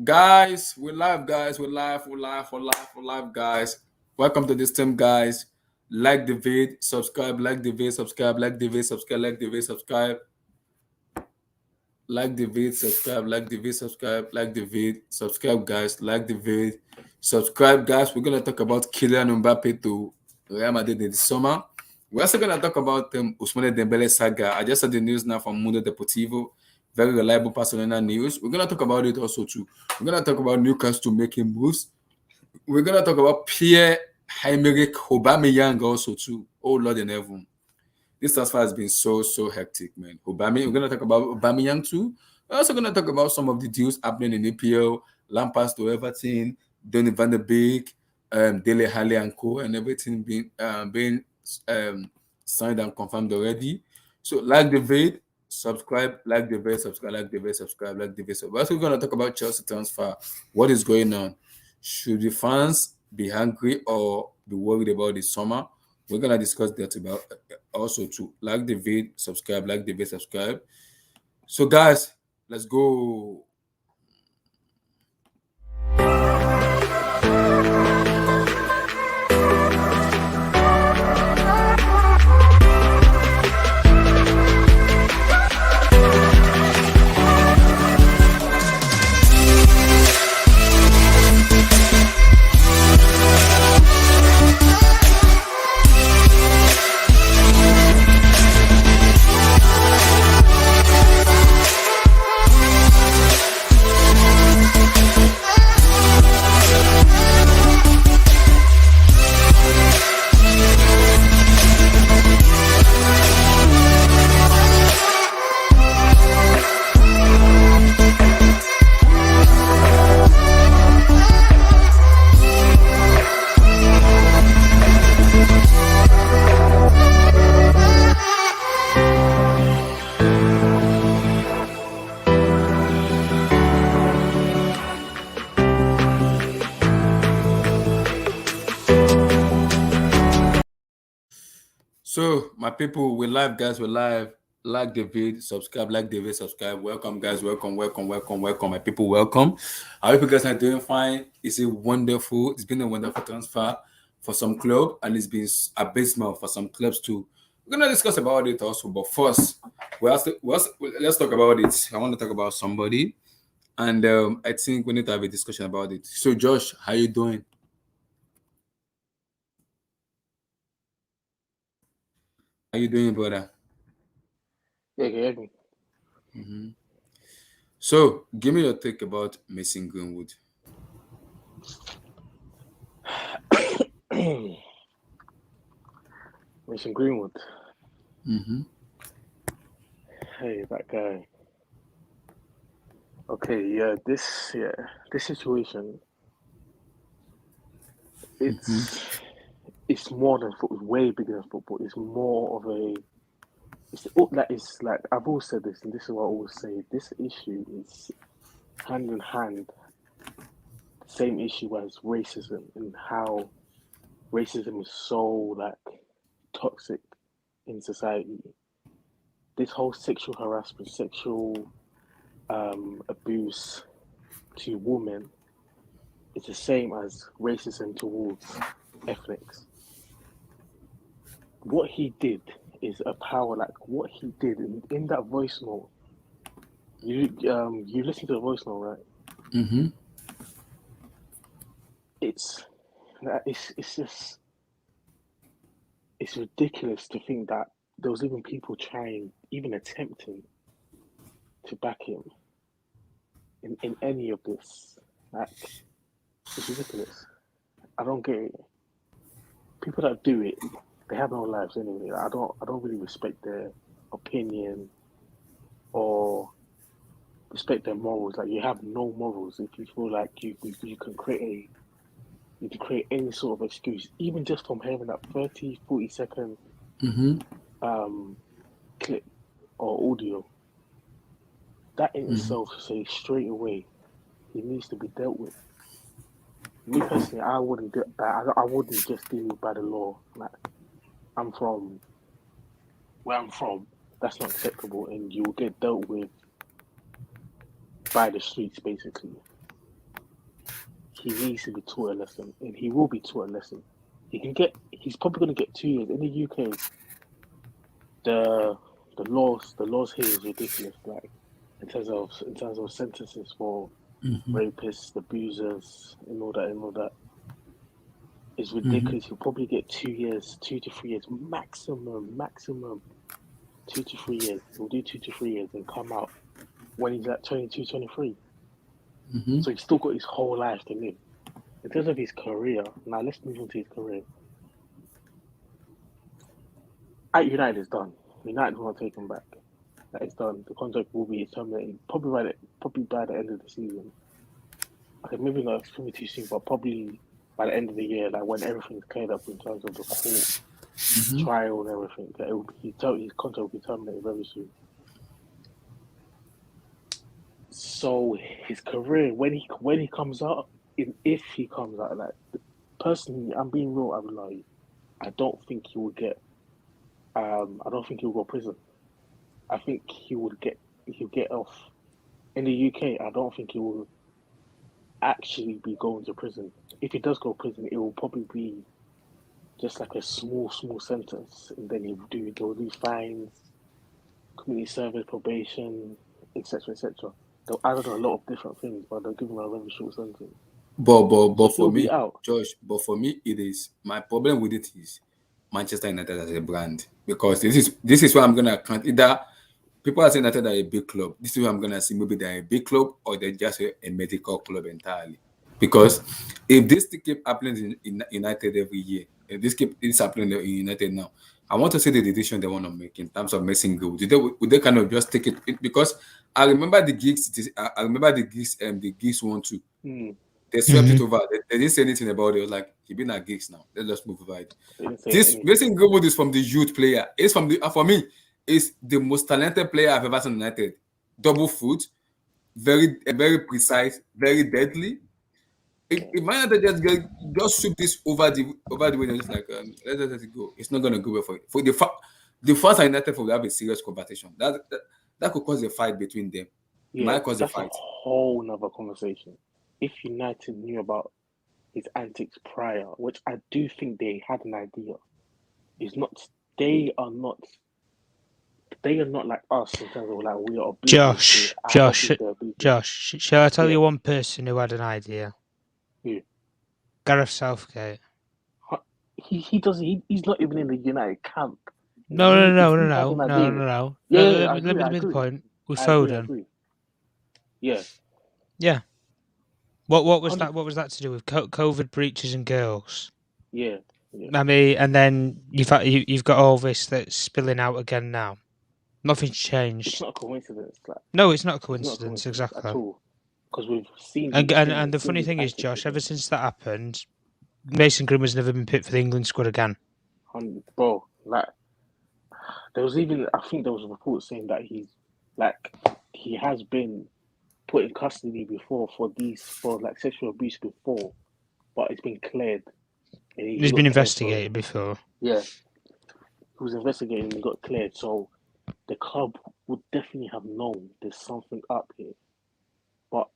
Guys, we're live, guys. We're live, guys. Welcome to this team, guys. Like the vid, subscribe, like the vid, subscribe, like the vid, subscribe, like the vid, subscribe, like the vid, subscribe, like the vid, subscribe, like the vid, subscribe, guys, like the vid, subscribe, guys. We're gonna talk about Kylian Mbappe to Real Madrid this summer. We're also gonna talk about Ousmane Dembele saga. I just saw the news now from Mundo Deportivo. Very reliable Barcelona news. We're gonna talk about it also too. We're gonna talk about Newcastle making moves. We're gonna talk about Pierre-Emerick Aubameyang also too. Oh Lord in heaven, this transfer has been so hectic, man. We're gonna talk about Aubameyang too. We're also gonna talk about some of the deals happening in EPL, Lampard to Everton, Donny van der Beek, Dele Alli and Co. and everything being um, signed and confirmed already. So like the vid, subscribe, like the vid, subscribe, like the vid, subscribe, like the vid. So we're also gonna talk about Chelsea transfer. What is going on? Should the fans be hungry or be worried about the summer? We're gonna discuss that about also to like the vid, subscribe, like the vid, subscribe. So guys, let's go. So my people, we're live, guys. We're live. Like the vid, subscribe, like the vid, subscribe. Welcome, guys. Welcome. My people, welcome. I hope you guys are doing fine. It's been a wonderful transfer for some club, and it's been abysmal for some clubs too. We're gonna discuss about it also, but first, let's talk about it. I want to talk about somebody, and I think we need to have a discussion about it. So, Josh, how you doing? How you doing, brother? Yeah, can you hear me? So, give me your take about Mason Greenwood. Mason Greenwood. Mm-hmm. Hey, that guy. Okay, this situation. Mm-hmm. It's more than football. It's way bigger than football. It's more of a. It's like I've always said this, and this is what I always say. This issue is hand in hand. Same issue as racism and how racism is so like toxic in society. This whole sexual harassment, sexual abuse to women is the same as racism towards ethnics. What he did is a power like what he did in that voice note. You listen to the voice note, right? Mm-hmm. It's it's just it's ridiculous to think that there was even people trying, even attempting to back him in any of this. Like it's ridiculous. I don't get it. People that do it, they have no lives anyway. I don't really respect their opinion or respect their morals. Like you have no morals if you feel like you can you can create any sort of excuse, even just from having that 30, 40 second Mm-hmm. um clip or audio. That in Mm-hmm. itself says straight away it needs to be dealt with. Me personally, I wouldn't do I wouldn't just deal by the law. Like I'm from where I'm from, that's not acceptable, and you will get dealt with by the streets basically. he needs to be taught a lesson, and he will be taught a lesson. He's probably going to get 2 years in the UK. The laws here is ridiculous. Like in terms of sentences for rapists, abusers, and all that. It's ridiculous. He'll probably get 2 years, 2 to 3 years maximum, maximum 2 to 3 years. He'll do 2 to 3 years and come out when he's like 22, 23. So he's still got his whole life to live. In terms of his career, now let's move on to his career. At United, it's done. United will not take him back. That is done. The contract will be terminated probably by the end of the season. Okay, maybe not. It's probably too soon, but probably by the end of the year, like when everything's cleared up in terms of the court trial and everything, that his contract will be terminated very soon. So his career, when he comes out, if he comes out, like personally, I'm being real. I'm like, I don't think he will get. I don't think he'll go prison. I think he'll get off in the UK. I don't think he will actually be going to prison. If he does go to prison, it will probably be just like a small sentence, and then he'll do fines, community service, probation, etc., etc. They'll add on a lot of different things, but they'll give him a very short sentence. But So for he'll be me, out. Josh, but for me, it is my problem with it is Manchester United as a brand, because this is where I'm gonna count either people are saying United are a big club. This is where I'm gonna see maybe they're a big club or they're just a medical club entirely. Because if this thing keep happening in United every year, if this happening in United now, I want to see the decision they want to make in terms of missing goals. Would they kind of just take it? Because I remember the gigs. I remember the gigs. The gigs one too. They swept it over. They didn't say anything about it. It was like, he been at gigs now. Let's just move over it. They didn't say This anything. missing goal is from the youth player. It's from the for me. Is the most talented player I've ever seen United. Double foot, very precise, very deadly. If Man United just sweep this over the way, they're just like let's let it go. It's not gonna go well for it. For the first United will have a serious competition. That could cause a fight between them. It Yeah, might cause a that's a fight. whole nother conversation. If United knew about his antics prior, which I do think they had an idea, is not they are not like us in terms of like we are oblivious to. I don't think they're oblivious. Josh, shall I tell Yeah. you one person who had an idea? Who? Gareth Southgate. He's not even in the United camp. No. Yeah, Let me make the point. With Foden. I agree. Yeah. Yeah. What was that? What was that to do with COVID breaches and girls? Yeah. I mean, and then you've got all this that's spilling out again now. Nothing's changed. It's not a coincidence. No, it's not a coincidence, exactly. At all. Because we've seen. And the funny thing is, Josh, ever since that happened, Mason Greenwood's never been picked for the England squad again. Bro, like there was even I think there was a report saying that he has been put in custody before for like sexual abuse before, but it's been cleared. He's been investigated before. Yeah, he was investigated and he got cleared. So the club would definitely have known there's something up here, but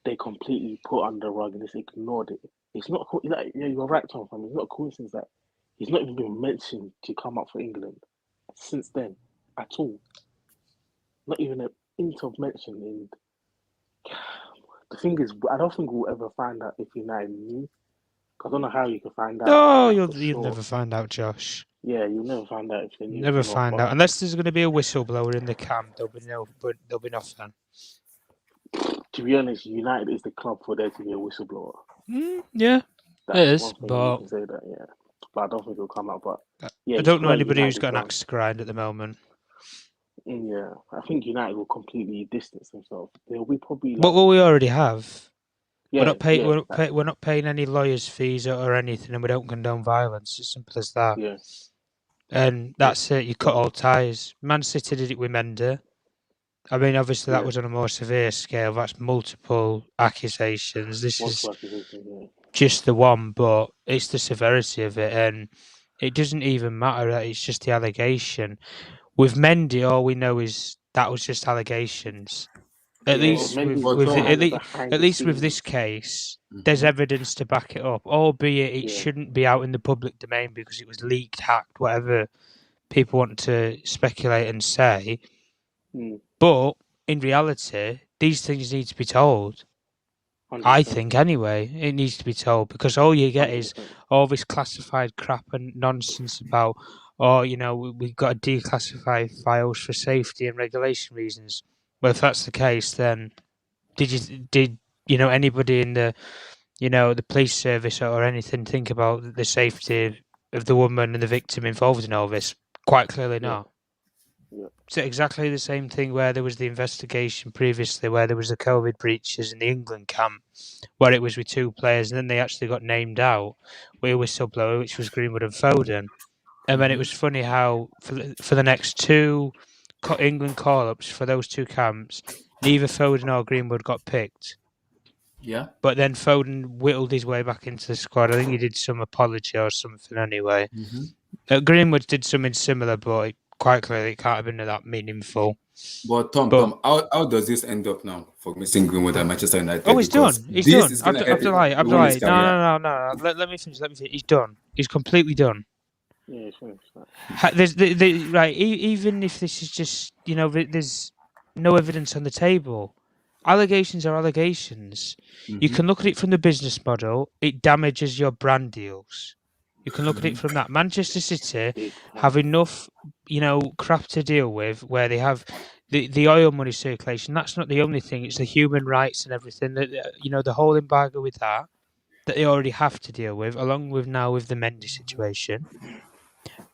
they completely put under the rug and just ignored it. It's not like, yeah, you're right, Tom. It's not a coincidence that he's not even been mentioned to come up for England since then at all. Not even an hint of mention. And the thing is, I don't think we'll ever find out if United knew. I don't know how you can find out. No, you'll never find out, Josh. Yeah, you'll never find out if they knew. Never find out unless there's going to be a whistleblower in the camp. There'll be nothing. To be honest, United is the club for there to be a whistleblower. Yeah, That's it is. one thing But you can say that, yeah. But I don't think it'll come out. But I don't know anybody who's got an axe to grind at the moment. Yeah, I think United will completely distance themselves. They'll be probably. Like, well, we already have. Yeah, we're not paying any lawyers' fees or anything, and we don't condone violence. It's simple as that. Yeah. And that's it. You cut all ties. Man City did it with Mendy. I mean, obviously that was on a more severe scale. That's multiple accusations. This is just the one, but it's the severity of it, and it doesn't even matter that it's just the allegation. With Mendy, all we know is that was just allegations. At Yeah, least maybe with it's kind of at behind the least with this scenes. case, there's evidence to back it up, albeit it Yeah. shouldn't be out in the public domain because it was leaked, hacked, whatever people want to speculate and say. Mm, But in reality, these things need to be told. I 100%. think anyway, it needs to be told because all you get is 100%. all this classified crap and nonsense about, oh, we've got to declassify files for safety and regulation reasons. Well, if that's the case, then did anybody in the police service or anything think about the safety of the woman and the victim involved in all this? Quite clearly Yeah. not. Yeah. It's exactly the same thing where there was the investigation previously, where there was the COVID breaches in the England camp, where it was with two players, and then they actually got named out with a whistleblower, which was Greenwood and Foden. And then it was funny how for the next two England call-ups for those two camps, neither Foden or Greenwood got picked. Yeah. But then Foden whittled his way back into the squad. I think he did some apology or something anyway. Greenwood did something similar, but quite clearly it can't have been that meaningful. But Tom, how does this end up now for missing Greenwood at Manchester United? Oh, he's done. He's this done. is going to help him ruin his Abdullahi. career. No. Let me finish. He's done. He's completely done. Yeah, it's finished. There's right. Even if this is just there's no evidence on the table. Allegations are allegations. You can look at it from the business model. It damages your brand deals. You can look at it from that. Manchester City have enough, crap to deal with where they have the oil money circulation. That's not the only thing. It's the human rights and everything. The whole embargo with that they already have to deal with, along with now with the Mendy situation.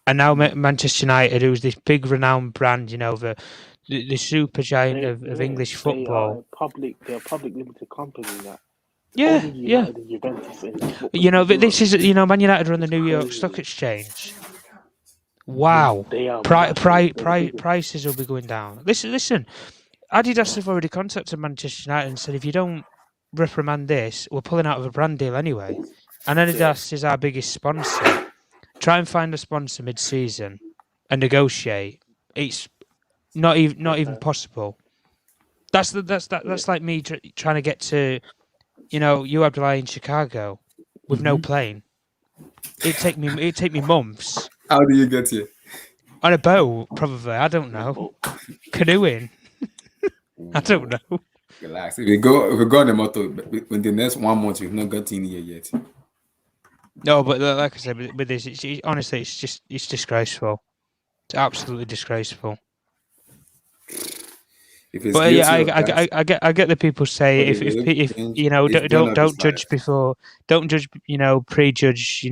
And now Manchester United, who's this big renowned brand, the super giant of English football. They're a public limited company now. Yeah, Only United and Juventus in this is Man United are on the New York Stock Exchange. Wow, they are prices will be going down. Listen. Adidas have already contacted Manchester United and said if you don't reprimand this, we're pulling out of a brand deal anyway. And Adidas is our biggest sponsor. Try and find a sponsor mid-season and negotiate. It's not even possible. That's like me trying to get to, you Abdullahi in Chicago with no plane. It'd take me months. How do you get here? On a boat, probably. I don't know. Canoeing. I don't know. Relax. If we go on the motor, in the next 1 month, we've not got in here yet. No, but like I said, with this, honestly, it's disgraceful. It's absolutely disgraceful. But yeah, I get the people say if don't judge before, don't judge, prejudge,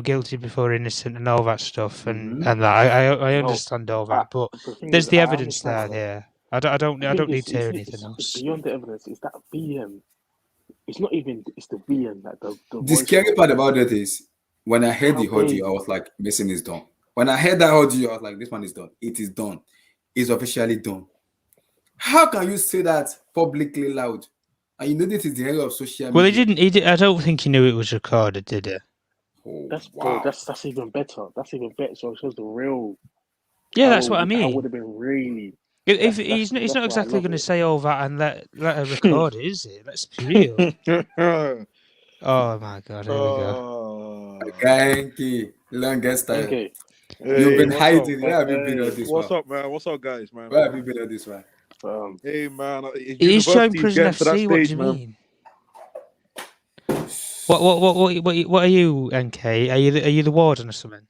guilty before innocent and all that stuff and that I understand all that, but there's the evidence there. Yeah, I don't need to hear anything else. Beyond the evidence, is that VM. It's not even. It's the VM that the scary part about it is when I heard the audio, I was like, "Mason is done." When I heard that audio, I was like, "This one is done. It is done. It's officially done." How can you say that publicly loud? And you know this is the area of social media. Well, he didn't. I don't think he knew it was recorded, did he? Oh, that's even better. That's even better. So it shows the real. Yeah, that's what I mean. I would have been really. If he's not exactly going to say all that and let her record it, is he? Let's be real. Oh my God! Here we go. Genki, longest time. Okay. You've been hiding. Where have you been all this while? What's up, man? What's up, guys, man? Where have you been all this while? Hey, man. He's showing Prison FC. What do you mean? What are you, NK? Are you the warden or something?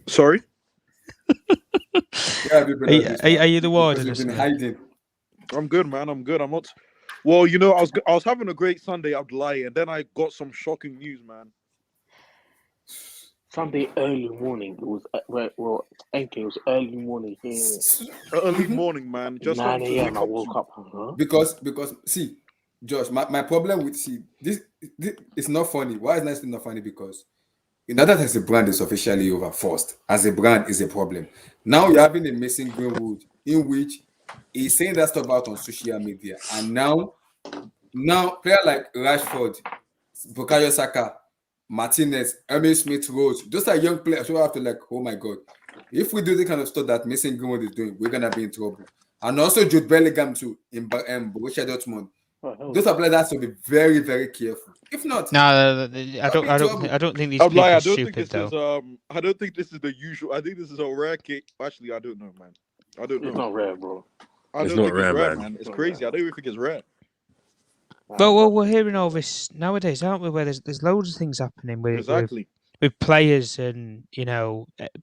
Sorry. Are you the warden? You've been hiding. I'm good, man. I'm good. I'm not. Well, I was having a great Sunday, Abdullahi, and then I got some shocking news, man. Sunday early morning. It was NK. It was early morning here. Early morning, man. Just 9 a.m. I woke up. Because see, Josh, my problem with this it's not funny. Why is it not funny? Because United as a brand is officially over first. As a brand is a problem. Now you're having a missing Greenwood in which he's saying that stuff out on social media. And now player like Rashford, Bukayo Saka, Martinez, Emil Smith-Rowe, those are young players who have to oh my God, if we do the kind of stuff that missing Greenwood is doing, we're gonna be in trouble. and also Jude Bellingham too in Borussia Dortmund. Oh, Those are players that have to be very, very careful. If not, No, I be trouble. don't think these I'm people lying. are I don't think stupid this though. is I don't think this is the usual. I think this is a rare case. Actually, I don't know, man. I don't know. it's not rare, bro. I It's don't not think it's rare, rare, man. man. It's Not crazy. rare. I don't even think it's rare. Well, we're hearing all this nowadays, aren't we? Where there's loads of things happening Exactly. with players and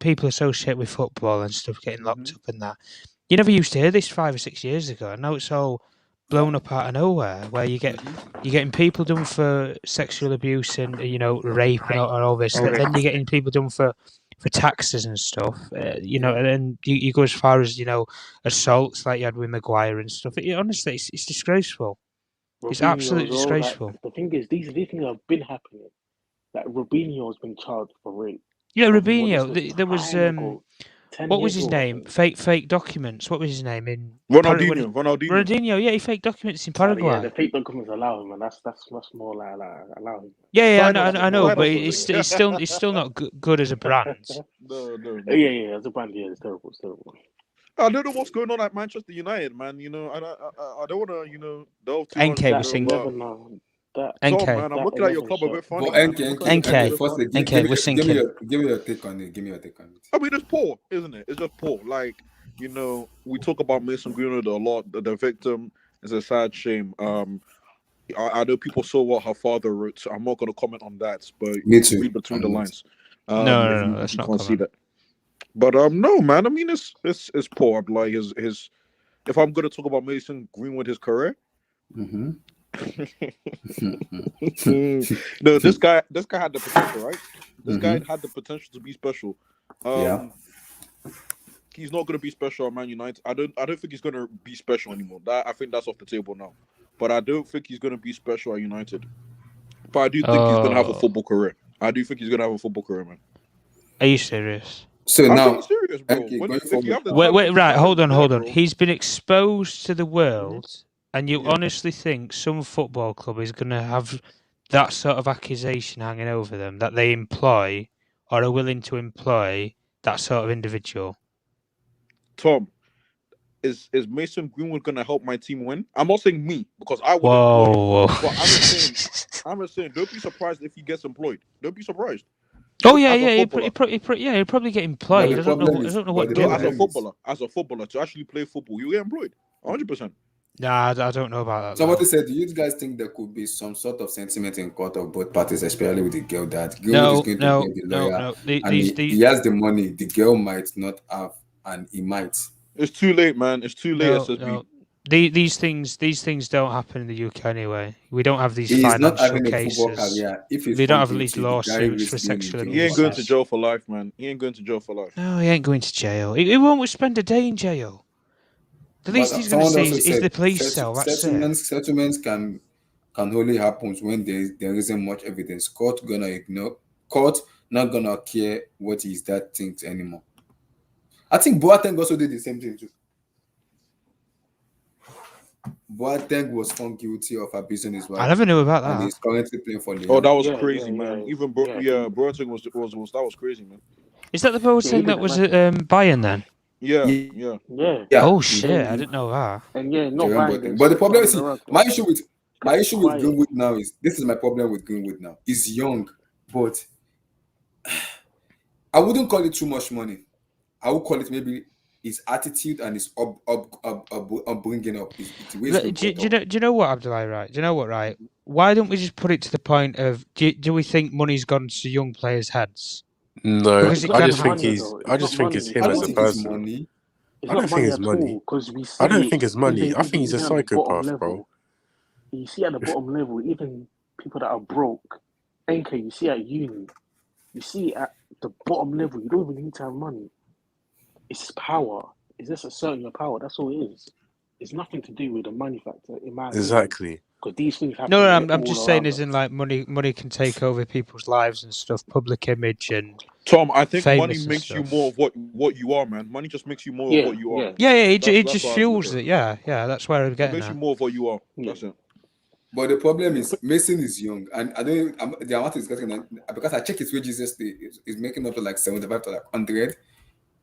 people associated with football and stuff getting locked up and that. You never used to hear this 5 or 6 years ago. I know it's all blown up out of nowhere. Where you're getting people done for sexual abuse and rape and all this. Then you're getting people done for taxes and stuff. And then you go as far as assaults like you had with Maguire and stuff. Honestly, it's disgraceful. It's absolutely disgraceful. Like, the thing is, these things have been happening. Like Robinho's been charged for rape. Yeah, Well, Robinho. There was 10 what was years his ago, I name? think. Fake documents. What was his name in Ronaldinho. Ronaldinho, yeah, he faked documents in Paraguay. Yeah, the fake documents allow him, and that's allow more him. Yeah, I know, Sign but off it's still not good as a brand. No. Yeah, as a brand, yeah, it's terrible. I don't know what's going on at Manchester United, man. I don't want to, delve too much. NK was You'll never But know. That NK. Tom, man, I'm looking at your club a bit funny. But Man. NK, firstly, NK, we're give me your take on it. Give me your take on it. I mean, it's poor, isn't it? It's just poor. Like, we talk about Mason Greenwood a lot. The victim is a sad shame. I know people saw what her father wrote, so I'm not going to comment on that. But Me you too. read between the lines. No, that's you not can't see comment. that. But no, man. I mean, it's poor. Like his. If I'm going to talk about Mason Greenwood, his career. Mm-hmm. No, this guy had the potential, right? This guy had the potential to be special. Yeah. He's not going to be special at Man United. I don't think he's going to be special anymore. I think that's off the table now. But I don't think he's going to be special at United. But I do think he's going to have a football career. I do think he's going to have a football career, man. Are you serious? So I'm now, being serious, bro. okay, If you have the Wait, talent, right, the hold on. talent, bro. He's been exposed to the world, and you Yeah. honestly think some football club is going to have that sort of accusation hanging over them that they employ or are willing to employ that sort of individual? Tom, is Mason Greenwood going to help my team win? I'm not saying me, because I would employ him. Whoa. But I'm just saying, don't be surprised if he gets employed. Don't be surprised. Oh As yeah, a yeah. He'll footballer. probably get employed. the I don't know. problem I is- don't know but what. the to No, do. problem as a footballer, to actually play football, you get employed. 100%. Nah, I don't know about that. somebody said, do you guys think there could be some sort of sentiment in court of both parties, especially with the girl that Greenwood is going to get the lawyer, no. and he has the money. The girl might not have, and he might. It's too late, man. It's too late, SSB. No. These things don't happen in the UK anyway. We don't have these He is not financial having a football cases. career. If he's We don't found have these guilty, the guy lawsuits risks for being in sexual jail He ain't abuse. going for to life. jail for life, man. He ain't going to jail for life. No, he ain't going to jail. He won't spend a day in jail. The But least he's going to someone see also is said the police cell. That's it. settlements can only happen when there isn't much evidence. Court not gonna care what his dad thinks anymore. I think Boateng also did the same thing too. Boateng was found guilty of abusing his I wife, never knew about and that. he's currently playing for Lyon. Oh, that was Yeah, crazy, yeah, man. yeah. Even Boateng was that was crazy, man. Is that the Boateng he that did was it, at Bayern then? Yeah. Yeah. Oh he- shit! I didn't know that. And yeah, not Jerome bad. Boateng. But the problem is, my Keep issue with quiet. Greenwood now is this is my problem with Greenwood now. He's young, but I wouldn't call it too much money. I would call it maybe his attitude and his bringing up. It's ways Do you know what, Abdullah? Right? Do you know what? Right? Why don't we just put it to the point of do we think money's gone to young players' heads? No, Because it I can just think money, he's. though. It's I just not think it's money. him I as don't a think it's person. money. It's I not don't think money it's at money. all because we see I don't it think it's money. even- I think he's a even at the bottom psychopath, bro. level. You see at the bottom level, even people that are broke, NK, you see at uni, you see at the bottom level, you don't even need to have money. It's power. It's just asserting your power. That's all it is. It's nothing to do with the money factor, in my opinion. Exactly. Because these things happen. No, all I'm just saying, around as us. in like money can take over people's lives and stuff, public image and Tom, I think money famous and makes you stuff. more of what you are, man. Money just makes you more Yeah, of what you are. yeah. Man. Yeah, it That's just what I fuels look at it. Yeah, that's where I'm It getting makes you at. more of what you are. Yeah. That's it. But the problem is Mason is young, and I don't. The amount is getting because I check his wages yesterday. Is making up to like 75 to like 100.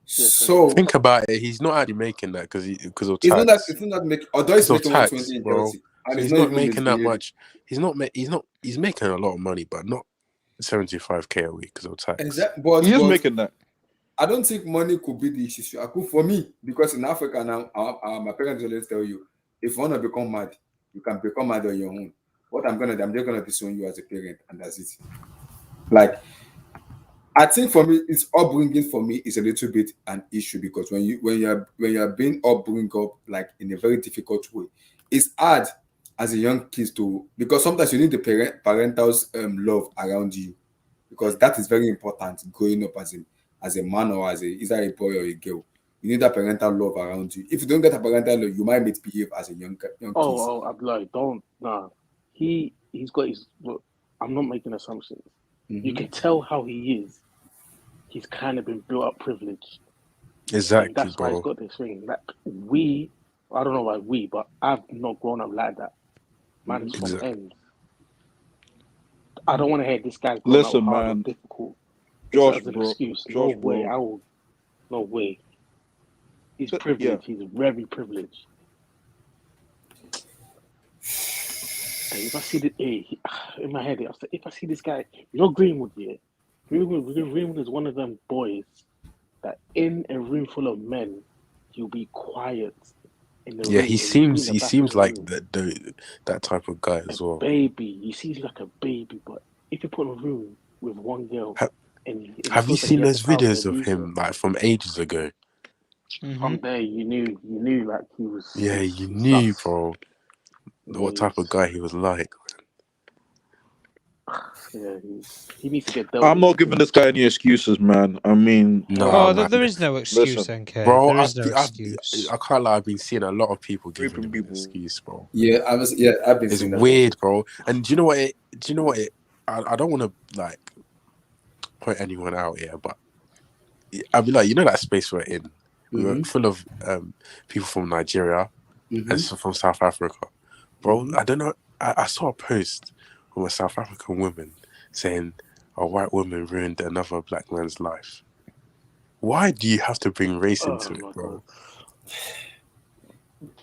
So think about it. He's not actually making that because of it's not that tax. it's not making. Although he's Because of making tax, 120 in bro. Chelsea, and So he's he's not not even making that misbehaving. much. He's making a lot of money, but not 75k a week because of tax. Exactly, but He is making that. I don't think money could be the issue. For me, because in Africa now, my parents always tell you, if you want to become mad, you can become mad on your own. What I'm gonna do, I'm just gonna disown you as a parent, and that's it. Like, I think for me, it's upbringing for me is a little bit an issue because when you're being bring up like in a very difficult way, it's hard as a young kid to, because sometimes you need the parental's love around you, because that is very important growing up as a man or as either a boy or a girl. You need that parental love around you. If you don't get a parental love, you might misbehave as a young kid. I'm like, don't, nah. He's got his. Look, I'm not making assumptions. You can tell how he is. He's kind of been built up privileged. Exactly, and that's why he's got this thing. Like I don't know why but I've not grown up like that. Man's from end. I don't want to hear this guy's grown up hard or difficult. Josh, as an bro. excuse. Josh, No way. bro. No way. He's privileged. Yeah. He's very privileged. And if I see in my head, if I see this guy, Greenwood, yeah. Greenwood is one of them boys that in a room full of men, he'll be quiet. In the room, he seems like that type of guy as well. Baby, he seems like a baby, but if you put in a room with one girl, have you seen those videos of him like from ages ago? From there, you knew like he was. Yeah, you knew, bro, what type of guy he was like. Yeah, he needs to get dealt. I'm not giving this guy any excuses, man. I mean, there is no excuse, NK. Bro, there is no excuse. I can't lie. I've been seeing a lot of people giving him an excuse, bro. Yeah, I've been. It's weird, bro. And do you know what? I don't want to like point anyone out here, but I'll be like, that space we're in, we were full of people from Nigeria and from South Africa, bro. I don't know. I saw a post from a South African woman saying a white woman ruined another black man's life. Why do you have to bring race into it, bro?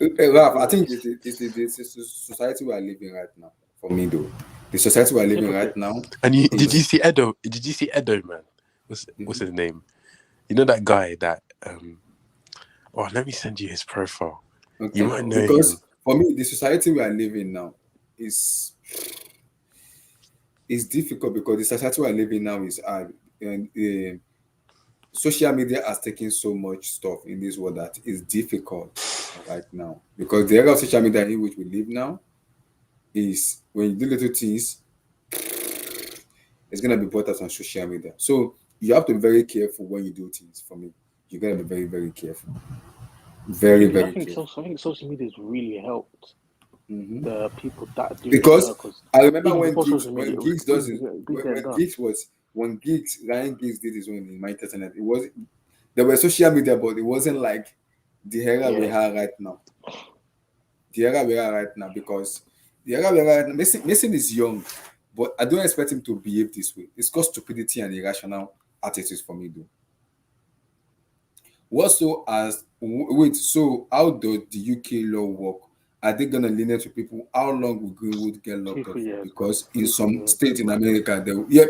Ralph, I think it's the society we are living right now. For me, though, the society we are living right now. And did you see Edo? Did you see Edo, man? What's his name? You know that guy that let me send you his profile. Okay. You might know because him. For me, the society we are living now is difficult because the society we are living now is hard. And social media has taken so much stuff in this world that is difficult right now. Because the era of social media in which we live now is when you do little things, it's going to be brought out on social media. So you have to be very careful when you do things. For me, you got to be very, very careful. Very careful. I think social media has really helped the people that do because I remember when Ryan Giggs did his own in my internet. There was social media, but it wasn't like the era we have right now. The era we are right now, because the era we are right now, Mason is young, but I don't expect him to behave this way. It's called stupidity and irrational attitudes for me, though. So how does the UK law work? Are they gonna lenient to people? How long will Greenwood get locked up? Because in some state in America,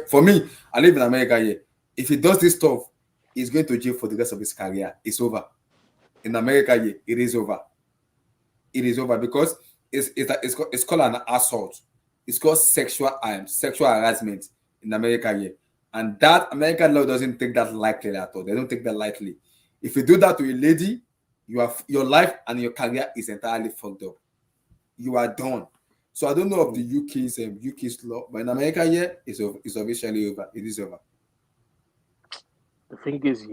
for me, I live in America here. If he does this stuff, he's going to jail for the rest of his career. It's over. In America here, it is over. It is over because it's called an assault. It's called sexual harassment in America here. And that American law doesn't take that lightly at all. They don't take that lightly. If you do that to a lady, your life and your career is entirely fucked up. You are done. So I don't know of the UK's law, but in America, it's officially over. It is over. The thing is,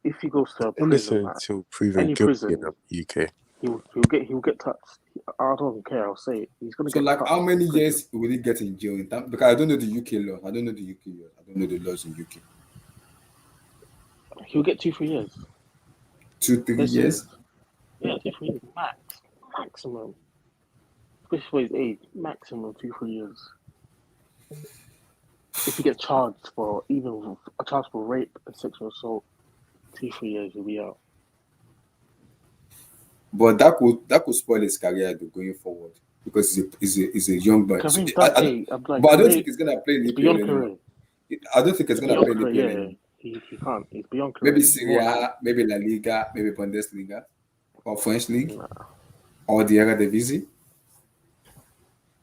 if he goes to a prison, to proven guilty in the UK, he'll get touched. I don't care. I'll say it. He's gonna get. So, like, how many years will he get in jail? Because I don't know the UK law. I don't know the UK law. I don't know the laws in UK. He'll get 2-3 years. 2-3 years? Yeah, 2-3 years maximum. Especially for his age, maximum 2-3 years. If he gets charged for rape and sexual assault, 2-3 years he'll be out. But that could spoil his career though, going forward because he's a young boy. Because So, I think that, I'm like, but I don't career, think he's gonna play in it's EPL beyond anymore. career. I don't think he's It's gonna beyond play in career, EPL yeah. anymore. He can't. It's beyond Maybe career. Serie A, maybe La Liga, maybe Bundesliga, or French league, Nah, or the Eredivisie.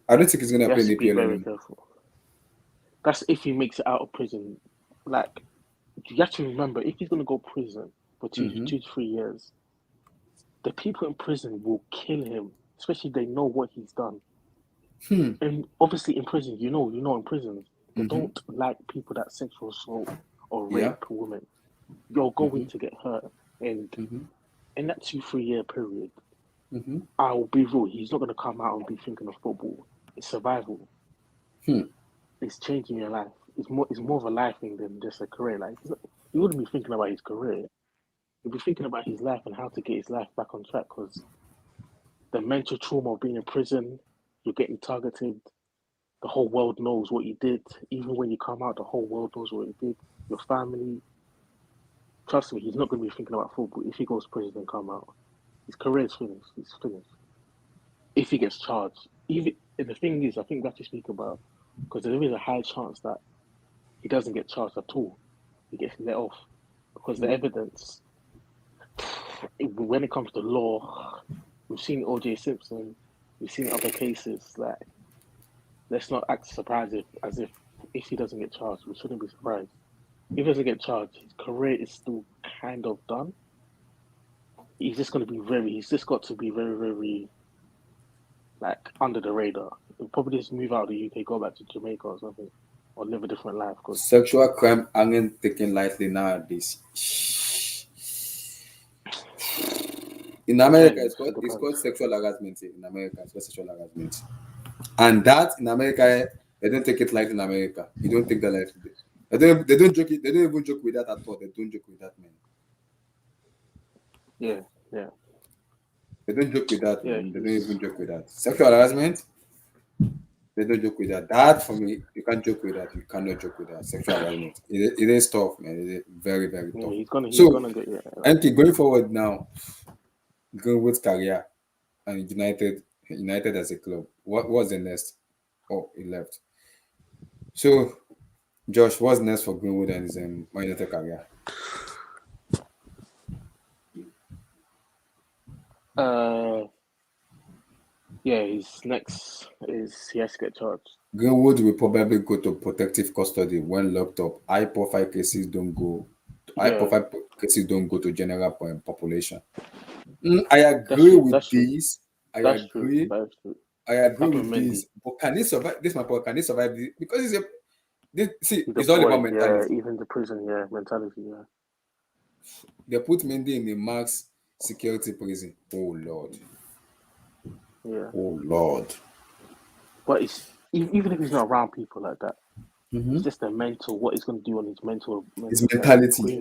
I don't think he's gonna he play has in to be EPL very anymore. careful. That's if he makes it out of prison. Like, you have to remember, if he's gonna go prison for Mm-hmm. 2 to 3 years, the people in prison will kill him, especially if they know what he's done. Hmm. And obviously, in prison, in prisons, they Mm-hmm. don't like people that sexual assault or Yeah. rape women. You're going Mm-hmm. to get hurt, and Mm-hmm. in that 2-3 year period, Mm-hmm. I will be real. He's not gonna come out and be thinking of football. It's survival. Hmm. It's changing your life. It's more of a life thing than just a career. Like, he wouldn't be thinking about his career. He'd be thinking about his life and how to get his life back on track. Because the mental trauma of being in prison, you're getting targeted. The whole world knows what you did. Even when you come out, the whole world knows what you did. Your family. Trust me, he's not going to be thinking about football if he goes to prison and come out. His career is finished. It's finished. If he gets charged, even and the thing is, I think we have to speak about because there is a high chance that he doesn't get charged at all. He gets let off because the evidence, when it comes to law, we've seen O.J. Simpson, we've seen other cases. Like, let's not act surprised as if he doesn't get charged. We shouldn't be surprised. If he doesn't get charged, his career is still kind of done. He's just going to be He's just got to be very, very like under the radar. He'll probably just move out of the UK, go back to Jamaica or something, or live a different life. Cause Sexual crime aren't taken lightly nowadays. In America, it's called sexual harassment. In America, it's called sexual harassment, and that in America they don't take it lightly. In America, you don't take that lightly. They don't joke. They don't even joke with that at all. They don't joke with that, man. yeah. They don't joke with that, Yeah, man. They don't even joke with that. Sexual harassment, they don't joke with that. That for me, you can't joke with that. You cannot joke with that. Sexual harassment. It is tough, man. It is very, very tough. He's gonna get Anki, going forward now, Greenwood's career and United as a club. What was the next? Oh, he left. So, Josh, what's next for Greenwood and his Man United career? His next is he has to get charged. Greenwood will probably go to protective custody when locked up. High-profile cases don't go. High-profile cases don't go to general population. I agree with this. I agree. I agree with this. But can he survive? This is my point. Can he survive this? Because it's all about mentality. Yeah, even the prison, mentality, yeah. They put Mendy in a max security prison. Oh Lord. Yeah. Oh Lord. But it's even if he's not around people like that, it's just the mental. What he's going to do on his mental his mentality.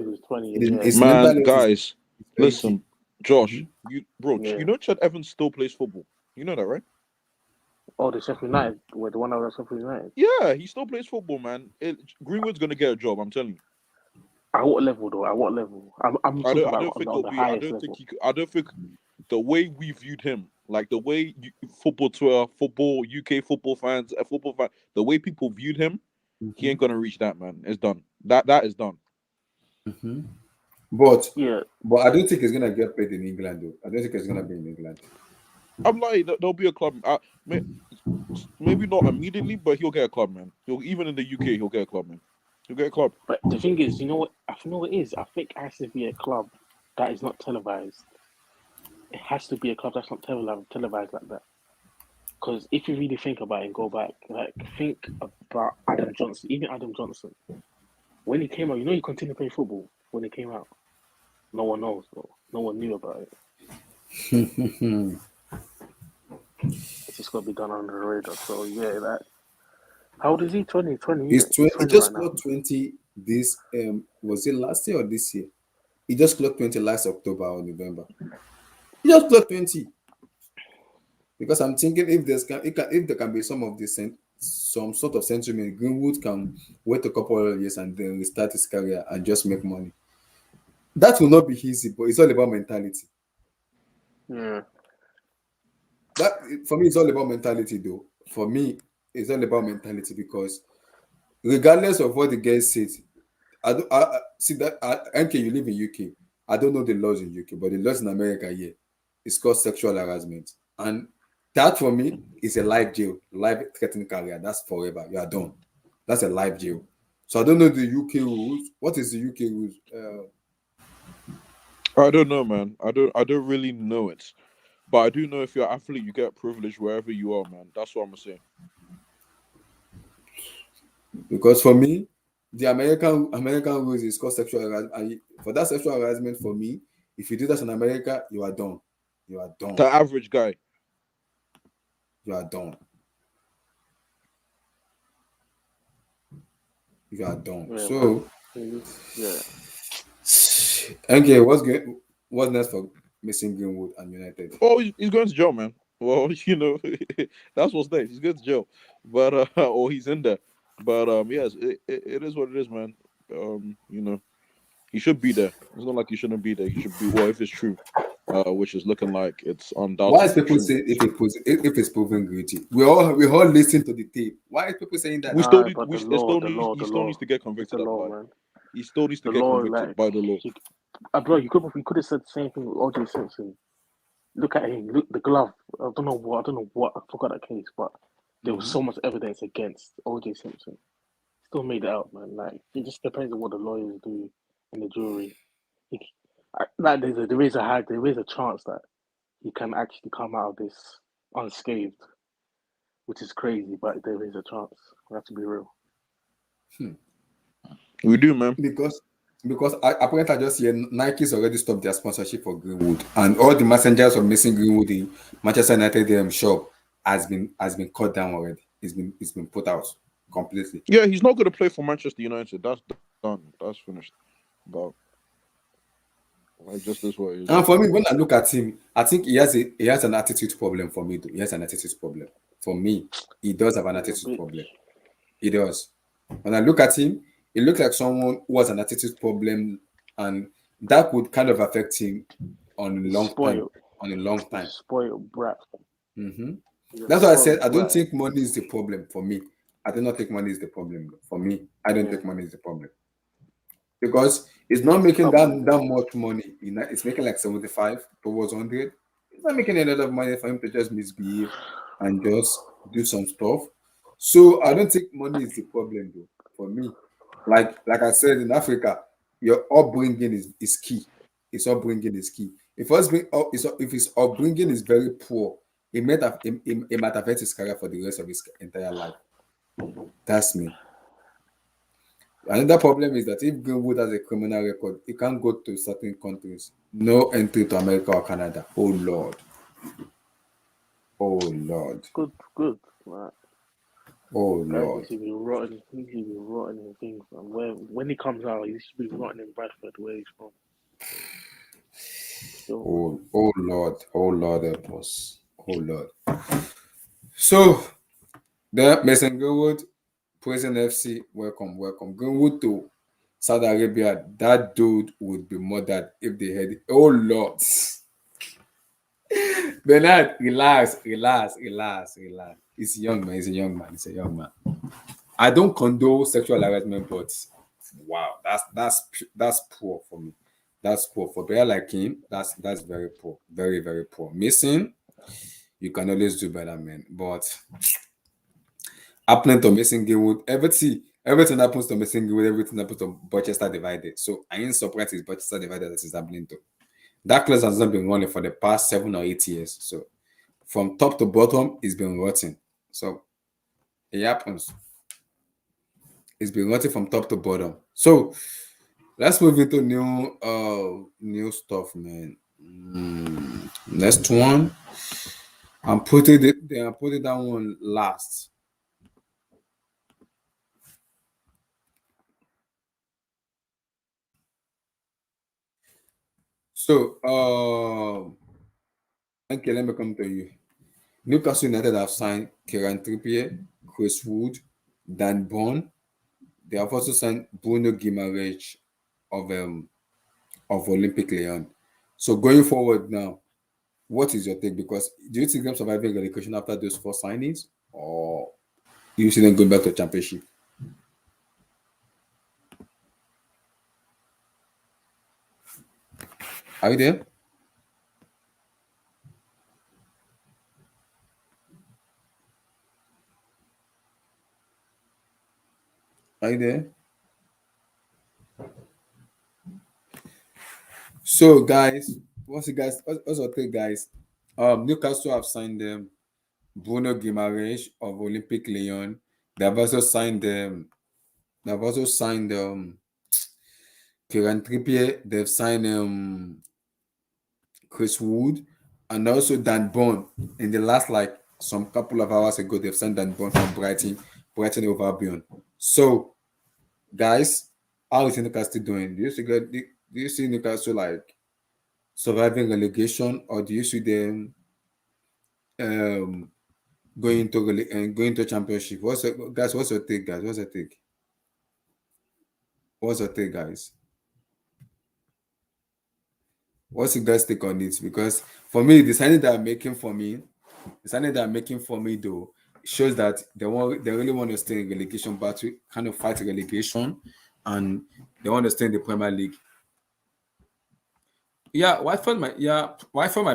Man, guys, listen, Josh, you know Chad Evans still plays football. You know that, right? Oh, the Sheffield United, the one that was Sheffield United. Yeah, he still plays football, man. Greenwood's going to get a job. I'm telling you. At what level, though? At what level? I don't think it'll be. I don't think the way we viewed him, like the way football Twitter, football UK football fans, the way people viewed him, he ain't gonna reach that, man. It's done. That is done. But I don't think he's gonna get paid in England, though. I don't think he's gonna be in England. I'm like, there'll be a club. Maybe not immediately, but he'll get a club, man. Even in the UK, he'll get a club, man. He'll get a club. But the thing is, you know what? I know what it is. I think it has to be a club that is not televised. It has to be a club that's not televised like that. Because if you really think about it and go back, like think about Adam Johnson. Even Adam Johnson, when he came out, he continued playing football when he came out. No one knows, though. No one knew about it. It's just got to be done under the radar. So yeah, how old is he? 20. He's 20. He just clocked 20. This was it last year or this year? He just clocked 20 last October or November. He just clocked 20. Because I'm thinking if there can be some sort of sentiment, Greenwood can wait a couple of years and then restart his career and just make money. That will not be easy, but it's all about mentality. Yeah. That for me, it's all about mentality, though. For me, it's all about mentality because regardless of what the guy says, I see that MK, you live in UK. I don't know the laws in UK, but the laws in America, yeah, it's called sexual harassment, and that for me is a life jail, life threatening career. That's forever. You are done. That's a life jail. So I don't know the UK rules. What is the UK rules? I don't know, man. I don't really know it. But I do know if you're an athlete, you get privilege wherever you are, man. That's what I'm saying. Because for me, the American rules is called sexual harassment. And for that sexual harassment, for me, if you do that in America, you are done. You are done. The average guy. You are done. You are done. Yeah, man. So, Yeah. okay, what's next for Missing Greenwood and United? Oh, he's going to jail, man. Well, that's what's next. He's going to jail, but or he's in there. But yes, it is what it is, man. He should be there. It's not like he shouldn't be there. He should be. Well, if it's true, which is looking like it's Why is undoubtedly people true. say if it's proven guilty? We all listen to the tape. Why is people saying that? We still Nah, need. but We the it law, still the needs. law, He the still law. needs to get It's the convicted. law, Like man. he still needs to The get law, convicted by the law. bro, you could have said the same thing with OJ Simpson. Look at him. Look the glove. I don't know what. I forgot that case, but there was so much evidence against OJ Simpson. Still made it out, man. Like it just depends on what the lawyers do and the jury. Like there is a chance that he can actually come out of this unscathed, which is crazy, but there is a chance. We have to be real. We do, man. Because apparently I just hear Nike's already stopped their sponsorship for Greenwood, and all the messengers of missing Greenwood in Manchester United shop has been cut down already. It's been put out completely. Yeah, he's not going to play for Manchester United. That's done. That's finished. But like, just this way. And for me, when I look at him, I think he has an attitude problem for me. Though. He has an attitude problem. For me, he does have an He's a attitude bitch. problem. He does. When I look at him, he looks like someone who has an attitude problem, and that could kind of affect him on a He's long time. spoiled. On a long He's a time. spoiled brat. hmm He's a That's why I said spoiled I don't brat. think money is the problem for me. I do not think money is the problem for me. I don't Yeah. think money is the problem because it's not making Stop that moving. that much money. It's making like 75 towards 100. It's not making a lot of money for him to just misbehave and just do some stuff. So I don't think money is the problem though for me. Like I said in Africa, your upbringing is key. His upbringing is key. If his upbringing is very poor, it might affect his career for the rest of his entire life. That's me. Another problem is that if Greenwood has a criminal record, he can't go to certain countries. No entry to America or Canada. Oh Lord. Oh Lord. Good. Right. Oh Guy Lord. needs to be rotten. He needs to be rotten in things, man. When he comes out, he should be rotten in Bradford, where he's from. Still, Oh Lord. Oh Lord help us. Oh Lord. So then Mason Greenwood, Prison FC, welcome. Greenwood to Saudi Arabia. That dude would be murdered if they had it. Oh Lord. Bernard, relax. He's a young man. He's a young man. I don't condone sexual harassment, but wow, that's poor for me. That's poor for a player like him. That's very poor, very poor. Missing, you can always do better, man. But happening to Mason Greenwood, everything happens to Mason Greenwood, everything happens to Manchester Divided. So I ain't surprised it's Manchester Divided that is happening to. That class has not been running for the past 7 or 8 years. So from top to bottom, it's been rotting. So it happens. It's been rotting from top to bottom. So let's move into new stuff, man. Next one. I'm putting that one last. So okay, let me come to you. Newcastle United have signed Kieran Trippier, Chris Wood, Dan Bond. They have also signed Bruno Guimaraes of of Olympic Lyon. So going forward now, what is your take? Because do you see them surviving relegation after those 4 signings, or do you see them going back to championship? Are you there? Are you there? So guys, what's your take, guys? Newcastle have signed them Bruno Guimaraes of Olympic Lyon. They have also signed them. They have also signed Kieran Trippier. They've signed Chris Wood and also Dan Bond. In the last some couple of hours ago, they've signed Dan Bond from Brighton over Albion. So, guys, how is Newcastle doing? Do you see Newcastle surviving relegation, or do you see them going to championship? What's your take, guys? What's your take? What's your take, guys? What's your guys' take on it? Because for me, the signing that I'm making for me, though, shows that they really want to stay in relegation battle, kind of fight relegation, and they want to stay in the Premier League. Yeah, Watford might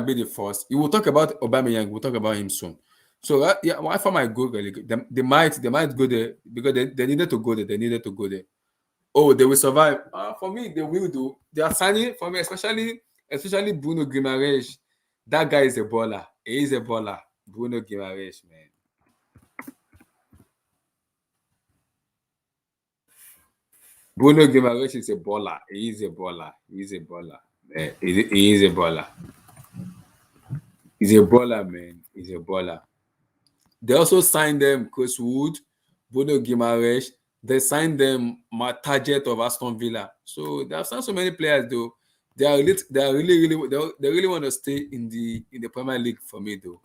be the first. You will talk about Aubameyang. We'll talk about him soon. So Watford might go relegation. They might go there because they needed to go there. They needed to go there. Oh, they will survive. For me, they will do. They are signing for me, especially Bruno Guimaraes. That guy is a baller. He is a baller. Bruno Guimaraes, man. Bruno Guimaraes is a baller. He is a baller. He is a baller. He is a baller. He's a baller, man. He's a baller. They also signed them Chris Wood, Bruno Guimaraes. They signed them Matt Target of Aston Villa. So they have signed so many players, though. They really want to stay in the Premier League for me, though.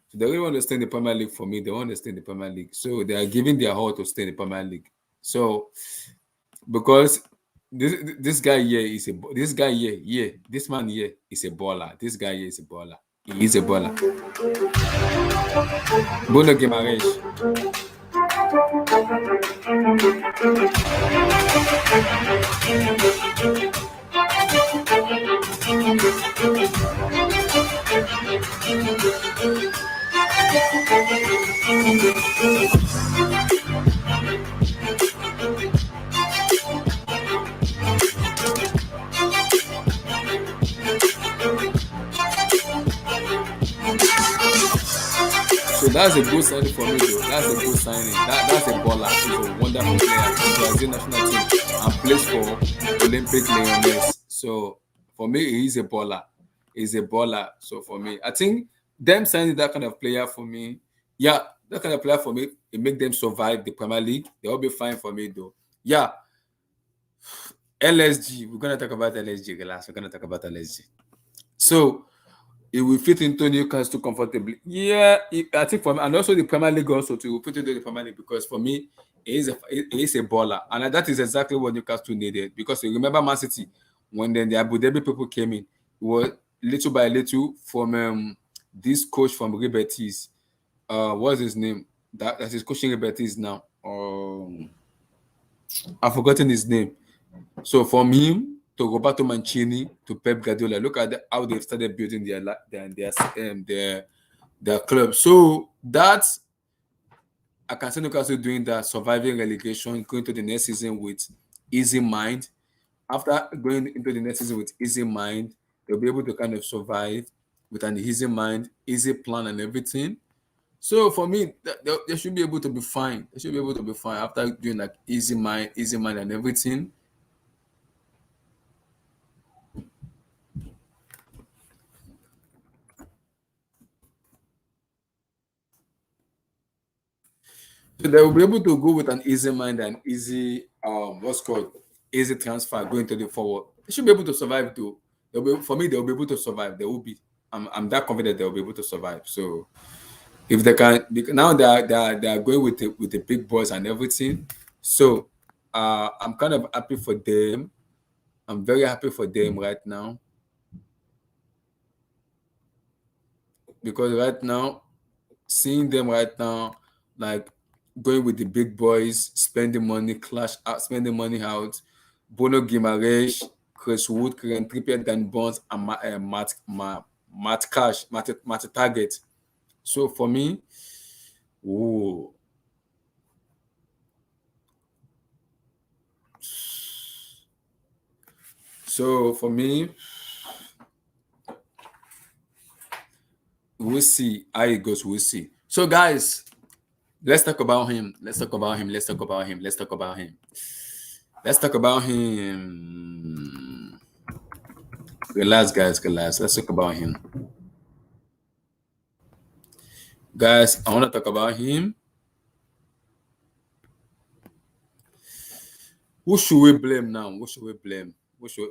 So they really want to stay in the Premier League for me. They want to stay in the Premier League. So they are giving their all to stay in the Premier League. So because this man here is a baller. This guy here is a baller. He is a baller. Bruno Guimaraes. So that's a good signing for me, though. That's a good signing. That's a baller. He's a wonderful player. He Brazil national team and plays for Olympic Lyonnais. So for me, he's a baller. He's a baller. So for me, I think them signing that kind of player for me, that kind of player for me, it make them survive the Premier League. They'll be fine for me, though. Yeah. LSG. We're gonna talk about LSG, guys. We're gonna talk about LSG. So it will fit into Newcastle comfortably. Yeah, I think for me, and also the Premier League also to fit into the Premier League, because for me, he is a baller, and that is exactly what Newcastle needed. Because you remember Man City, when then the Abu Dhabi people came in, it was little by little from this coach from Real Betis. What's his name? That is coaching Real Betis now. I've forgotten his name. So from him to Roberto Mancini to Pep Guardiola, look at how they've started building their club. So that's, I can see Newcastle doing that, surviving relegation, going to the next season with easy mind. After going into the next season with easy mind, they'll be able to kind of survive with an easy mind, easy plan, and everything. So for me, they should be able to be fine. They should be able to be fine after doing easy mind, and everything. So they will be able to go with an easy mind and easy easy transfer going to the forward. They should be able to survive too. For me, they'll be able to survive. They will be. I'm that confident they'll be able to survive. So if they can, now they are going with the big boys and everything. So I'm kind of happy for them. I'm very happy for them right now. Because right now, seeing them right now, like going with the big boys, spending money, spending money out. Bruno Guimaraes, Chris Wood, Kieran Trippier, Dan Bonds, and Matt Cash, Matt Target. So for me, ooh. So for me, we'll see how it goes. We'll see. So guys, let's talk about him. Let's talk about him. Let's talk about him. Let's talk about him. Let's talk about him. Relax, guys. Relax. Let's talk about him. Guys, I want to talk about him. Who should we blame now? Who should we blame?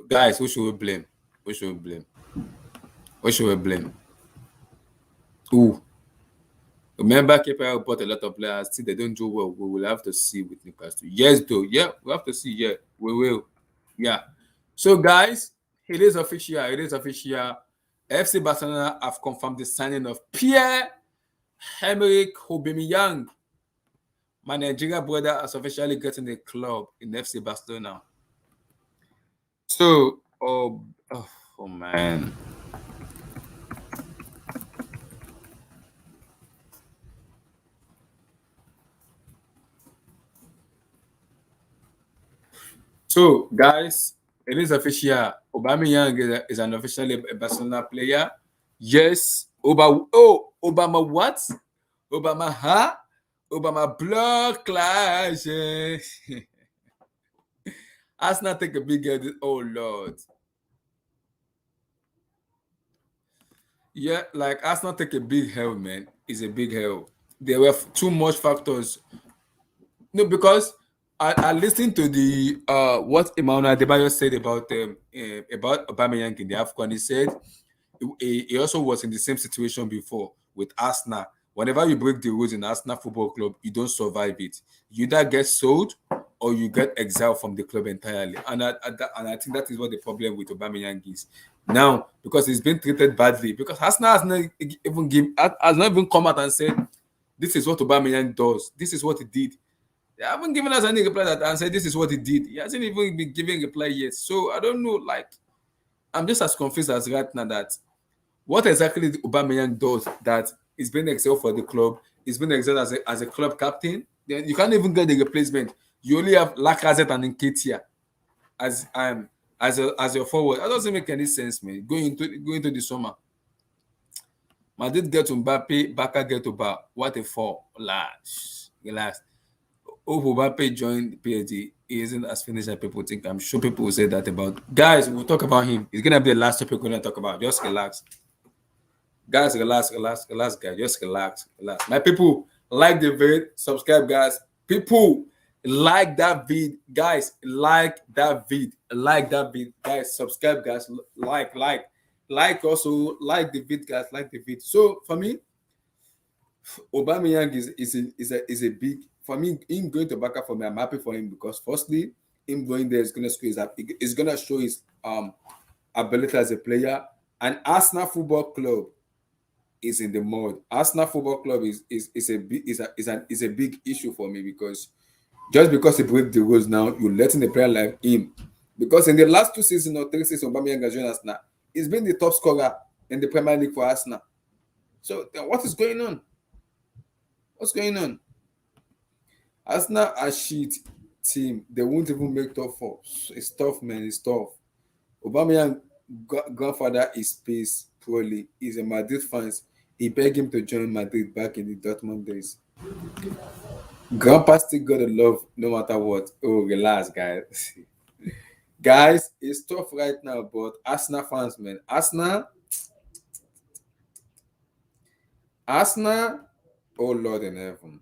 Guys, who should we blame? Who should we blame? Who should we blame? Who? Remember, KPI bought a lot of players. Still, they don't do well. We will have to see with Newcastle. Yes, though. Yeah, we have to see. Yeah, we will. Yeah. So, guys, it is official. It is official. FC Barcelona have confirmed the signing of Pierre-Emerick Aubameyang. My Nigerian brother has officially gotten a club in FC Barcelona. So, oh man. So, guys, it is official. Aubameyang is an officially a Barcelona player. Yes. Obama what? Obama huh? Obama block clash. Arsenal take a big head. Oh Lord. Yeah, like Arsenal take a big hell, man. It's a big hell. There were too much factors. No, because I listened to the what Emmanuel Adebayo said about Aubameyang in the AFCON. He said he also was in the same situation before with Arsenal. Whenever you break the rules in Arsenal Football Club, you don't survive it. You either get sold or you get exiled from the club entirely. And I think that is what the problem with Aubameyang is now, because he's been treated badly. Because Arsenal has not even come out and said this is what Aubameyang does. This is what he did. They haven't given us any reply that and said this is what he did. He hasn't even been giving a reply yet. So I don't know. Like, I'm just as confused as right now that what exactly Aubameyang does that is being excelled for the club. He's been excelled as a club captain. Then you can't even get the replacement. You only have Lacazette and Nketiah as your forward. That doesn't make any sense, man. Going into the summer. Madrid get to Mbappe, Barca get to Bar. What a fall. Relax. Oh, Mbappe joined PSG. He isn't as finished as people think. I'm sure people will say that about. Guys, we'll talk about him. It's gonna be the last topic we're gonna talk about. Just relax. Guys, relax, guys. Just relax. My people, like the video, subscribe, guys. People, like that vid, guys. Like that vid, guys. Subscribe, guys. Like also like the vid, guys. Like the vid. So for me, Aubameyang is a big. For me, him going to Barca for me, I'm happy for him because firstly, him going there is gonna squeeze up. It's gonna show his ability as a player. And Arsenal Football Club is in the mud. Arsenal Football Club is a big issue for me because just because he break the rules now, you're letting a player like him. Because in the last 2 seasons or 3 seasons, Aubameyang has joined Arsenal. He's been the top scorer in the Premier League for Arsenal. So what is going on? What's going on? Arsenal a shit team. They won't even make top 4. It's tough, man. It's tough. Aubameyang grandfather is pace poorly. He's a Madrid fan. He begged him to join Madrid back in the Dortmund days. Grandpa still got to love no matter what. Oh, relax, guys. Guys, it's tough right now, but Arsenal fans, man. Arsenal, oh Lord in heaven.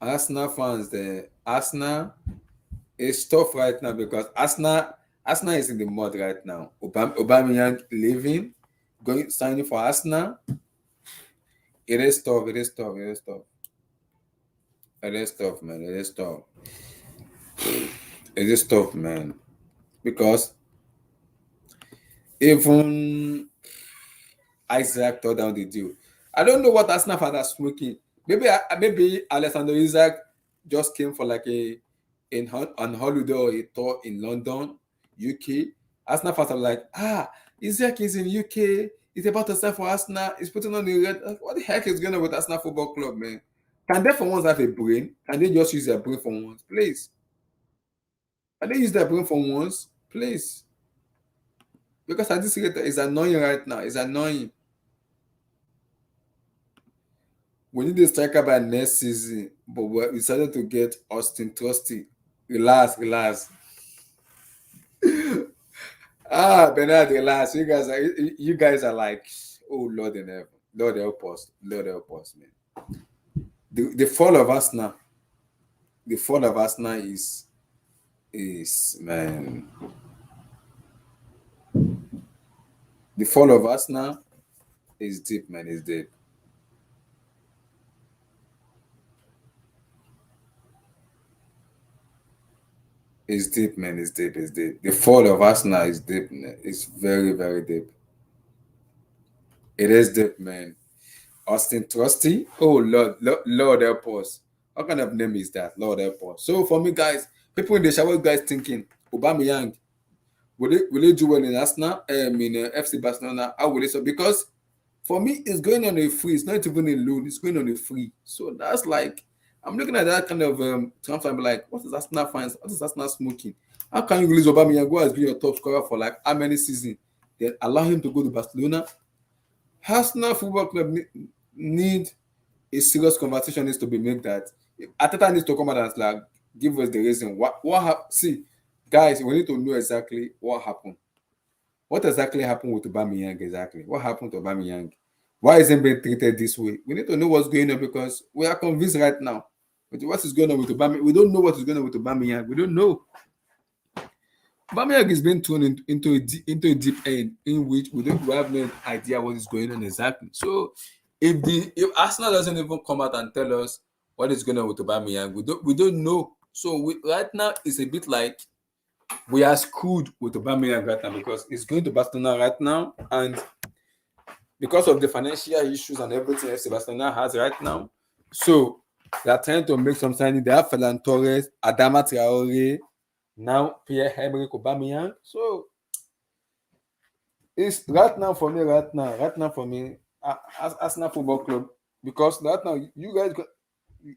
Arsenal fans there. Arsenal is tough right now because Arsenal is in the mud right now. Aubameyang leaving, signing for Arsenal. It is tough, man. It is tough. It is tough, man. Because even Isaac tore down the deal. I don't know what Arsenal fans are smoking. Maybe Alessandro Isaac just came for like on holiday or a tour in London, UK. Arsenal fans are like, Isaac is in UK. He's about to sign for Arsenal. He's putting on the red. What the heck is going on with Arsenal Football Club, man? Can they for once have a brain? Can they just use their brain for once, please? Can they use their brain for once, please? Because at this rate, it's annoying right now. It's annoying. We need a striker by next season, but we decided to get Austin Trusty. Relax. Bernard, relax. You guys are like, oh Lord in heaven. Lord help us. Lord help us, man. The fall of Arsenal. The fall of Arsenal is man. The fall of Arsenal is deep, man. It's deep. It's deep, man. It's deep. It's deep. The fall of Arsenal is deep, man. It's very, very deep. It is deep, man. Austin Trusty. Oh Lord help us. What kind of name is that? Lord help us. So for me, guys, people in the shower, guys thinking Aubameyang, will they do well in Arsenal? In FC Barcelona? How will they? So because for me, it's going on a free. It's not even a loan. It's going on a free. So that's like I'm looking at that kind of transfer. I'm like, what is Arsenal fans? What is Arsenal smoking? How can you release Aubameyang, who has been your top scorer for like how many seasons? Then allow him to go to Barcelona? Arsenal Football Club need a serious conversation needs to be made that Ateta needs to come out and like give us the reason see, guys, we need to know exactly what happened. What exactly happened with Aubameyang exactly? What happened to Aubameyang? Why isn't being treated this way? We need to know what's going on because we are convinced right now. But what is going on with Aubameyang? We don't know what is going on with Aubameyang. We don't know. Aubameyang is being thrown into a deep end in which we have no idea what is going on exactly. So if Arsenal doesn't even come out and tell us what is going on with Aubameyang, we don't know. So right now it's a bit like we are screwed with Aubameyang right now because he's going to Barcelona right now, and because of the financial issues and everything FC Barcelona has right now, so they are trying to make some signing. They have Ferran Torres, Adama Traore, now Pierre-Emerick Aubameyang. So it's right now for me, Arsenal Football Club, because right now you guys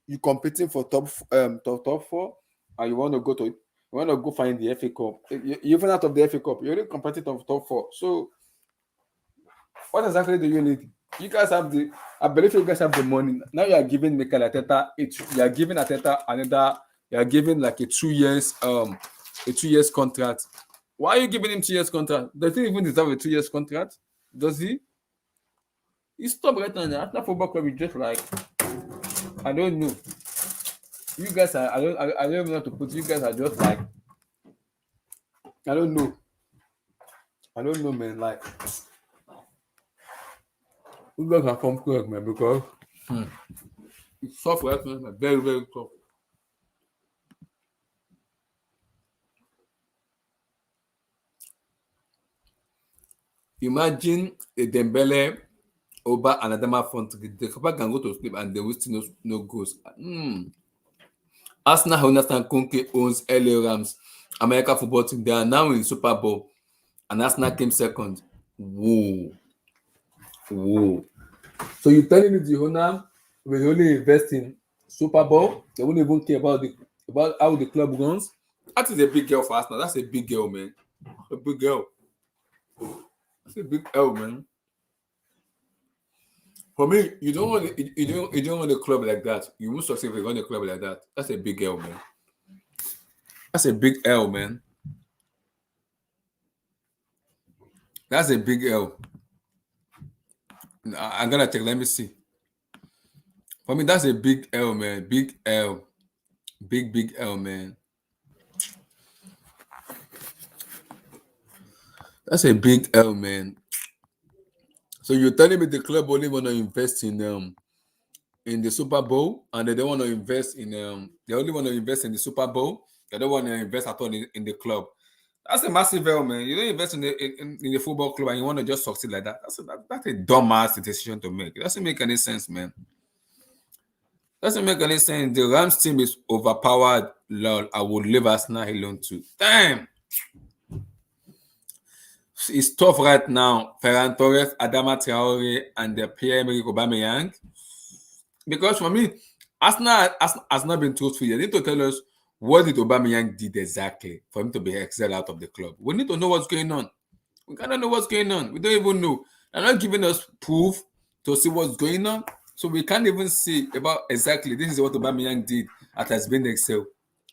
you competing for top four, and you want to go find the FA Cup. Even out of the FA Cup, you're already competing for top four. So what exactly do you need? You guys have I believe you guys have the money. Now you are giving Mikel Arteta, you are giving Arteta another, you are giving like a 2 years contract. Why are you giving him 2 years contract? Does he even deserve a 2 years contract? Does he? He stopped right now. After Football Club is just like, I don't know. You guys are, I don't even know how to put. You guys are just like, I don't know, man. Like, you guys are from correct, man, because it's tough right now, man. Very, very tough. Imagine a Dembele, Oba, and Adama front. The couple can go to sleep and they will still no goals. Arsenal, Jonathan Conke owns LA Rams, America football team. They are now in Super Bowl, and Arsenal came second. Whoa. So you're telling me the owner will only invest in Super Bowl? They won't even care about how the club runs. That is a big girl for Arsenal. That's a big girl, man. A big girl. That's a big L, man. For me, you don't want a club like that. You won't succeed if you run a club like that. That's a big L, man. That's a big L, man. That's a big L. I'm gonna take. Let me see. For me, that's a big L, man. Big L. Big L, man. That's a big L, man. So you're telling me the club only want to invest in the Super Bowl, and they don't want to invest in they only want to invest in the Super Bowl, I don't want to invest at all in the club. That's a massive error, man. You don't invest in the football club and you want to just succeed like that. That's a dumbass decision to make. It doesn't make any sense, man. Doesn't make any sense. The Rams team is overpowered. Lol, I would leave Arsenal alone too. Damn. It's tough right now. Ferran Torres, Adama Traore, and the Pierre-Emerick Aubameyang. Because for me, Arsenal has not been truthful. They need to tell us what did Aubameyang did exactly for him to be exiled out of the club. We need to know what's going on. We cannot know what's going on. We don't even know. They're not giving us proof to see what's going on. So we can't even see about exactly this is what Aubameyang did that has been exiled.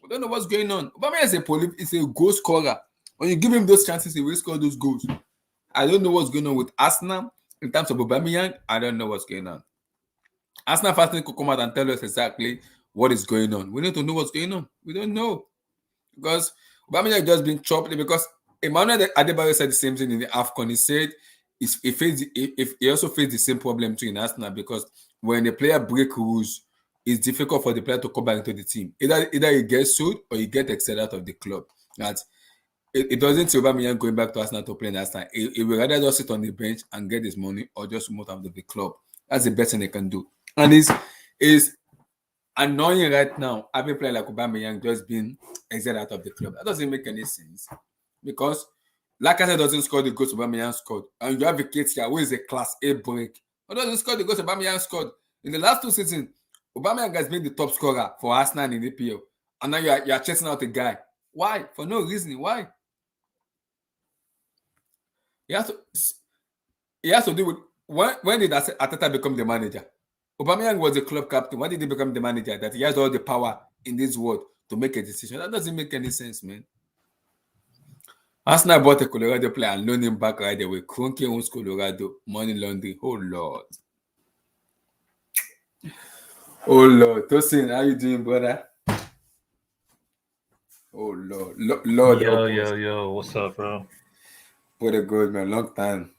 We don't know what's going on. Aubameyang is a goal scorer. When you give him those chances, he will score those goals. I don't know what's going on with Arsenal in terms of Aubameyang. I don't know what's going on. Arsenal fans need to come out and tell us exactly what is going on. We need to know what's going on. We don't know. Because Aubameyang just been chopped because Emmanuel Adebayo said the same thing in the AFCON. He said he also faced the same problem too in Arsenal because when the player break rules, it's difficult for the player to come back into the team. Either he gets sued or he gets exiled out of the club. That it doesn't see Aubameyang going back to Arsenal to play in Arsenal. He will rather just sit on the bench and get his money or just move out of the club. That's the best thing they can do. And it's annoying right now having a player like Aubameyang just being exiled out of the club. That doesn't make any sense because Lacazette doesn't score the goals Aubameyang scored, and you have a kid here who is a class A break. Who doesn't score the goals Aubameyang scored in the last 2 seasons? Aubameyang has been the top scorer for Arsenal in the EPL, and now you are chasing out a guy. Why? For no reason. Why? He has to do with when did Arteta become the manager? Aubameyang was the club captain. Why did he become the manager? That he has all the power in this world to make a decision. That doesn't make any sense, man. Arsenal bought a Colorado player and loaned him back right away. Kroenke owns Colorado. Money laundering. Oh, Lord. Oh, Lord. Tosin, how you doing, brother? Oh, Lord. Lord. Yo. What's up, bro? What a good, man. Long time.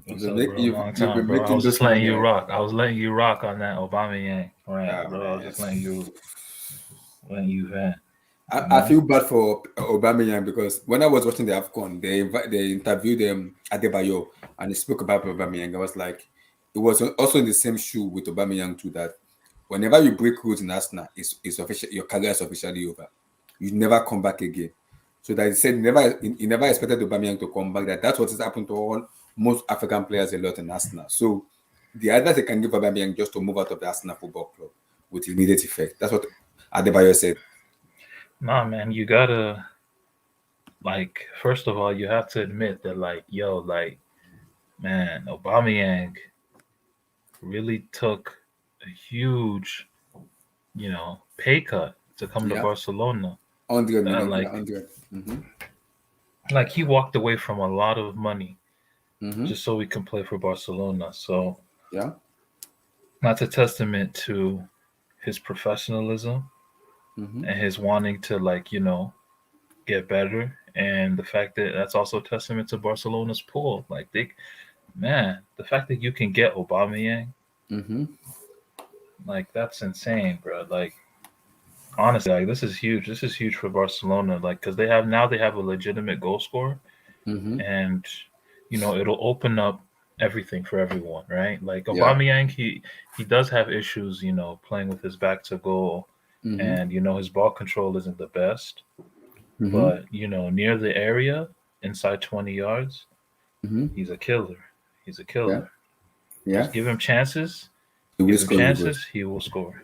What's up, bro? Long time, bro. I was just letting you rock. I was letting you rock on that Aubameyang. Right, bro. I was just letting you vent. I feel bad for Aubameyang because when I was watching the AFCON, they interviewed Adebayo and they spoke about Aubameyang. I was like, it was also in the same shoe with Aubameyang too that whenever you break rules in Arsenal, it's official, your career is officially over. You never come back again. So that he said he never expected Aubameyang to come back. That's what has happened to most African players a lot in Arsenal. So the advice they can give Aubameyang just to move out of the Arsenal Football Club with immediate effect. That's what Adebayo said. Nah, man, you gotta first of all, you have to admit that man, Aubameyang really took a huge, pay cut to come to Barcelona. 100 million, 100. Like he walked away from a lot of money just so we can play for Barcelona. So yeah, that's a testament to his professionalism and his wanting to get better, and the fact that that's also a testament to Barcelona's pool. The fact that you can get Aubameyang, that's insane, bro. Honestly, this is huge. This is huge for Barcelona, because they have a legitimate goal scorer, and it'll open up everything for everyone, right? Aubameyang, he does have issues, playing with his back to goal, and his ball control isn't the best, but near the area, inside 20 yards, he's a killer. He's a killer. Yeah. Just give him chances. He will score.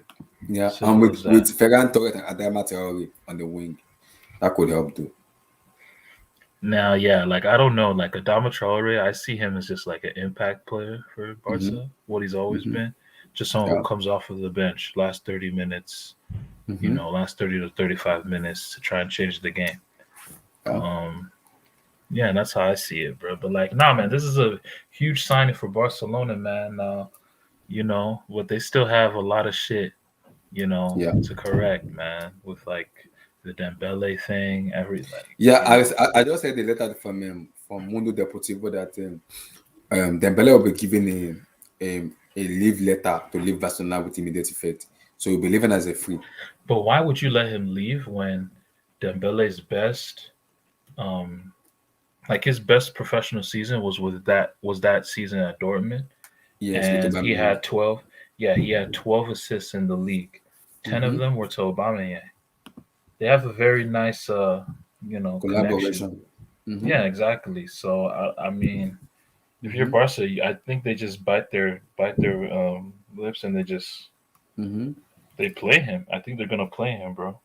Yeah, and with Ferran Torres and Adama Traore on the wing, that could help too. Now, I don't know, Adama Traore, I see him as just an impact player for Barca, what he's always been. Just someone who comes off of the bench last 30 minutes, last 30 to 35 minutes to try and change the game. That's how I see it, bro. But man, this is a huge signing for Barcelona, man. But they still have a lot of shit, to correct, man, with the Dembele thing, everything. I just heard the letter from Mundo Deportivo that Dembele will be given a leave letter to leave Barcelona with immediate effect. So he'll be leaving as a free. But why would you let him leave when Dembele's best, like his best professional season was that season at Dortmund, Yes, with and he Aubameyang. had 12. Yeah, he had 12 assists in the league. 10 of Mm-hmm. them were to Aubameyang. They have a very nice, connection. Collaboration. Mm-hmm. Yeah, exactly. So I mean, if you're Mm-hmm. Barca, I think they just bite their lips and Mm-hmm. they play him. I think they're gonna play him, bro.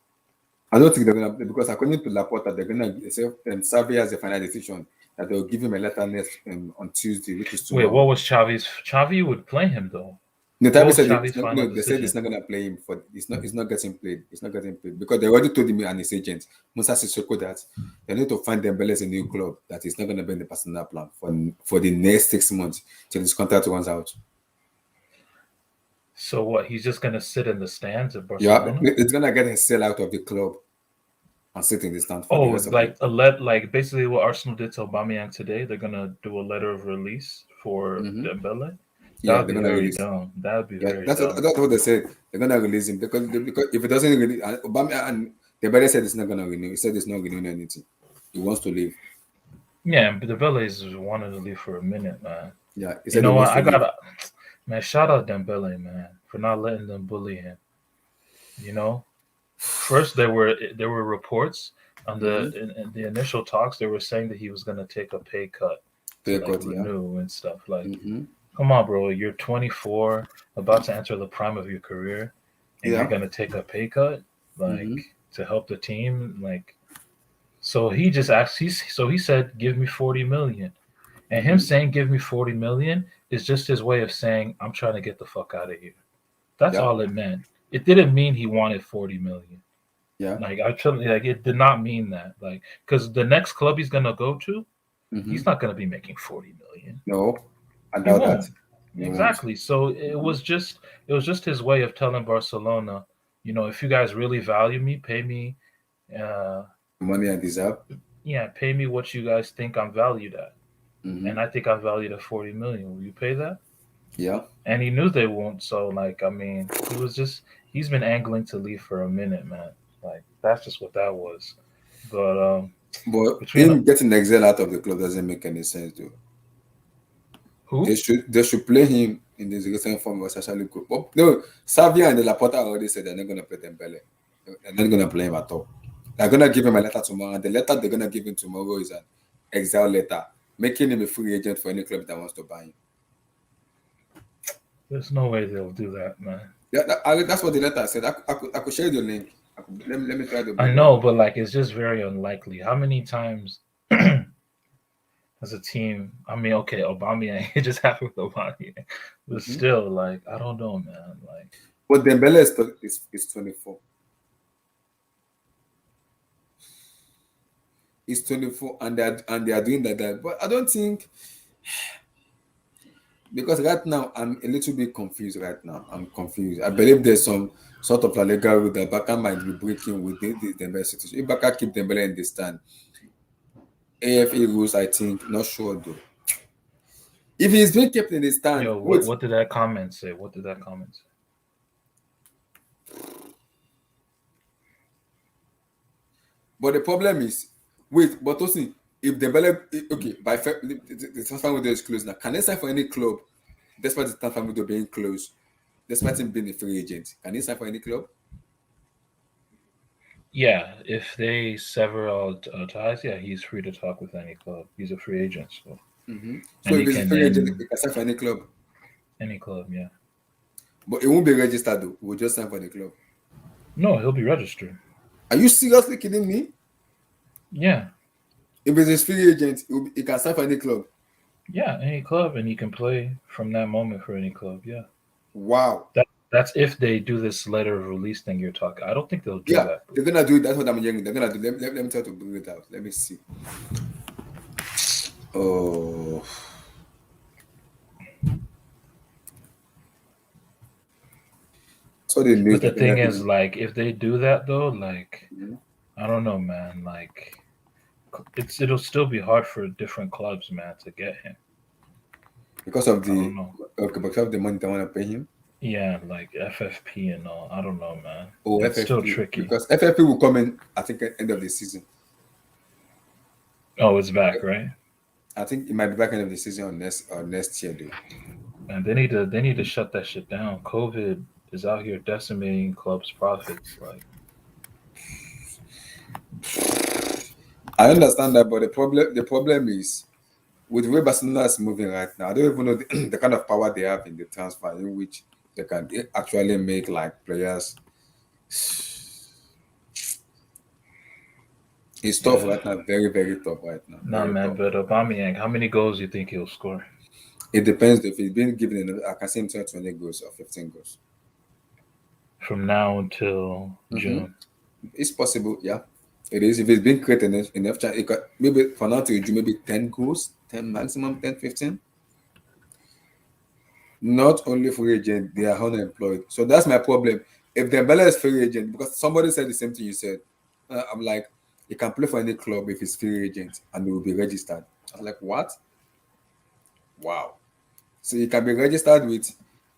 I don't think they're gonna, because according to Laporta, they're gonna say, Xavi has the final decision that they'll give him a letter next on Tuesday, which is Wait, what tomorrow. was Xavi's? Xavi would play him though. No, What Tabi was said Xavi's final no. They said it's decision? not gonna play him for. It's not getting played. It's not getting played because they already told him and his agent Musa Sissoko that they need to find Dembele a new club that is not gonna be in the personal plan for the next 6 months till his contract runs out. So what? He's just gonna sit in the stands at Yeah, Barcelona? it's gonna get him sell out of the club and sit in the stand for the Oh, rest of the. like basically what Arsenal did to Aubameyang today. They're gonna do a letter of release for Mm-hmm. Dembele. That Yeah, would they're be gonna very release. dumb. That would be Yeah, very that's dumb. what they said. They're gonna release him because if it doesn't release, and Obama and the brother said it's not gonna renew. He said it's not renewing anything. He wants to leave. Yeah, but Dembele is wanting to leave for a minute, man. Yeah, he You said he know what? wants to I leave. gotta, man. Shout out Dembele, man, for not letting them bully him. You know, first there were reports on Mm-hmm. in the initial talks. They were saying that he was gonna take a pay cut to Fair like cut, yeah. renew and stuff. Like, Mm-hmm. come on, bro. You're 24, about to enter the prime of your career, and you're Yeah. gonna take a pay cut, like Mm-hmm. to help the team. Like, so he just asked. He said, "Give me 40 million." And him Mm-hmm. saying "Give me 40 million" is just his way of saying I'm trying to get the fuck out of here. That's Yeah. all it meant. It didn't mean he wanted 40 million. Yeah. Like I tell you, like it did not mean that. Like because the next club he's gonna go to, Mm-hmm. he's not gonna be making 40 million. No, I He doubt that. won't. He won't. Exactly. So it was just his way of telling Barcelona, if you guys really value me, pay me. Uh, The money I deserve. yeah, pay me what you guys think I'm valued at, Mm-hmm. and I think I'm valued at 40 million. Will you pay that? Yeah. And he knew they won't. So, like, I mean, he's been angling to leave for a minute, man. Like, that's just what that was. But But between him getting exiled out of the club doesn't make any sense, though. who? They should play him in this recent form was actually good. But no, Savia and the Laporta already said they're not gonna play Dembele. They're not gonna play him at all. They're gonna give him a letter tomorrow, and the letter they're gonna give him tomorrow is an exile letter, making him a free agent for any club that wants to buy him. There's no way they'll do that, man. Yeah, that's what the letter said. I could share you the link. Let me try to. I know, but like, it's just very unlikely. How many times as a team? I mean, okay, Aubameyang, it just happened with Aubameyang, but still, like, I don't know, man. Like, but Dembele is 24. He's 24, and they are doing that. But I don't think, because right now I'm a little bit confused. Right now I'm confused. I believe there's some sort of a legal rule that Baka might be breaking with the Dembele situation. If Baka keep Dembele in the stand, AFA rules, I think, not sure though. If he's being kept in the stand, yo, what did that comment say? What did that comment say? But the problem is, wait, but also, if Dembele, okay, the transfer window is closed now. Can they sign for any club, despite the transfer window being closed, despite him being a free agent? Can he sign for any club? Yeah, if they sever all ties, yeah, he's free to talk with any club. He's a free agent, so So and if he he's a can free agent, then he can sign for any club. any club, yeah. But it won't be registered though. We'll just sign for the club. No, he'll be registered. Are you seriously kidding me? Yeah, If he's a free agent, he can sign for any club. yeah, any club, and he can play from that moment for any club. Yeah, Wow. that's if they do this letter of release thing you're talking. I don't think they'll do Yeah, that. they're gonna do it. That's what I'm hearing. They're gonna do. Let me try to bring it out. Let me see. Oh. So the news. But the thing is, like, if they do that though, like, Mhm. I don't know, man. Like, it'll still be hard for different clubs, man, to get him. Because of I don't know. because of the money they want to pay him. Yeah, like FFP and all. I don't know, man. or It's still FFP, tricky. because FFP will come in, I think, at end of the season. Oh, it's back, right? I think it might be back end of the season or next year, though. And they need to shut that shit down. COVID is out here decimating clubs' profits. Like, I understand that, but the problem is with the way Barcelona is moving right now. I don't even know the kind of power they have in the transfer, in which they can actually make like players. It's tough yeah, right now, very very tough right now, nah, very man. tough. But Aubameyang, how many goals do you think he'll score It depends if he's been given enough. I can see him 20 goals or 15 goals. from now until Mm-hmm. June? It's possible, yeah. It is. If it's been created enough chance, it could, maybe for now to June, maybe 10 goals, 10 maximum, 10, 15. Not only free agent, they are unemployed. So that's my problem. If Dembele is free agent, because somebody said the same thing you said, I'm like, he can play for any club if he's free agent and he will be registered. I was like, what? Wow. So he can be registered with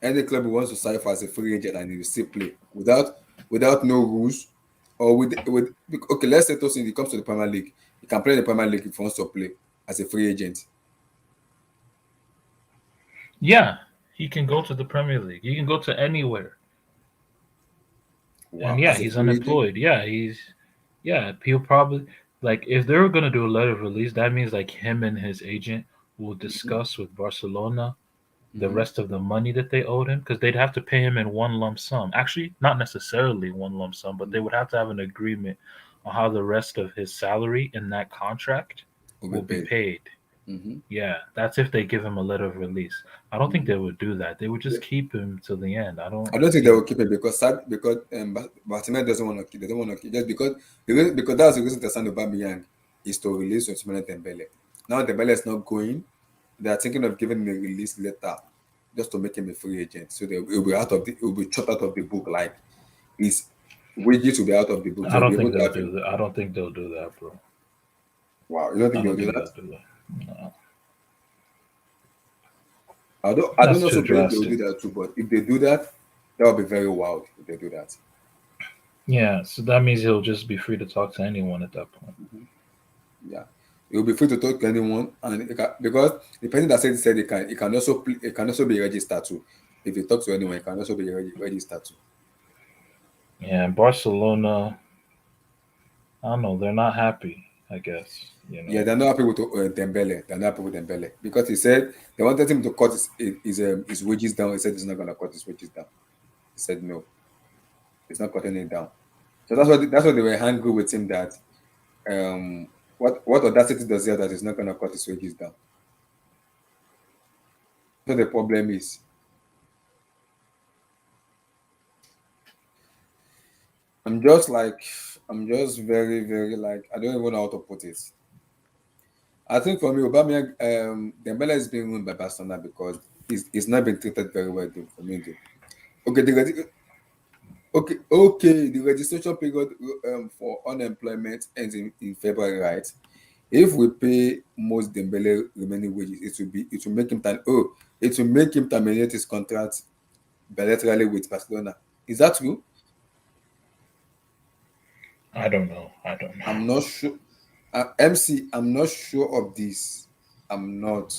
any club who wants to sign for as a free agent and he will still play without no rules or with okay. Let's say Tosin he comes to the Premier League, he can play in the Premier League if he wants to play as a free agent. Yeah, he can go to the Premier League. He can go to anywhere. And Wow, yeah, as a he's free agent. unemployed. Yeah, he'll probably like if they were gonna do a letter of release, that means like him and his agent will Hmm. discuss with Barcelona the Hmm. rest of the money that they owed him because they'd have to pay him in one lump sum. Actually, not necessarily one lump sum, but they would have to have an agreement on how the rest of his salary in that contract Will be will be paid. paid. Hmm. Yeah, that's if they give him a letter of release. I don't think Hmm. they would do that. They would just keep him till the end. I don't I don't think they see. will keep it because Barcelona doesn't want to keep. They don't want to keep just because because that's the reason they signed Aubameyang is to release Osimhen Dembele. Now Dembele is not going. They are thinking of giving him a release letter just to make him a free agent. So it will be it will be chopped out of the book. Like his wages will be out of the book. So I he'll be don't able think to they'll have him. do that. I don't think they'll do that, bro. Wow, you don't I think they'll don't do think that? they'll do that. No. I don't That's also too believe they will drastic. do that too. But if they do that, that will be very wild if they do that. Yeah, so that means he'll just be free to talk to anyone at that point. Mhm. Yeah, you'll be free to talk to anyone, and because the person that said he can also he can also be registered too. If you talk to anyone, he can also be registered too. Yeah, and Barcelona, I don't know, they're not happy, I guess, you Yeah, know. they're not happy with Dembele. They're not happy with Dembele because he said they wanted him to cut his wages down. He said he's not going to cut his wages down. He said no, he's not cutting it down. So that's what they were angry with him that what audacity does he have that he's not going to cut his wages down. So the problem is I'm just like I'm just very very like I don't even know how to put it. I think for me, Aubameyang, Dembele is being ruined by Barcelona because he's not been treated very well though, for me though. Okay, okay. The registration period for unemployment ends in February, right? If we pay most Dembele remaining wages, it will make him it will make him terminate his contract bilaterally with Barcelona. Is that true? I don't know. I don't know. I'm not sure. MC, I'm not sure of this. I'm not.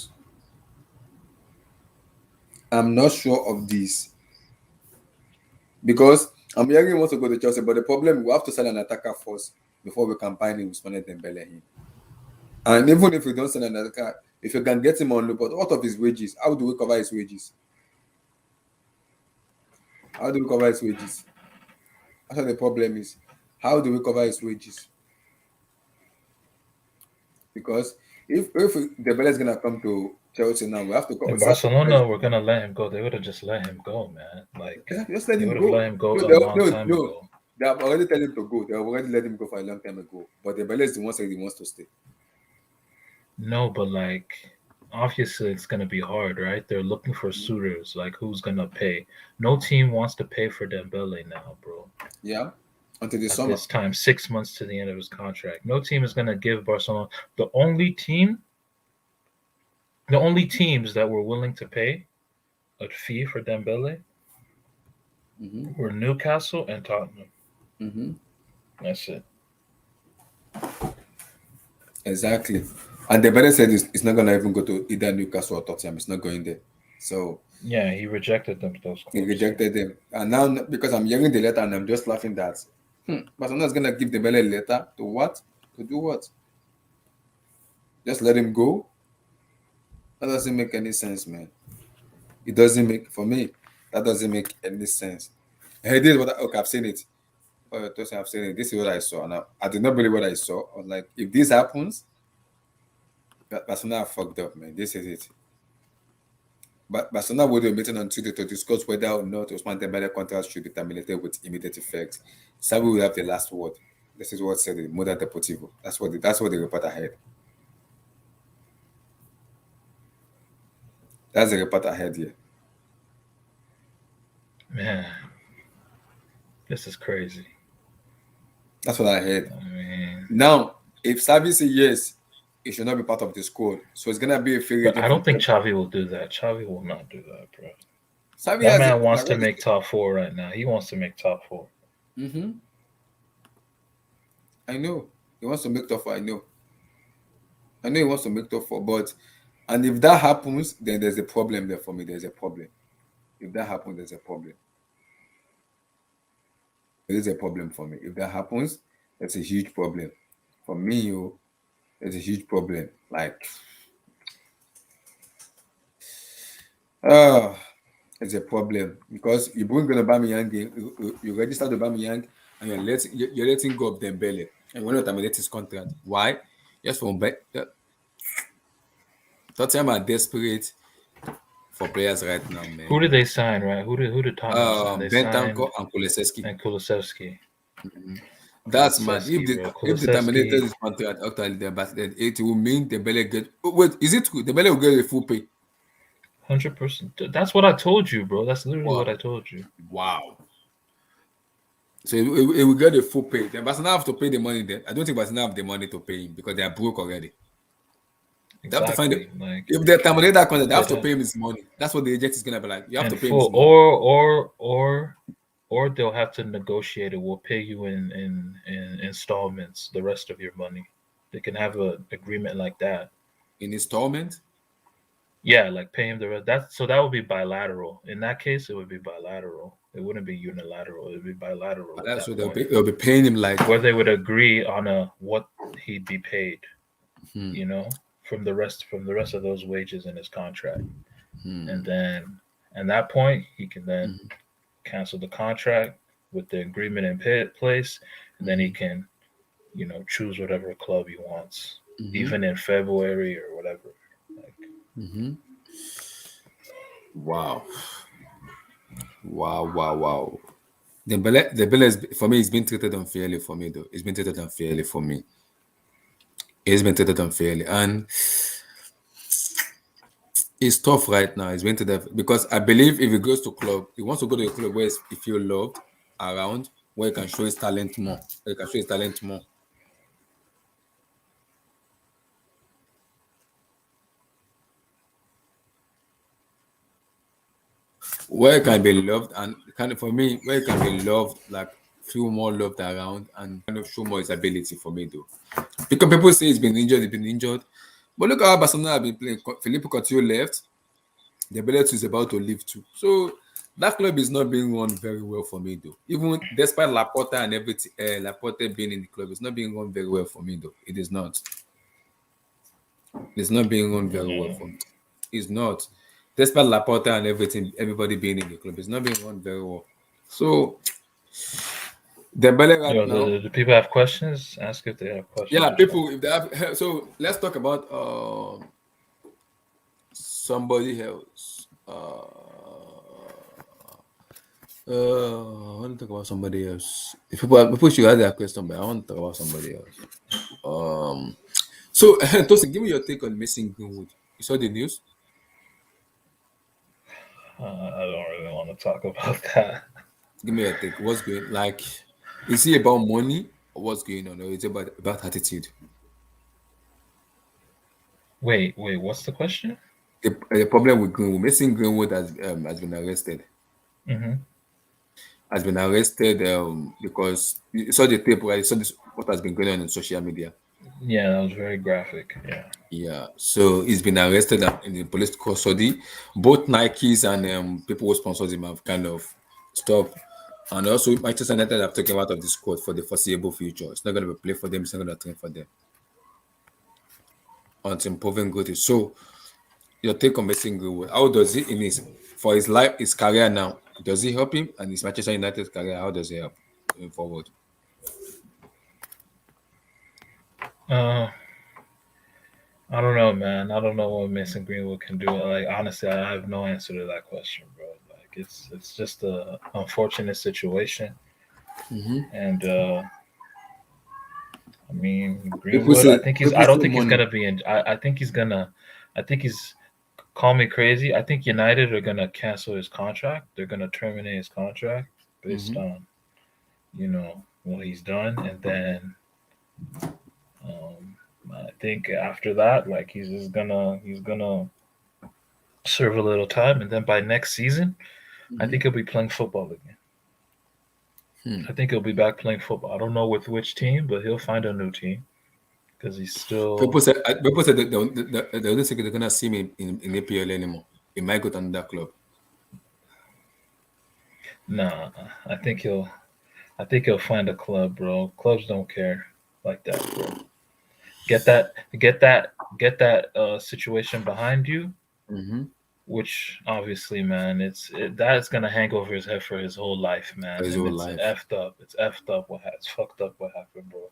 I'm not sure of this because I'm hearing he wants to go to Chelsea, but the problem we have to sell an attacker first before we can buy him with Ousmane Dembele in. And even if we don't sell an attacker, if you can get him on loan, but what of his wages? How do we cover his wages? How do we cover his wages? That's what the problem is. How do we cover his wages? Because if Dembele is gonna come to Chelsea now, we have to If start to cover his Barcelona were wages. gonna let him go, they would have just let him go, man. Like Exactly. Just let they him would have go. let him go No, a long no, time no. ago. They have already told him to go. They have already let him go for a long time ago. But the Dembele is the one saying he wants to stay. No, but like obviously it's gonna be hard, right? They're looking for Mhm. suitors. Like who's gonna pay? No team wants to pay for Dembele now, bro. Yeah, until the At summer. this time, 6 months to the end of his contract, no team is gonna give Barcelona. The only team, the only teams that were willing to pay a fee for Dembele Mm-hmm. were Newcastle and Tottenham. Mm-hmm. That's it. Exactly. And the better said it's not gonna even go to either Newcastle or Tottenham. It's not going there. So Yeah, he rejected those he clubs. rejected them. And now because I'm hearing the letter and I'm just laughing that Barcelona's gonna give the Bele a letter to what? To do what? Just let him go? That doesn't make any sense, man. It doesn't make for me. That doesn't make any sense. Hey, this is what okay, I've seen it. Oh, I've seen it. This is what I saw. And I did not believe what I saw. I was like, if this happens, Barcelona are fucked up, man. This is it. But Barcelona will be meeting on Tuesday to discuss whether or not Ousmane Dembele contract should be terminated with immediate effect. Xavi will have the last word. This is what said in Mundo Deportivo. That's what the report ahead. That's the report ahead here. Man, this is crazy. That's what I heard. I mean, Now, if Xavi says yes, it should not be part of the squad. So it's gonna be a free agent. I don't think Xavi will do that. Xavi will not do that, bro. Xavi That has man wants to make top 4 right now. He wants to make top 4. Mm-hmm. I know he wants to make top 4. I know he wants to make top 4. But and if that happens, then there's a problem there for me. There's a problem. If that happens, there's a problem. There is a problem for me. If that happens, that's a huge problem for me. It's a huge problem. Like, uh it's a problem because you bring on Aubameyang, you register the Aubameyang, and you're letting go of Dembele, and we're not terminate his contract. Why? Just for Tottenham are desperate for players right now, man. Who did they sign? Right? Who did Tottenham sign? They signed and Kulusevski. Mm-hmm. That's mad. If they terminated his contract after then it will mean Dembele get. Oh, wait, is it true? Dembele will get a full pay. 100%. That's what I told you, bro. That's literally what I told you. Wow. So it will get a full pay. Then Barcelona have to pay the money. Then I don't think Barcelona have the money to pay him because they are broke already. Exactly. They have to find it. If they terminate that contract, they have to pay him his money. That's what the agent is gonna be like. You have to pay him his money. Or they'll have to negotiate it. We'll pay you in installments the rest of your money. They can have an agreement like that. In installment? Yeah, like pay him the rest. That would be bilateral. In that case, it would be bilateral. It wouldn't be unilateral. It would be bilateral. That's what they'll be paying him like where they would agree on what he'd be paid. You know, from the rest of those wages in his contract, and then at that point he can then cancel the contract with the agreement in place, and then he can, choose whatever club he wants, even in February or whatever. Wow. Dembele is, for me, he's been treated unfairly for me, though. He's been treated unfairly for me. He's been treated unfairly. And it's tough right now. He's been treated because I believe if he goes to club, he wants to go to a club where he feels loved around, where he can show his talent more. Where it can be loved and kind of for me, where it can be loved, like feel more loved around and kind of show more his ability for me though. Because people say he's been injured. But look how Barcelona have been playing. Philippe Coutinho left. The ability is about to leave too. So that club is not being run very well for me though. Even despite Laporta and everything, Laporta being in the club, it's not being run very well for me though. It is not. It's not being run very well for me. It's not. Despite Laporta and everything, everybody being in the club, it's not being run very well. So, Dembele right now. Do people have questions? Ask if they have questions. Yeah, people, if they have. So, let's talk about somebody else. I want to talk about somebody else. If people should have their question, but I want to talk about somebody else. So, Tosin, give me your take on missing Greenwood. You saw the news? I don't really want to talk about that. Give me your take. What's going like? Is it about money or what's going on, or is it about attitude? Wait. What's the question? The problem with Greenwood, missing Greenwood has been arrested. has been arrested because you saw the tape, right? You saw this, what has been going on in social media. Yeah, that was very graphic. Yeah. Yeah, so he's been arrested in the police custody. Both Nikes and people who sponsor him have kind of stopped. And also, Manchester United have taken him out of the squad for the foreseeable future. It's not going to be play for them. It's not going to train for them until proven good. So, your take on Mason Greenwood, how does it in his for his life, his career now? Does it help him and his Manchester United career? How does it help going forward? Uh, I don't know, man. I don't know what Mason Greenwood can do. Like honestly, I have no answer to that question, bro. Like it's just a unfortunate situation, and I mean People Greenwood. say I think he's. people I don't say think he's money. gonna be in. I think he's gonna. I think he's. Call me crazy. I think United are gonna cancel his contract. They're gonna terminate his contract based on what he's done, and then I think after that, like he's gonna serve a little time, and then by next season, I think he'll be playing football again. I think he'll be back playing football. I don't know with which team, but he'll find a new team because he's still. People said that they don't think they're gonna see him in APL anymore. He might go to another club. Nah, I think he'll. I think he'll find a club, bro. Clubs don't care like that, bro. Get that, get that, get that situation behind you. Which obviously, man, that's gonna hang over his head for his whole life, man. For his And whole it's life. effed up. It's effed up. It's fucked up what happened, bro.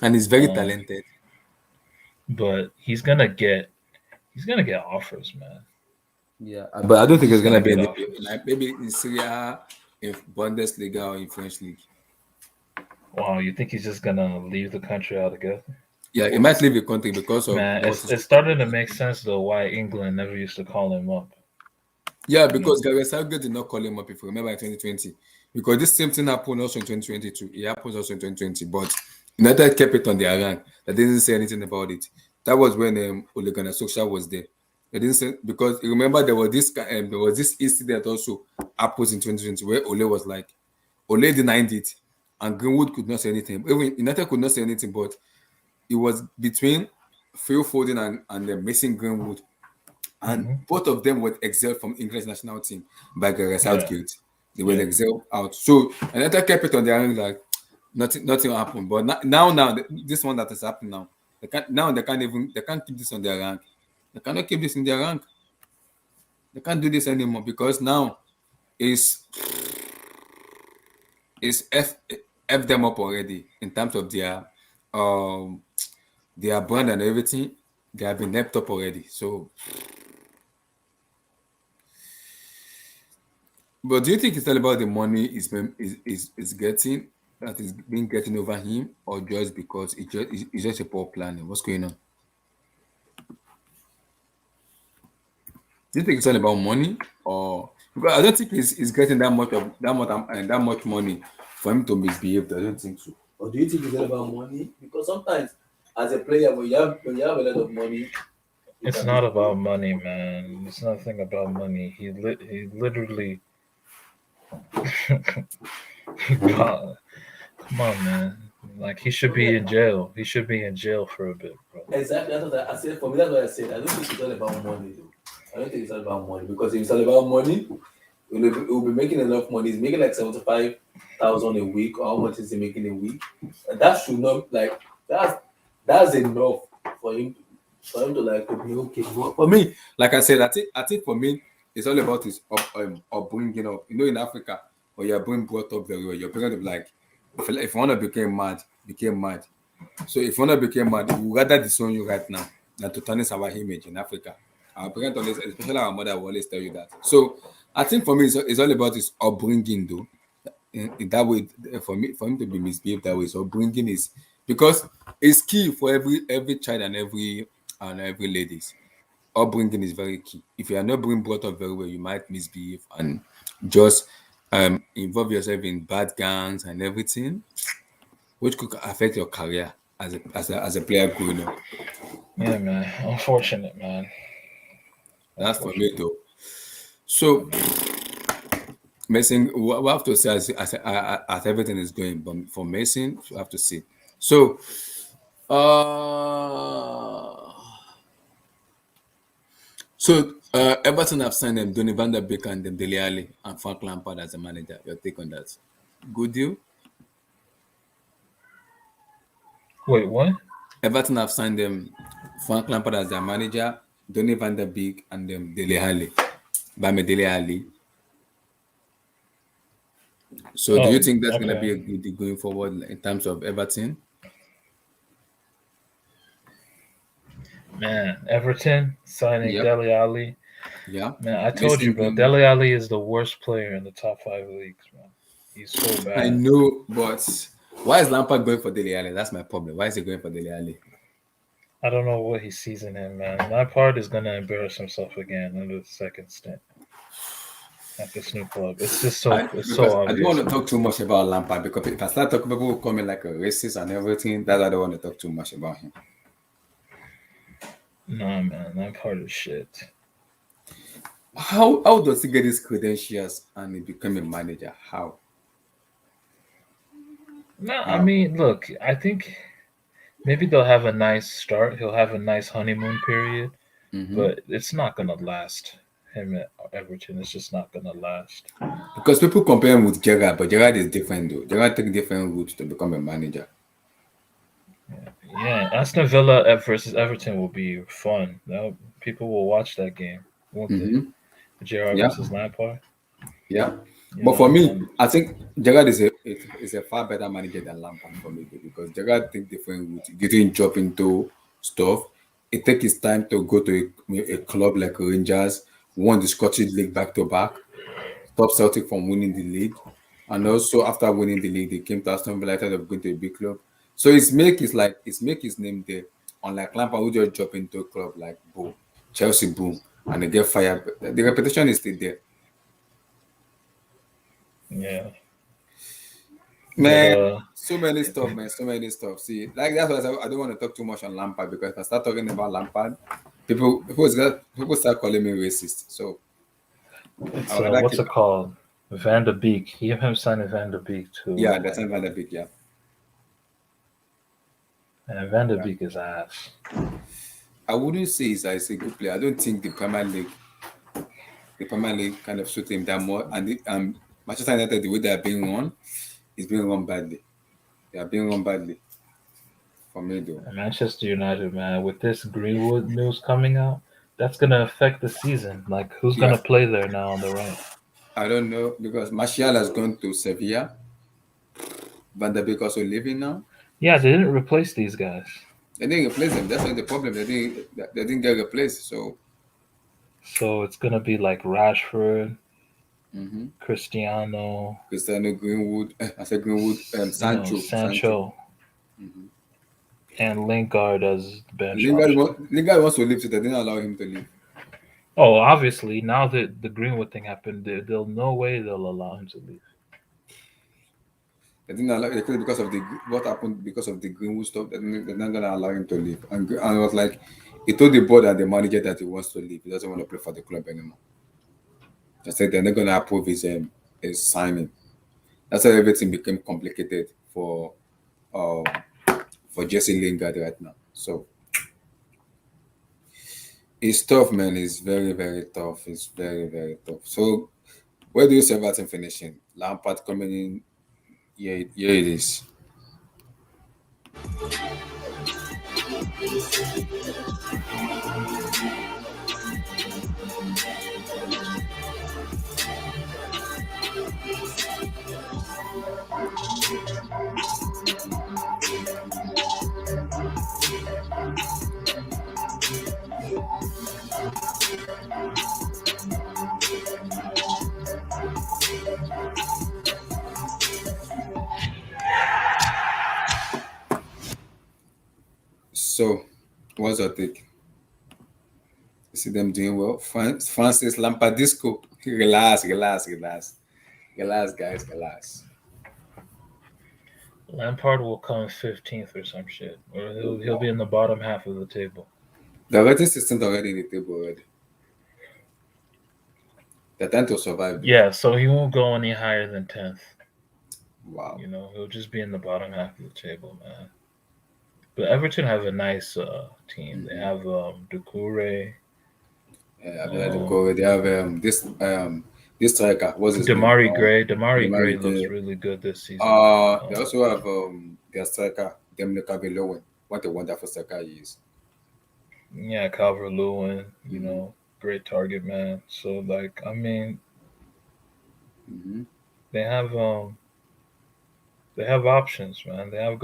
And he's very talented. But he's gonna get offers, man. Yeah, but I don't think He's it's gonna gonna be get in offers. like maybe in Syria, in Bundesliga or in French league. Wow, you think he's just gonna leave the country altogether? Yeah, he might leave the country because of Man, what it's starting to make sense though why England never used to call him up. Yeah, because Gareth Southgate did not call him up, if you remember, in 2020. Because this same thing happened also in 2022. It happens also in 2020. But United kept it on their rank. They didn't say anything about it. That was when Ole Gunnar Solskjaer was there. They didn't say, because you remember there was this incident also happened in 2020 where Ole was like, Ole denied it, and Greenwood could not say anything. Even United could not say anything, but it was between Phil Foden and Mason Greenwood. And both of them were exiled from English national team by Gareth Southgate. They were exiled out. So United kept it on their own, like nothing happened. But now this one that has happened now, they can't keep this on their rank. They cannot keep this in their rank. They can't do this anymore because now it's F them up already in terms of their brand and everything. They have been nepped up already. So, but do you think it's all about the money is getting that is being getting over him, or just because it's just a poor planning? What's going on? Do you think it's all about money, or because I don't think he's getting that much money for him to misbehave? I don't think so. Or do you think it's all about money? Because sometimes, as a player, when you have a lot of money, it's not about money, man. It's nothing about money. He literally. God, come on, man. Like he should be in jail. He should be in jail for a bit, bro. Exactly. That's what I said. For me, that's what I said. I don't think it's all about money, though. I don't think it's all about money, because if it's all about money, he'll be making enough money. He's making like 75,000 a week. Or how much is he making a week? And that should not that's enough for him to like to be okay. But for me, like I said, I think for me, it's all about his upbringing up. You know, in Africa, when you're being brought up very well, your parents will be like, if one became mad, became mad. So if one became mad, we would rather disown you right now than to tarnish our image in Africa. Our parents always, especially our mother, will always tell you that. So I think for me, it's all about his upbringing, though. In that way, for him to be misbehaved that way, so upbringing is, because it's key for every child and every ladies. Upbringing is very key. If you are not being brought up very well, you might misbehave and just involve yourself in bad gangs and everything, which could affect your career as a player growing up. Yeah, man. Unfortunate, man. That's for me, though. So Mason, we have to see as everything is going, but for Mason, we have to see. So, uh, Everton have signed them, Donny van der Beek and them Dele Alli and Frank Lampard as a manager. Your take on that? Good deal. Wait, what? Everton have signed them, Frank Lampard as their manager, Donny van der Beek and them Dele Alli, Bame Dele Alli. So, do you think that's going to be a good deal going forward in terms of Everton? Man, Everton signing Dele Alli. Yeah. Man, I told you, bro. Dele Alli is the worst player in the top 5 leagues, man. He's so bad. I know, but why is Lampard going for Dele Alli? That's my problem. Why is he going for Dele Alli? I don't know what he sees in him, man. Lampard is going to embarrass himself again in the second stint at this new club. It's just so obvious. I don't want to talk too much about Lampard because if I start talking, people will call me like a racist and everything. That's why I don't want to talk too much about him. Nah, man, Lampard is shit. How does he get his credentials and he become a manager? How? No, I mean, look, I think maybe they'll have a nice start. He'll have a nice honeymoon period, but it's not gonna last. Him at Everton, it's just not gonna last. Because people compare him with Gerrard, but Gerrard is different though. Gerrard takes different routes to become a manager. Yeah, Aston Villa versus Everton will be fun. People will watch that game, won't they? Gerrard versus Lampard. Yeah. But for me, I think Gerrard is a far better manager than Lampard for me because Gerrard takes different routes. He didn't jump into stuff. It takes his time to go to a club like Rangers, won the Scottish League back to back, stop Celtic from winning the league, and also after winning the league, they came to Aston Villa instead of going to a big club. So his make his name there. Unlike Lampard, who just jump into a club like boom, Chelsea boom, and they get fired. The reputation is still there. Yeah. Man, so many stuff, man. So many stuff. See, like that's why I don't want to talk too much on Lampard because if I start talking about Lampard, people start calling me racist. So it's what's it called? Van der Beek. He him signing Van der Beek too. Yeah, that's Van der Beek. Yeah. And Van der Beek is ass. I wouldn't say he's a good player. I don't think the Premier League kind of suit him that more. And Manchester United, the way they are being run, is being run badly. They are being run badly. For me, though. Manchester United, man, with this Greenwood news coming out, that's gonna affect the season. Like, who's gonna play there now on the right? I don't know because Martial has gone to Sevilla. Van der Beek also leaving now. Yeah, they didn't replace these guys. They didn't replace them. That's not the problem. They didn't get replaced. So it's gonna be like Rashford, Cristiano Greenwood. I said Greenwood. Sancho. And Lingard as bench. Lingard wants to leave, so they didn't allow him to leave. Oh, obviously, now that the Greenwood thing happened, there's no way they'll allow him to leave. They didn't allow because of what happened because of the Greenwood stuff. They're not gonna allow him to leave. And it was like he told the board and the manager that he wants to leave. He doesn't want to play for the club anymore. I said they're not gonna approve his signing. That's how everything became complicated for Jesse Lingard right now. So it's tough, man. It's very, very tough. It's very, very tough. So where do you see Everton finishing? Lampard coming in. Yeah, it is. So, what's your take? You see them doing well? Francis Lampardisco. Relax, guys, relax. Lampard will come 15th or some shit, or he'll be in the bottom half of the table. The rating system already in the table already. They're trying to survive though. Yeah, so he won't go any higher than 10th. Wow. You know, he'll just be in the bottom half of the table, man. But Everton have a nice team. They Mm-hmm. have Doucouré, Yeah, I've had to um, go. They have this striker. What's his name? Damari Gray. Damari Gray Demari looks Gay. really good this season. They also have their striker, Demna Lowen. What a wonderful striker he is. Yeah, Calvert Lewin, you Mm-hmm. know, great target man. So like, I mean, Mm-hmm. they have um they have options, man. They have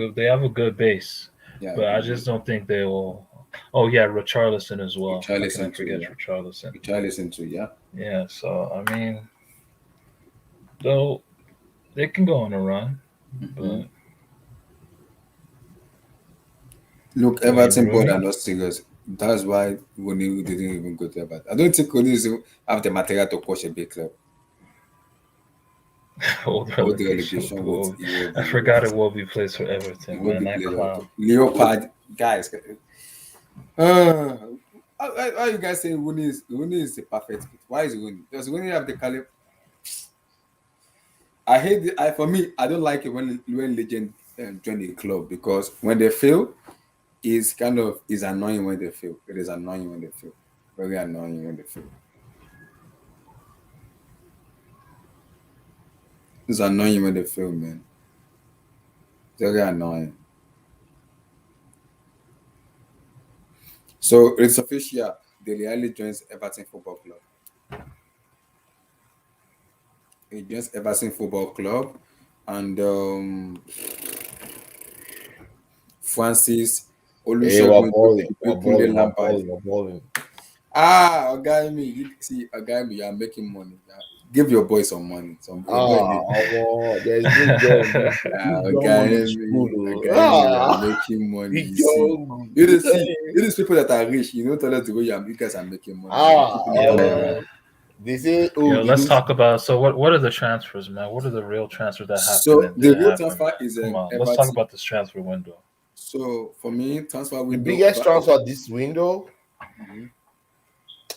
a good base. Yeah, But I good just base. don't think they will. Oh yeah, Richarlison as well. Which I How can I listen to, forget yeah. Richarlison? Which I listen to, yeah. Yeah, so I mean, though they can go on a run, Mm-hmm. but Look, wait, Everton board Rooney? are not serious. That's why Rooney didn't even go to Everton. I don't think Rooney have the material to coach a big club. Old All the relegation with relegation with Wolves. I Iwobi, forgot it will be placed for Everton, man. Iwobi That player. clown. Leopard, guys. Uh, how you guys say Rooney is the perfect fit? Why is Rooney? Does Rooney have the caliber? I hate it. For me, I don't like it when legend join a club because when they fail, is annoying when they fail. It is annoying when they fail. Very annoying when they fail. It's annoying when they fail, man. Very annoying. So it's official. Dele Alli joins Everton Football Club. He joins Everton Football Club, and Francis Hey, we're Olusegun balling. We're Ikunle balling. We're Lampard. balling. We're balling. Ogami, Ogami, you are making money. Yeah. Give your boy some money. Your boy need. There's big young, big young on the school. Ogami, you are making money. Big You see, young. these people that are rich. You don't tell us the way you guys are making money. People Yeah, that man. are They say, You oh, know, they let's don't. talk about what are the transfers, man? What are the real transfers that happen So and the didn't real happen, transfer man? is Come on, let's talk Everton. about this transfer window. So for me, transfer The window. biggest transfer this window, Mhm.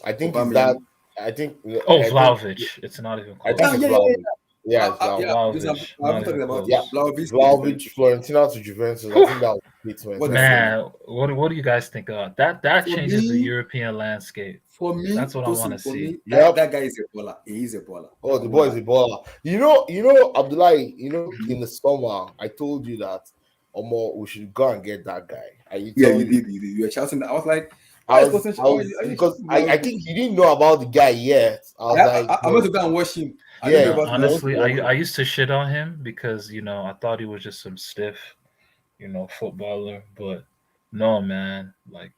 I think, is that. Aubameyang. I think. Oh, I think. Vlahovic. It's not even I think Ah, it's close. yeah, yeah, yeah. Vlahovic. Yeah, it's Yeah, Vlahovic. this Vlahovic, I not haven't even talking about Yeah, close. Vlahovic to Vlahovic, Juventus. Florentina to Juventus. I Whew. think that was a statement. What a Yeah. signing. Man, what do you guys think about that? That For changes the me, European landscape. for me, That's what I want to for see. me, Yep. that guy is a baller. He is a baller. Oh, I the won't boy lie. is a baller. Abdullahi, in the summer, I told you that Omo, we should go and get that guy. Are you Yeah, telling me? you did. You were shouting. I was like, I why is was, potential? I Why was are you because shouting I Vlahovic? think he didn't know about the guy yet. I was like, I'm going no, to go and watch him. I don't know yeah, about just Honestly, Vlahovic. watch I him. used to shit on him because I thought he was just some stiff, footballer. But no, man, like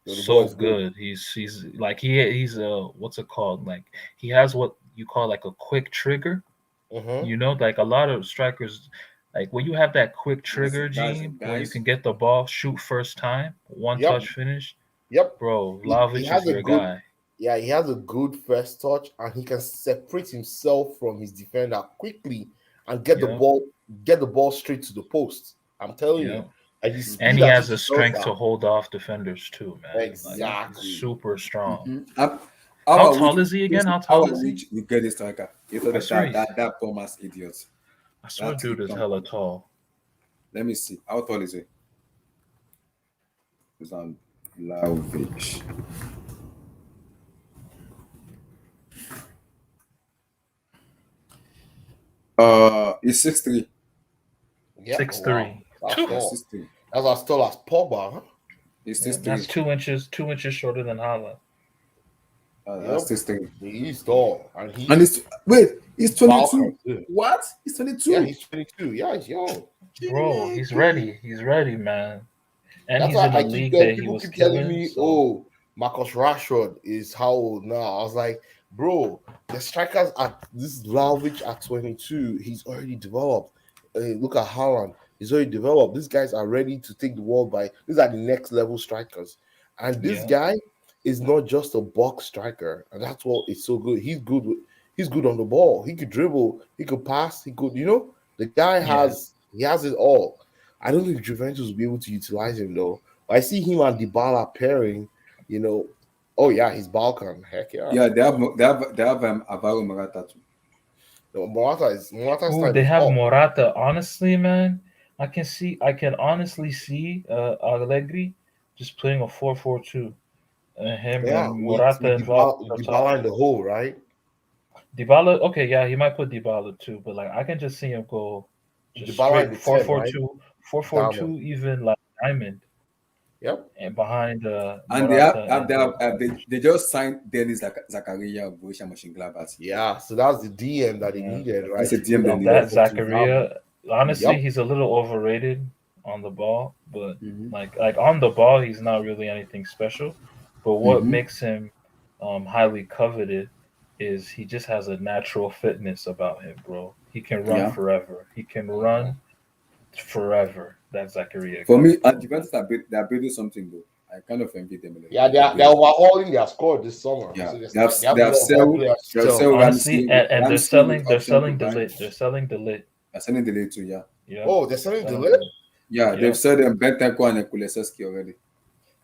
So the boy so is good. good. He's like he's what's it called? Like he has what you call like a quick trigger. Mm-hmm. Like a lot of strikers, like when you have that quick trigger gene where you Guys. can get the ball, shoot first time, one Yep, touch finish, yep. bro. He Vlahovic is has a your good, guy. yeah, he has a good first touch, and he can separate himself from his defender quickly and Yep, get the ball straight to the post. I'm telling you, yep. and the And speed he at has which the he does strength that, to hold off defenders too, man. Like he's exactly. super strong. How How are we? tall is he again? How tall is he? We get this striker? You thought I swear that Thomas idiot. I swear, That dude is Tom hella Thomas. tall. Let me see. How tall is he? It's on Vlahovic. He's 6'3". Yeah, 6'3". wow, that's Phew. Yeah, tall. 6'3". That's as tall as Pogba, huh? He's Yeah, that's 6'3". 2 inches. 2 inches shorter than Haaland. Yep, That's 6'3". he's tall, and And he's 22. Falcon too. What? He's Yeah, 22. he's 22. Yeah, he's young. Bro, he's ready. He's ready, man. And That's he's why in a I keep league telling that he people was keep telling killing. me, So oh, Marcus Rashford is how old now? I was like, bro, the strikers at this Vlahovic at 22, he's already developed. Look at Haaland, he's already developed. These guys are ready to take the world by. These are the next level strikers, and this yeah, guy is not just a box striker, and that's what is so good. He's good on the ball. He could dribble, he could pass, he could. The guy yeah, has it all. I don't think Juventus will be able to utilize him though. I see him and Dybala pairing, you know, Oh yeah, he's Balkan. Heck yeah. Yeah, they have Alvaro Morata too. No, Morata's Oh, time they is have up. Morata. Honestly, man, I can honestly see Allegri just playing a 4-4-2. Him Yeah, and with Morata involved up top. Dybala in the hole, right? Dybala, okay, yeah, he might put Dybala too, but like I can just see him go just Dybala in straight the four 10, four right? two, four four Diamond. two, even like diamond Yep. and behind And they have, Morata have, and they, have they just signed Dennis Zakaria of Borussia Mönchengladbach. Yeah, so that's the DM that he yeah. needed, right? That's a To put DM they that needed. That 4-4-2 Diamond. Zakaria, honestly, Yep. he's a little overrated on the ball, but Mm-hmm. like on the ball, he's not really anything special. But what Mm-hmm. makes him highly coveted is he just has a natural fitness about him, bro. He can run Yeah. forever. He can run forever. That Zakaria For guy, me, and bro. Juventus are building something though. I kind of envy them a little Yeah, bit. They're they're building. overhauling their squad this summer. Yeah, So they have they a have lot of young sell players they to have sell. sell Honestly, and Ramsey with they're option to selling buy. Delit. They're selling Delit. They're selling the late too. Yeah, Yep. Oh, they're selling Selling Delay? Delit. yeah, they've Yep. sold them Bentancur and Kuleseski already.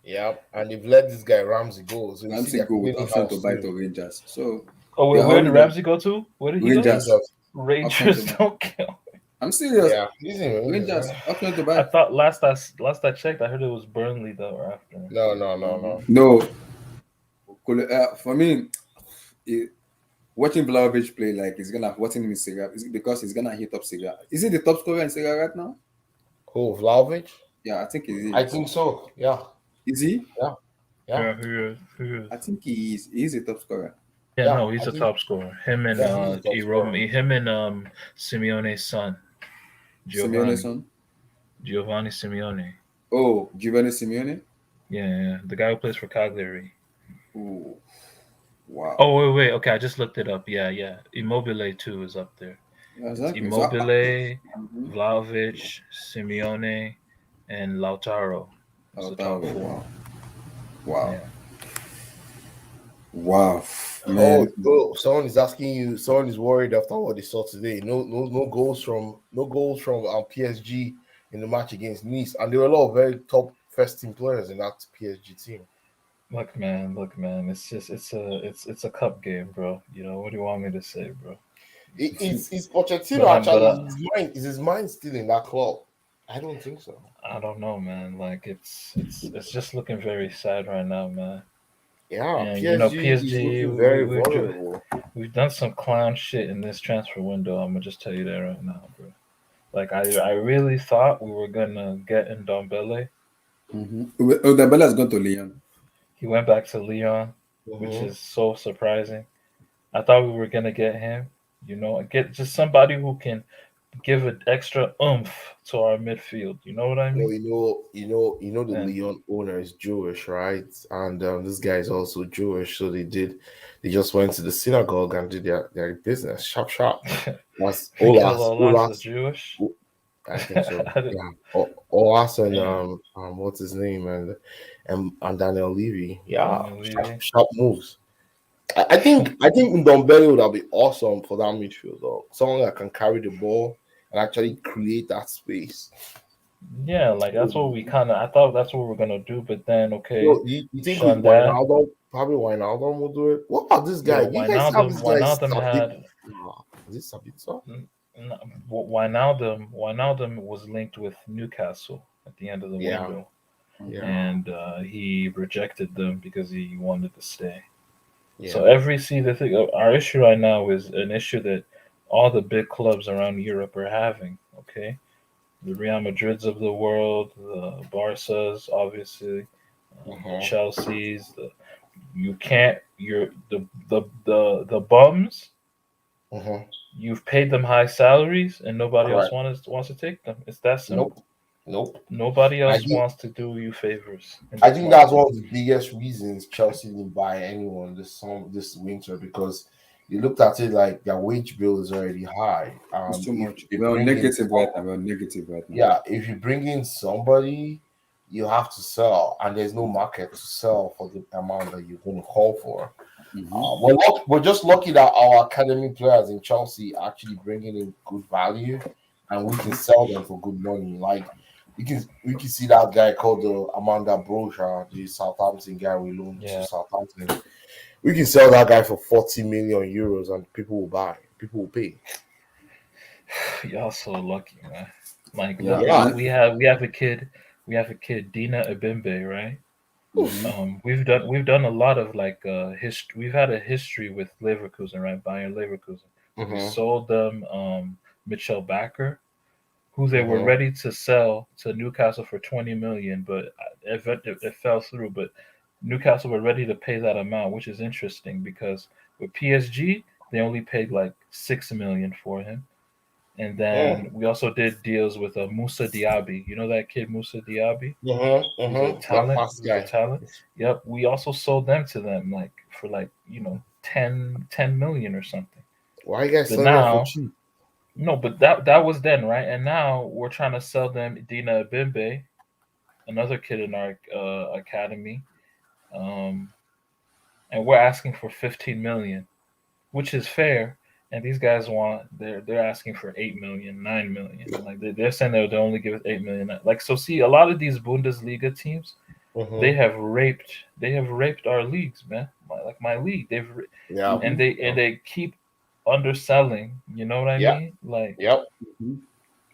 Yeah, and they've let this guy Ramsey go. So you see Ramsey they're go with cleaning option to house buy soon. to Rangers. So Oh they wait, are where did holding them Ramsey go to? Where did he go? Rangers Rangers. option Rangers to buy. don't kill. I'm serious. Yeah, he's in Rangers. Rangers Yeah. option to I buy. thought last I checked, I heard it was Burnley though after. No. No, for me, it, watching Vlahovic play like he's gonna watching him in Serie A, is because he's gonna hit up Serie A. Is he the top scorer in Serie A right now? Who, Vlahovic? Yeah, I think he I is. think so. Yeah. Is he? Yeah. Yeah, who is? I think he is. He is a top scorer. Yeah, Yeah, no, he's I a think top scorer. Him and yeah, he's a top scorer. him and Simeone's son, Simeone's Giovanni. son. Giovanni Simeone. Oh, Giovanni Simeone. Yeah, the guy who plays for Cagliari. Oh, wow. Oh wait. Okay, I just looked it up. Yeah. Immobile too is up there. Yeah, It's exactly. So, Immobile, mhm. Vlahovic, Simeone, and Lautaro. It's the top Lautaro, four. wow. Yeah. Wow, Oh, man. bro, someone is asking you. Someone is worried after what they saw today. No goals from PSG in the match against Nice, and there were a lot of very top first team players in that PSG team. Look, man. It's just it's a cup game, bro. You know what do you want me to say, bro? Is Pochettino But actually is his mind still in that club? I don't think so. I don't know, man. Like it's just looking very sad right now, man. Yeah, And you know, PSG is PSG, looking very we've vulnerable. we've done some clown shit in this transfer window. I'm gonna just tell you that right now, bro. Like I really thought we were gonna get Ndombele. Oh, the Bella's gone to Lyon. He went back to Lyon, which Mhm. is so surprising. I thought we were gonna get him. You know, get just somebody who can give an extra oomph to our midfield. You know what I Well, mean? the And Leon owner is Jewish, right? And this guy is also Jewish, so they just went to the synagogue and did their business, sharp. That's Mikel Olas, Olas is Jewish. I think so. I didn't- Yeah, Olas and Yeah. what's his name and Daniel Levy. Yeah, Daniel Levy. sharp moves. I think Ndombele would have been awesome for that midfield, though. Someone that can carry the ball and actually create that space. Yeah, like that's what we kind of. I thought that's what we were gonna do, but then okay, You think with shun that. Wijnaldum, probably Wijnaldum will do it? What about this guy? Yo, You guys have this guy Wijnaldum had Is it Sabitzer? Wijnaldum was linked with Newcastle at the end of the Yeah. window, Yeah. and he rejected them because he wanted to stay. Yeah. So the thing, our issue right now is an issue that all the big clubs around Europe are having. Okay, the Real Madrids of the world, the Barca's, obviously, the Chelsea's. You can't. You're the bums. You've paid them high salaries, and nobody else wants to take them. It's that simple. Nope. Nobody else wants to do you favors. I think that's one of the biggest reasons Chelsea didn't buy anyone this winter, because you looked at it like their wage bill is already high. It's too much. We're negative right now. Yeah, if you bring in somebody, you have to sell, and there's no market to sell for the amount that you're going to call for. We're just lucky that our academy players in Chelsea are actually bringing in good value, and we can sell them for good money. Like we can see that guy called Amanda Broja, the Southampton guy we loaned to Yeah. Southampton. We can sell that guy for 40 million euros and people will buy. People will pay. Y'all so lucky, man. Like, Yeah, look, and we have a kid, Dina Abimbe, right? mhm, We've done a lot of like history. We've had a history with Leverkusen, right? Bayern Leverkusen. We Mm-hmm. sold them Mitchell Bakker, who they were Mm-hmm. ready to sell to Newcastle for 20 million, but it fell through. But Newcastle were ready to pay that amount, which is interesting because with PSG they only paid like 6 million for him. And then we also did deals with Musa Diaby. You know that kid Musa Diaby, Mm-hmm. who's a Mm-hmm. That talent. fast guy. Yep. We also sold them to them like for like 10 million or something. Why you guys But selling them for now, cheap? no, but that was then, right? And now we're trying to sell them Dina Bimbe, another kid in our academy, um, and we're asking for 15 million, which is fair. And these guys they're asking for 8 million, 9 million. Like they're saying they'll only give us 8 million. Like so, see, a lot of these Bundesliga teams, they Mm-hmm. have raped our leagues, man. Like my league, Yeah. and they keep underselling. You know what I Yeah. mean? Like Yep. mhm,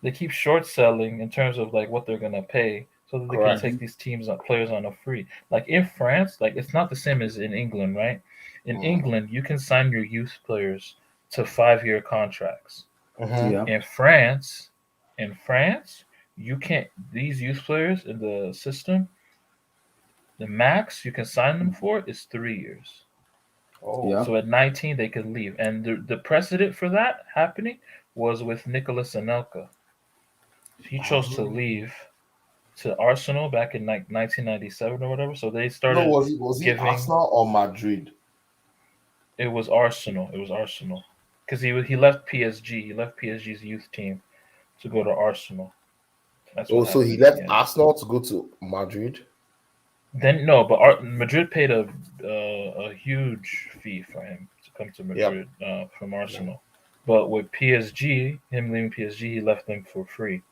they keep short selling in terms of like what they're gonna pay, so that they can Correct. take mhm, these teams on players on a free. Like in France, like it's not the same as in England, right? In England, you can sign your youth players to 5-year contracts. Mm-hmm. yeah, In France, you can't. These youth players in the system, the max you can sign them for is 3 years. Oh. yeah, So at 19, they can leave. And the precedent for that happening was with Nicolas Anelka. He chose to leave to Arsenal back in like 1997 or whatever. So they No, started was he giving. Arsenal or Madrid? It was Arsenal. It was Arsenal because he left PSG. He left PSG's youth team to go to Arsenal. That's Oh, what so he happened in left the end. Arsenal to go to Madrid. Then no, but Madrid paid a huge fee for him to come to Yep. Madrid from Arsenal. But with PSG, him leaving PSG, he left them for free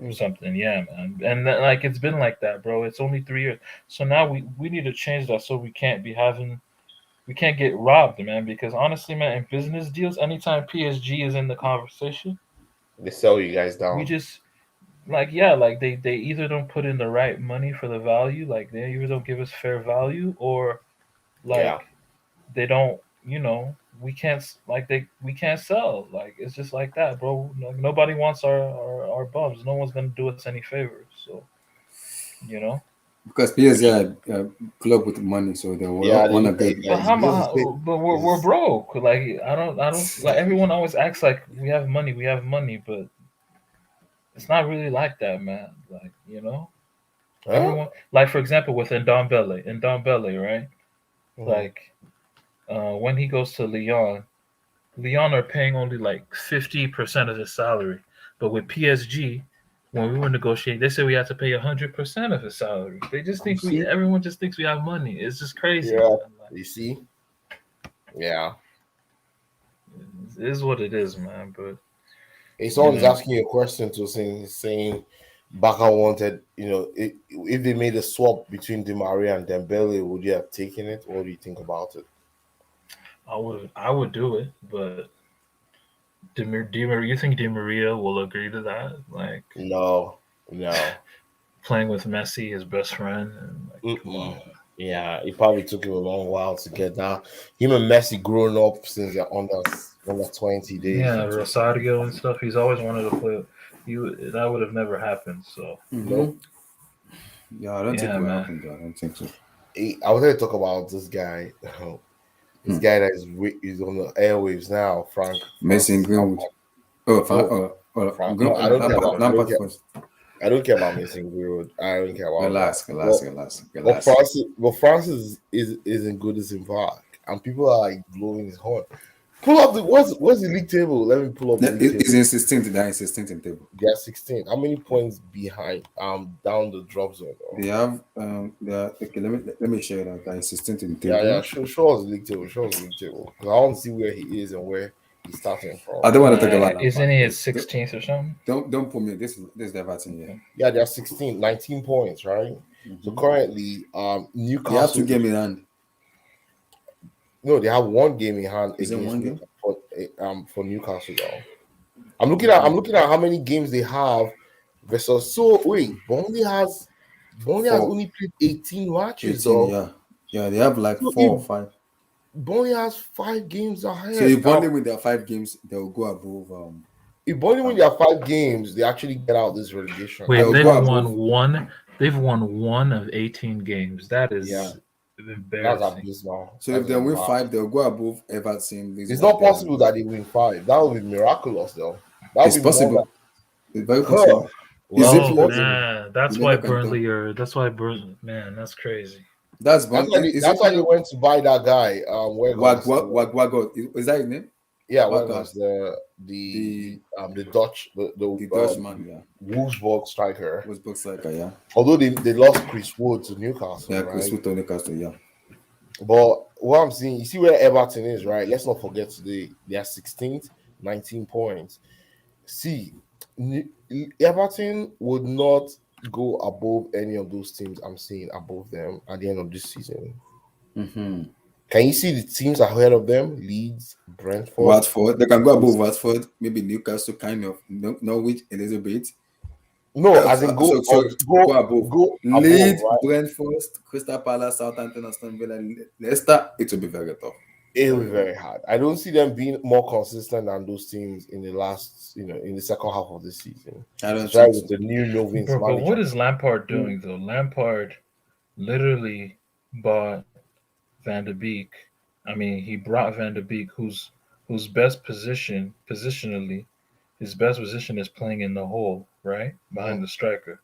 or something. Yeah, man. And like it's been like that, bro. It's only 3 years. So now we need to change that so we can't get robbed, man. Because honestly, man, in business deals, anytime PSG is in the conversation, They sell you guys we down. just like yeah, like they either don't put in the right money for the value, like they either don't give us fair value, or Yeah. like they don't, we can't like we can't sell. Like it's just like that, bro. Like, nobody wants our bums. No one's gonna do us any favors. So you know. because PSG are a club with money, so they Yeah. will They want to look get at you But guys. This is it. but we're This broke. Like I don't like everyone always acts like we have money, but it's not really like that, man. Like huh? everyone, like for example with Ndombele, right? Mhm. Like when he goes to Lyon are paying only like 50% of his salary. But with PSG, when we were negotiating, they said we had to pay 100% of his salary. They just You think see? everyone just thinks we have money. It's just crazy, Yeah. man. Like, You see? Yeah. it is what it is, man. But If you someone's know, asking you a question to saying Baka wanted, if they made a swap between Di Maria and Dembele, would you have taken it? What do you think about it? I would do it, but you think Di Maria will agree to that? Like No. No. playing with Messi, his best friend, and like, come on. Mm-mm. Yeah, it probably took him a long while to get down. Him and Messi growing up since they're under 20 days. Yeah, It took Rosario and stuff. He's always wanted to play. That would have never happened. So hmm. nope. Yeah, I don't think it yeah, will man. happen, though. I don't think so. I was going to talk about this guy. This Hmm. guy that is on the airwaves now, Mason Francis Greenwood. Lampard. Oh, No, No, I don't care about. Lampard first. I don't care about Mason Greenwood. I don't care about that. Relax, relax, relax, But relax. Francis isn't good as in Park, and people are like blowing his horn. Pull up the what's the league table? Let me pull up the league It's table. in 16th. They're in 16th table. They are 16. How many points behind? Down the drop zone. They have they are, okay. Let me share that. They're in 16th in the Yeah, table. yeah. Show us the league table. Show us the league table. 'Cause I want to see where he is and where he's starting from. I don't want to talk about Lampard. Isn't he his 16th or something? Don't put me. This is the Everton here. Yeah, they're 16, 19 points, right? So currently, Newcastle. They have 2 games in hand. No, they have 1 game in hand Is it 1 game? For Newcastle though. I'm looking at how many games they have versus. So wait, Burnley has only played 18 matches 18, though. Yeah, they have like So 4 or 5. Burnley has 5 games ahead. So if Burnley win their 5 games, they'll go above. If Burnley win their 5 games, they actually get out this relegation. Wait, They'll they've go won above. one. They've won 1 of 18 games. That is That's embarrassing. abysmal. So if they win 5, they'll go above Everton. It's not possible that they win 5. That would be miraculous though. It's possible. It's very possible. Well, man, that's why Burnley are. That's why Burnley. Man, that's crazy. That's why they went to buy that guy. Wagot. Is that his name? Yeah, Wagot, the Dutch, the Dutchman, yeah. Wolfsburg striker. Wolfsburg striker, yeah. Although they lost Chris Wood to Newcastle. Yeah, right? Chris Wood to Newcastle, yeah. But what I'm saying, you see where Everton is, right? Let's not forget today they are 16th, 19 points. See, Everton would not go above any of those teams I'm seeing above them at the end of this season. Mm-hmm. Can you see the teams ahead of them? Leeds, Brentford, Watford. They can go above Watford, maybe Newcastle, kind of. Norwich a little bit. No, as in go above. Go Leeds, above, right? Brentford, Crystal Palace, Southampton, Aston Villa, Leicester. It will be very tough. It will be very hard. I don't see them being more consistent than those teams in the last, in the second half of the season. I don't think so. with the new Novins But manager. what is Lampard doing though? Lampard literally bought Van de Beek. I mean, he brought Van de Beek, whose best positionally, his best position is playing in the hole, right behind the striker.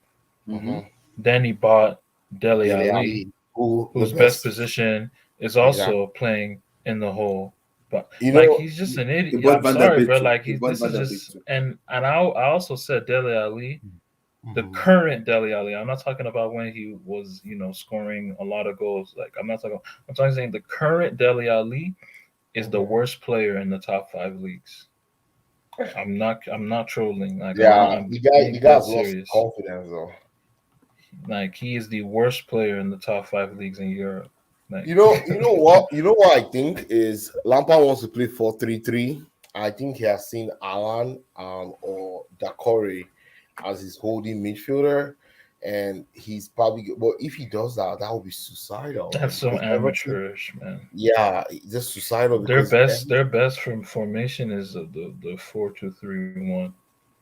Mm-hmm. Then he bought Dele Alli, whose best position is also playing in the hole. But he's just an idiot. I'm sorry, bro. Like this is just and I also said Dele Alli, the current Dele Alli. I'm not talking about when he was, scoring a lot of goals. Like I'm saying the current Dele Alli is the worst player in the top 5 leagues. I'm not trolling. Like you guys lost confidence though. Like he is the worst player in the top 5 leagues in Europe. Like, you know what I think is Lampard wants to play 4-3-3. I think he has seen Alan or Dakore as his holding midfielder, and he's probably. But if he does that, that would be suicidal. That's so amateurish, man. Yeah, just suicidal. Their best from formation is the 4-2-3-1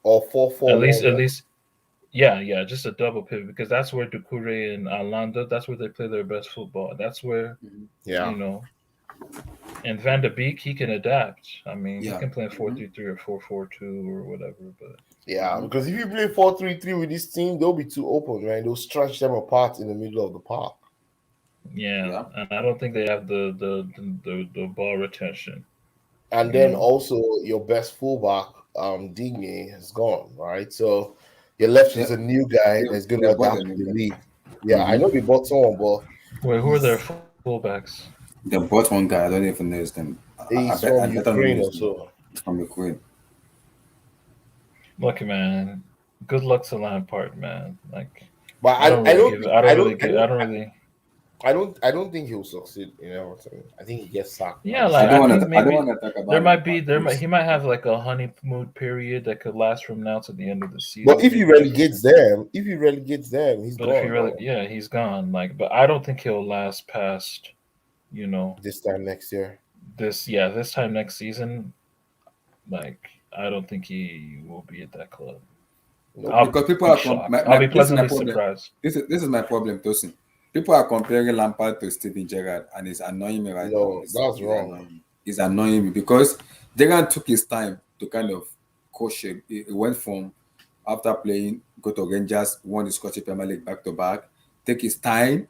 or 4-4. At least. Yeah, just a double pivot because that's where Doucouré and Alanda, that's where they play their best football. That's where, and Van de Beek, he can adapt. I mean, he can play 4-3-3 or 4-4-2 or whatever. But because if you play 4-3-3 with this team, they'll be too open, man. They'll stretch them apart in the middle of the park. Yeah, and I don't think they have the ball retention. And then also your best fullback, Digne, is gone, right? So you're left with a new guy that's going to adapt to the league. Yeah, I know they bought someone, but wait, who are their fullbacks? They bought one guy. I don't even know his name. He's from Ukraine or so. From Ukraine. Look, man. Good luck to Lampard, man. Like, but I don't think he'll succeed in Everton. I think he gets sacked. Yeah, like I don't want to talk about. He might have like a honeymoon period that could last from now to the end of the season. But if he relegates them, he's gone. He's gone. Like, but I don't think he'll last past, this time next year. This time next season. Like, I don't think he will be at that club. Because people I'll be pleasantly surprised. This is my problem, Tosin. People are comparing Lampard to Steven Gerrard, and it's annoying me right now. That's wrong. It's annoying me because Gerrard took his time to kind of coach him. He went from after playing, go to Rangers, won the Scottish Premier League back to back, take his time,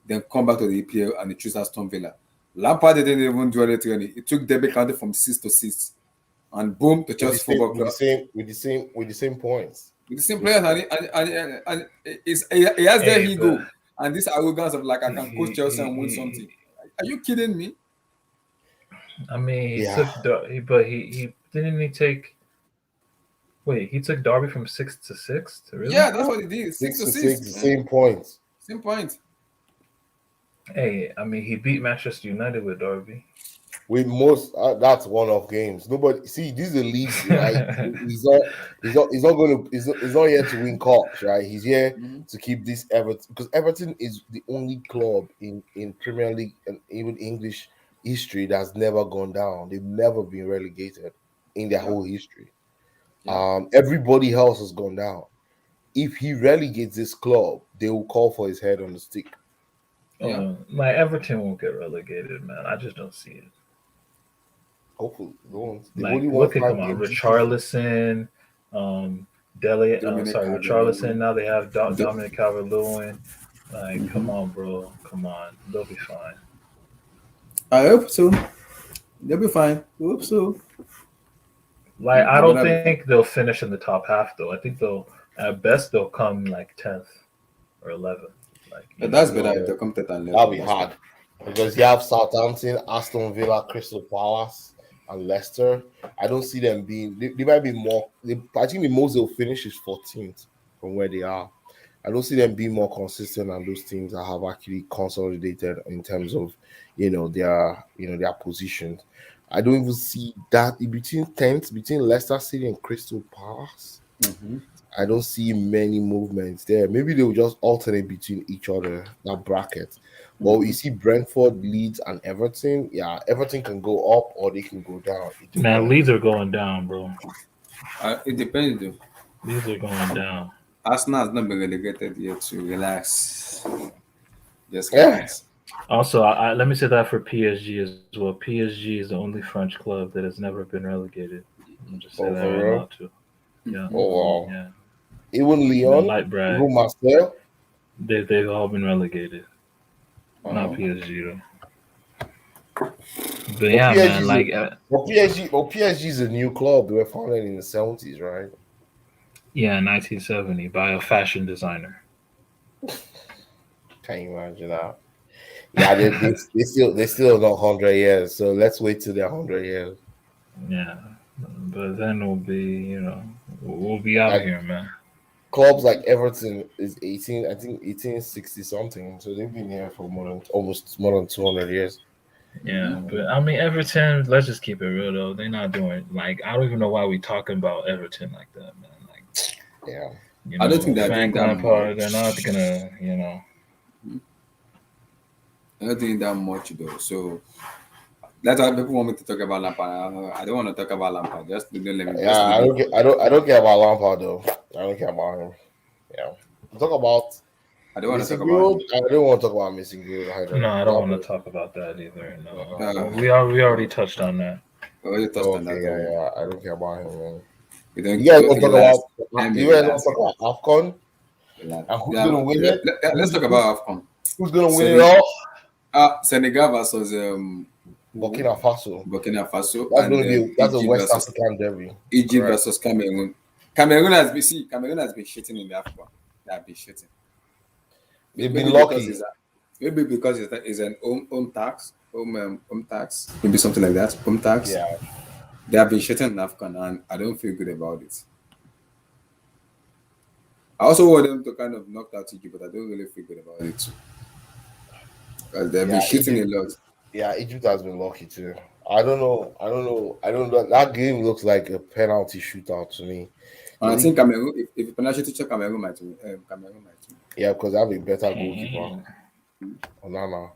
then come back to the EPL and he chose Aston Villa. Lampard didn't even do any training. He took Derby County from 6th to 6th, and boom, to Chelsea Football Club with the same points, with the same players, and he has their ego. And this arrogance of like I can coach Chelsea and win something. Are you kidding me? I mean, he Yeah, took, but he didn't he take. Wait, he took Derby from sixth to sixth, really? Yeah, that's what he did. Six six to to six. six, the Yeah. same points. Same point. Hey, I mean, he beat Manchester United with Derby. With most, that's one-off games. Nobody see this is a league, right? He's not, he's not going to, he's not here to win cups, right? He's here Mm-hmm. to keep this Everton because Everton is the only club in Premier League and even English history that's never gone down. They've never been relegated in their Yeah. whole history. Yeah. Everybody else has gone down. If he relegates this club, they will call for his head on the stick. Yeah. Like Everton won't get relegated, man. I just don't see it. Hopefully, they've Like, only won look at five come on, games this season. Richarlison, Dele. Dominic Sorry, Richarlison. Calvert-Lewin. Now they have Do- Dominic Calvert-Lewin. Like, come Mhm. on, bro. Come on, they'll be fine. I hope so. They'll be fine. I hope so. Like, I They don't better be fine. think they'll finish in the top half though. I think they'll at best they'll come like 10th or 11th. Like, But that's No, better if they come to that that'll level. be That's hard because you have Southampton, Aston Villa, Crystal Palace, and Leicester. I don't see them being. They might be more. I think the most they'll finish is 14th from where they are. I don't see them being more consistent than those teams that have actually consolidated in terms of their positions. I don't even see that in between 10th between Leicester City and Crystal Palace. Mm-hmm. I don't see many movements there. Maybe they will just alternate between each other, that bracket. But you Mm-hmm. see Brentford, Leeds, and Everton. Yeah, Everton can go up or they can go down. It man, depends. Leeds are going down, bro. It depends though. Leeds are going down. Arsenal has not been relegated yet, so relax. Just Yeah. relax. Also, let me say that for PSG as well. PSG is the only French club that has never been relegated. I'm just say Oh, that for right real? now too. Yeah, Oh, wow. yeah. Even No Lyon, light brag. even Marseille. They've all been relegated. Not Oh. PSG though. But But yeah, PSG, man. Like, PSG is a new club. They were founded in the 70s, right? yeah, 1970 by a fashion designer. Can you imagine that? Yeah, they still not 100 years. So let's wait till they're 100 years. Yeah, but then we'll be out Like here, man. clubs like Everton is 18, I think 1860 something. So they've been here for almost more than 200 years. Yeah, but I mean Everton. Let's just keep it real though. They're not doing like I don't even know why we talking about Everton like that, man. Like, Yeah. I don't think they're doing Frank that Lampard. They're much. not gonna. They're not doing that much though. So that's why people want me to talk about Lampard. I don't want to talk about Lampard. Just don't let me. Yeah, Just leave it. I don't care about Lampard though. I don't care about him. Yeah. Talk about I don't want to Missing talk about him. Grilled. I don't want to talk about Missing Grilled either. No, I don't want to talk about that either. No, Uh, we already touched on that. we already touched on Okay, that. yeah. I don't care about him, man. We don't. You guys want to talk Relax. about Let me you guys want relax. to talk about AFCON Relax. and who's Yeah, gonna win it? let's talk about AFCON. Who's gonna win it Senegal, all? Senegal versus Burkina Faso. Burkina Faso That's and gonna be that's a Egypt West versus African derby. Egypt Correct. versus Cameroon. Cameroon has been shitting in the AFCON. They have been shitting. They've Maybe been because lucky. it's an home tax, home tax, maybe something like that. Home tax. Yeah. They have been shitting in AFCON, and I don't feel good about it. I also want them to kind of knock out Egypt, but I don't really feel good about it too. Because they've been Yeah, shitting Egypt, a lot. yeah, Egypt has been lucky too. I don't know. That game looks like a penalty shootout to me. And I think Cameroon, if penalty to check Cameroon might win. Cameroon might win. Yeah, because I have a better goalkeeper. Onana.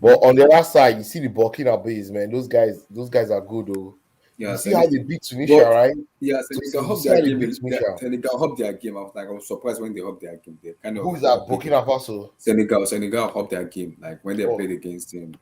But on the other side, you see the Burkina Faso, man. Those guys are good though. Yeah, You see how they beat Tunisia, but- right? Yeah, So Senegal you hope see their how they game. beat Tunisia. Senegal hope their game. I was surprised when they hope their game. They kind of Who's that? Burkina Faso. Senegal hope their game. Like when they Oh. played against Equatorial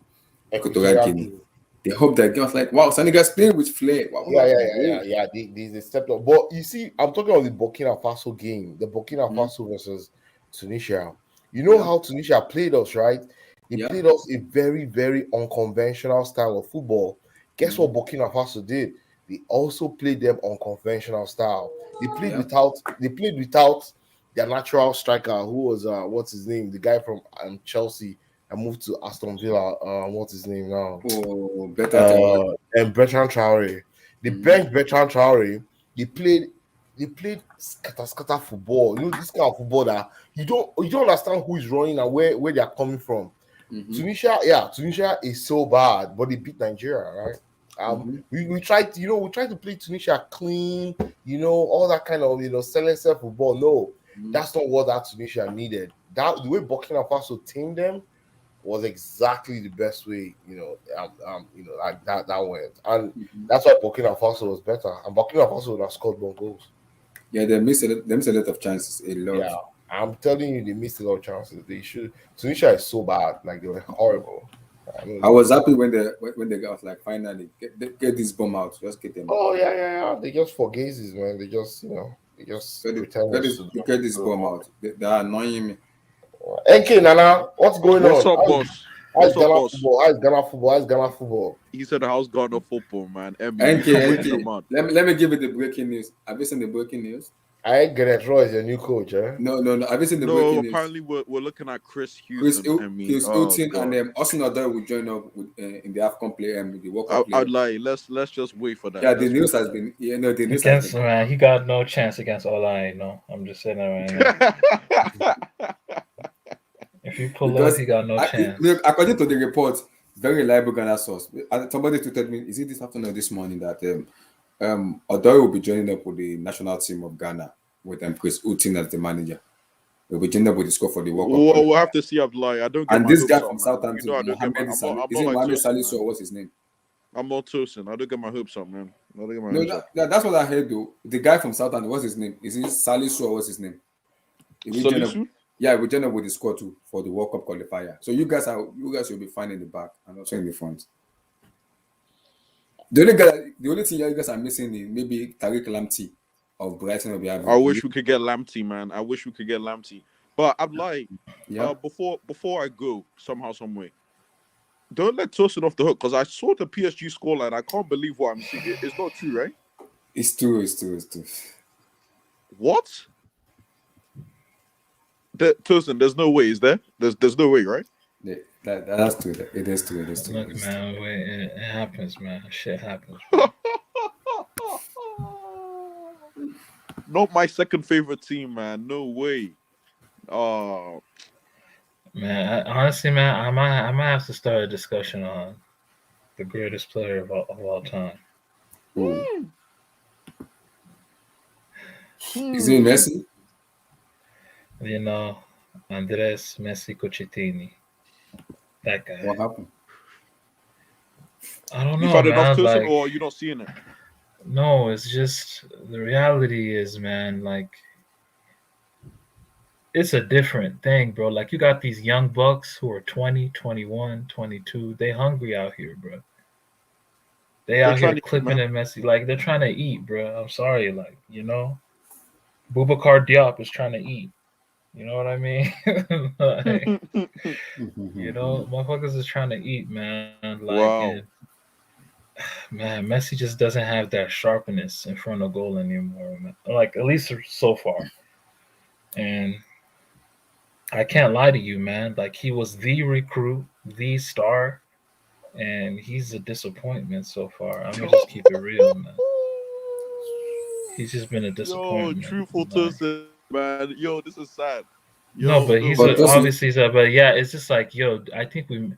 Equatorial Guinea, Guinea. they hope their game. I was like, wow, Senegal's playing with flair. Wow, Yeah. They stepped up. But you see, I'm talking about the Burkina Faso game, the Burkina Faso versus Tunisia. You know how Tunisia played us, right? They played us a very, very unconventional style of football. Guess what Burkina Faso did? They also played them unconventional style. They played without their natural striker, who was what's his name? The guy from Chelsea, and moved to Aston Villa. What's his name now? Oh, better. And Bertrand Traore. They benched Bertrand Traore. They played scatter football. You know, this kind of football that you don't understand who is running and where they are coming from. Tunisia is so bad, but they beat Nigeria, right? We tried to play Tunisia clean, all that kind of silencer football. No, that's not what that Tunisia needed. That the way Burkina Faso tamed them was exactly the best way, like that went, and that's why Burkina Faso was better, and Burkina Faso would have scored more goals. Yeah, they missed a lot of chances. A lot. Yeah, I'm telling you, they missed a lot of chances. They should. Tunisia is so bad, like they were horrible. I was happy when they got like finally get this bomb out, just get them. Oh yeah. They just for gazes, man. They just pretend get this bomb out. They are annoying me. NK Nana, what's going What's on? up, boss? How's Ghana football? How's Ghana football? He said, "How's Ghana football, man?" NK. Let me give you the breaking news. Have you seen the breaking news? I ain't Gareth Roy is your new coach, eh? No. Have you seen the breaking news? Apparently we're looking at Chris Hilton. Chris Hilton and Austin Odoi will join up in the AFCON play the World Cup. I'd like let's just wait for that. Yeah, the news has been the news against man. He got no chance against Olai. No, I'm just saying that right now. If you pull up, he got no chance. According to the report, very reliable Ghana source. Somebody tweeted me, is it this afternoon or this morning that Odoi will be joining up with the national team of Ghana with Chris Hilton as the manager. We'll be joining up with the score for the World Cup. We'll have to see Abdullahi. I don't get and this guy from Southampton, Mohamed Salisu, or what's his name? I'm not Tosin. I don't get my hopes up, man. That's what I heard though. The guy from Southampton, what's his name? Is he Salisu or what's his name? Salisu? Yeah, we joined up with the score too for the World Cup qualifier. So you guys will be fine in the back and also in the front. The only thing you guys are missing is maybe Tariq Lamptey of Brighton will be having. I wish we could get Lamptey, man. But I'm like, before I go somehow, some way, don't let Tosin off the hook because I saw the PSG scoreline. I can't believe what I'm seeing. It's not true, right? It's true. What? Tosin, there's no way, is there? There's no way, right? Yeah, that's true. It is true. Look, man, it happens, man. Shit happens. Not my second favorite team, man. No way. Oh, man. Honestly, man, I might have to start a discussion on the greatest player of all time. Is it Messi? Andres Messi Cocchettini. That guy. What happened? I don't know. You've had enough Tosin, like, or you're not seeing it? No, it's just the reality is, man, like it's a different thing, bro. Like you got these young bucks who are 20, 21, 22. They hungry out here, bro. They're out here clipping and Messi. Like they're trying to eat, bro. I'm sorry, like, Boubacar Diop is trying to eat. You know what I mean? Like, motherfuckers is trying to eat, man. Like, wow. Man, Messi just doesn't have that sharpness in front of goal anymore, man. Like, at least so far. And I can't lie to you, man. Like, he was the recruit, the star, and he's a disappointment so far. I'm going to just keep it real, man. He's just been a disappointment. Yo, truthful Tosin, man. Yo, this is sad. But he's obviously sad. But yeah, it's just like, I think we...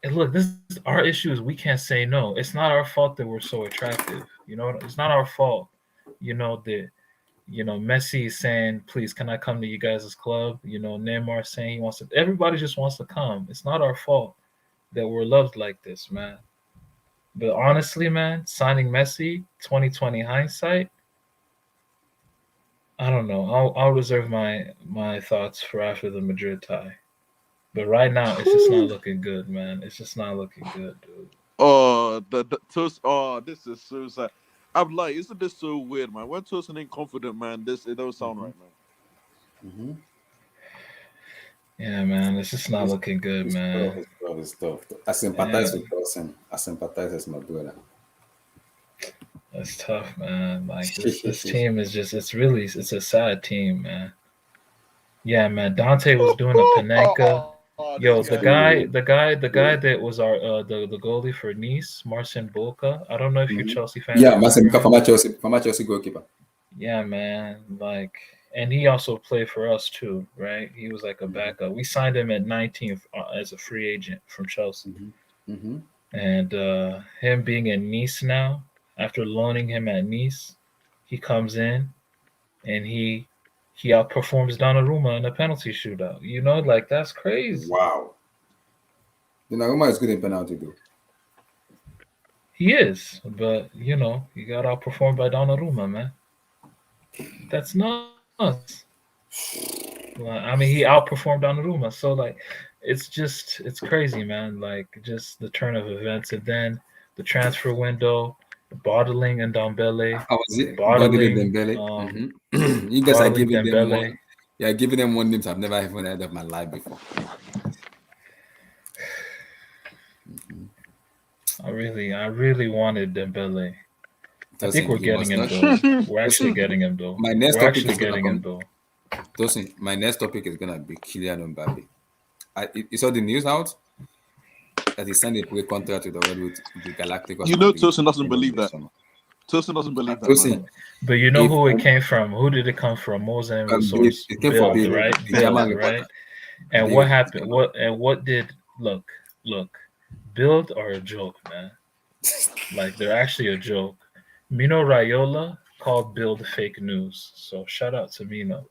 And look, this is our issue is we can't say no. It's not our fault that we're so attractive. It's not our fault. That Messi is saying, please, can I come to you guys' club? Neymar saying he wants to. Everybody just wants to come. It's not our fault that we're loved like this, man. But honestly, man, signing Messi, 2020 hindsight, I don't know. I'll reserve my thoughts for after the Madrid tie. But right now, it's just not looking good, man. It's just not looking good, dude. This is so sad. I'm like, isn't this so weird, man? When Tosin ain't confident, man, it don't sound right, man. Mm-hmm. Yeah, man, it's just not looking good, man. It's tough. I sympathize with Tosin. I sympathize with my brother. That's tough, man. Like this team is just—it's a sad team, man. Yeah, man. Dante was doing a Panenka. Oh, Yo, this the guy. guy that was our the goalie for Nice, Marcin Bulka. I don't know if you Chelsea fans Yeah, Marcin remember him. former Chelsea goalkeeper. Yeah, man. Like, and he also played for us too, right? He was like a backup. We signed him at 19th as a free agent from Chelsea, and him being in Nice now, after loaning him at Nice, he comes in and he outperforms Donnarumma in a penalty shootout. You know, like that's crazy. Wow. Donnarumma is good in penalty though. He is, but you know, he got outperformed by Donnarumma, man. That's nuts. Like, I mean, he outperformed Donnarumma, so like, it's crazy, man. Like, just the turn of events, and then the transfer window, bottling and Dembele, How was it? Bodily bottling, Dembele. You guys are bottling giving them one. Dembele. Yeah, giving them one names I've never even heard of my life before. I really wanted Dembele. I think we're You getting must him not. though. We're actually getting him though. My next We're topic actually is gonna getting him come. though. Tosin, my next topic is gonna be Kylian Mbappe. You saw the news out that he signed a pre-contract with the Galacticos. You for know, the Tosin doesn't end of believe the that. summer. Tosin doesn't believe that, man. Tosin, But you know if who it came from? Who did it come from? What was the name of the source? it came from Build, Bill, right? the German Build, reporter. right? And Bill what is happened? German. What did look? Build are a joke, man. Like they're actually a joke. Mino Raiola called Build fake news. So shout out to Mino.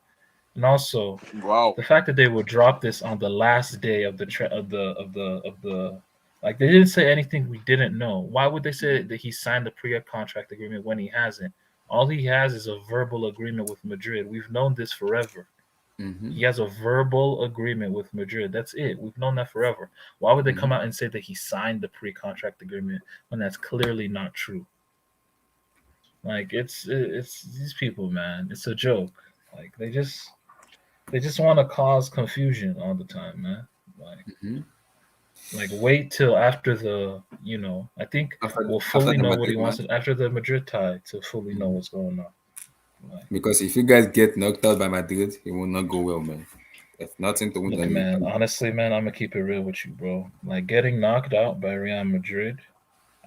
And also Wow. the fact that they would drop this on the last day of the like they didn't say anything we didn't know. Why would they say that he signed the pre-contract agreement when he hasn't? All he has is a verbal agreement with Madrid. We've known this forever. He has a verbal agreement with Madrid. That's it. We've known that forever. Why would they come out and say that he signed the pre-contract agreement when that's clearly not true? Like it's these people, man. It's a joke. Like they just want to cause confusion all the time, man. Like wait till after I think we'll fully After the know what he Madrid wants match. after the Madrid tie to fully know what's going on. Like, Because if you guys get knocked out by Madrid, it will not go well, man. It's nothing to win look, on you. man, honestly, man, I'm gonna keep it real with you, bro. Like getting knocked out by Real Madrid,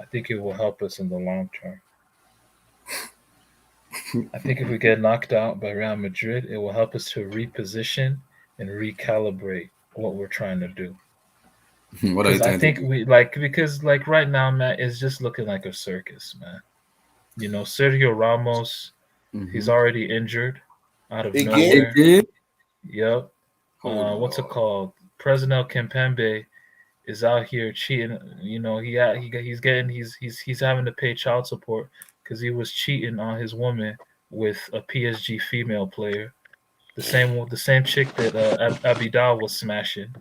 I think it will help us in the long term. I think if we get knocked out by Real Madrid, it will help us to reposition and recalibrate what we're trying to do. What are you Because I trying to think do? because right now, man, it's just looking like a circus, man. You know, Sergio Ramos, he's already injured out of Again? nowhere. Again? Yep. Oh, What's it Lord. called? President Kimpembe is out here cheating. You know, he's having to pay child support because he was cheating on his woman with a PSG female player, the same chick that Abidal was smashing.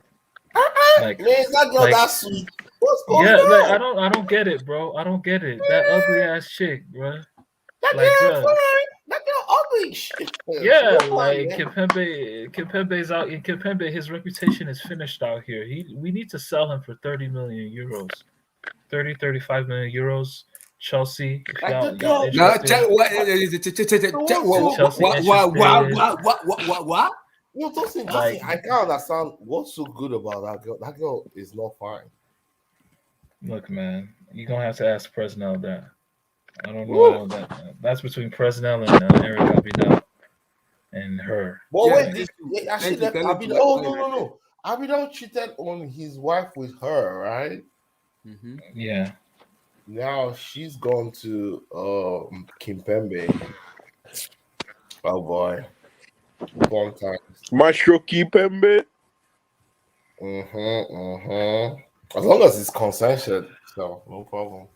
Like, Man, is that girl like that sweet? What's going yeah, like on? I don't get it, bro. I don't get it. That ugly ass chick, bro. That Like, girl bro. fine. That girl ugly. Shit. Yeah, Come on, like man. Kimpembe's out. And Kimpembe, his reputation is finished out here. We need to sell him for 30 million euros, 35 million euros. Chelsea, if Like the y'all girl. No, interested, What's Chelsea interested. what? No, Tosin, Like, I can't understand what's so good about that girl. That girl is not fine. look, man, you're gonna have to ask Presnell that. I don't Woo. know that. That's between Presnell and Eric Abidal and her. But Yeah, wait, actually, thank you. Tell him to Abidal. like Oh how you like it. no. Abidal cheated on his wife with her, right? Yeah. Now she's gone to Kimpembe. Oh boy, fun times. Maestro Kipembe. As long as it's consensual, so no problem.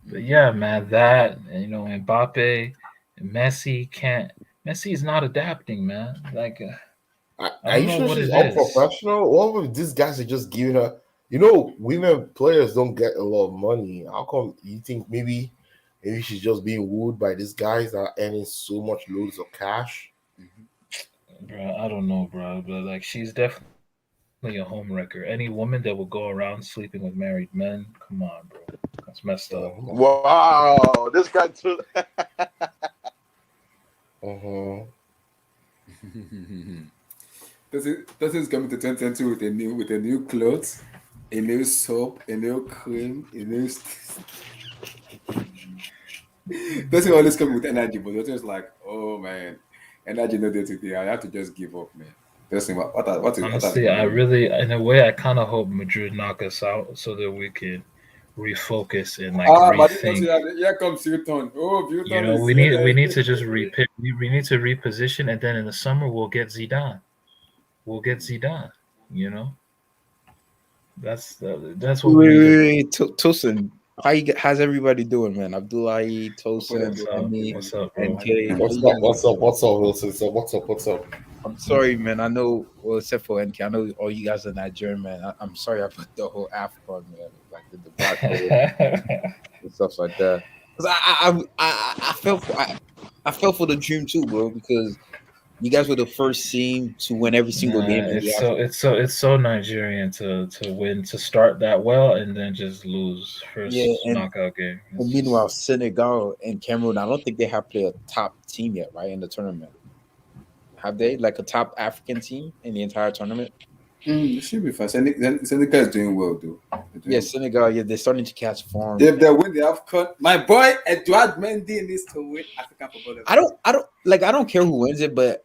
But yeah, man, that Mbappe, Messi can't. Messi is not adapting, man. Like, I Are don't you know sure what she's it is. unprofessional? What if these guys are just giving her? You know, women players don't get a lot of money. How come you think maybe she's just being wooed by these guys that are earning so much loads of cash? Bro, I don't know, bro, but like she's definitely a homewrecker. Any woman that will go around sleeping with married men, come on, bro, that's messed up. Wow, this guy too. Tosin's coming to 2020 with a new clothes, a new soap, a new cream, a new. Tosin always come with energy, but Tosin's like, oh man, energy no day today. I have to just give up, man. Tosin, what has Honestly, been I going on? really, in a way, I kind of hope Madrid knock us out so that we can refocus and like But this rethink. also, here comes Hilton. Oh, You Hilton know, is we here. need to just repick. We need to reposition, and then in the summer we'll get Zidane. We'll get Zidane. You know, that's what we need to do. Tosin, how's everybody doing, man? Abdullahi, Tosin, What's up? Emmy, What's up, bro? NK. How What's you up? guys What's doing? up? What's up, Wilson? So what's up? I'm sorry, man. I know, well, except for NK, I know all you guys are Nigerian, man. I'm sorry I put the whole AFCON, man, like the black and stuff like that. Because I fell for the dream too, bro. Because you guys were the first team to win every single Nah, game in the AFCON. it's so Nigerian to win, to start that well and then just lose Yeah, first knockout game. and meanwhile, Senegal and Cameroon, I don't think they have played a top team yet, right, in the tournament. Have they, like, a top African team in the entire tournament? It should be fine. Seneca is doing well, though. Yeah, Senegal. Yeah, they're starting to catch form. If they win the AFCON, my boy Edouard Mendy needs to win African football. I don't care who wins it, but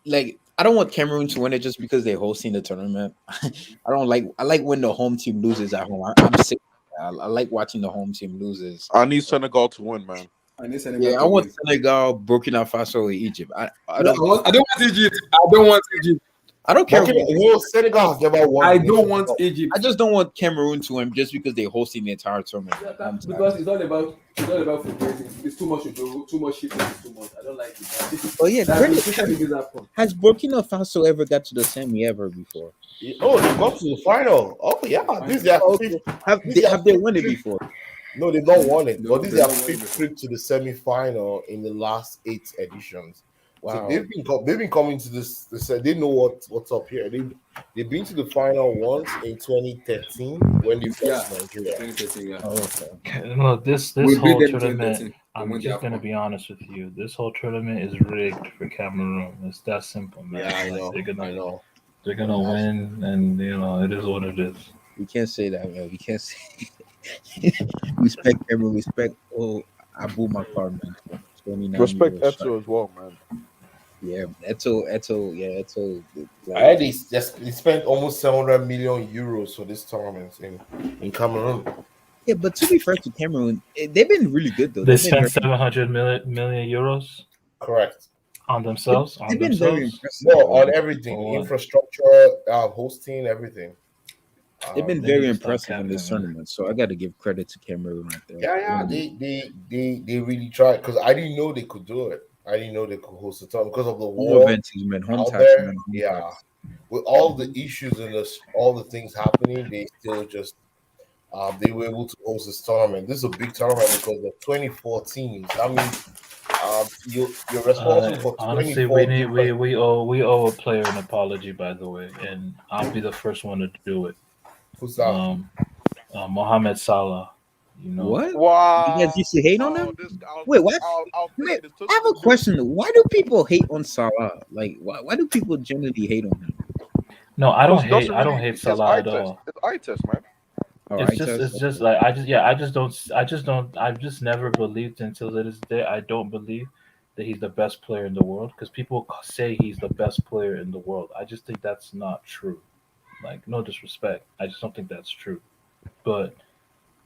like I don't want Cameroon to win it just because they're hosting the tournament. I like when the home team loses at home. I'm sick. I like watching the home team loses. I need Senegal to win, man. I need Senegal. Yeah, I want Senegal, Burkina Faso, or Egypt. I don't want Egypt. I don't want Egypt. I don't care. Senegal has never won. I don't want Egypt. I just don't want Cameroon to win just because they're hosting the entire tournament. Because it's all about football. It's too much to do. Too much shit. It's too much. I don't like it. Oh yeah, has Burkina Faso ever got to the semi ever before? Oh, they got to the final. Oh yeah, this is their fifth. Have they won it before? No, they don't want it. But this is their fifth trip to the semi-final in the last 8 editions. Wow. So they've been coming to this. They know what's up here. They've been to the final once in 2013 when they faced Nigeria. 2013, yeah. Oh, okay. Look, this We whole beat them tournament. 2013. I'm just gonna be honest with you. This whole tournament is rigged for Cameroon. It's that simple, man. Yeah, I know. They're I know. They're gonna win, and you know it is what it is. We can't say that, man. We can't say. Respect everyone. Respect Abu Makar, man. 29 Respect years. Eto as well, man. Yeah, Eto. Yeah, Eto. I heard they spent almost 700 million euros for this tournament in Cameroon. Yeah, but to be fair to Cameroon, they've been really good though. They spent 700 million euros. Correct. On themselves. They've been very impressive. No, on everything, infrastructure, hosting, everything. They've been very impressive in this tournament, so I got to give credit to Cameroon right there. Yeah, they really tried because I didn't know they could do it. I didn't know they could host the tournament because of the war out there. Yeah, with all the issues and all the things happening, they still just they were able to host this tournament. This is a big tournament because of 24 teams. I mean, you're responsible for 24. Honestly, we owe a player an apology, by the way, and I'll be the first one to do it. Who's that? Mohamed Salah. You know what? Wow! You guys used to hate on him. Wait, what? Wait, I have a question. Why do people hate on Salah? Like, why do people generally hate on him? No, I don't hate. I don't hate Salah at all. It's eye test, man. It's just like I've just never believed until this day. I don't believe that he's the best player in the world because people say he's the best player in the world. I just think that's not true. Like, no disrespect, I just don't think that's true. But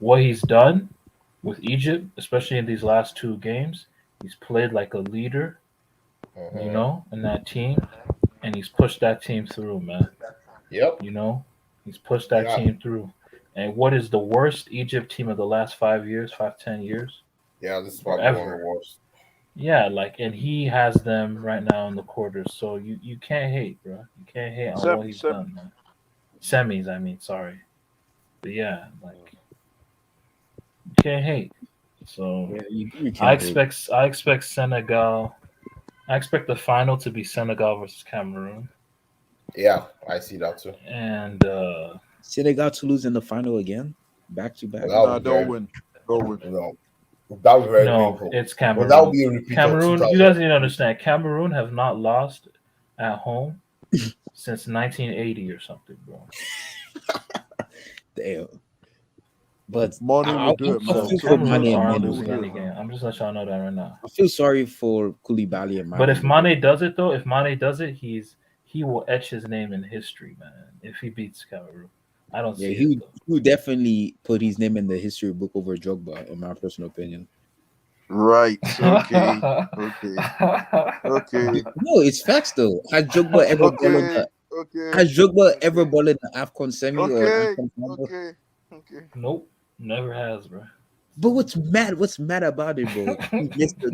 what he's done with Egypt, especially in these last 2 games, he's played like a leader, you know, in that team, and he's pushed that team through, man. Yep. You know, he's pushed that team through. And what is the worst Egypt team of the last 5 years, 10 years? Yeah, this is probably one of the worst. Yeah, like, and he has them right now in the quarters. So you can't hate, bro. You can't hate on what he's done, man. Semis, I mean, sorry. But yeah, like, you can't hate. So yeah, you I expect Senegal. I expect the final to be Senegal versus Cameroon. Yeah, I see that too. And Senegal to lose in the final again, back to back. They'll win. They'll win. No, that would be very painful. It's Cameroon. But that would be a repeat. Cameroon, you guys need to understand. Cameroon have not lost at home since 1980 or something, bro. Damn. But Mane will do it, I man. feel for Cameroon Mane and are Mane will losing do any it, game. man. I'm just letting y'all know that right now. I feel sorry for Koulibaly and Mane. But if Mane does it though, he will etch his name in history, man. If he beats Cameroon, I don't Yeah, see he it would, though. he would definitely put his name in the history book over Drogba, in my personal opinion. Right. Okay. Okay. Okay. No, it's facts though. Okay. Okay. Has Drogba ever Okay. balled in an AFCON semi or an Okay. AFCON final? Okay. Okay. Nope, never has, bro. But what's mad about it, bro?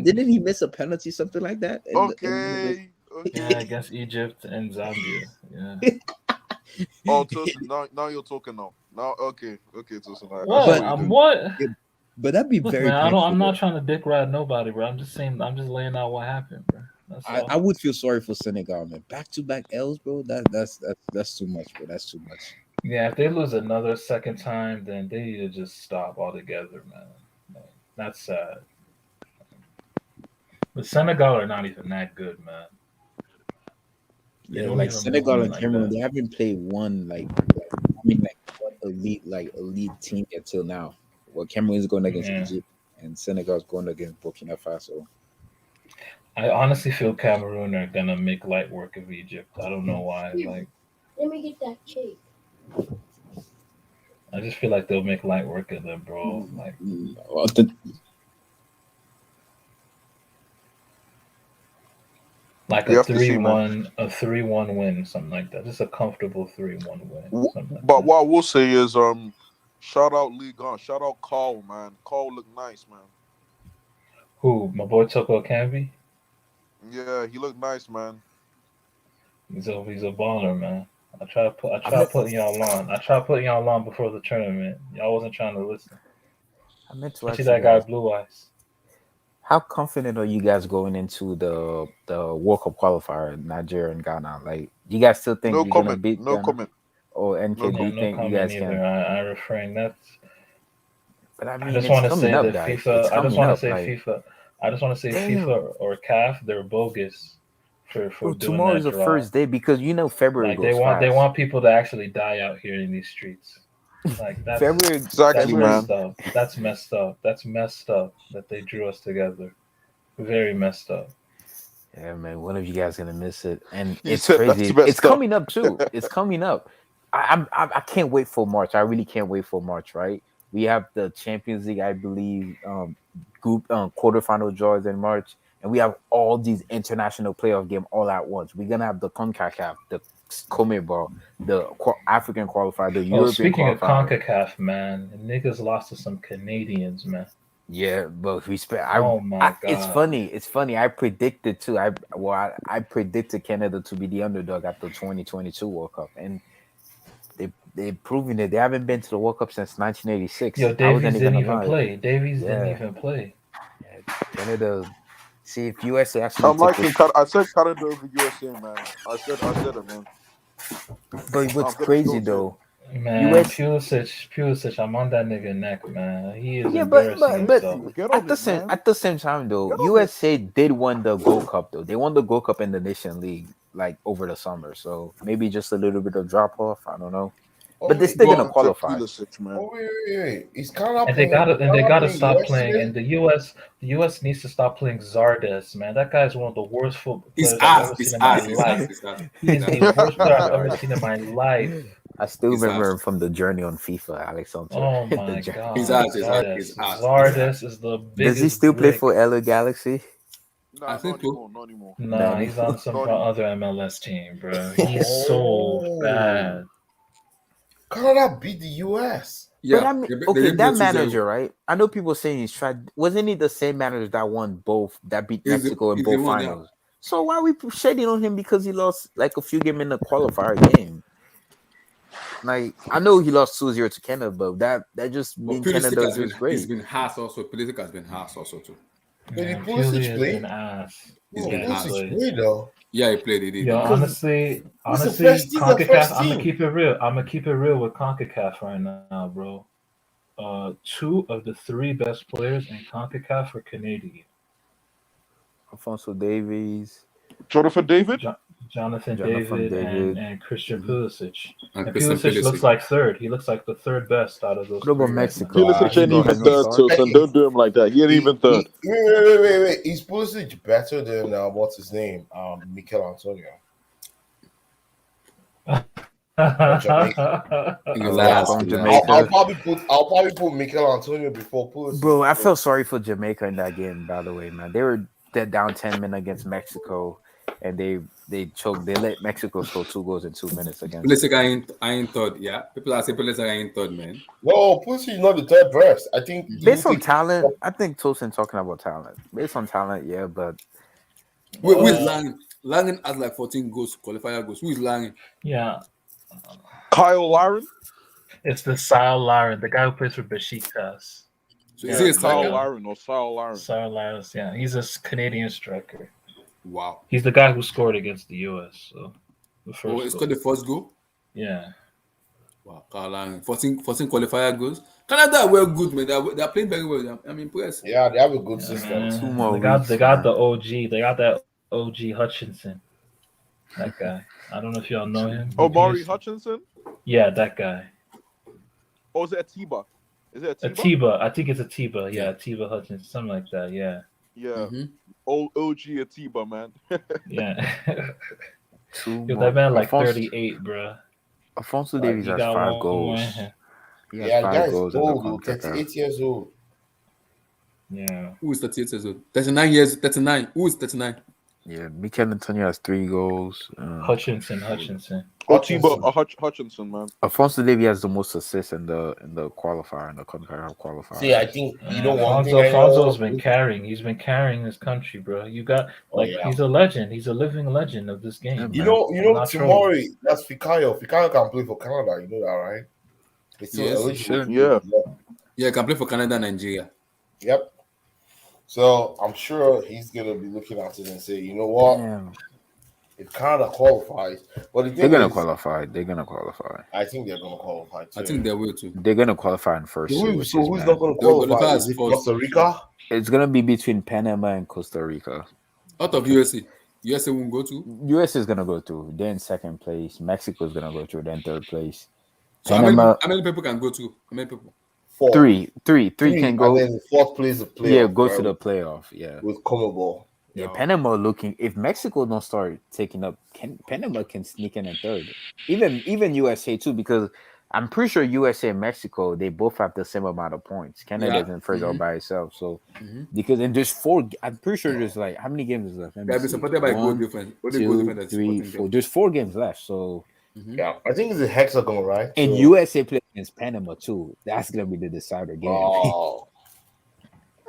Didn't he miss a penalty, something like that? Okay. Yeah, Okay. against Egypt and Zambia. Yeah. Oh, Tosin, now you're talking now. Now, okay. Okay, Tosin. I see What? but what you're doing. What? but that'd be Look, very man. I'm painful, not though. trying to dick ride nobody, bro. I'm just saying. I'm just laying out what happened, bro. That's I all. would feel sorry for Senegal, man. Back to back L's, bro. That's too much, bro. That's too much. Yeah, if they lose another second time, then they need to just stop altogether, man. Like, that's sad. But Senegal are not even that good, man. They Yeah, don't like even move Senegal me and like Cameroon, that. they haven't played one like one elite team until now. Well, Cameroon is going against Yeah. Egypt, and Senegal is going against Burkina Faso. I honestly feel Cameroon are gonna make light work of Egypt. I don't know why. Like, Let me get that cake. I just feel like they'll make light work of them, bro. Like, Well, like We have to see, man. a 3-1 win, something like that. Just a comfortable 3-1 win, something like But that. what I will say is, shout out League On. Shout out Carl, man. Carl looked nice, man. Who? My boy Toko Kambi? Yeah, he looked nice, man. He's a baller, man. I I tried meant, putting y'all on. I tried putting y'all on before the tournament. Y'all wasn't trying to listen. I meant to Especially ask you that guy guys, Blue Eyes. how confident are you guys going into the World Cup qualifier, Nigeria and Ghana? Like, you guys still think No you're gonna comment. beat No Ghana? comment. Or No NK, do Yeah, you comment. no think you comment guys either. can? I refrain. But I I mean, just it's want to coming say up, that guys. It's FIFA. I just coming want to up. say Like, FIFA. I just want to say damn, FIFA or CAF. They're bogus for bro, doing tomorrow is that the draw. first day because February Like they goes want they fast. want people to actually die out here in these streets. Like February, that's Exactly, February. man. messed up. That's messed up. That's messed up that they drew us together. Very messed up. Yeah, man, one of you guys gonna miss it, and He it's said that's crazy. It's messed up. coming up too. It's coming up. I can't wait for March. I really can't wait for March. Right? We have the Champions League, I believe, group quarterfinal draws in March, and we have all these international playoff game all at once. We're gonna have the CONCACAF, the CONMEBOL, the African qualifier, the Oh, European speaking of qualifier. CONCACAF, man, niggas lost to some Canadians, man. Yeah, but respect. Oh my It's god. funny. It's funny. I predicted too. I predicted Canada to be the underdog at the 2022 World Cup, and they've proven it. They haven't been to the World Cup since 1986. Yo, I wasn't Davies even didn't even alive. play. Davies didn't Yeah, even play. yeah. Canada. See if USA actually I'm take liking. this. I said Canada over USA, man. I said it, man. But I'm what's gonna crazy still say it. though, Man, US. Pulisic, I'm on that nigga neck, man. He is Yeah, embarrassing but himself. Get on it, man. at the same time though, Get on it. USA did win the Gold Cup though. They won the Gold Cup in the Nation League like over the summer. So maybe just a little bit of drop off. I don't know. But Oh they're wait, still they gonna are, Except qualify. Pulisic, man. wait. Is Canada And playing? they Canada gotta playing stop US playing. today? And the US needs to stop playing Zardes, man. That guy's one of the worst football His players I've ass, ever his seen in my ass, his ass, life. his ass. He His is the ass. worst player I've ever Sorry. seen in my life. I still His remember ass. him from the journey on FIFA, Alex Hunter. Oh The my journey. His god, ass is like Zardes. his ass. His ass. Zardes is the Does he biggest still play for brick. LA Galaxy? Nah, I not think so. anymore. Not anymore. No, Nah, he's on some Not anymore. other MLS team, bro. He's so Oh, bad. Canada beat the US. But Yeah, I mean, they okay, did that play 2-0. manager, right? I know people saying he's tried. Wasn't he the same manager that won both, that beat Mexico in He's the both one, yeah. finals? So why are we shedding on him because he lost like a few games in the qualifier game? Like I know he lost 2-0 to Canada, but that just But means Pulisic Canada has is he's great. been harsh also. Pulisic has been harsh also too. Wait, did Man, Pulisic Puli has play? been ass. He's Oh, been Yeah, he harsh. Pulisic played. played though. Yeah, he played. He did. Yo, He did. Because who's the first honestly, team? The CONCACAF. first I'm gonna team. keep it real. I'm gonna keep it real with CONCACAF right now, bro. Two of the three best players in CONCACAF are Canadian. Alfonso Davies. Jonathan David. Jonathan Jonathan David David. and Christian Pulisic. And And Christian Pulisic looks Pulisic. like third. He looks like the third best out of those What about three right now. Mexico? Pulisic ain't Mexico even has no third, start. Tilson. Don't do him like that. He ain't even third. Wait. Is Pulisic better than what's his name? Mikel Antonio. The last Last, from last. Jamaica. I'll probably put Mikel Antonio before Pulisic. Bro, I felt sorry for Jamaica in that game, by the way, man. They were dead down 10 men against Mexico, and they choked. They let Mexico score 2 goals in 2 minutes against. Pulisic ain't third, yeah. People are saying Pulisic ain't third, man. No, Pulisic is not the third best. I think Based on talent, I think Tosin talking about talent. Based on talent, yeah, but Wait, who is Langen? Langen has like 14 goals, qualifier goals. Who is Langen? Yeah. Kyle Laren? It's the Sal Laren, the guy who plays for Besiktas. So is he a Kyle striker? Laren or Sal Laren? Sal Laren, yeah. He's a Canadian striker. Wow. He's the guy who scored against the US. So the first Oh, it's goal. got the first goal? Yeah. Wow, Carl Langen. 14 qualifier goals. Canada are well good, man. They're playing very well. I'm impressed. Yeah, they have a good system. Man. 2 more They got weeks, they got man. the OG. They got that OG Hutchinson. That guy. I don't know if y'all know him. Oh, Maury Hutchinson? Yeah, that guy. Or is it Atiba? Is it Atiba? Atiba. I think it's Atiba. Yeah, Atiba Hutchinson. Something like that. Yeah. Yeah. Old OG Atiba, man. Yeah. 2 Yo, more. that man like Alfonso- 38, bro. Alfonso Like, Davies he has got 5 one goals. more in him. He has Yeah, the 5 guy's goals in old, the though, contract. 38 years old. Yeah. Who is 38 years old? 39 years. 39. Who is 39? Yeah, Mikel Antonio has 3 goals. Hutchinson. Atiba Hutchinson, man. Alfonso Davies has the most assists in the qualifier, in the concacaf qualifier. See, I think you know one thing. Alfonso's been carrying. He's been carrying this country, bro. You got he's a legend. He's a living legend of this game. Yeah, You know, tomorrow that's Fikayo. Fikayo can play for Canada. You know that, right? It's still Yes, eligible. Yeah. Yeah, can play for Canada and Nigeria. Yep. So I'm sure he's gonna be looking at it and say, you know what? Damn. If Canada qualifies, but the thing They're gonna is, qualify. They're gonna qualify. I think they're gonna qualify too. I think they will too. They're gonna qualify in first. Who's series, not man. gonna They'll qualify? qualify Is as it first. Costa Rica? It's gonna be between Panama and Costa Rica. Out of USA. USA won't go to. US is gonna go through. They're in second place. Mexico is gonna go through. Then third place. So Panama, how many people can go to? How many people? Four. three can go. And then the fourth place the playoff. Yeah, go to right, the playoff. Yeah. with Comebol. Yeah, Panama looking. If Mexico don't start taking up, Panama can sneak in third. Even USA too, because I'm pretty sure USA and Mexico they both have the same amount of points. Canada's in first all by itself. So because and there's 4. I'm pretty sure there's like how many games is left? They'll be supported by goal difference. Only goal 2, difference that's 3, supporting 4. them. There's 4 games left. So Yeah, I think it's a hexagon, right? and So- USA plays against Panama too. That's gonna be the decider game. Oh,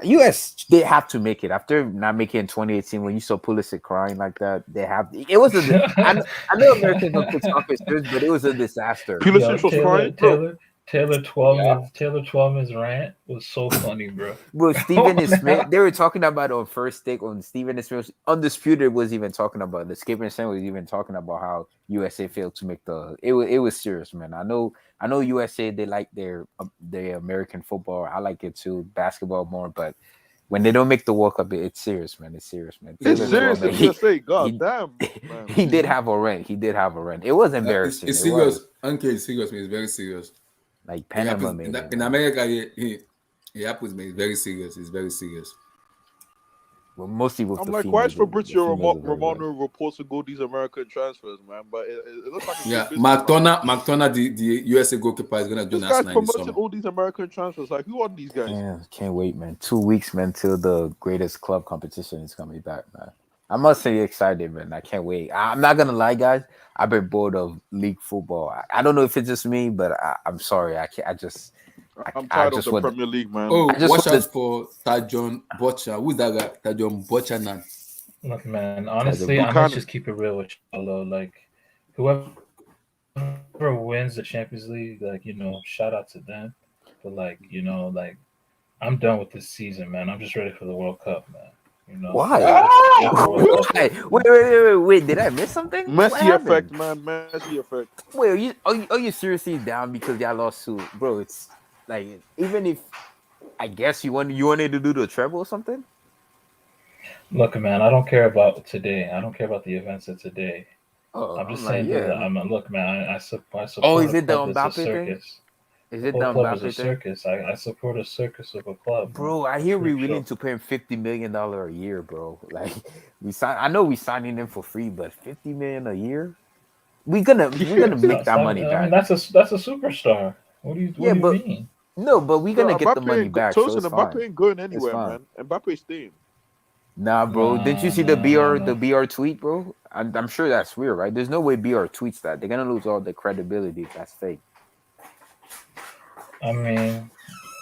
US they have to make it after not making it in 2018 when you saw Pulisic crying like that. They have it was I know Americans don't take stuff as serious, but it was a disaster. Pulisic was crying. Taylor Twelman's rant was so funny, bro. Bro, Stephen A. Smith, they were talking about on First Take on Stephen A. Smith. Undisputed was even talking about the Skipper and Sam was even talking about how USA failed to make the. It was serious, man. I know USA they like their American football. I like it too, basketball more, but when they don't make the World Cup, it's serious, man. It's serious, man. It's serious if USA. God damn, man. He did have a rent. It was embarrassing. It's serious. Uncle, it's serious, man. It's very serious. Like Panama, man. In America, he happens, man. It's very serious. It's very serious. Well, mostly with I'm the like, females, why is Fabrizio the females are very Romano reports to go these American transfers, man? But it looks like Yeah, McDonough, the USA goalkeeper is gonna join this us guy's now in the promoted summer. all these American transfers. Like, who are these guys? Yeah, can't wait, man. 2 weeks, man, till the greatest club competition is coming back, man. I must say excited, man. I can't wait. I'm not gonna lie, guys. I've been bored of league football. I don't know if it's just me, but I'm sorry. I can't. I'm tired of the Premier League, man. Oh, watch out for Tajon Butcher. Who's that guy? Tajon Butcher, man. Look, man. Honestly, I must just keep it real with y'all. Like, whoever wins the Champions League, like, shout out to them. But like, I'm done with this season, man. I'm just ready for the World Cup, man. Why? Wait! Did I miss something? Messi effect, man. Messi effect. Wait, are you seriously down because y'all lost to bro? It's like even if I guess you wanted to do the treble or something. Look, man. I don't care about today. I don't care about the events of today. Oh, I'm I'm just like, saying, yeah. look, man. I support Oh, is a it the club that's a Mbappe thing? circus. Is The it the whole club is a Mbappe thing? circus. I support a circus of a club, man. Bro, I A hear we're freak willing show. to pay him $50 million a year, bro. Like we sign. I know we signing him for free, but $50 million a year, we're gonna make that money I mean, back. that's a superstar. What Yeah, do you but mean? no, but we're Bro, gonna get the Mbappe money ain't back, so Tosin, it's Mbappe fine. ain't going It's anywhere, fine. man. Mbappe's staying. Nah, bro. Didn't you see the Nah. BR tweet, bro? I'm sure that's weird, right? There's no way BR tweets that. They're gonna lose all the credibility if that's fake. I mean,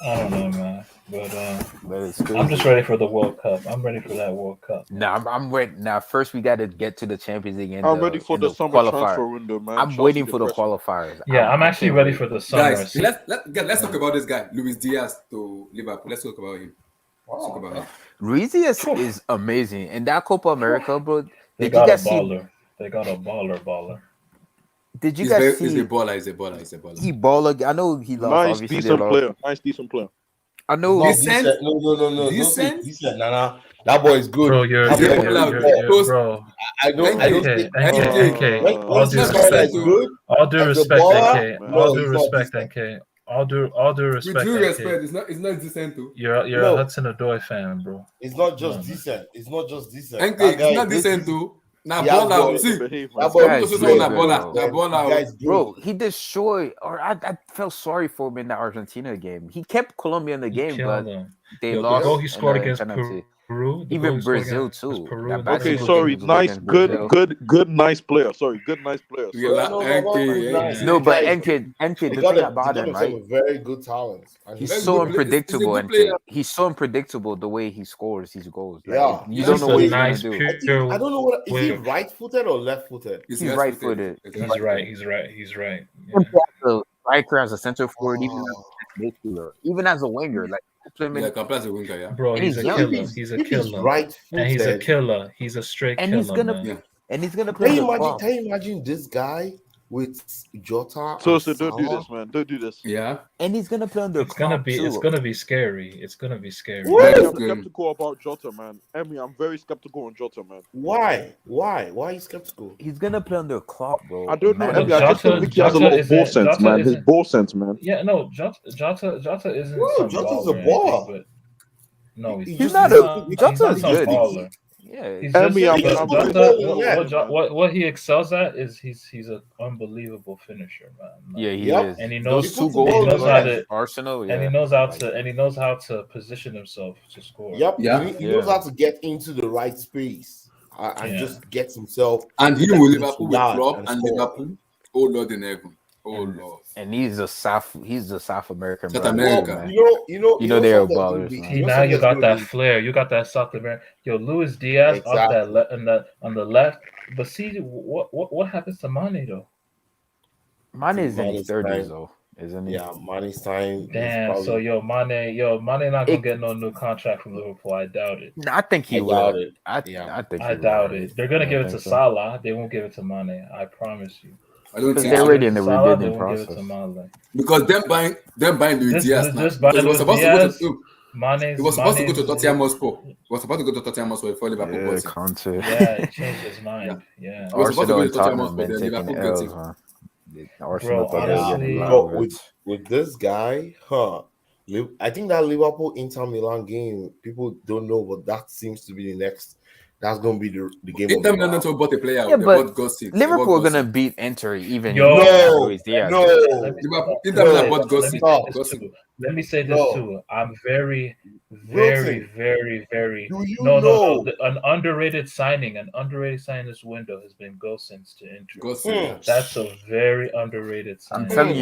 I don't know, man. But it's I'm just crazy. ready for the World Cup. I'm ready for that World Cup. Man. Nah, I'm ready. Now, first we got to get to the Champions League and I'm ready for the summer qualifier. transfer window, man. I'm Chelsea waiting for the depressed me. qualifiers. Yeah, I'm I actually can't ready wait. for the summer. Guys, let's talk about this guy, Luis Diaz to Liverpool. Let's talk about him. Let's talk about him. Ruiz is amazing, and that Copa America, bro. They Did got you a guys see? baller. They got a baller. Did you He's guys He's see? a baller. He's a baller. He's a baller. He baller. I know he lost. Nice, Obviously, they decent lost. player. Nice, decent player. I know. Not Decent? decent. No. Don't say Decent? decent. Nah. That boy is good. Bro, you're That boy is good. bro. I don't NK, think all when due someone respect, is good all due as a respect, baller, NK, no, all due he's not respect, decent. NK, all due With respect, due NK. respect, it's not decent too. You're a No. Hudson Odoi fan, bro. It's not just No, man. decent. It's not just decent. NK, That guy it's not is decent decent. too. Now He has baller. got- See, Behave, That man. boy Guys, is so really na good, baller. bro. Na baller. That guy's good. Bro, he destroyed, or I felt sorry for him in the Argentina game. He kept Colombia in the He game, killed but them. they Yo, the lost. goal he in scored the against penalty. Peru, the goal Even he scored Brazil against too. Peru That in the bicycle Okay, thing sorry. he was Nice, against Brazil. good, nice player. Sorry, good, nice player. Yeah, Sorry. like, No, NK, nice. No, The but guy is NK, He the got thing about him, himself right? a very good talent. And He's Very so good player. He's a unpredictable, good player. NK. He's so unpredictable the way he scores his goals. Like, Yeah. you Yeah, don't He's know a what he's nice, gonna do. pure. I don't know what is he player. right-footed or left-footed? He's He's right-footed. He's right. He's right. Even Yeah. as a striker, as a center forward, even as Oh. a midfielder, even as a winger, like Yeah, can play as a winger, yeah. Bro, And he's he's a young. killer. If He's a he's killer. right-footed, And he's a killer. He's a straight and killer, he's gonna man. Yeah. and he's gonna play can the you imagine? club. Can you imagine this guy with Jota So and don't do Salah? this, man. Don't do this. Yeah. And he's gonna play under It's gonna Klopp be scary. It's gonna be scary. What? I'm Good. skeptical about Jota, man. I'm very skeptical on Jota, man. Why? Why are you skeptical? He's gonna play under Klopp, bro. I don't know, Man, I just don't think he has a lot of ball sense, man. His ball sense, man. Yeah, no, Jota isn't Bro, some Jota's baller a or anything, baller. but no, He's not a he's Jota's not some good. baller. Yeah, He's I just, mean, I'm but very Jota, skeptical. what he excels at is he's an unbelievable finisher, man. Like, yeah, he Yep. is. And he knows- those two he goals knows how against to- Arsenal, yeah. and he knows how to position himself to score. Yep. Yeah. He knows how to get into the right space and Yeah. just get himself. And he that will into Liverpool with yard Klopp and and score. Liverpool. Oh Lord in heaven. Oh And- Lord. And he's a South American South brother, America. man. You know they are something that's gonna ballers, be- man. See, you know now something you that's got gonna that be- flair. You got that South American. Yo, Luis Diaz off that Exactly. on the left. But see, what happens to Mane though? Mine is in his Mane's 30s time. though, isn't he? Yeah, Mane's time. Damn. So Mane not gonna get no new contract from Liverpool. I doubt it. No, I think he I will. doubt it. I Yeah. think I he doubt will. it. They're gonna You give don't it to think so? Salah. They won't give it to Mane. I promise you. I don't Because think they're so. already in the Salah, they rebuilding won't give it to process. Mane. Because them buying Luis Diaz now. This by Because he was Luis supposed to go Diaz. to Mane's he was supposed to go to Mane's- Tottenham Hotspur. He was supposed to go to Tottenham Hotspur before Liverpool Yeah, bought him. Conte. Yeah, it changed his mind. Yeah. He was supposed to Arsenal go and to Tottenham Tottenham Hotspur, been then taking Liverpool gets L's, him. huh? Arsenal thought they were honestly- getting But Vlahovic. with this guy, I think that Liverpool Inter Milan game, people don't know, but that seems to be the next. That's going to be the game. Inter of the Milan round. not bought a player. Yeah, They but bought Gossi. Liverpool are gonna beat Inter even. Yo. if No, Luis Diaz. no. Liverpool, Inter Milan bought Let me Gossi. say Stop. this Gossi. too. Let me say this No. too. I'm very, Wilton, very. do you No. know? An underrated signing this window has been Gosens to Inter. Gossi. That's a very underrated signing. I'm telling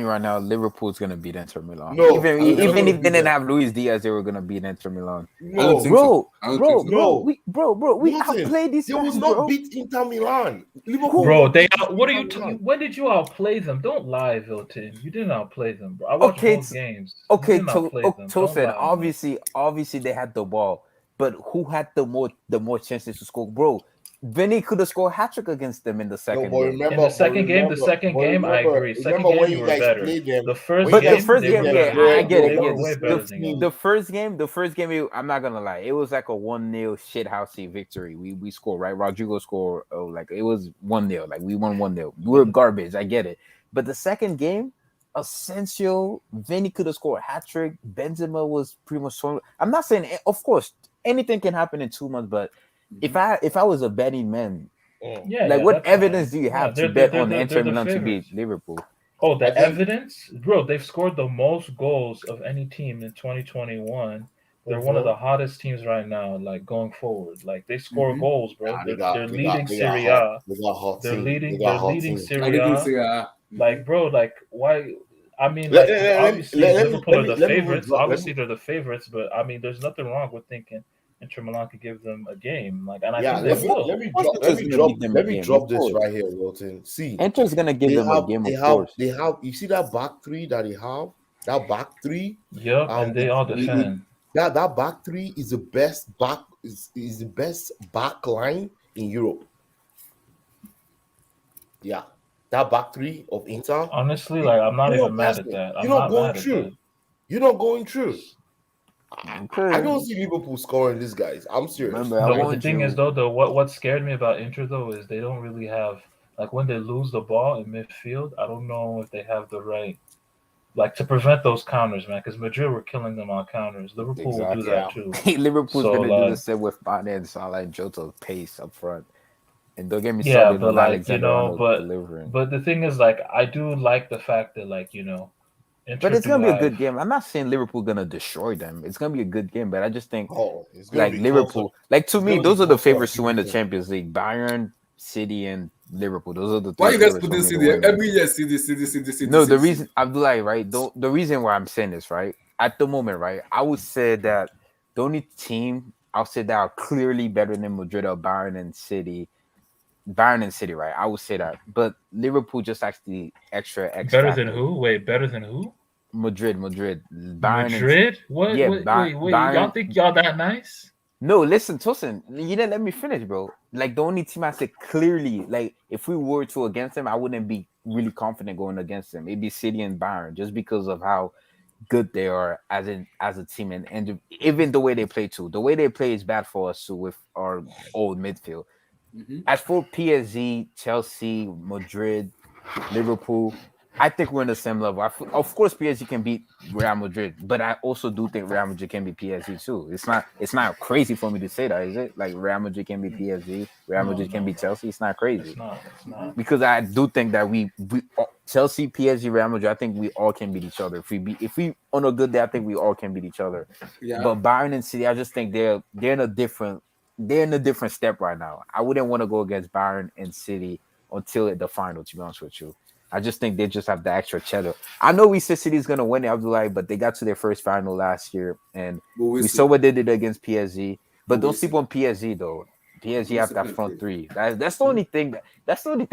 you right now, Liverpool's gonna beat Inter Milan. No, even I don't if think they didn't that. have Luis Diaz, they were gonna beat Inter Milan. I don't No, think so. I don't think so. No. We Wilton, outplayed these they guys, will not bro. beat Inter Milan. Liverpool. Bro, what are you? When did you outplay them? Don't lie, Vilton. You didn't outplay them, bro. I watched Okay, both games. Okay, you didn't outplay them. Don't Tosin, lie, obviously they had the ball, but who had the more chances to score, bro? Vinny could have scored a hat trick against them in the No, second but game. remember, In the second game, I agree. Second remember when game, you you were guys better. played them. The first But the game, first they were game, better yeah, than I y'all. get They it. were Yes, way better than y'all. the first game, I'm not gonna lie, it was like a 1-0 shithousey victory. We scored, right. Rodrigo scored. Oh, like it was 1-0. Like we won 1-0. We were garbage. I get it. But the second game, Asensio, Vinny could have scored a hat trick. Benzema was pretty much. I'm not saying, of course, anything can happen in 2 months. But if I was a betting man, Yeah, like yeah, what that's evidence fine. do you Yeah, have to bet on Inter they're the Milan to beat favorites. Liverpool? Oh, I the think. evidence, bro! They've scored the most goals of any team in 2021. They're one of the hottest teams right now. Like going forward, like they score goals, bro. Nah, They're leading they got Serie hot, A. they got hot They're team. They leading. got They're hot leading team. Serie A. Like, bro, like why? I mean, Let, like let, let, obviously Liverpool are the let me favorites. withdraw. Obviously, they're the favorites, but I mean, there's nothing wrong with thinking Inter Milan could give them a game. Like, and I Yeah, think they let will. me Of course, drop Inter's gonna beat them a let me game. Of drop this course, right here, Wilton. See, Inter's gonna give them a game. Of course. they have you see that back three that they have? That back three, Yup, and they all defend. that back three is the best is the best back line in Europe. Yeah. That back three of Inter. Honestly, like I'm not You're even not mad at passing. that. I'm You're not not going mad at through. that. You're not going through. Okay. I don't see Liverpool scoring these guys. I'm serious. Remember, I No, but the warned thing is you. though, what scared me about Inter though is they don't really have like when they lose the ball in midfield. I don't know if they have the right like to prevent those counters, man. Because Madrid were killing them on counters. Liverpool will do Exactly. that Yeah. too. Liverpool's So gonna do the like, same with Mane and Salah and Jota's pace up front. And don't get me yeah, started but on like Alexander Arnold delivering. but the thing is like I do like the fact that like But Inter it's do gonna be a have good game. I'm not saying Liverpool gonna destroy them. It's gonna be a good game, but I just think Oh, it's gonna like be closer. Liverpool, like to It's me, gonna be those are the closer favorites to win the than Champions League. Bayern, City, and Liverpool. Those are the Why three you guys favorites put for this me to CD win. every year? CD. No, the reason Abdullah, right? The reason why I'm saying this, right? At the moment, right? I would say that the only team I'll say that are clearly better than Madrid or Bayern and City, right? I would say that. But Liverpool just actually extra X better than factor. who? Wait, better than who? Madrid. Bayern and Madrid? What? yeah, Wait. Y'all Bayern. think y'all that nice? No, listen, Tosin, you didn't let me finish, bro. Like the only team I said clearly, like if we were to against them, I wouldn't be really confident going against them. Maybe City and Bayern, just because of how good they are as a team, and even the way they play too. The way they play is bad for us too with our old midfield. As for PSG, Chelsea, Madrid, Liverpool, I think we're on the same level. Of course, PSG can beat Real Madrid, but I also do think Real Madrid can beat PSG too. It's not crazy for me to say that, is it? Like Real Madrid can beat PSG, Real Madrid can beat Chelsea. It's not crazy. It's not. Because I do think that we Chelsea, PSG, Real Madrid, I think we all can beat each other. If we on a good day, I think we all can beat each other. Yeah. But Bayern and City, I just think they're in a different step right now. I wouldn't want to go against Bayern and City until the final, to be honest with you. I just think they just have the extra cheddar. I know we said City's gonna win it, Abdullah, but they got to their first final last year, and we saw what they did against PSG. But don't sleep on PSG though. PSG have that front three. That's the only thing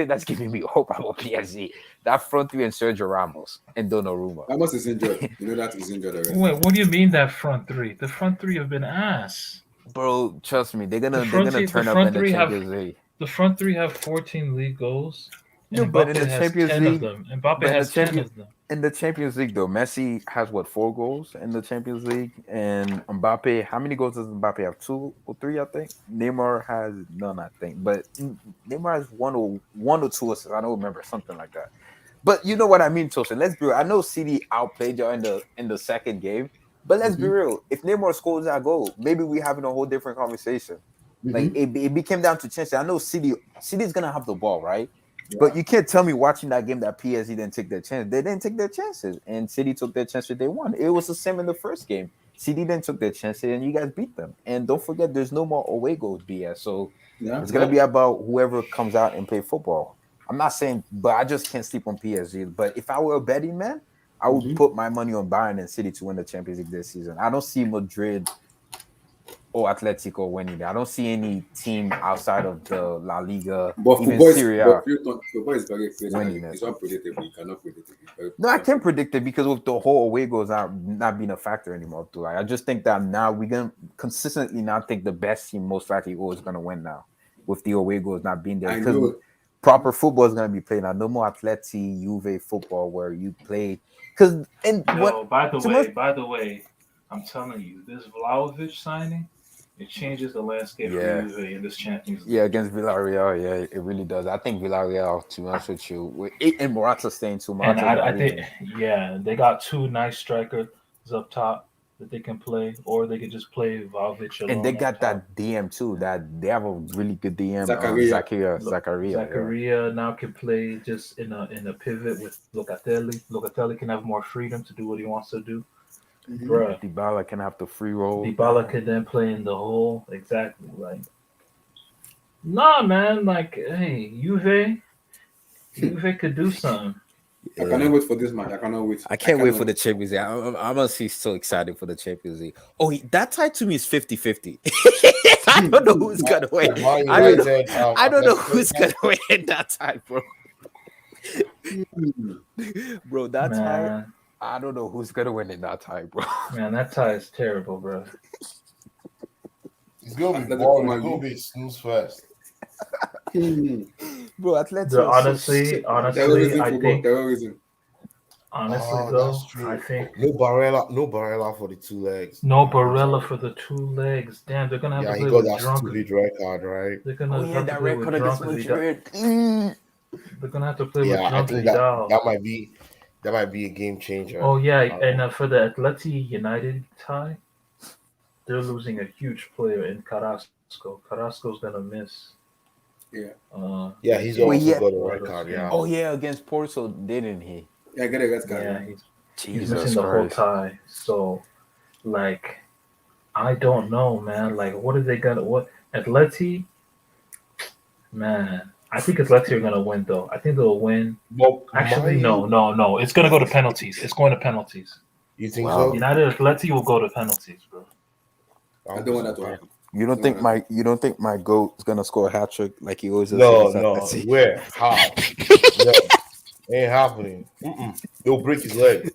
that's giving me hope about PSG. That front three and Sergio Ramos and Donnarumma. Ramos is injured. You know that is injured already. Wait, what do you mean that front three? The front three have been ass. Bro, trust me, they're gonna turn up front in the three Champions League. The front three have 14 league goals. No, but in the Champions League, Mbappe has 10 of them. In the Champions League, though, Messi has 4 goals in the Champions League, and Mbappe, how many goals does Mbappe have? 2 or 3, I think. Neymar has none, I think, but Neymar has one or 2 assists. I don't remember, something like that. But you know what I mean, Tosin. Let's be real. I know CD outplayed y'all in the second game, but let's be real. If Neymar scores that goal, maybe we're having a whole different conversation. Like it became down to chances. I know City's gonna have the ball, right? Yeah. But you can't tell me watching that game that PSG didn't take their chance. They didn't take their chances, and City took their chances. They won. It was the same in the first game. City didn't took their chances, and you guys beat them. And don't forget, there's no more away goals, BS. So it's gonna be about whoever comes out and play football. I'm not saying, but I just can't sleep on PSG. But if I were a betting man, I would put my money on Bayern and City to win the Champions League this season. I don't see Madrid or Atletico winning. I don't see any team outside of the La Liga, but even Serie A, football is very winning. It's unpredictable. You cannot predict it. No, I can predict it because with the whole away goals not being a factor anymore. I just think that now we're gonna consistently not think the best team most likely always gonna win now. with the away goals not being there. I Because know. proper football is going to be played now. No more Atleti, Juve football where you play. Because By the way, I'm telling you, this Vlahovic signing, it changes the landscape for Juve in this Champions League. Yeah, against Villarreal, it really does. I think Villarreal, to be honest with you, and Morata staying too. And I think, they got two nice strikers up top that they can play, or they could just play Vlahovic alone. And they got that DM too. That they have a really good DM. Zakaria. Zakaria now can play just in a pivot with Locatelli. Locatelli can have more freedom to do what he wants to do. Bruh. Dybala can have the free roll. Dybala could then play in the hole. Exactly. Like, nah, man. Like, hey, Juve could do something. I cannot wait for this match. I cannot wait. I can't wait for the Champions League. I'm honestly so excited for the Champions League. Oh, that tie to me is 50-50. I don't know who's gonna win. I don't know who's gonna win that tie, bro. Bro, that tie. I don't know who's gonna win in that tie, bro. Man, that tie is terrible, bro. It's gonna be boring. It's gonna be snooze fest. Bro, Atletico. Honestly, I think. Honestly, though, I think no Barella for the 2 legs. No Barella for the 2 legs. Damn, they're gonna have to play with drunk. Yeah, he got that stupid red card, right? They're gonna have to that play red with card against Madrid. They're gonna have to play with drunk. I think that might be a game changer. Oh yeah, and for the Atleti United tie, they're losing a huge player in Carrasco. Carrasco's gonna miss. Yeah. He's also got a red card. Yeah. Oh yeah, against Porto, didn't he? Yeah, get a red card. Yeah, he's missing the whole tie. So, like, I don't know, man. Like, what are they gonna? What Atleti? Man, I think Atleti are gonna win though. I think they'll win. Well, actually, no. It's gonna go to penalties. It's going to penalties. You think so? United Atleti will go to penalties, bro. I don't want that to happen. You don't think my goat is gonna score a hat trick like he always does? No. Where? How? No. Ain't happening. He'll break his leg.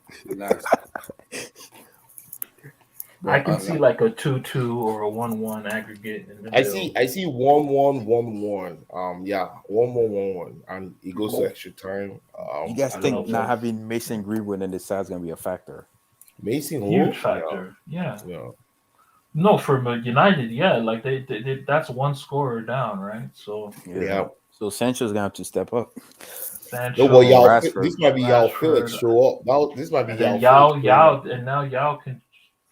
I can see like a 2-2 or a 1-1 aggregate. I see 1-1, 1-1. Yeah, 1-1, and it goes to extra time. You guys think not having Mason Greenwood in the side is gonna be a factor? Mason, huge factor. Yeah. No, for United, like they that's one scorer down, right? So So Sancho's gonna have to step up. Sancho, this might be Yao Felix show up. This might be Yao, and now Yao can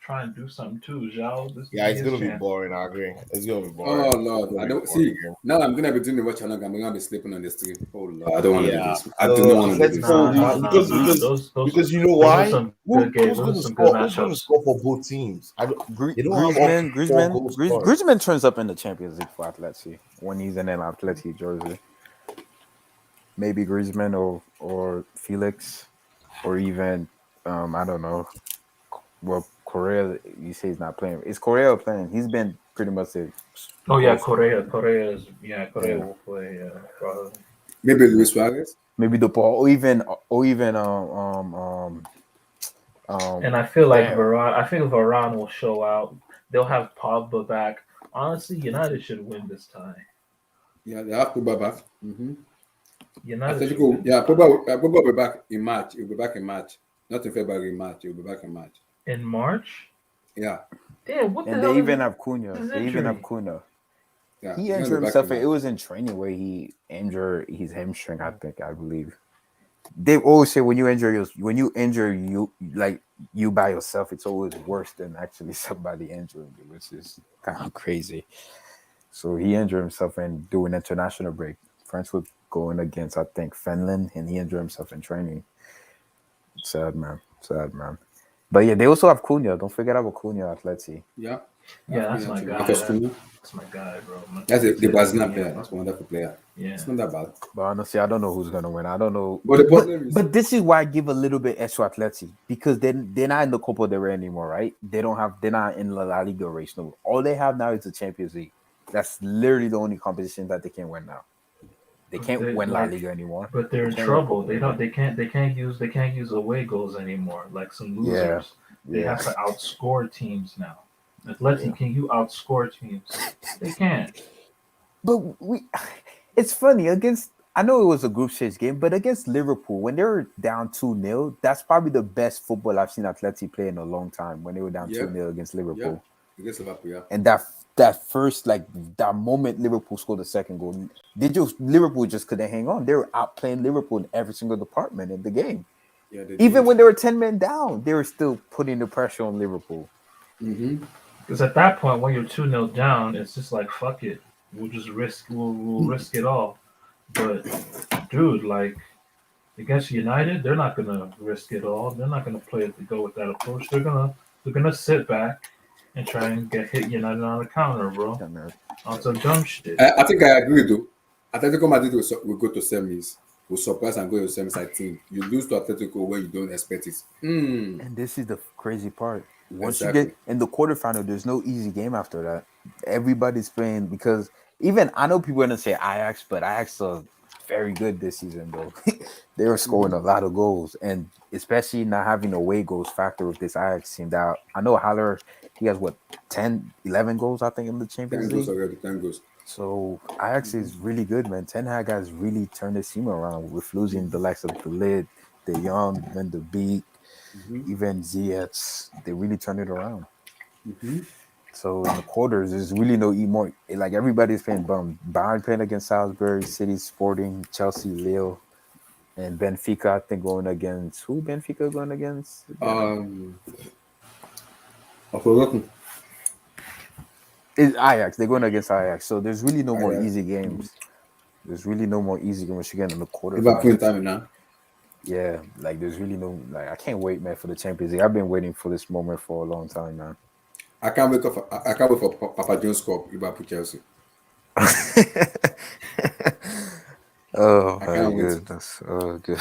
try and do something too. It's gonna be boring. I agree. It's gonna be boring. Oh Lord, I don't see. Now I'm gonna be doing the watch along. I'm gonna be sleeping on the street. Oh Lord, I don't want to do this. I do not want to do this. Because you know why? Who's gonna score for both teams? Griezmann turns up in the Champions League for Atleti when he's in an Atleti jersey. Maybe Griezmann or Felix, or even I don't know. Well, Correa, you say he's not playing. Is Correa playing? He's been pretty much it. Oh yeah, Correa will play. Probably. Maybe Luis Suarez. Maybe the ball, or even And I feel like Varane. I think Varane will show out. They'll have Pogba back. Honestly, United should win this time. Yeah, they have Pogba back. United. Pogba will be back in March. He'll be back in March. Not in February. In March. He'll be back in March. In March? Yeah. Damn, what the hell? And they even have Cunha. Yeah, he injured himself. It was in training where he injured his hamstring, I believe. They always say when you injure you by yourself, it's always worse than actually somebody injuring you, which is kind of crazy. So he injured himself and doing international break. France was going against, I think, Finland, and he injured himself in training. Sad man. But yeah, they also have Cunha. Don't forget about Cunha, Atleti. Yeah, that's my guy. That's my guy, bro. That's the Brazilian player. That's a wonderful player. Yeah, it's not that bad. But honestly, I don't know who's gonna win. I don't know. But this is why I give a little bit extra Atleti, because they're not in the Copa del Rey anymore, right? They're not in La Liga race no more. All they have now is the Champions League. That's literally the only competition that they can win now. They can't win La Liga anymore. But they're in trouble. They can't use away goals anymore. Like some losers. They have to outscore teams now. Atleti, can you outscore teams? They can't. But it's funny against. I know it was a group stage game, but against Liverpool, when they were down 2-0, that's probably the best football I've seen Atleti play in a long time. When they were down 2-0 against Liverpool, against Liverpool, yeah. And that first that moment Liverpool scored the second goal, Liverpool just couldn't hang on. They were outplaying Liverpool in every single department in the game. Yeah, even when they were 10 men down, they were still putting the pressure on Liverpool. Because at that point, when you're 2-0 down, it's just like fuck it, we'll just risk it all. But dude, like against United, they're not gonna risk it all. They're not gonna play it to go with that approach. They're gonna sit back and try and get hit United on the counter, bro. On some dumb shit. I think I agree though. Atletico Madrid will go to semis. Will surprise and go to semis. I think you lose to Atletico when you don't expect it. And this is the crazy part. Once you get in the quarterfinal, there's no easy game after that. Everybody's playing because even I know people are gonna say Ajax, but Ajax are very good this season, though. They were scoring a lot of goals, and especially not having away goals factor with this Ajax team. That I know Haller, he has 10, 11 goals, I think, in the Champions League. 10 goals. So Ajax is really good, man. Ten Hag has really turned his team around with losing the likes of the Lid, De Jong, Van de Beek, even Ziyech. They really turned it around. So in the quarters, there's really no more. Like everybody's playing Bayern playing against Salisbury, City, Sporting, Chelsea, Lille, and Benfica. I think going against who? Benfica going against? I've forgotten. It's Ajax. They're going against Ajax. So there's really no more easy games. There's really no more easy games again in the quarterfinals. Now. Yeah, like there's really no I can't wait, man, for the Champions League. I've been waiting for this moment for a long time, man. I can't wait for Papa John's Cup. Liverpool Chelsea. Oh my goodness! Oh good.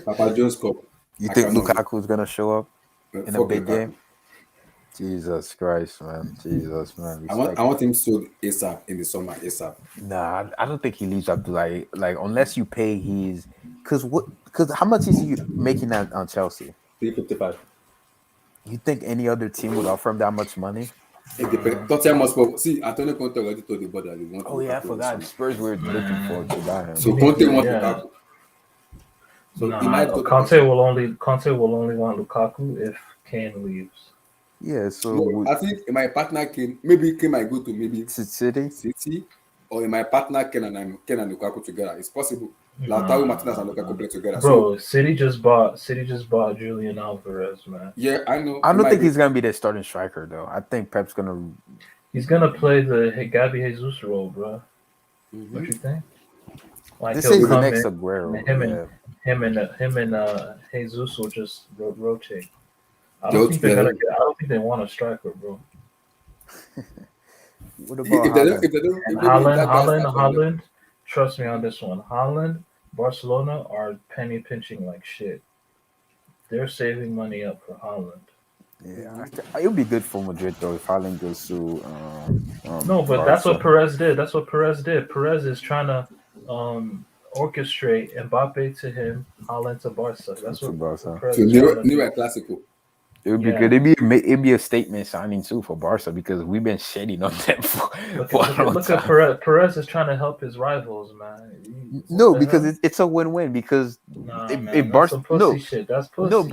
Papa John's Cup. You think Lukaku's gonna show up in a big game? Jesus Christ, man! Jesus, man! I want him sold ASAP in the summer. ASAP. Nah, I don't think he leaves up to like unless you pay his because how much is he making on Chelsea? 355. You think any other team would offer him that much money? It depends. Tottenham must see. Antonio Conte already told the board that they want. Oh yeah, I forgot. Spurs were looking forward to buy him. So Conte wants Lukaku. So Conte will only want Lukaku if Kane leaves. Yeah, so I think my partner Kane might go to maybe City, or my partner Kane and Lukaku together. It's possible. Lautaro Martinez and Lukaku play together. Bro, City just bought Julian Alvarez, man. Yeah, I know. I don't think he's gonna be the starting striker though. I think Pep's gonna. He's gonna play the Gabi Jesus role, bro. What you think? Like this is the next Aguero. Him and Jesus will just rotate. I don't think they want a striker, bro. What about Haaland? Trust me on this one. Haaland, Barcelona are penny pinching like shit. They're saving money up for Haaland. Yeah, it would be good for Madrid though if Haaland goes to. No, but Barca. That's what Perez did. Perez is trying to orchestrate Mbappe to him, Haaland to Barca. That's what Perez is trying to do. New Classical. It would be good. It'd be a statement signing too for Barca because we've been shitting on them Look at Perez. Perez is trying to help his rivals, man. No, because it's a win-win. Because if Barca, that's pussy.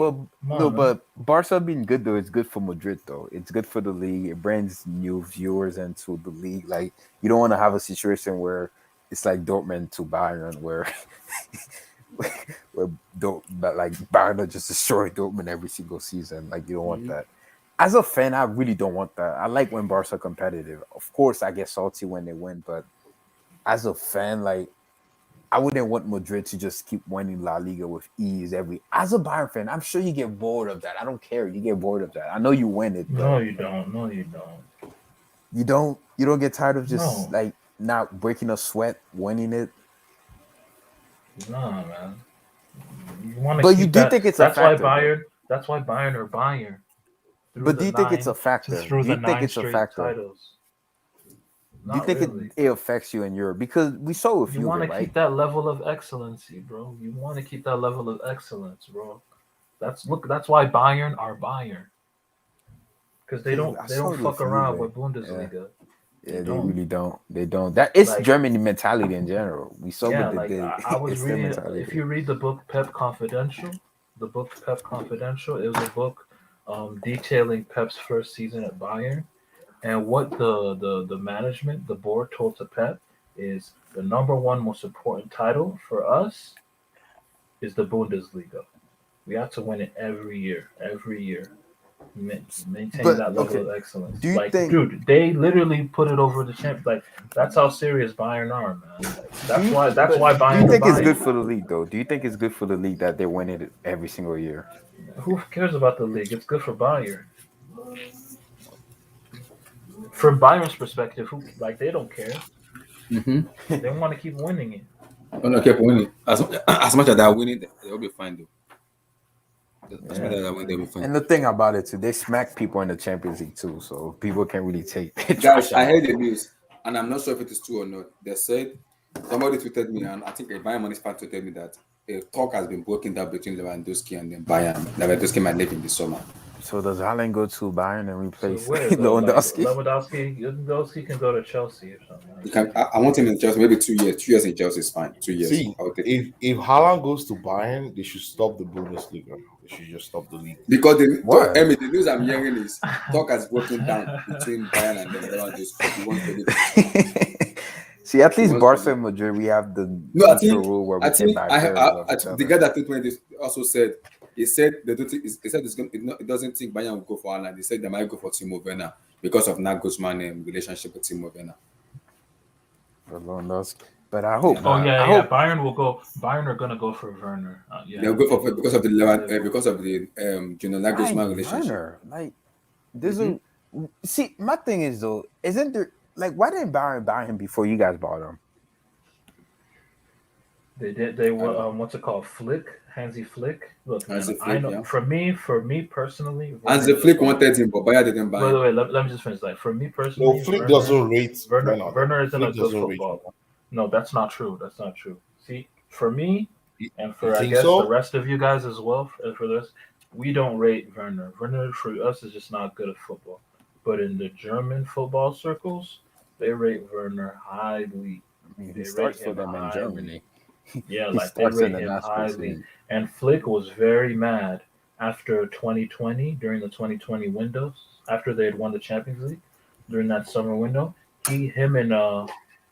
But Barca being good though, it's good for Madrid though. It's good for the league. It brings new viewers into the league. Like you don't want to have a situation where it's like Dortmund to Bayern, where Bayern just destroy Dortmund every single season. Like you don't want that. As a fan, I really don't want that. I like when Barca competitive. Of course, I get salty when they win, but as a fan, like I wouldn't want Madrid to just keep winning La Liga with ease as a Bayern fan, I'm sure you get bored of that. I don't care. You get bored of that. I know you win it. No, you don't. You don't get tired of just like not breaking a sweat winning it. Nah, man. You want to, but you do think it's a factor. That's why Bayern are Bayern. But do you think it's a factor? Do you think it's a factor? Do you think it affects you in Europe? Because we saw with you. You want to keep that level of excellency, bro. You want to keep that level of excellence, bro. That's why Bayern are Bayern. Because they don't fuck around with Bundesliga. Yeah, they don't. really don't. They don't. That it's Like, Germany mentality in general. We saw yeah, what they like did. I was It's their reading. mentality. If you read the book Pep Confidential, the book Pep Confidential, it was a book detailing Pep's first season at Bayern, and what the management, the board told to Pep is the number one most important title for us is the Bundesliga. We have to win it every year, maintain But that level okay, of excellence. do you Like, think? dude, they literally put it over the champ. Like, that's how serious Bayern are, man. Like, Do you? that's But why do you Bayern are think it's good Bayern. for the league though? Do you think it's good for the league that they're winning it every single year? Who cares about the league? It's good for Bayern. From Bayern's perspective, who like they don't care. Mm-hmm. They want to keep winning it. I'm not keep winning. As much as they're winning, they'll be fine though. As much Yeah. as they're winning, they'll be fine. And the thing about it too, they smack people in the Champions League too, so people can't really take Guys, trash I out. heard the news, and I'm not sure if it is true or not. They said somebody tweeted me, and I think a Bayern Money fan tweeted me that a talk has been broken down between Lewandowski and then Bayern. Lewandowski might leave in the summer. So does Haaland go to Bayern and So replace where though? Like Lewandowski? Lewandowski can go to Chelsea or something. You can. I want him in Chelsea. Maybe 2 years. 2 years in Chelsea is fine. 2 years. See, I'll take it. if Haaland goes to Bayern, they should stop the Bundesliga. They should just stop the league. Because Why? the news I'm hearing is talk has broken down between Bayern and then Lewandowski. He wants to leave. See, at He least wants to Barca leave. and Madrid, we have the No, I neutral think rule where we I can think buy I, players I, off I each the other. guy that tweeted this also said he said they don't think, he said it doesn't think Bayern will go for Haaland. He said they might go for Timo Werner because of Nagelsmann relationship with Timo Werner. For Lewandowski. But I hope. Oh I yeah. hope. Bayern will go. Bayern are gonna go for Werner. Yeah, They'll go for because of the They will. because of the Nagelsmann relationship. Werner, like there's a see. My thing is though, isn't there like why didn't Bayern buy him before you guys bought him? They did. They were what's it called? Hansi Flick. Look, man, Hansi I Flick, know. yeah. For me personally, And Werner the is a Flick bum. wanted him, but Bayern didn't buy By him. the way, let me just finish that. For me personally, No, Flick doesn't rate Werner. Werner isn't a Flick good doesn't rate football. No, that's not true. That's not true. See, for me, and for You I think guess so? the rest of you guys as well, for this, we don't rate Werner. Werner for us is just not good at football. But in the German football circles, they rate Werner highly. I mean, They he starts rate for him them in highly. Germany. Yeah, He like they starts in rate the him national highly. team. And Flick was very mad after 2020, during the 2020 windows, after they had won the Champions League during that summer window. Him and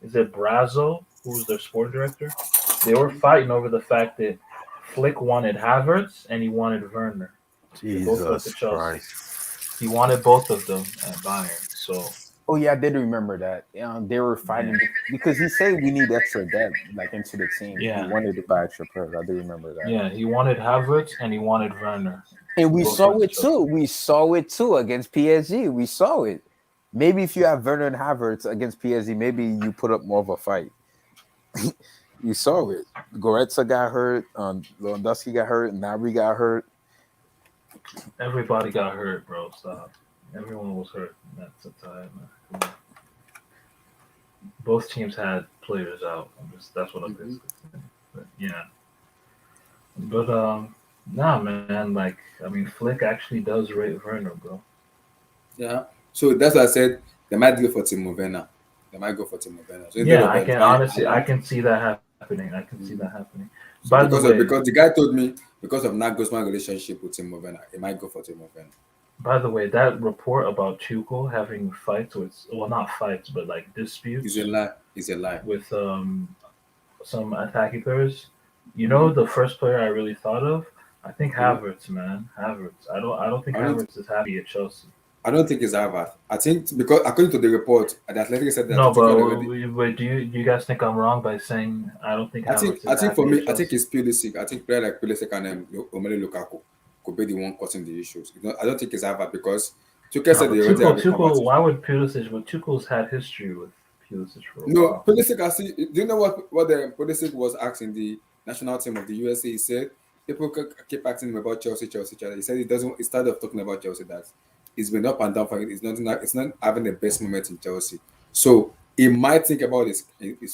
is it Brazo, who was their sport director? They were fighting over the fact that Flick wanted Havertz and he wanted Werner. They both went to Jesus Chelsea. Christ. He wanted both of them at Bayern. So Oh yeah, I did remember that. They were fighting because he said we need extra depth, like into the team. Yeah. He wanted to buy extra players. I do remember that. yeah, he wanted Havertz and he wanted Werner. And we Both saw went it to Chelsea. too. We saw it too against PSG. We saw it. Maybe if you have Werner and Havertz against PSG, maybe you put up more of a fight. You saw it. Goretzka got hurt. Lewandowski got hurt. Gnabry got hurt. Everybody got hurt, bro. Stop. Everyone was hurt in that time, man. Come on. Both teams had players out. That's what I'm basically saying. But yeah. But nah, man. Like, I mean, Flick actually does rate Werner, bro. Yeah. So that's why I said they might go for Timo Werner. So Yeah, I can honestly, I can see that happening. I can see that happening. By the way, because the guy told me because of Nagelsmann relationship with Timo Werner, he might go for Timo Werner. by the way, that report about Tuchel having fights with, well, not fights, but like disputes. It's a lie. It's a lie. With some attacking players. You know, the first player I really thought of, I think Havertz, man. Havertz. I don't think Havertz is happy at Chelsea. I don't think it's Havertz. I think because according to the report, the Athletic said that. No, already. but do you guys think I'm wrong by saying I don't think Havertz I think for me, at I think Chelsea? it's Pulisic. I think player like Pulisic and Romelu Lukaku could be the one causing the issues. I don't think it's Havertz because Tuchel said they already have a Tuchel, why would Pulisic? But Tuchel's had history with Pulisic for a while. Pulisic. I see. Do you know what the Pulisic was asking the national team of the USA? He said people keep asking him about Chelsea. He said he doesn't. Instead of talking about Chelsea, that it's been up and down for him. It's not having the best moment in Chelsea. So he might think about his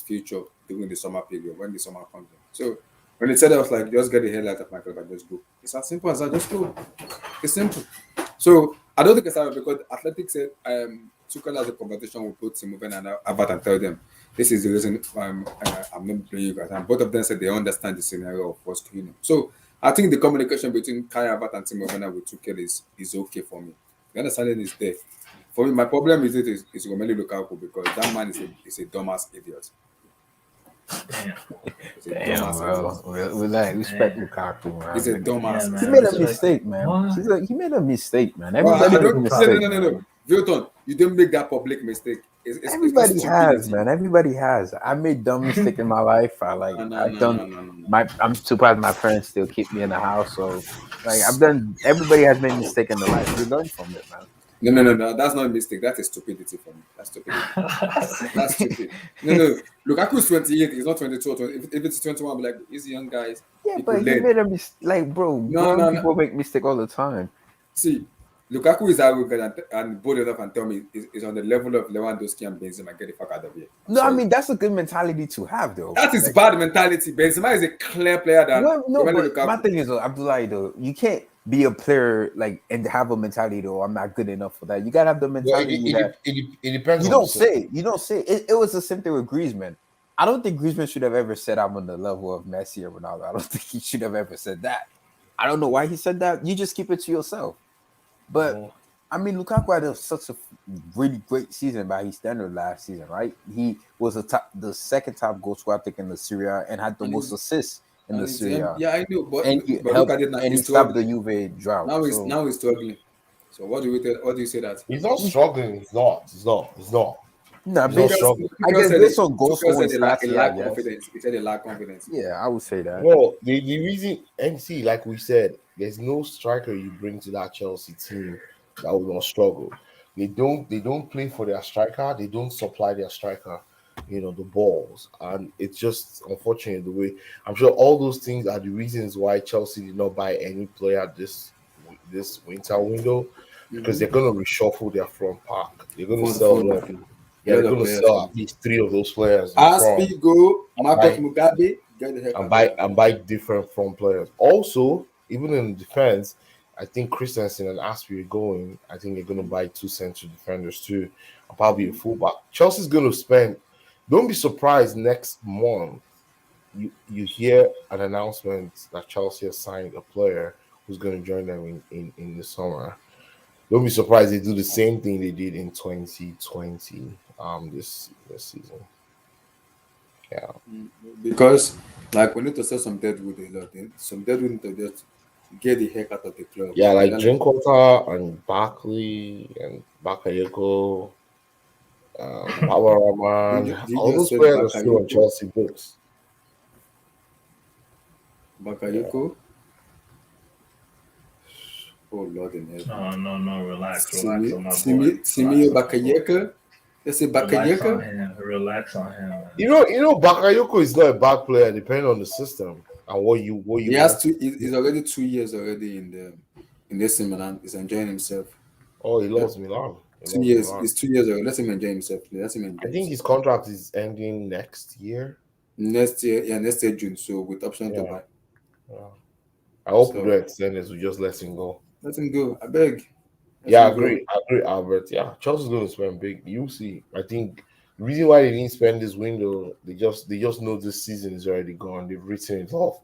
future during the summer period when the summer comes in. So when he said that, I was like, just get the hell out of my club and just go. It's as simple as that. Just go. It's simple. So I don't think it's Havertz because Athletic said Tuchel has a conversation with both Timo Werner and Havertz and tell them this is the reason I'm not playing you guys. And both of them said they understand the scenario of what's going on. So I think the communication between Kai Havertz and Timo Werner with Tuchel is okay for me. The understanding is there. For me, my problem is Romelu Lukaku because that man is a dumbass idiot. Damn, bro. Respect Lukaku, man. He's a dumbass. He made a mistake, man. He made a mistake, man. Everybody made a mistake. No. Vilton, you didn't make that public mistake. Everybody has, man. Everybody has. I made dumb mistake in my life. I'm surprised my parents still keep me in the house. So, like, everybody has made mistake in their life. We learn from it, man. No. That's not a mistake. That is stupidity for me. That's stupidity. That's stupid. No. Lukaku is 28. He's not 22 or 20. If it's 21, I'll be like, these young guys. Yeah, but he made a mistake. Like, bro, people make mistake all the time. See, Lukaku is arrogant and bold enough and tell me is on the level of Lewandowski and Benzema. Get the fuck out of here. No, I mean, that's a good mentality to have, though. That is bad mentality. Benzema is a clear player than Lukaku. My thing is, Abdullah, though, you can't be a player like and have a mentality though. I'm not good enough for that. You gotta have the mentality. It depends. You don't say. It was the same thing with Griezmann. I don't think Griezmann should have ever said I'm on the level of Messi or Ronaldo. I don't think he should have ever said that. I don't know why he said that. You just keep it to yourself. But I mean, Lukaku had such a really great season by his standard last season, right? He was the second top goal scorer, I think, in the Serie A and had the most assists in the Serie A. Yeah, I know, but look at it now. And he stopped the Juve drought. Now he's struggling. So what do you say that? He's not struggling. He's not. No, I guess this on goal scoring stats. He lack confidence. He said he lack confidence. Yeah, I would say that. Well, the reason MC, like we said, there's no striker you bring to that Chelsea team that will not struggle. They don't play for their striker. They don't supply their striker, the balls, and it's just unfortunate the way. I'm sure all those things are the reasons why Chelsea did not buy any player this winter window because they're going to reshuffle their front pack. They're going to sell them. Yeah, they're going to sell at least 3 of those players. Aspigo, Marcus Mugabe, and buy different front players. Also, even in defense, I think Christensen and Aspie are going. I think they're going to buy 2 central defenders too, and probably a fullback. Chelsea's going to spend. Don't be surprised next month you hear an announcement that Chelsea has signed a player who's going to join them in the summer. Don't be surprised they do the same thing they did in 2020 this season. Yeah. Because we need to sell some deadwood a lot. Some deadwood to just get the heck out of the club. Yeah, like Drinkwater and Barkley and Bakayoko, Rahman. All those players are still on Chelsea books. Bakayoko. Yeah. Oh Lord in heaven. No, relax on my boy. Simio Bakayoko. Let's say Bakayoko. Relax on him. You know, Bakayoko is not a bad player, depending on the system and what you. He has he's already 2 years already in this Milan. He's enjoying himself. Oh, he loves Milan. 2 years. It's 2 years already. Let him enjoy himself. I think his contract is ending next year. Next year June. So with option to buy. Yeah. I hope we don't extend it. We just let him go. Let him go. I beg. I agree, Albert. Yeah, Chelsea's going to spend big. You see, I think the reason why they didn't spend this window, they just know this season is already gone. They've written it off.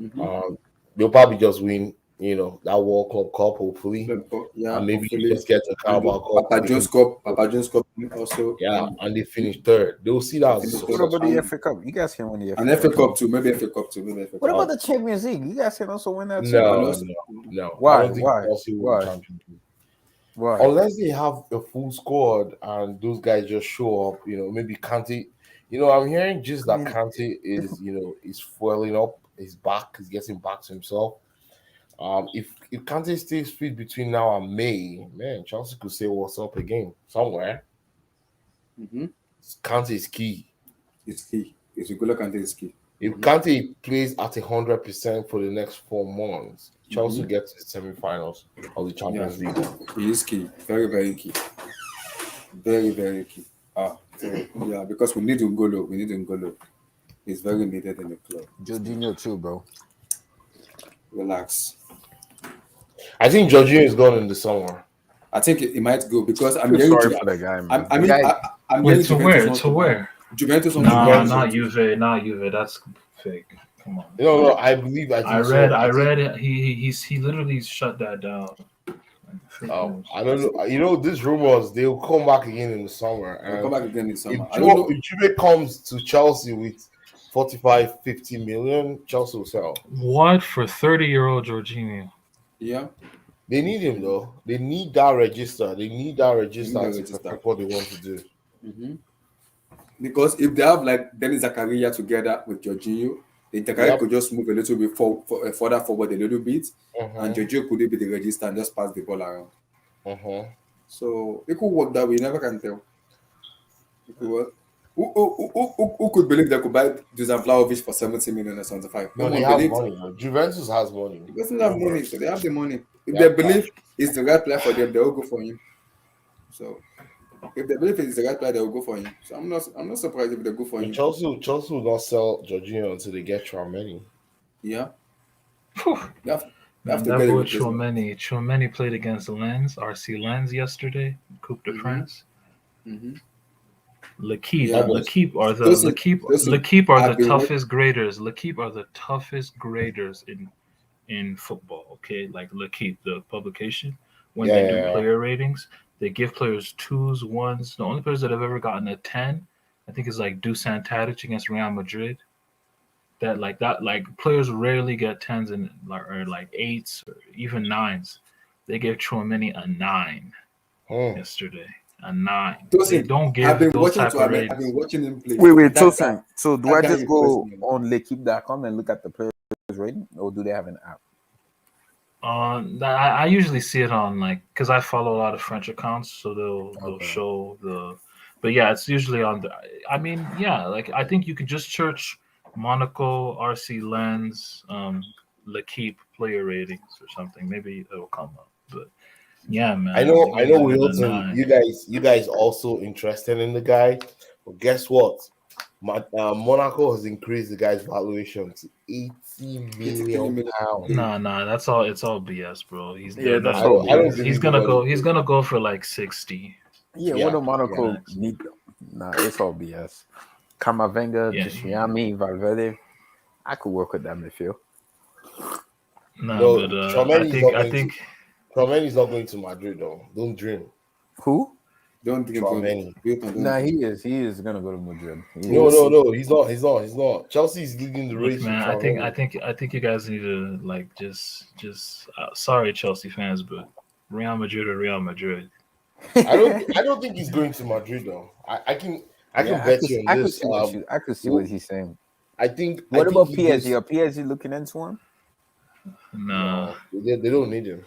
Mm-hmm. They'll probably just win, that World Club Cup, hopefully. Yeah, and maybe just get a Carabao Cup. Papa John's Cup also. Yeah, and they finish third. They'll see that. What about the FA Cup? You guys can win the FA Cup. And FA Cup too. Maybe FA Cup too. What about the Champions League? You guys can also win that too. No. Why? Why? Unless they have a full squad and those guys just show up, maybe Kante. I'm hearing just that Kante is, is foiling up. He's back. He's getting back to himself. If Kante stays fit between now and May, man, Chelsea could say what's up again somewhere. Mm-hmm. Kante is key. It's key. It's a good look. Kante is key. If Kante plays at 100% for the next 4 months, Chelsea gets to the semi-finals of the Champions League. He is key. Very, very key. Very, very key. Yeah, because we need N'Golo. He's very needed in the club. Jorginho too, bro. Relax. I think Jorginho is gone in the summer. I think it might go because I feel sorry for the guy, man. I The mean, guy, I'm Wait, hearing to Juventus where? wants To to buy. where? Juventus wants to buy Nah, him. not Juve, not Juve. That's fake. Come on. No, I believe. I think so. I read it. He literally shut that down. Fake news. I don't know. You know, these rumors they'll come back again in the summer. They'll come back again in summer. If I don't know. Juve comes to Chelsea with 45, 50 million, Chelsea will sell. What for 30-year-old Jorginho? Yeah. They need him though. They need that register. They need that register to register. perfect what they want to do. Mm-hmm. Because if they have like Denis Zakaria together with Jorginho, then Zakaria could just move a little bit further forward a little bit, and Jorginho could be the register and just pass the ball around. So it could work that way. You never can tell. It could work. Who could believe they could buy Dusan Vlahovic for 70 million or 75? No, they have money. Though. Juventus has money. Juventus have money, so they have the money. If they believe it's the right player for them, they will go for him. So if they believe it's the right player, they will go for him. So I'm not surprised if they go for him. Chelsea will not sell Jorginho until they get Tchouaméni. Yeah. That boy Tchouaméni played against Lens, RC Lens yesterday, Coupe de France. L'Équipe are the toughest graders. L'Équipe are the toughest graders in football. Okay, like L'Équipe, the publication, when they do player ratings, they give players 2s, 1s. The only players that have ever gotten a 10, I think, is like Dusan Tadic against Real Madrid. That players rarely get 10s or like 8s or even 9s. They gave Tchouaméni a 9 yesterday. A 9. They don't give those type of ratings. I've been watching him play. Wait, Tosin. So do I just go on L'Equipe.com and look at the players' rating, or do they have an app? I usually see it on because I follow a lot of French accounts, so they'll show the. But yeah, it's usually on the. I mean, yeah, I think you could just search Monaco, RC Lens, L'Equipe player ratings or something. Maybe it'll come up, but. Yeah, man. I know, Wilton. You guys also interested in the guy, but guess what? Monaco has increased the guy's valuation to 80 million pounds. Nah, that's all. It's all BS, bro. He's gonna go for like 60. Yeah, what do Monaco need? Nah, it's all BS. Camavinga, Tchouaméni, Valverde. I could work with that midfield. No, but I think. Tchouaméni's not going to Madrid though. Don't dream. Who? Don't dream. Tchouaméni. Nah, he is gonna go to Madrid. No, he's not. Chelsea's leading the race. Man, I think you guys need to just sorry, Chelsea fans, but Real Madrid or Real Madrid. I don't think he's going to Madrid though. I can bet you on this. I could see what he's saying. I think. What about PSG? Are PSG looking into him? No, they don't need him.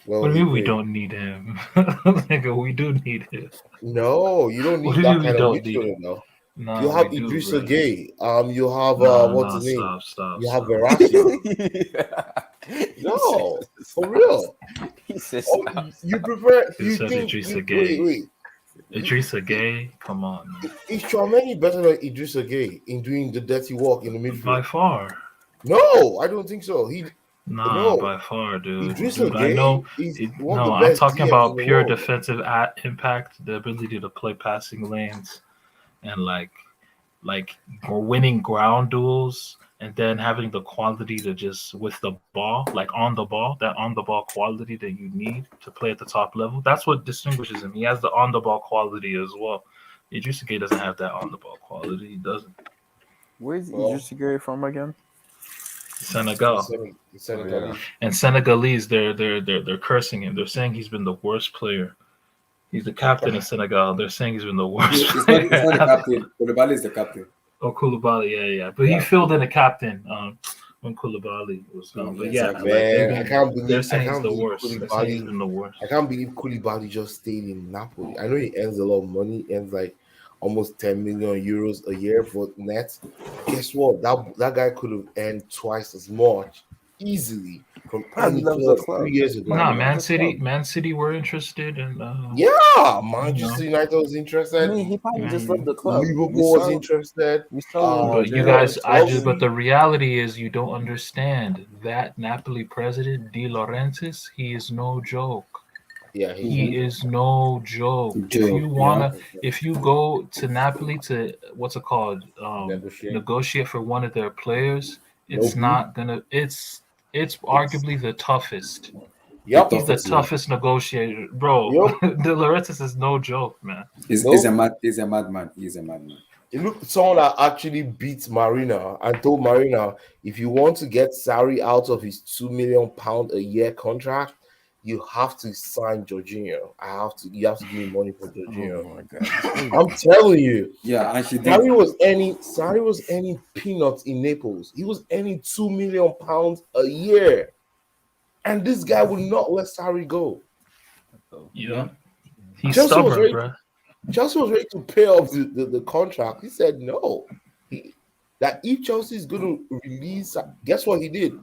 Well, what do you mean we don't need him? Nigga, we do need him. No, you don't need that kind of midfielder though. No, you have Idrissa Gueye. You have what's his name? Stop. You have Verratti. No, for real. You prefer? You think Idrissa Gueye? Wait. Idrissa Gueye, come on. Is Tchouaméni better than Idrissa Gueye in doing the dirty work in the midfield? By far. No, I don't think so. By far, dude. I know. I'm talking about pure defensive impact, the ability to play passing lanes, and like winning ground duels, and then having the quality to just with the ball, that on the ball quality that you need to play at the top level. That's what distinguishes him. He has the on the ball quality as well. Idrissa Gueye doesn't have that on the ball quality. He doesn't. Where's Idrissa Gueye from again? Senegal. And Senegalese, they're cursing him. They're saying he's been the worst player. He's the captain of Senegal. They're saying he's been the worst player. It's not the captain. Koulibaly is the captain. Oh, Koulibaly, yeah. But he filled in the captain when Koulibaly was gone. But I can't believe they're saying he's the worst. They're saying he's been the worst. I can't believe Koulibaly just stayed in Napoli. I know he earns a lot of money, earns like almost 10 million euros a year for net. Guess what? That guy could have earned twice as much easily from any club 3 years ago. Nah, Man City were interested, and Manchester United was interested. I mean, he probably just loved the club. Liverpool was interested. But you guys, but the reality is, you don't understand that Napoli president De Laurentiis. He is no joke. Yeah, He is no joke. If you go to Napoli to what's it called, negotiate for one of their players, it's not gonna. It's arguably the toughest. Yep. He's the toughest negotiator, bro. Yep. De Laurentiis is no joke, man. He's a madman. He's a madman. Look, someone that actually beat Marina and told Marina, if you want to get Sarri out of his £2 million a year contract, you have to sign Jorginho. You have to give me money for Jorginho. Oh my God. I'm telling you. Yeah, and she did. Sarri was earning peanuts in Naples. He was earning £2 million a year. And this guy would not let Sarri go. Yeah. He's stubborn, bro. Chelsea was ready to pay off the contract. He said no. That if Chelsea is going to release, guess what he did?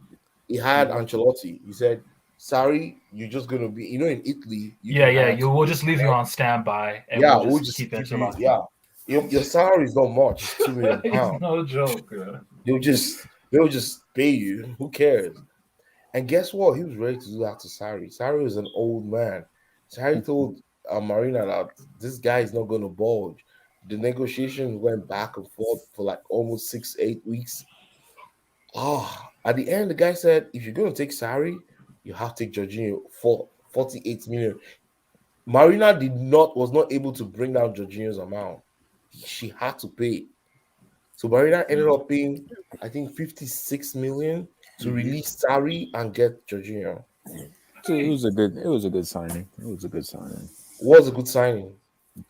He hired Ancelotti. He said, "Sorry, you're just going to be, in Italy." We'll just leave you on standby. And we'll just keep Ancelotti. Yeah, your salary is not much. It's £2 million. It's no joke, bro. They'll just pay you. Who cares? And guess what? He was ready to do that to Sarri. Sarri was an old man. Sarri told Marina that this guy is not going to bulge. The negotiations went back and forth for like almost 6-8 weeks. At the end, the guy said, if you're going to take Sarri, you have to take Jorginho for 48 million. Marina was not able to bring down Jorginho's amount. She had to pay. So Marina ended up paying, I think, 56 million to release Sarri and get Jorginho. So it was a good signing. What was a good signing?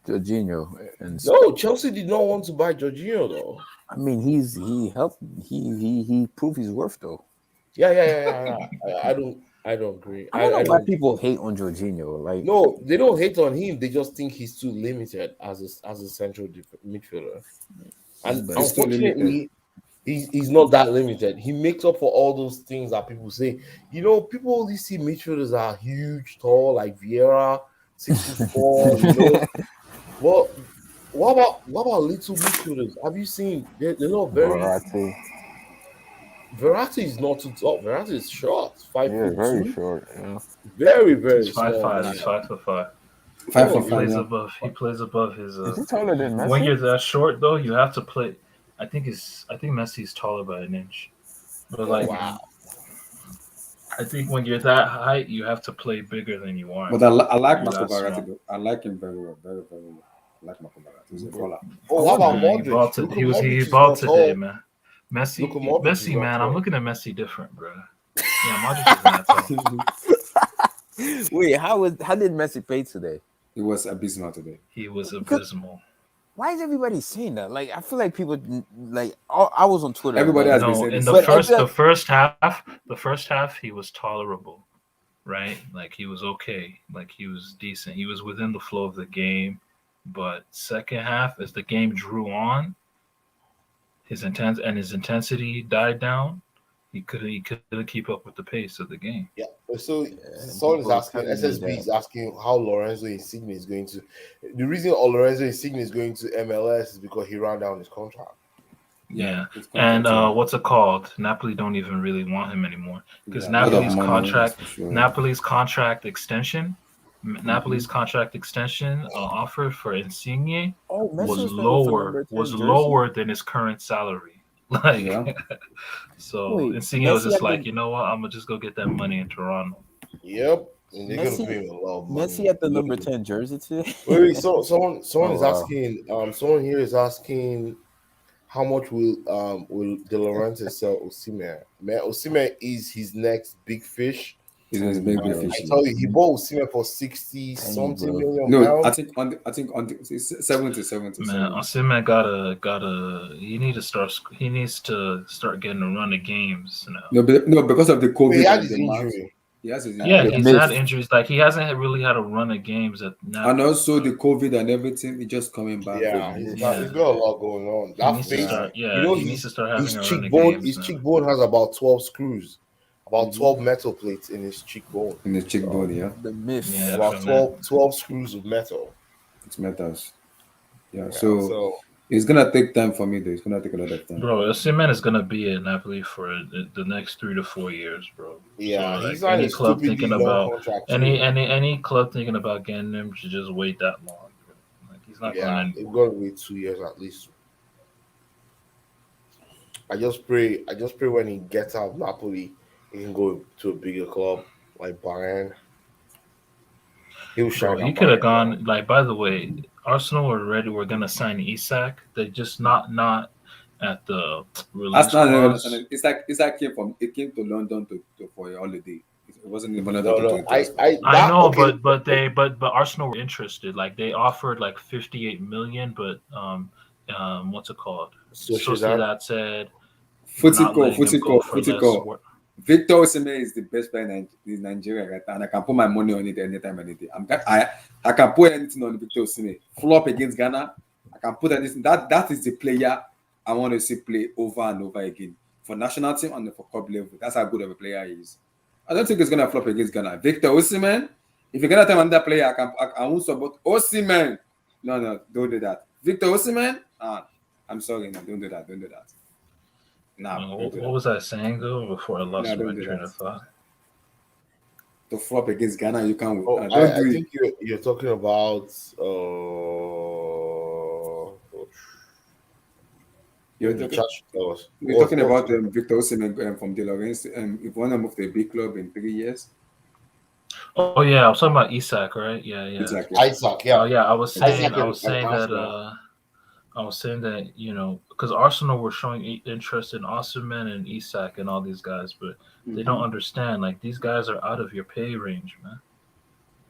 Jorginho. No, Chelsea did not want to buy Jorginho though. I mean, he helped. He proved his worth though. Yeah. I don't agree. I don't know why people hate on Jorginho. Like, no, they don't hate on him. They just think he's too limited as a central midfielder. And unfortunately, he's not that limited. He makes up for all those things that people say. People only see midfielders are huge, tall, like Vieira, 6'4". Well, what about little midfielders? Have you seen? They're not very. Verratti is not too tall. Verratti is short, 5'2". Very short. Yeah. Very, very he's small. 5'5". He's 5'5". 5'5". He plays above his. Is he taller than Messi? When you're that short, though, you have to play. I think Messi's taller by an inch. But wow. I think when you're that height, you have to play bigger than you are. But I like Marco Verratti. I like him very well, very, very well. I like Marco Verratti. He's a baller. How about Modric? He balled today, man. Messi, man. I'm looking at Messi different, bro. Yeah, Modric is not tall. Wait, how did Messi play today? He was abysmal today. He was abysmal. Why is everybody saying that? Like, I feel like people like. I was on Twitter. Everybody has been saying in this. the first half, he was tolerable, right? Like he was okay. Like he was decent. He was within the flow of the game. But second half, as the game drew on, his intensity died down. He couldn't keep up with the pace of the game. Yeah. So someone is asking, SSB is asking how Lorenzo Insigne is going to. The reason Lorenzo Insigne is going to MLS is because he ran down his contract. Yeah, and what's it called? Napoli don't even really want him anymore because Napoli's contract extension. Napoli's contract extension offer for Insigne was lower than his current salary. Insigne was just like, you know what? I'm gonna just go get that money in Toronto. Yep, and they're gonna pay him a lot of money. Messi at the number 10 jersey today. Wait, so someone is asking. Someone here is asking, how much will De Laurentiis sell Osimhen? Man, Osimhen is his next big fish. He's his big fish. I tell you, he bought Osimhen for 60-something million. No, pounds. I think on 70. Man, Osimhen gotta. He needs to start getting a run of games now. No, because of the COVID. He had his injury. He's had injuries. Like he hasn't really had a run of games at now. And also the COVID and everything, it's just coming back. Yeah, he's got a lot going on. He needs to start having his a cheekbone. run of games. His cheekbone has about 12 screws. About 12 metal plates in his cheekbone. Yeah. The myth. Yeah, about 12 screws of metal. It's metals. Yeah. It's gonna take time for me though. It's gonna take a lot of time. Bro, Osimhen is gonna be at Napoli for the next 3 to 4 years, bro. So Yeah, like he's not any a club stupidly thinking long about contract any too. any any club thinking about getting him should just wait that long. Bro. Like he's not going Yeah, it's anywhere. gonna be 2 years at least. I just pray when he gets out of Napoli, he can go to a bigger club like Bayern. He'll Bro, shine he at could have Bayern. gone. Like, by the way, Arsenal already were gonna sign Isak. They just not at the release Arsenal never clause. understand. It's like it came to London for a holiday. It wasn't even another No, no, opportunity transfer. I that know, okay. but Arsenal were interested. Like they offered like 58 million, but what's it called? Sociedad. Sociedad said Footy not call, letting him footy go call, for footy less call. work. Victor Osimhen is the best player in Nigeria right now, and I can put my money on it anytime, any day. I can put anything on Victor Osimhen. Flop against Ghana, I can put anything. That is the player I want to see play over and over again for national team and for club level. That's how good of a player he is. I don't think he's gonna flop against Ghana. Victor Osimhen, if you're gonna tell another player, I won't support Osimhen. No, don't do that. Victor Osimhen, I'm sorry, no, don't do that. Don't do that. No, don't do What that. was I saying though before I lost No, my don't do train that. of thought? To flop against Ghana, you can't win. Oh, Don't I do it. think you're talking about You're the talking, church was we're talking about Victor Osimhen from De Laurentiis. If you want to move to a big club in 3 years, Oh yeah, I was talking about Isak, right? Yeah. exactly. Isaac, yeah. Oh yeah, I was saying Isaac and that Arsenal. I was saying that because Arsenal were showing interest in Osimhen and Isak and all these guys, but they don't understand like these guys are out of your pay range, man.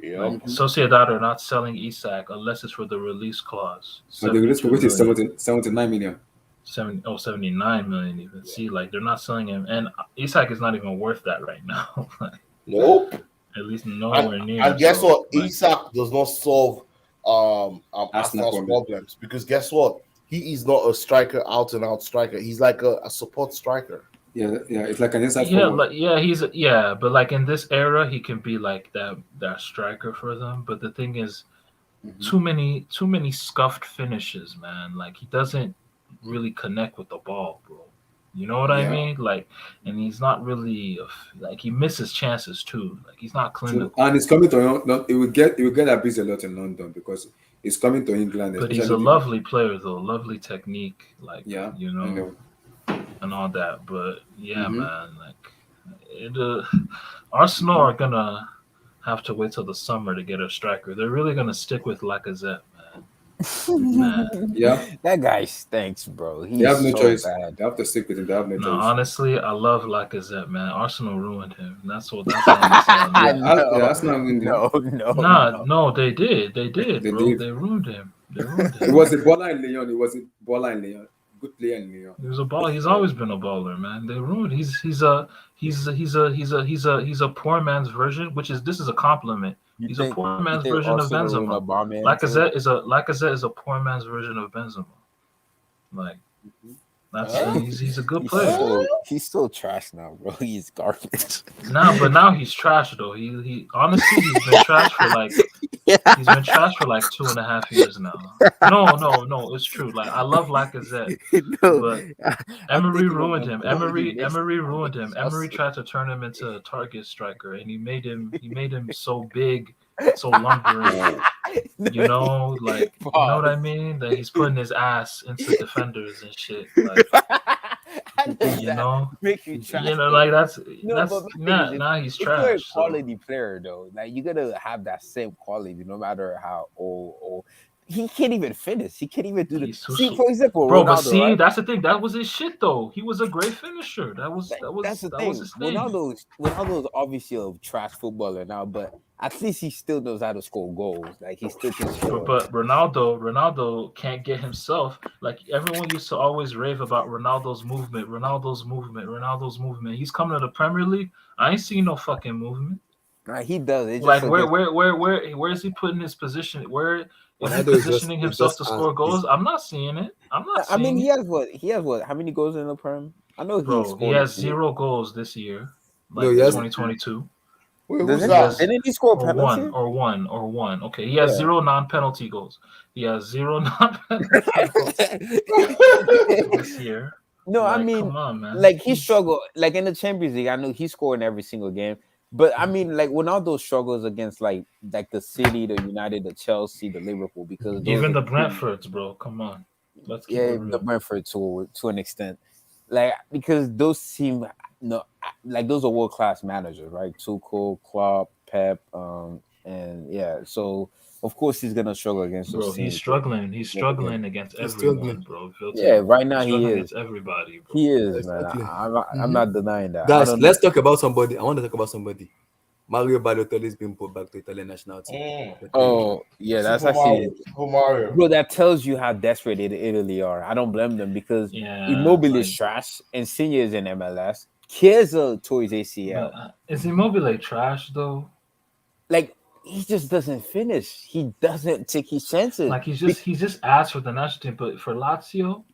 Yep. Like Sociedad are not selling Isak unless it's for the release clause. So the risk 72 which is million. 79 million. 79 million even. See, like they're not selling him, and Isak is not even worth that right now. Like, Nope. at least nowhere near. And guess So, what? like, Isak does not solve Arsenal's problems because guess what? He is not a striker, out and out striker. He's like a support striker. Yeah, it's like an inside forward. but like in this era, he can be like that striker for them. But the thing is, too many scuffed finishes, man. Like he doesn't really connect with the ball, bro. You know what I mean? Like, and he's not really like he misses chances too. Like he's not clinical. And it's coming to it will get abused a lot in London because it's coming to England. But he's a lovely player though, lovely technique, like I know. and all that. But yeah, man, like Arsenal are gonna have to wait till the summer to get a striker. They're really gonna stick with Lacazette, man. Yeah, that guy stinks, bro. They have no choice. Bad. They have to stick with him. They have no choice. Honestly, I love Lacazette, man. Arsenal ruined him. That's all I'm saying. Arsenal ruined him. No, they did, bro. They ruined him. It was a baller in Lyon. It was a baller in Lyon. Good player in Lyon. He was a baller. He's always been a baller, man. They ruined. He's a poor man's version. This is a compliment. He's a poor man's version of Benzema. Lacazette is a poor man's version of Benzema. Like he's a good player. He's still trash now, bro. He's garbage. But now he's trash though. He honestly he's been trash for like he's been trash for like 2.5 years now. No, it's true. Like I love Lacazette, but Emery ruined him. Emery ruined him. Emery tried to turn him into a target striker, and he made him so big, so lumbering. You know what I mean? That he's putting his ass into defenders and shit. Like, make you trash. Like that's now he's trash. You're a quality player though. Like you gotta have that same quality, no matter how old. He can't even finish. He can't even do the. See, for example, bro. Ronaldo, But see, right? that's the thing. That was his shit, though. He was a great finisher. That's the thing. Was his thing. Ronaldo's obviously a trash footballer now, but at least he still knows how to score goals. Like he still can score. But Ronaldo can't get himself. Like everyone used to always rave about Ronaldo's movement. He's coming to the Premier League. I ain't seen no fucking movement. Nah, he does. It's like where is he putting his position? Where is he positioning himself to score goals? I'm not seeing it. I mean, he has what? How many goals in the Prem? I know he has 0 goals this year. Like 2022. Wait, Does who's it? that? Didn't he score a or penalty? one. Okay, he has Yeah. 0 non-penalty goals. He has 0 non-penalty goals this year. No, I Like, mean, come on, man. like he struggled. Like in the Champions League, I know he scored in every single game. But I mean, like Ronaldo struggles against like the City, the United, the Chelsea, the Liverpool, because those Even are the teams. Brentfords, bro. Come on, let's keep Yeah, it the real. Brentford to an extent, like because those seem no, like those are world class managers, right? Tuchel, Klopp, Pep, and yeah. So of course he's gonna struggle against Bro, those he's teams. struggling. He's struggling against He's everyone, struggling. bro. If you'll Yeah, take, right now he's he struggling is. against everybody, bro. He is, man. Exactly. I'm not denying that. I Guys, don't. let's talk about somebody. I want to talk about somebody. Mario Balotelli is being put back to Italian national team. Oh yeah, that's Super actually. Mario. Bro, that tells you how desperate Italy are. I don't blame them because Yeah, Immobile is like, trash, and Insigne is in MLS. Chiesa tore his ACL. but is Immobile trash though? Like he just doesn't finish. He doesn't take his chances. Like he's just asked for the national team, but for Lazio,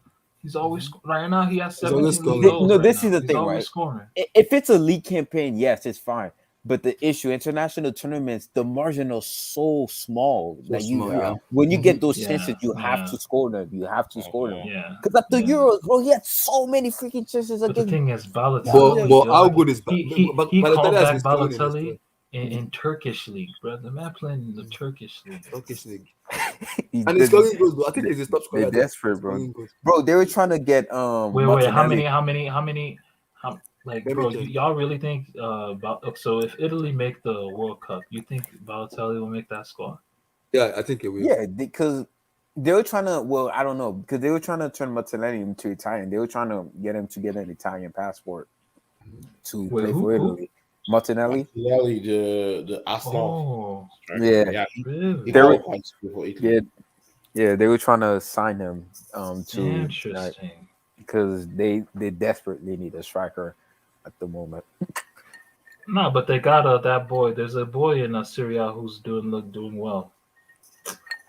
he's always right now. He has He's always 17 league scoring. goals. No, right this now. is the He's thing, always right? scoring. If it's a league campaign, yes, it's fine. But the issue, international tournaments, the margin is so small. So Like small, yeah. when you get those Yeah, chances, you have yeah. to score them. You have to score them. Yeah. Because at the Yeah. Euros, bro, he had so many freaking chances But the against. thing is, But Balotelli, how yo, good is he Balotelli called has back been struggling in this Balotelli in Turkish league, bro. The man playing in the Turkish league. Turkish league. He's And he's scoring goals, bro. I think he's the top they're scorer there. desperate, bro. Scoring goals. Bro, they were trying to get Wait, Martinelli. like, Let me bro, check. y'all really think so if Italy make the World Cup, you think Balotelli will make that squad? Yeah, I think it will. Yeah, because they were trying to. Well, I don't know because they were trying to turn Martinelli into Italian. They were trying to get him to get an Italian passport to Wait, play who? for Italy. Martinelli. Martinelli, the Arsenal. Oh, Yeah, Yeah, really? he They were- qualifies for Italy. yeah, they were trying to sign him to Interesting. because they desperately need a striker at the moment. No, but they got that boy. There's a boy in Syria who's doing well.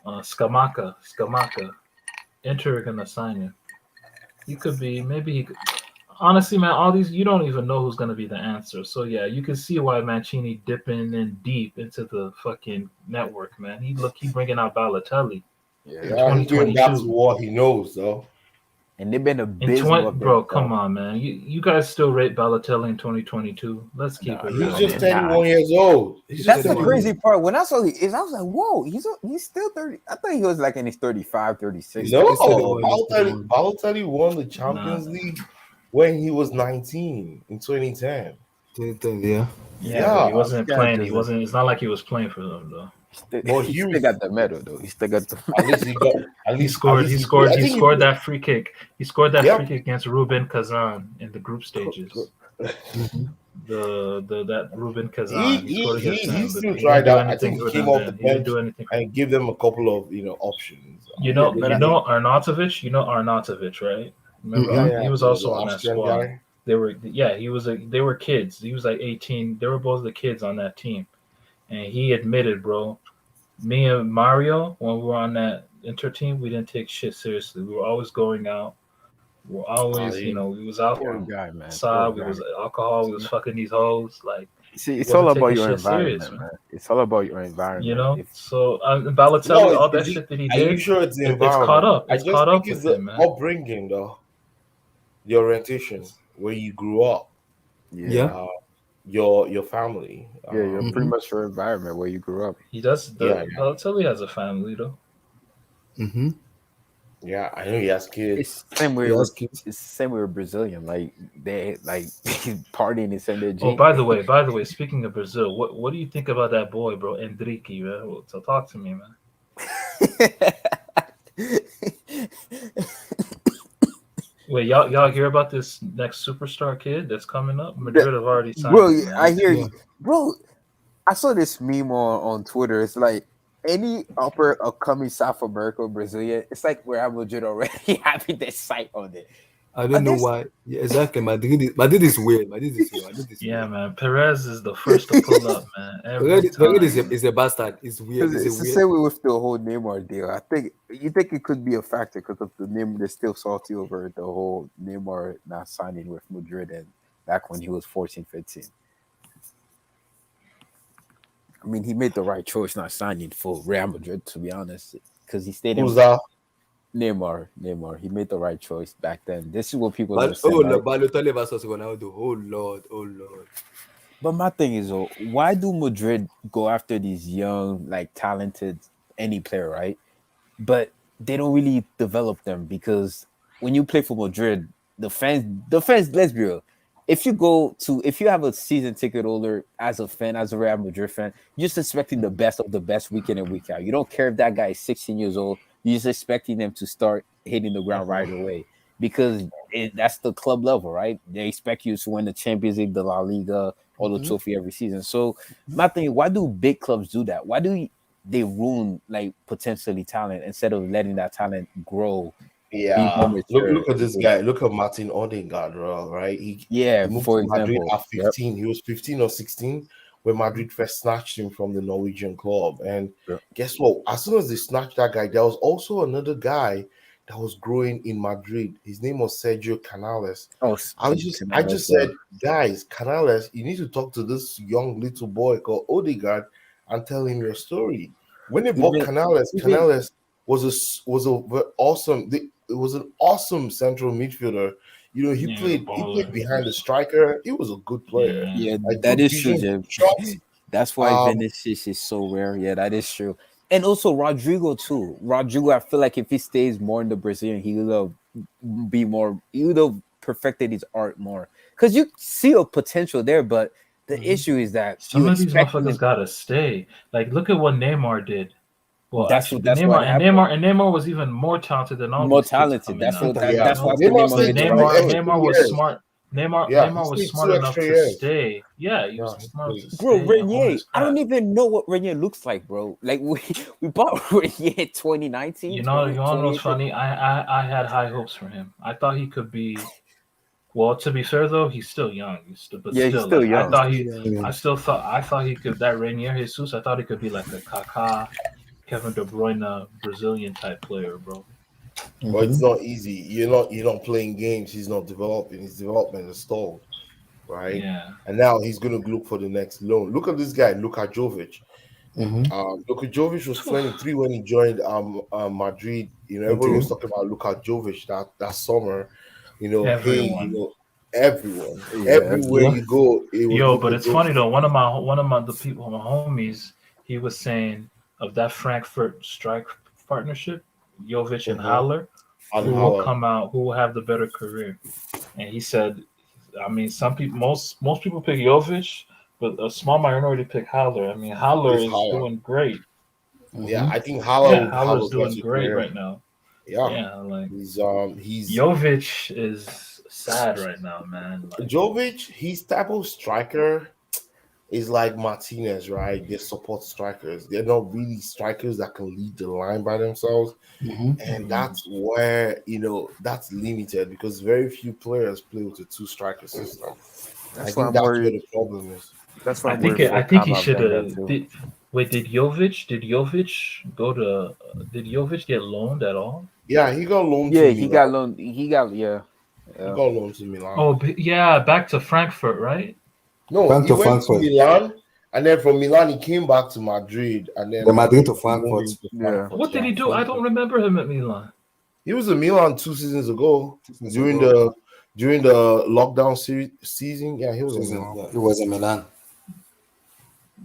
Scamacca. Inter are gonna sign him. He could be maybe he could. Honestly, man, all these you don't even know who's gonna be the answer. So yeah, you can see why Mancini dipping in deep into the fucking network, man. He bringing out Balotelli. Yeah, he's going back to what he knows, though. And they've been abysmal. Bro, come on, man. You guys still rate Balotelli in 2022, Let's keep it real. He's just 31 years old. That's the crazy part. When I saw I was like, whoa, he's still 30. I thought he was like in his 35, 36. No, Balotelli won the Champions League when he was 19 in 2010. 2010, yeah. Yeah, he wasn't playing. He wasn't. It's not like he was playing for them though. But he still got the medal though. He still got the. At least he got. He scored that free kick. He scored that free kick against Ruben Kazan in the group stages. That Ruben Kazan. He still tried out. I think he came off the bench and give them a couple of options. Arnautovic. You know Arnautovic, right? Remember, he was also on that squad. Guy. They were kids. He was like 18. They were both the kids on that team, and he admitted, bro. Me and Mario, when we were on that Inter team, we didn't take shit seriously. We were always going out. We were always, we was out outside. We was alcohol. We was fucking these hoes. Like, see, it's all about your environment, serious, man. It's all about your environment. So Balotelli, all that shit that he did. Are you sure it's the environment? It's caught up. It's caught up with him, man. Upbringing, though. The orientation, where you grew up. Yeah. Your family. You're pretty much your environment where you grew up. He does. Balotelli has a family, though. Mm-hmm. Yeah, I know he has kids. It's the same way. It's the same way with Brazilian. Like they partying and send their jeans. Oh, by the way, speaking of Brazil, what do you think about that boy, bro, Enrique? Man? So talk to me, man. Wait, y'all hear about this next superstar kid that's coming up? Madrid have already signed. Bro, I hear you, bro. I saw this meme on Twitter. It's like any upcoming South America Brazilian. It's like Real Madrid already having their sight on it. I don't know why. Yeah, exactly. Madrid is weird. Yeah, man. Perez is the first to pull up, man. Perez is a bastard. It's weird. It's the same way with the whole Neymar deal. I think it could be a factor because of the name. They're still salty over the whole Neymar not signing with Madrid and back when he was 14, 15. I mean, he made the right choice not signing for Real Madrid, to be honest, because he stayed Who's in that? Neymar. He made the right choice back then. This is what people don't But say, right? Balotelli versus Ronaldo. Oh Lord. But my thing is, why do Madrid go after these young, like talented any player, right? But they don't really develop them because when you play for Madrid, the fans, let's be real. If you have a season ticket holder as a fan, as a Real Madrid fan, you're just expecting the best of the best week in and week out. You don't care if that guy is 16 years old. You're just expecting them to start hitting the ground right away because that's the club level, right? They expect you to win the Champions League, the La Liga, or the trophy every season. So my thing, why do big clubs do that? Why do they ruin like potentially talent instead of letting that talent grow, be more Yeah, mature? look at this guy. Look at Martin Odegaard, right? He Yeah, moved for to Madrid example. at Yep. 15. He was 15 or 16 when Madrid first snatched him from the Norwegian club. And Yep. guess what? As soon as they snatched that guy, there was also another guy that was growing in Madrid. His name was Sergio Canales. Oh, I just said, guys, Canales, you need to talk to this young little boy called Odegaard and tell him your story. When they bought Canales, Canales was a awesome. It was an awesome central midfielder. You know, he played behind the striker. He was a good player. Yeah, Like that good is true, vision, Jim. shots. That's why Vinicius is so rare. Yeah, that is true. And also Rodrigo too. Rodrigo, I feel like if he stays more in the Brazilian, he will be more. He would have perfected his art more because you see a potential there. But the issue is that Some you of these expect motherfuckers gotta stay. Like, look at what Neymar did. Well, That's actually, what happened. Neymar was even more talented than all More these kids talented. coming That's out. what. Yeah, That's why Neymar Neymar stayed made the 2 right choice. extra Neymar was years. smart. Yeah, he Neymar was stayed smart 2 enough extra to years. stay. Yeah, he was Yeah, he smart enough played. to Bro, stay and hone Renier, his I don't craft. even know what Renier looks like, bro. Like we bought Renier in 2019. You know what's funny? I had high hopes for him. I thought he could be. Well, to be fair though, he's still young. Yeah, he's Still, still like young. I thought he could that Rainier Jesus. I thought he could be like a Kaká, Kevin De Bruyne, Brazilian type player, bro. But it's not easy. You're not playing games. He's not developing. His development is stalled, right? Yeah. And now he's gonna look for the next loan. Look at this guy, Luka Jovic. Luka Jovic was 23 when he joined Madrid. You know, everybody was talking about Luka Jovic that summer. You know, Everyone. everyone, Yeah, everywhere you go, it was Yo, Luka but it's Jovic. funny though. One of the people, my homies, he was saying of that Frankfurt strike partnership, Jovic and Haller, And who will Haller. come out, who will have the better career. And he said, I mean, some people, most people pick Jovic, but a small minority pick Haller. I mean, Haller It's is Haller. doing great. Yeah, I think Haller will have Haller's a doing better great career. right now. Yeah, Yeah, like he's Jovic is sad right now, man. Like, Jovic. His type of striker is like Martinez, right? They're support strikers. They're not really strikers that can lead the line by themselves. And that's where, that's limited because very few players play with a two striker system. I think that's where the problem is. That's why I think he should have. too. Did Jovic go to? Did Jovic get loaned at all? Yeah, he got loaned Yeah, to he Milan. got loaned. He got He got loaned to Milan. Oh, yeah, back to Frankfurt, right? No, he went to Milan, and then from Milan he came back to Madrid, and then Madrid to Frankfurt. What did he do? I don't remember him at Milan. He was in Milan 2 seasons ago during the lockdown season. Yeah, he was in Milan. Yeah, he was in Milan.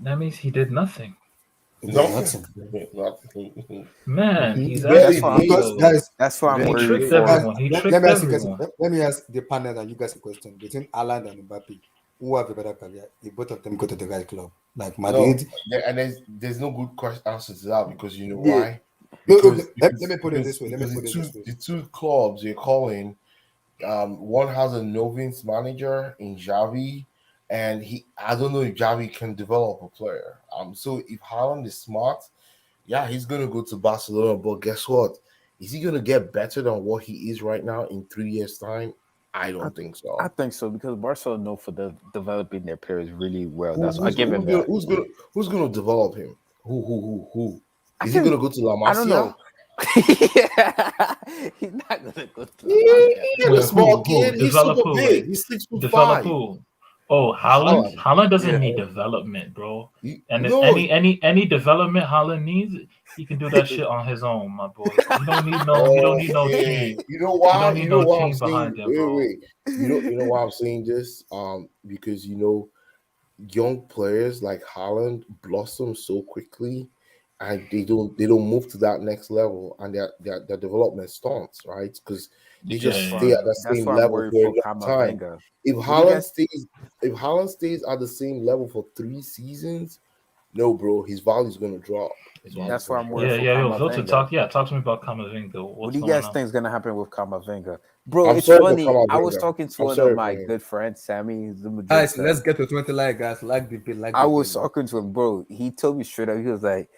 That means he did nothing. Nothing. Man, he's that's why I'm he worried. tricked everyone. He tricked everyone. Let me ask the panel and you guys a question. Between Haaland and Mbappe, who have a better career if both of them go to the right club? Like Madrid. No, and there's no good answer to that because you know why? Let me put it this way. The two clubs you're calling, one has a novice manager in Xavi, and I don't know if Xavi can develop a player. So if Haaland is smart, yeah, he's gonna go to Barcelona. But guess what? Is he gonna get better than what he is right now in 3 years' time? I don't think so. I think so because Barcelona know for developing their players really well. I give him that. Who's gonna develop him? Who? Is he gonna go to La Masia? I don't know. He's not gonna go to La Masia. He's a small kid. He's super big. He's 6'5". Oh, Haaland. Haaland. Haaland doesn't Yeah. need development, bro. You, And if no, any development Haaland needs, he can do that shit on his own, my boy. He don't need no okay. team. You know He why? don't need You know no why I'm team saying behind him, wait, bro. wait. You know why I'm saying this? Because young players like Haaland blossom so quickly, and they don't move to that next level, and their development stunts, right? Because they That's just Yeah, stay why at that that's same why I'm level worried for a for long time. Kamavinga. If What do you Haaland guys stays, if Haaland stays at the same level for 3 seasons, no, bro, his value is gonna drop. His value is that's why gonna I'm drop. worried for Yo, Vilton, Kamavinga. talk to me about Kamavinga. What What's do you going guys on? think is gonna happen with Kamavinga? Bro, I'm it's sorry for funny. I was Kamavinga. talking to I'm one of sorry for my him. good friends, Sammy, the Madrid Guys, fan. let's get to 20 like guys. Like the bit, like I the was bit. talking to him, bro. He told me straight up, he was like,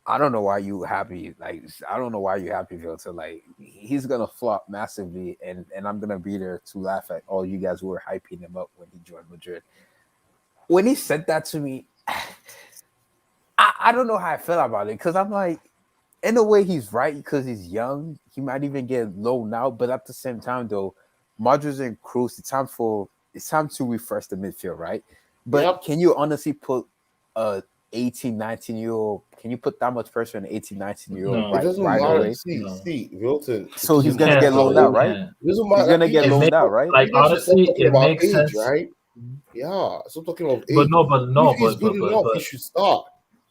I don't know why you happy. Like, I don't know why you happy, Vilta. Like, he's gonna flop massively, and I'm gonna be there to laugh at all you guys who were hyping him up when he joined Madrid. When he said that to me, I don't know how I felt about it, because I'm like, in a way, he's right, because he's young. He might even get loaned out, but at the same time, though, Modric and Kroos, it's time to refresh the midfield, right? But Yep. can you honestly put a 18, 19-year-old, can you put that much pressure on an 18, 19-year-old No, It doesn't right matter. away? See, Wilton. It So You he's doesn't gonna matter get can't, how bro. loaned out, You old. right? can't. It doesn't He's matter. gonna You get guys loaned should out, stop. right? Like You guys should stop honestly, talking it about makes age, sense. right? Yeah, stop talking of But age. no, If he's good enough, he should start.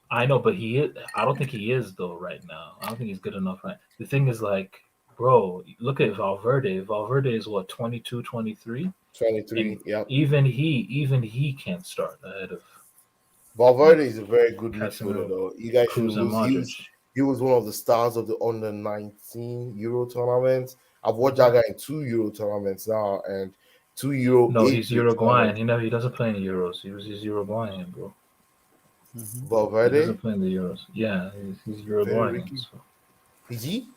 I know, but he is. I don't think he is though right now. I don't think he's good enough. Right. The thing is, like, bro, look at Valverde. Valverde is what 22, 23, 23. and Yep. even he can't start ahead of Valverde is a very good midfielder, Casemiro, though. You guys should Cruz, and lose. Modric. He was one of the stars of the under 19 Euro tournaments. I've watched that guy in 2 Euro tournaments now, and 2 Euro No, age he's group Uruguayan. tournaments. He doesn't play in the Euros. He's Uruguayan, bro. He Valverde, doesn't play in the Euros. Yeah, he's very Uruguayan. Ricky. So. Is he?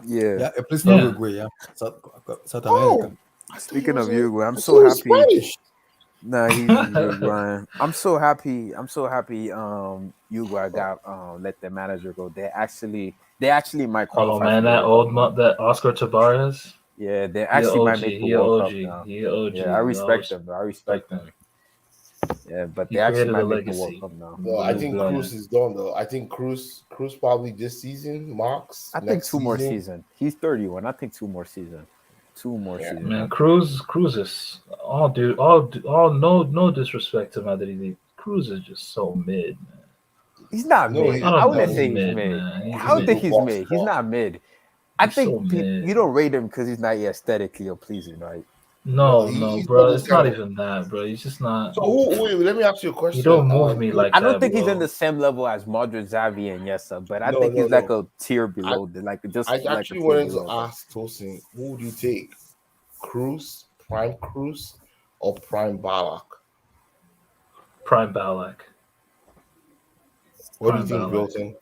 Yeah. Yeah, it plays for Yeah. Uruguay, yeah. South America. Oh, I thought Speaking he was of Uruguay, I'm I so thought he was happy. Spanish. Nah, he's Uruguayan. I'm so happy. Uruguay got let their manager go. They actually might Oh qualify man, for the World Cup now. that Oscar Tabarez. Yeah, they He a actually might OG. make the He a World OG. Cup now. He a OG. Yeah, I respect them. I respect them. Yeah, but He they actually created a might make the World legacy. Cup now. No, I think Uruguayan. Cruz is done though. I think Cruz probably this season, Max. I think next two more season. seasons. He's 31. I think 2 more seasons. 2 more seasons. Man, Cruz is no disrespect to Madrid. Cruz is just so mid, man. He's not No, mid. I don't I know. wouldn't He's say he's mid, mid. man. He's I don't mid. think he's Box mid. He's score. not mid. I He's so think mid. you don't rate him because he's not aesthetically or pleasing, right? No, he's bro. not It's this not kind of. even that, bro. He's just not. So wait, let me ask you a question. He don't move me like I don't that, think he's bro. in the same level as Modric, Xavi, and Yesa, but I No, think no, he's like no. a tier below, just I like a actually tier wanted to below. Them. ask Tosin, who would you take, Cruz, Prime Cruz, or Prime Balak? Prime Balak. What do you think, Wilton?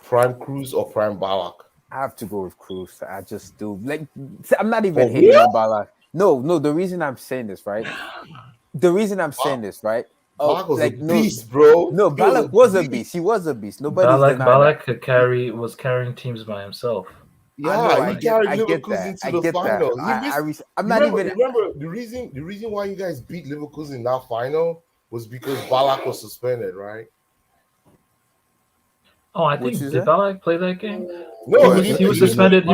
Prime Cruz or Prime Balak? I have to go with Cruz. I just do. Like, I'm not even For hating real? on Balak. No. The reason I'm saying this, right? Balak was like a beast, bro. No, Balak was a beast. He was a beast. Nobody's denying Balak that. was carrying teams by himself. Yeah, he carried I get Leverkusen that. to the final. I'm not even. Remember the reason why you guys beat Leverkusen in that final was because Balak was suspended, right? Oh, I think did Balak play that game? No, he was suspended.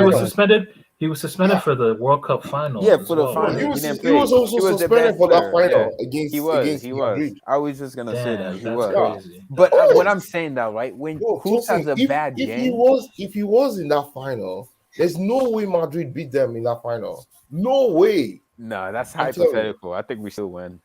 He was suspended for the World Cup final. Yeah, for the final. He was also suspended for that final against He was. Madrid. I was just gonna say that he was. Crazy. But what I'm saying now, right? When Cruz has a bad game, if he was in that final, there's no way Madrid beat them in that final. No way. No, that's hypothetical. I think we still win.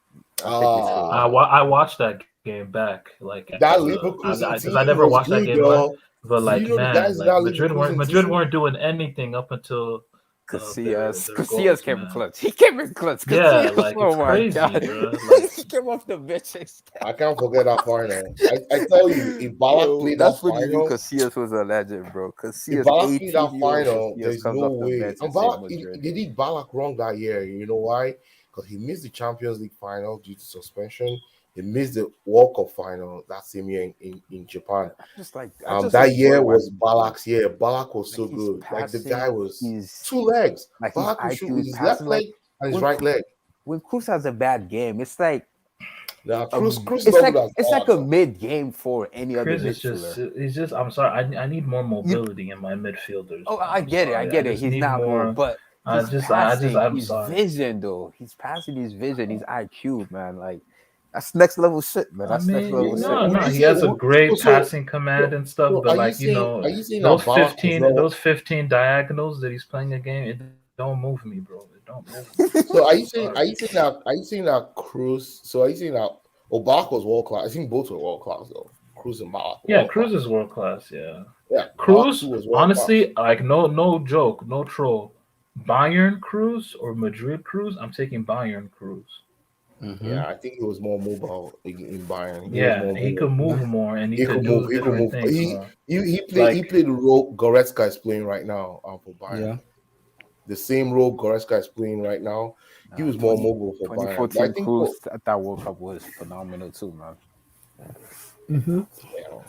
I watched that game back, like that Leverkusen because I never watched that game live. But like, man, like, Madrid weren't doing anything up until Casillas came in clutch. He came in clutch. Yeah, like it's crazy, bro. Like, he came off the bench. I can't forget that final. I tell you, if Balak played that final, Casillas was a legend, bro. If Balak played that final, there's no way. And Balak, they did Balak wrong that year. You know why? Because he missed the Champions League final due to suspension. He missed the World Cup final that same year in Japan. That year was Balak's year. Balak was so good. Like the guy was 2 legs. Like Balak would shoot with his left leg and his right leg. when Cruz has a bad game, it's like Nah, Cruz is it's not like good as it's like hard, a though. mid game for any other Chris is midfielder. just he's just. I'm sorry. I need more You, mobility in my midfielders. oh, Man. I I'm get it. I sorry. I get it. just He's need not good, more. but I his just. passing, I'm his sorry. vision, though, his passing, his vision, his IQ, man. Like that's next level shit, man. I That's next level mean, shit. no, Would no. you He say has a great so? passing command and stuff, So but like are you saying that Balak is not? those 15 diagonals that he's playing a game, it don't move me, bro. It don't move me. So Sorry. are you saying that Cruz? So are you saying that Balak was world class? I think both were world class though. Cruz and Balak were Yeah, world class. Cruz is world class. Yeah. Yeah, Balak too Cruz, was world class. honestly, like no joke, no troll. Bayern Cruz or Madrid Cruz, I'm taking Bayern Cruz. Yeah, I think he was more mobile in Bayern. He was Yeah, more he could mobile. move more and he He could could move. do He could different move. things more. He Like played the role Goretzka is playing right now for Bayern. Yeah. The same role Goretzka is playing right now. He was more 20, mobile for Bayern. But I 2014 think Cruz at that World Cup was phenomenal too, man. yeah.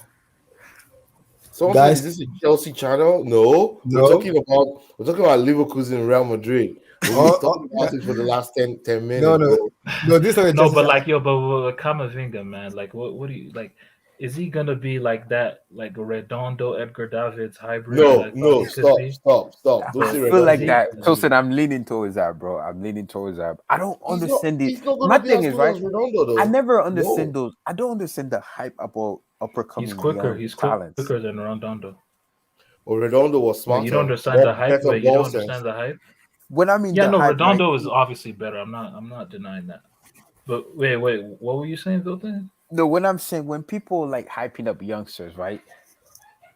Someone said, Guys, "Is this a Chelsea channel?" No, no. we're talking about Leverkusen and Real Madrid. We've been talking about it for the last 10 minutes, no, bro. no. This is not a no, Chelsea but channel. like but Kamavinga, man, like what do you like? Is he gonna be like that, like a Redondo Edgar Davids hybrid that I thought No, he could be? stop. I Don't say feel Is like Redondo. he? that. Pilsen, I'm leaning towards that, bro. I'm leaning towards that. I don't understand the. He's not My gonna be thing as is, good right, as Redondo I though. never understand No. those. I don't understand the hype about He's uppercoming quicker. young He's talents. quicker than Redondo. Or Redondo was Wait, you don't smarter, understand the hype? better Wait, you ball don't sense. understand the hype? When I mean Yeah, the no, hype, right? Redondo is obviously better. I'm not denying that. But wait, what were you saying, Vilton? No, when I'm saying when people like hyping up youngsters, right?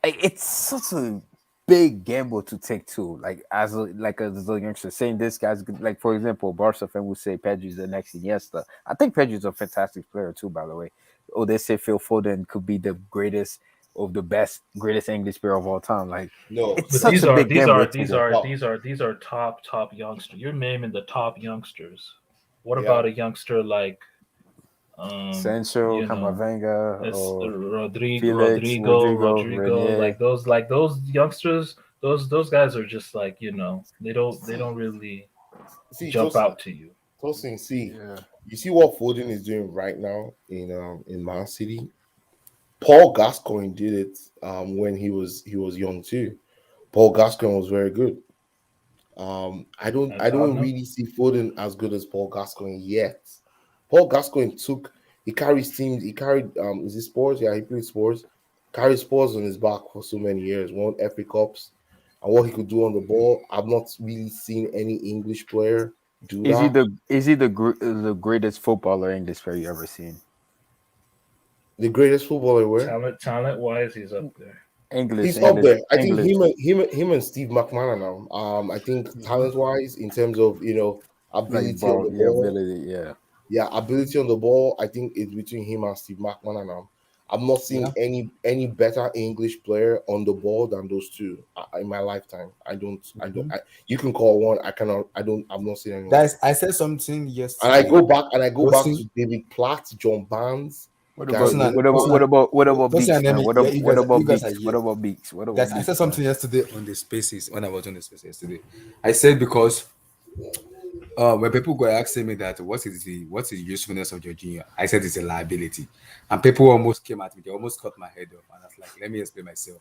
It's such a big gamble to take too. Like as a youngster, saying this guy's good. Like for example, Barca fan would say Pedri's the next Iniesta. I think Pedri's a fantastic player too, by the way. Oh, they say Phil Foden could be the greatest of the best, greatest English player of all time. Like No. it's But such a big gamble to take. these are top youngsters. You're naming the top youngsters. What Yeah. about a youngster like Sancho, you know, Camavinga, it's or Felix, Rodrigo, Renier. like those youngsters, those guys are just like, they don't really See, jump out to you. Tosin, see, Yeah. you see what Foden is doing right now in Man City. Paul Gascoigne did it when he was young too. Paul Gascoigne was very good. I don't really see Foden as good as Paul Gascoigne yet. Paul Gascoigne he carries teams. He carried is it Spurs? Yeah, he played Spurs. Carried Spurs on his back for so many years. Won FA Cups, and what he could do on the ball. I've not really seen any English player do Is he that. the greatest footballer English player you ever seen? The greatest footballer where? Talent wise, he's up there. English. He's up there. I think English. him and Steve McManaman. I think talent wise, in terms of Like ability on ball, the yeah, ball, ability, yeah. yeah, ability on the ball. I think it's between him and Steve McManaman. I'm not seeing any better English player on the ball than those two in my lifetime. I don't. You can call one. I cannot. I don't. I'm not seeing anyone. Guys, I said something yesterday. And I go back to David Platt, John Barnes. What about Beaks, man? What about Beaks? What about Beaks? Guys, I said something yesterday on the spaces when I was on the space yesterday. I said because when people go asking me that what's the usefulness of Jorginho, I said it's a liability, and people almost came at me. They almost cut my head off, and I was like, let me explain myself.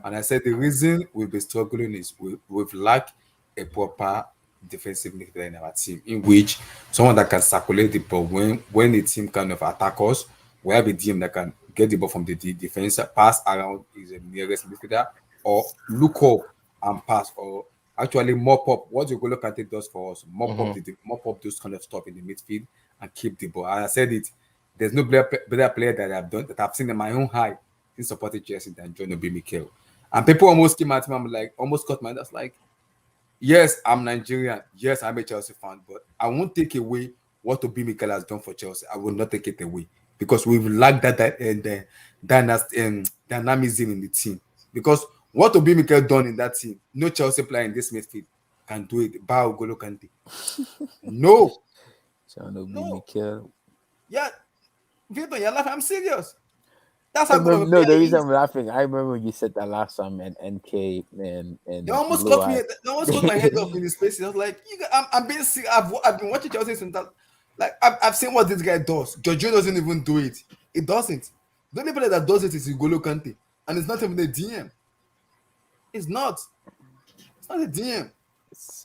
And I said the reason we've been struggling is we've lacked a proper defensive midfielder in our team, in which someone that can circulate the ball when the team kind of attack us, we have a team that can get the ball from the defense, pass around is the nearest midfielder, or look up and pass, or actually mop up what the Golo Kante does for us, mop up those kind of stuff in the midfield and keep the ball. And I said it, there's no better player that I've seen in my own eye in supporting Chelsea than John Obi Mikel. And people almost came at me, I'm like, almost cut my that's like, yes, I'm Nigerian. Yes, I'm a Chelsea fan, but I won't take away what Obi Mikel has done for Chelsea. I will not take it away because we've lacked the dynamism in the team. Because what Obi Mikel done in that team, no Chelsea player in this midfield can do it. Bao Golo Kante. No. John Obi Mikel. Yeah. Victor, you're laughing. I'm serious. That's I how good of remember, a no, player the he reason is. I'm laughing, I remember when you said that last time, and NK They and almost Blue cut me. Eye. They almost cut my head off in his spaces. I was like, I'm being sick. I've been watching Chelsea since that. Like I've seen what this guy does. Jorginho doesn't even do it. It doesn't. The only player that does it is N'Golo Kante, and it's not even a DM. It's not. It's not a DM.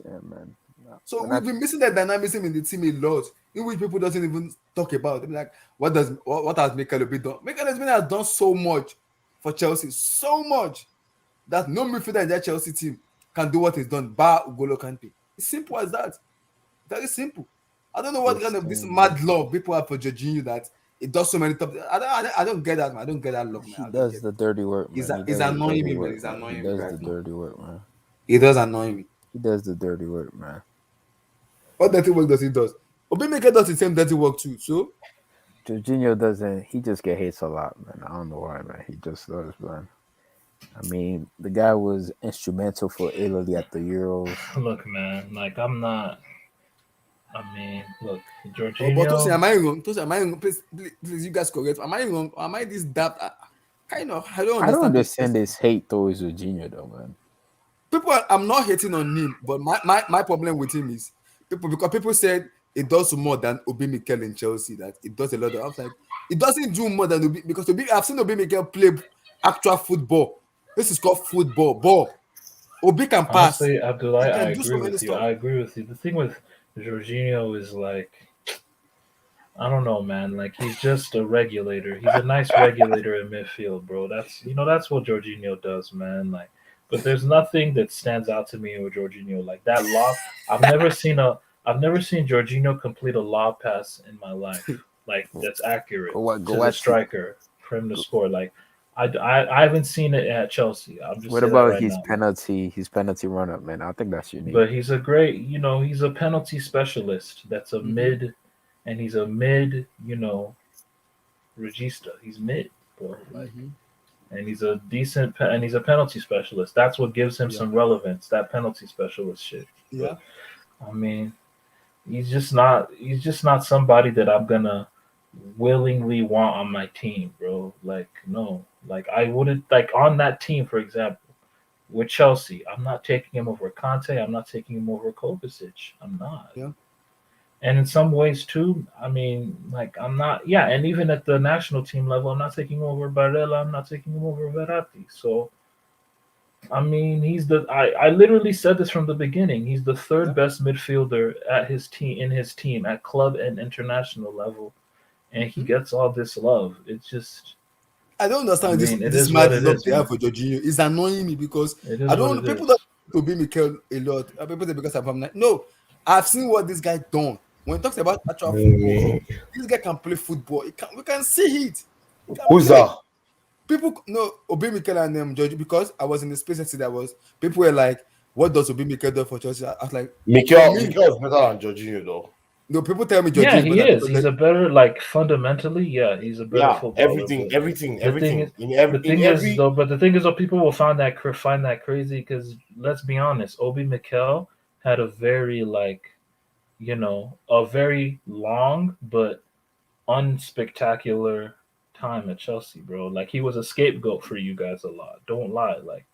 Yeah, man. No. So When I we've been missing that dynamism in the team a lot, in which people doesn't even talk about. They're like, what has Mikel Obi done? Mikel Obi has done so much for Chelsea, so much that no midfielder in that Chelsea team can do what he's done. Bar N'Golo Kante. It's simple as that. Very simple. I don't know what kind of this mad love people have for Jorginho that it does so many top. I don't get that, man. I don't get that love, man. he I don't does get the it. dirty work, man. He It's does the annoying dirty me, man. work, It's man. He annoying me does right the now. dirty work, man. It does annoy me. He does the dirty work, man. What dirty work does he does? Obimeke does the same dirty work too. So Jorginho doesn't. He just get hits a lot, man. I don't know why, man. He just does, man. I mean, the guy was instrumental for Italy at the Euros. Look, man, like I'm not. I mean, look, but Jorginho. am I wrong? Tosin, am I wrong? Please, you guys correct. Am I wrong? Am I this daft? Kind of. I don't I don't understand understand this hate towards Jorginho, though, man. people. I'm not hating on him, but my problem with him is because people said it does more than Obi Mikel in Chelsea. That it does a lot of. I was like, it doesn't do more than Obi because I've seen Obi Mikel play actual football. This is called football. Ball. Obi can pass. Honestly, Abdullah, He I can do so agree many with you. stuff. I agree with you. The thing with Jorginho is like, I don't know, man. Like he's just a regulator. He's a nice regulator in midfield, bro. That's what Jorginho does, man. Like, but there's nothing that stands out to me with Jorginho like that lob. I've never seen Jorginho complete a lob pass in my life. Like that's accurate Go to the striker for him to score. Like I haven't seen it at Chelsea. I'm just What saying that about right now. his penalty run up, man? I think that's unique. But he's a great, he's a penalty specialist. That's a mid, and he's a mid, regista. He's mid, bro. Like, and he's a decent, and he's a penalty specialist. That's what gives him some relevance. That penalty specialist shit. Yeah. But, I mean, he's just not somebody that I'm gonna willingly want on my team, bro. Like, no. Like I wouldn't on that team, for example. With Chelsea, I'm not taking him over Conte. I'm not taking him over Kovacic. I'm not. Yeah. And in some ways too, I mean, like I'm not. Yeah, and even at the national team level, I'm not taking him over Barella. I'm not taking him over Verratti. So, I mean, I literally said this from the beginning. He's the third best midfielder at his team at club and international level, and he gets all this love. It's just. I don't understand this mad love they have for Jorginho. It's annoying me because I don't. People don't to be Mikel a lot. People say because I'm like, no, I've seen what this guy done. When he talks about actual football, this guy can play football. We can see it. Who's that? People no Obi Mikel and George because I was in the space and that was people were like, what does Obi Mikel do for Chelsea? I was like, Mikel is better than Jorginho though. No, people tell me Jorginho yeah, he is. He's a better, fundamentally, he's a better footballer. Everything. But the thing is, though, people will find that crazy because let's be honest, Obi Mikel had a very a very long but unspectacular time at Chelsea, bro. Like he was a scapegoat for you guys a lot. Don't lie. Like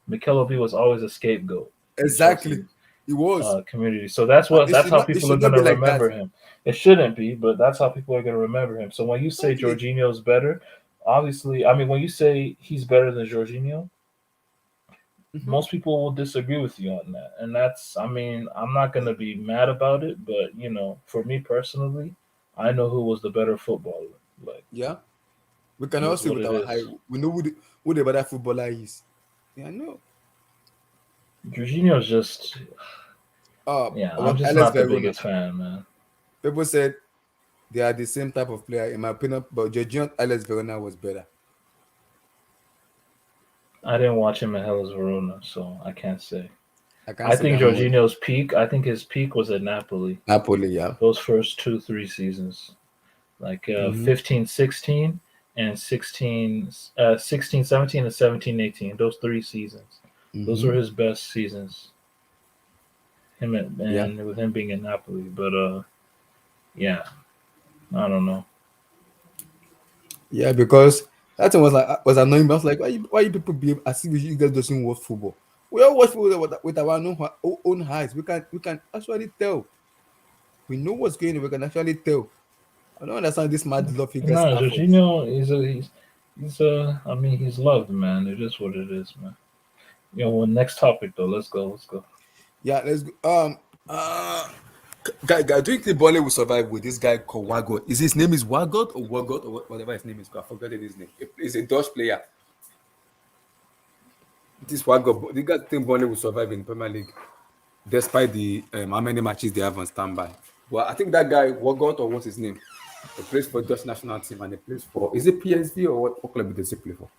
Mikel Obi was always a scapegoat. Exactly. He was community, so that's how people are going to remember him. It shouldn't be, but that's how people are going to remember him. So when you say Jorginho's better, obviously, I mean, when you say he's better than Jorginho, most people will disagree with you on that, and that's. I mean, I'm not going to be mad about it, but for me personally, I know who was the better footballer. Like, yeah, we can all see with our eye. We know who the better footballer is. Yeah, I know. Jorginho's just, I'm just not the biggest fan, man. People said they are the same type of player, in my opinion, but Jorginho Alex Verona was better. I didn't watch him at Hellas Verona, so I can't say. I think Jorginho's peak. I think his peak was at Napoli. Napoli, yeah. Those first 2-3 seasons, like 15-16 and 16-17 and 17-18. Those 3 seasons. Those were his best seasons. With him being in Napoli, but I don't know. Yeah, because That thing was annoying me. I was like, why you people behave as if you guys doesn't watch football? We all watch football with our own eyes. We can actually tell. We know what's going on. We can actually tell. I don't understand this mad love figures No, effort. Jorginho I mean, he's loved, man. It is what it is, man. Well, next topic though. Let's go. Yeah, let's go. Guy, do you think Bole will survive with this guy called Wagot? Is his name is Wagot or Wagot or whatever his name is? I forgot his name. He's a Dutch player. This Wagot. Do you guys think Bole will survive in Premier League despite the how many matches they have on standby? Well, I think that guy Wagot or what's his name? He plays for Dutch national team and he plays for is it PSV or what club does he play for?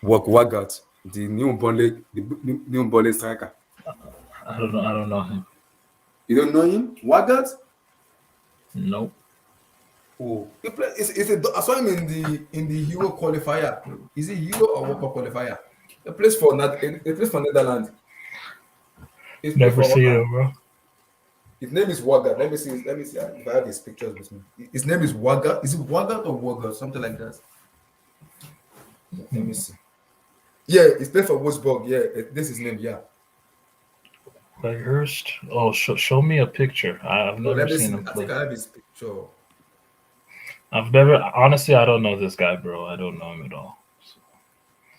Wagot, the new Bole striker. I don't know him. You don't know him? Wagot? Nope. Oh, he play, I saw him in the Euro qualifier. Is it Euro or World Cup qualifier? He plays for Netherlands. Never seen him, bro. His name is Wagat. Let me see if I have his pictures with me. His name is Wagat. Is it Wagat or Wagat? Something like that. Let me see. Yeah, he's playing for Wolfsburg. Yeah, this is his name. Yeah. Hurst. Oh, show me a picture. I've never seen him play. I think I have his picture. Honestly, I don't know this guy, bro. I don't know him at all. So.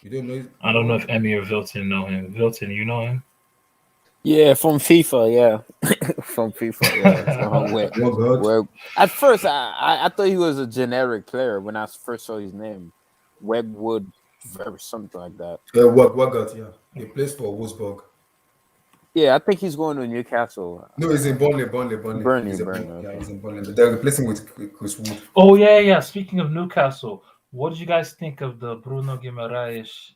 You don't know him? I don't know if Emmy or Vilton know him. Vilton, you know him? Yeah, from FIFA, yeah. From FIFA, yeah. Where at first I thought he was a generic player when I first saw his name. Wegwood, something like that. Wagat, yeah. He plays for Wolfsburg. Yeah, I think he's going to Newcastle. No, he's in Burnley. Burnley. Yeah, he's in Burnley. They're replacing with Chris Wood. Oh, yeah. Speaking of Newcastle, what did you guys think of the Bruno Guimaraes?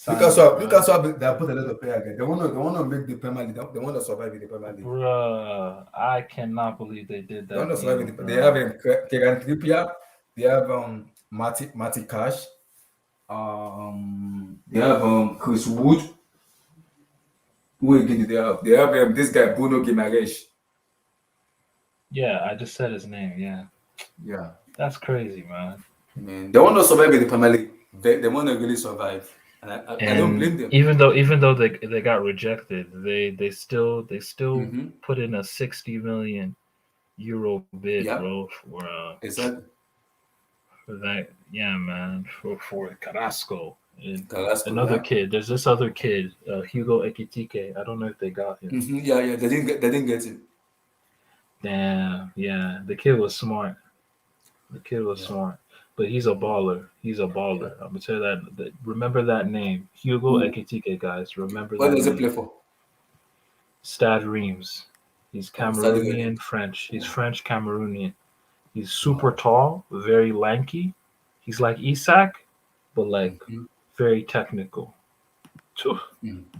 Newcastle, they put a lot of players again. They want to make the Premier League. They want to survive in the Premier League. Bruh, I cannot believe they did that. They want to survive in They have Kieran Trippier. They have Matty Cash. They have Chris Wood. Who again did they have? They have this guy Bruno Guimaraes. Yeah, I just said his name. Yeah. That's crazy, man. They want to survive in the Premier League. They want to really survive, and I don't blame them. Even though they got rejected, they still put in a 60 million euro bid, bro, for that. Yeah, man, for Carrasco. Another kid. There's this other kid, Hugo Ekitike. I don't know if they got him. Yeah. They didn't get him. Damn. Yeah, the kid was smart. Smart, but he's a baller. I'm gonna tell you that. Remember that name, Hugo Ekitike, guys. Remember that. What does he play for? Stade Reims. He's Cameroonian French. He's French Cameroonian. He's super tall, very lanky. He's like Isak, but like very technical.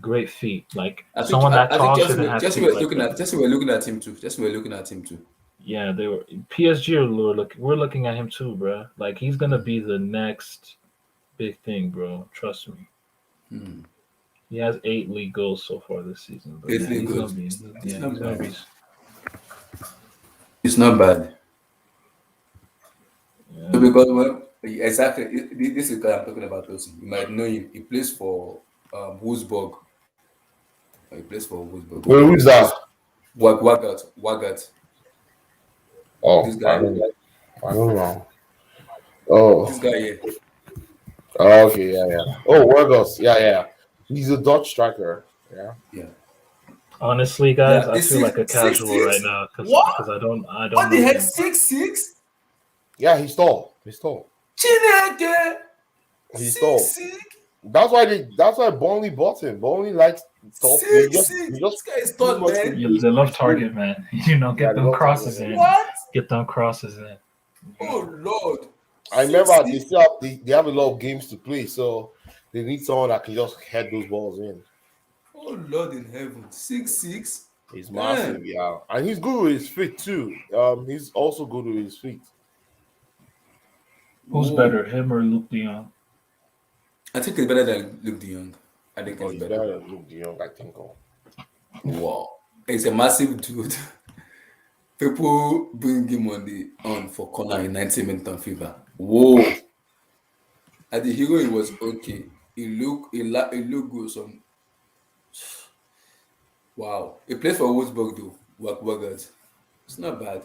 Great feet. Like someone that tall shouldn't have feet. We're looking at him too. Yeah, they were PSG. We're looking at him too, bro. Like he's gonna be the next big thing, bro. Trust me. He has 8 league goals so far this season. But It's not bad. Yeah. Because exactly, this is what I'm talking about. Also, you might know him. He plays for Wolfsburg. He plays for Wolfsburg. Well, who's that? Wagat. Oh, this guy. I don't know. Oh, this guy here. Oh, okay, yeah. Oh, Wargos, yeah. He's a Dutch striker. Yeah. Honestly, guys, I feel like a casual right now because I don't. What the heck? 6'6"? Yeah, he's tall. Chineke. He's tall. That's why Burnley bought him. Burnley likes tall. This guy is tall, man. They love target, man. Get them crosses in. What? Get them crosses in. Oh Lord! I remember they have a lot of games to play, so they need someone that can just head those balls in. Oh Lord in heaven! 6'6". He's massive, yeah, and he's good with his feet too. He's also good with his feet. Who's better, him or Luke de Jong? I think it's better than Luke de Jong. I think it's better than Luke de Jong. I think. Wow, he's a massive dude. People bring him on for corner in 90 minutes on FIFA. Whoa. At the Hero, it was okay. It looked good. Wow. He plays for Wolfsburg though. Waggers. It's not bad.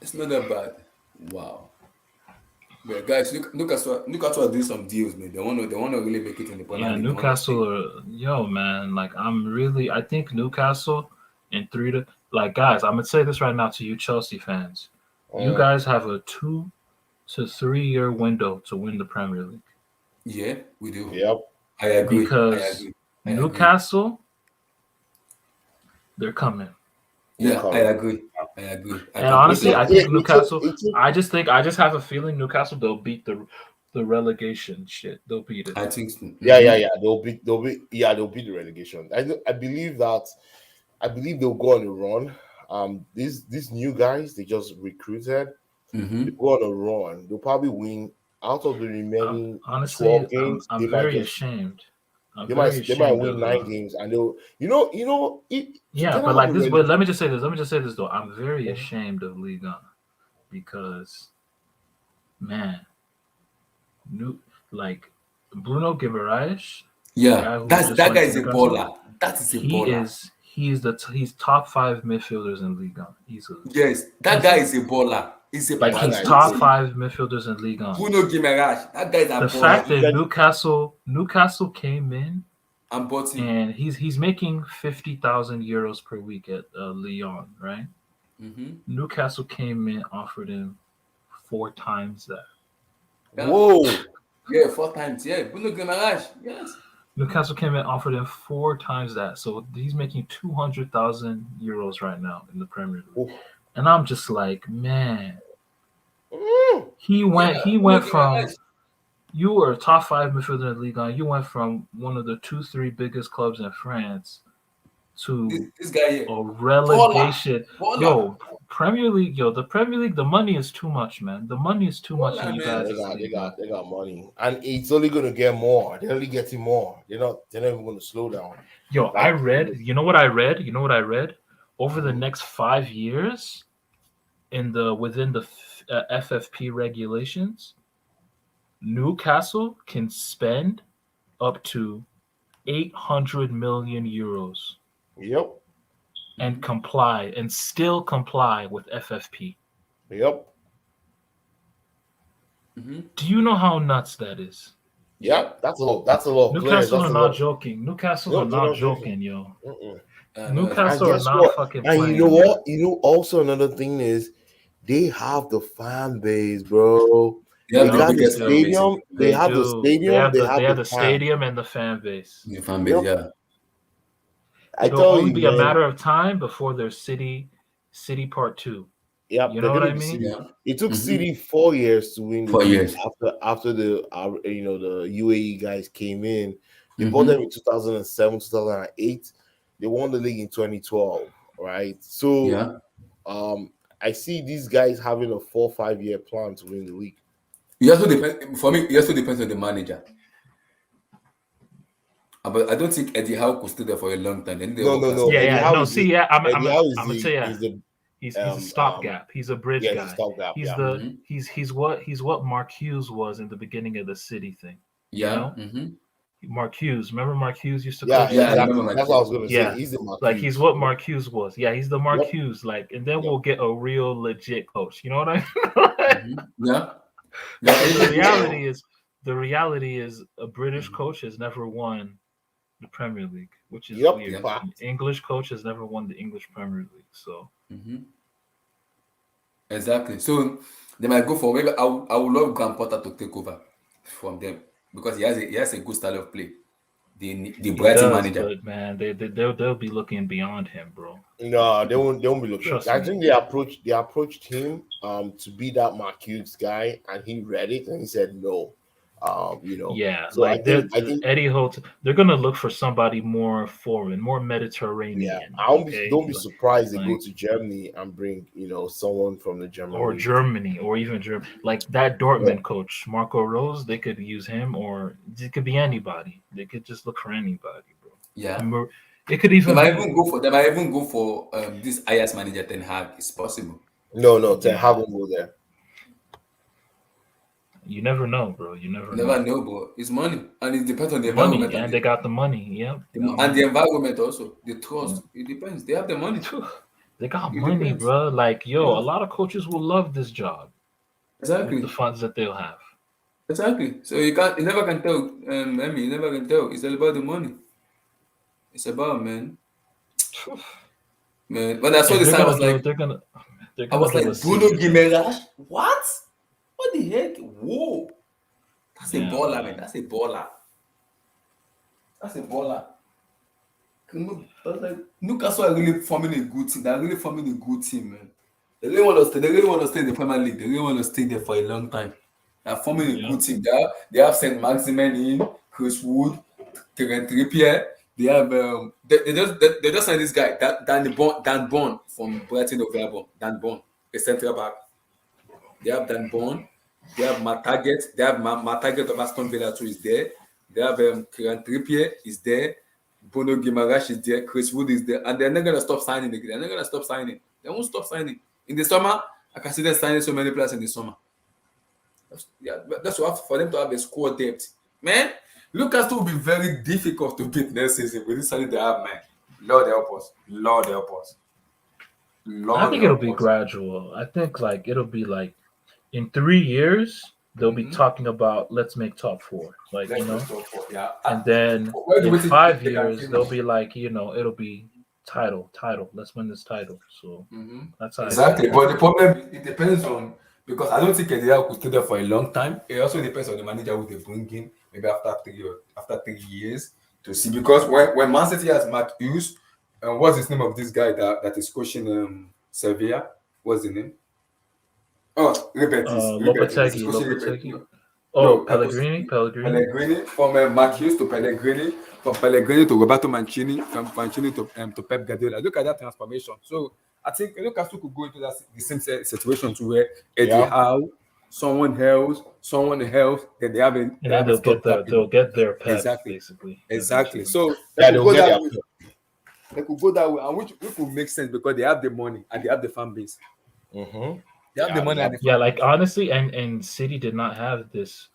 It's not that bad. Wow. But guys, Newcastle are doing some deals, man. They wanna really make it in the Premier Yeah, League. They wanna stay. Newcastle yo man, like I think Newcastle in like guys, I'm gonna say this right now to you Chelsea fans. You guys have a 2 to 3 year window to win the Premier League. Yeah, we do. Yep. I agree. Because I agree. Newcastle, they're coming. Yeah, I agree. And honestly, I think Newcastle. It took- I just have a feeling Newcastle they'll beat the relegation shit. They'll beat it. I think so. yeah. They'll beat the relegation. I believe they'll go on a run. These new guys they just recruited, they go on a run. They'll probably win out of the remaining Honestly, 12 games. I'm very ashamed. They might win 9 games, and they'll yeah, but like this. But let me just say this though. I'm very ashamed of Ligue 1 because, man, like Bruno Guimaraes. Yeah, that guy is a baller. That is a baller. He's top 5 midfielders in Ligue 1 easily. Yes, that guy is a baller. He's top 5 midfielders in Ligue 1. Bruno Guimaraes, that guy is a baller. The fact that Newcastle came in and bought him, and he's making 50,000 euros per week at Lyon, right? Newcastle came in, offered him 4 times that. Yeah. Whoa! Yeah, 4 times. Yeah, Bruno Guimaraes. Yes. Newcastle came in, offered him 4 times that. So he's making 200,000 euros right now in the Premier League. Ooh. And I'm just like, man, he went from, you were a top 5 midfielder in Ligue 1. You went from one of the 2-3 biggest clubs in France to this guy here. A relegation. Baller. Yo, Premier League, the Premier League, the money is too much, man. The money is too much. Man. You guys They got money, and it's only gonna get more. They're only getting more. They're not even gonna slow down. Yo, I read. You know what I read? Over the next 5 years, within the FFP regulations, Newcastle can spend up to 800 million euros. Yep. And still comply with FFP. Yep. Do you know how nuts that is? Yep. That's a lot. Newcastle are not joking. Newcastle are not joking, yo. Newcastle are not fucking playing. And you know what? Also another thing is they have the fan base, bro. They got the stadium. They have the stadium. They have the stadium and the fan base. The fan base, yeah. It'll only be a matter of time before there's City Part 2. Yeah, you know what I mean. Yeah. It took City 4 years to win. 4 years after the the UAE guys came in. They bought them in 2007, 2008. They won the league in 2012, right? So, I see these guys having a 4 or 5 year plan to win the league. It also depends on the manager. But I don't think Eddie Howe could stay there for a long time. No. I'm gonna tell you. He's a stopgap. He's a bridge guy. Stopgap, he's what Mark Hughes was in the beginning of the City thing. Yeah. You know? Mark Hughes. Remember Mark Hughes used to coach? Yeah, that's what I was gonna say. Yeah. He's the Mark Hughes. He's what Mark Hughes was. Yeah, he's the Mark Yep. Hughes. And then we'll get a real legit coach. You know what I mean? Yeah. The reality is a British coach has never won the Premier League, which is weird. An English coach has never won the English Premier League. So exactly. So they might go for maybe I would love Graham Potter to take over from them because he has a good style of play. The Brighton manager, but man, they'll be looking beyond him, bro. No, they won't be looking. Trust I me. think they approached him to be that Mark Hughes guy, and he read it and he said no. Yeah, so I think Eddie Holt. They're gonna look for somebody more foreign, more Mediterranean. Yeah, don't be surprised they go to Germany and bring someone from the German or league. Germany or even Germany, like that Dortmund coach Marco Rose. They could use him, or it could be anybody. They could just look for anybody, bro. Yeah, it could even. They might even go for this Ajax manager Ten Hag. It's possible. No, Ten Hag won't go there. You never know, bro. You never You know. never know, but it's money, and it depends on the Money, environment and they got the money. Yep. and the environment also. The trust. Yeah. It depends. They have the money. They got It money, depends. bro. Like, yo, Yeah. a lot of coaches will love this job with the Exactly. funds that they'll have. Exactly. So you never can tell. You never can tell. It's all about the money. It's about man. Man, when I saw And this, they're I gonna was do. like, They're gonna do a Bruno season. Guimaraes. What the heck? Whoa, that's a Yeah, baller, man. man. That's a baller. That's a baller. But like Newcastle are really forming a good team. They're really forming a good team, man. They really want to stay. They really want to stay in the Premier League. They really want to stay there for a long time. They're forming a Yeah. good team. They have Saint Maximin in, Chris Wood, Kieran Trippier. They have they just signed this guy Dan Bond from Brighton of Albion. Dan Bond, a central back. They have Dan Bond. They have Matt Target. They have Matt Target of Aston Villa too is there. They have Kieran Trippier is there. Bruno Guimaraes is there. Chris Wood is there. And they're not going to stop signing again. They're not going to stop signing. They won't stop signing. In the summer, I can see them signing so many players in the summer. That's what for them to have a squad depth. Man, Lucas will be very difficult to beat next season with this signing they have, man. Lord help us. Lord help us. I Lord think it'll help be us. gradual. I think like it'll be like in 3 years they'll be talking about let's make top four, like Let's you know, just go for yeah. and then Where do in we think 5 years they can they'll finish? be like it'll be title. Let's win this title. So that's how I see Exactly, it. but the problem it depends on because I don't think Edia could stay there for a long time. It also depends on the manager who they bring in, maybe after 3 years to see. Because when Man City has Mark Hughes, what's his name of this guy that is coaching Sevilla? What's the name? Oh, Rebetis. He's coaching Rebetis. Lopetegui. No, Oh, Pellegrini. Pellegrini from Mark Hughes to Pellegrini, from Pellegrini to Roberto Mancini, from Mancini to Pep Guardiola. Look at that transformation. So I think Newcastle could go into the same situation to where Eddie Howe, someone else, then they have And then they'll get their Pep basically. Exactly. Eventually. So Yeah, they'll get their Pep. They could go that way, and which could make sense because they have the money and they have the fan base. They have the money and the fan Yeah, like base. honestly, and City did not have this.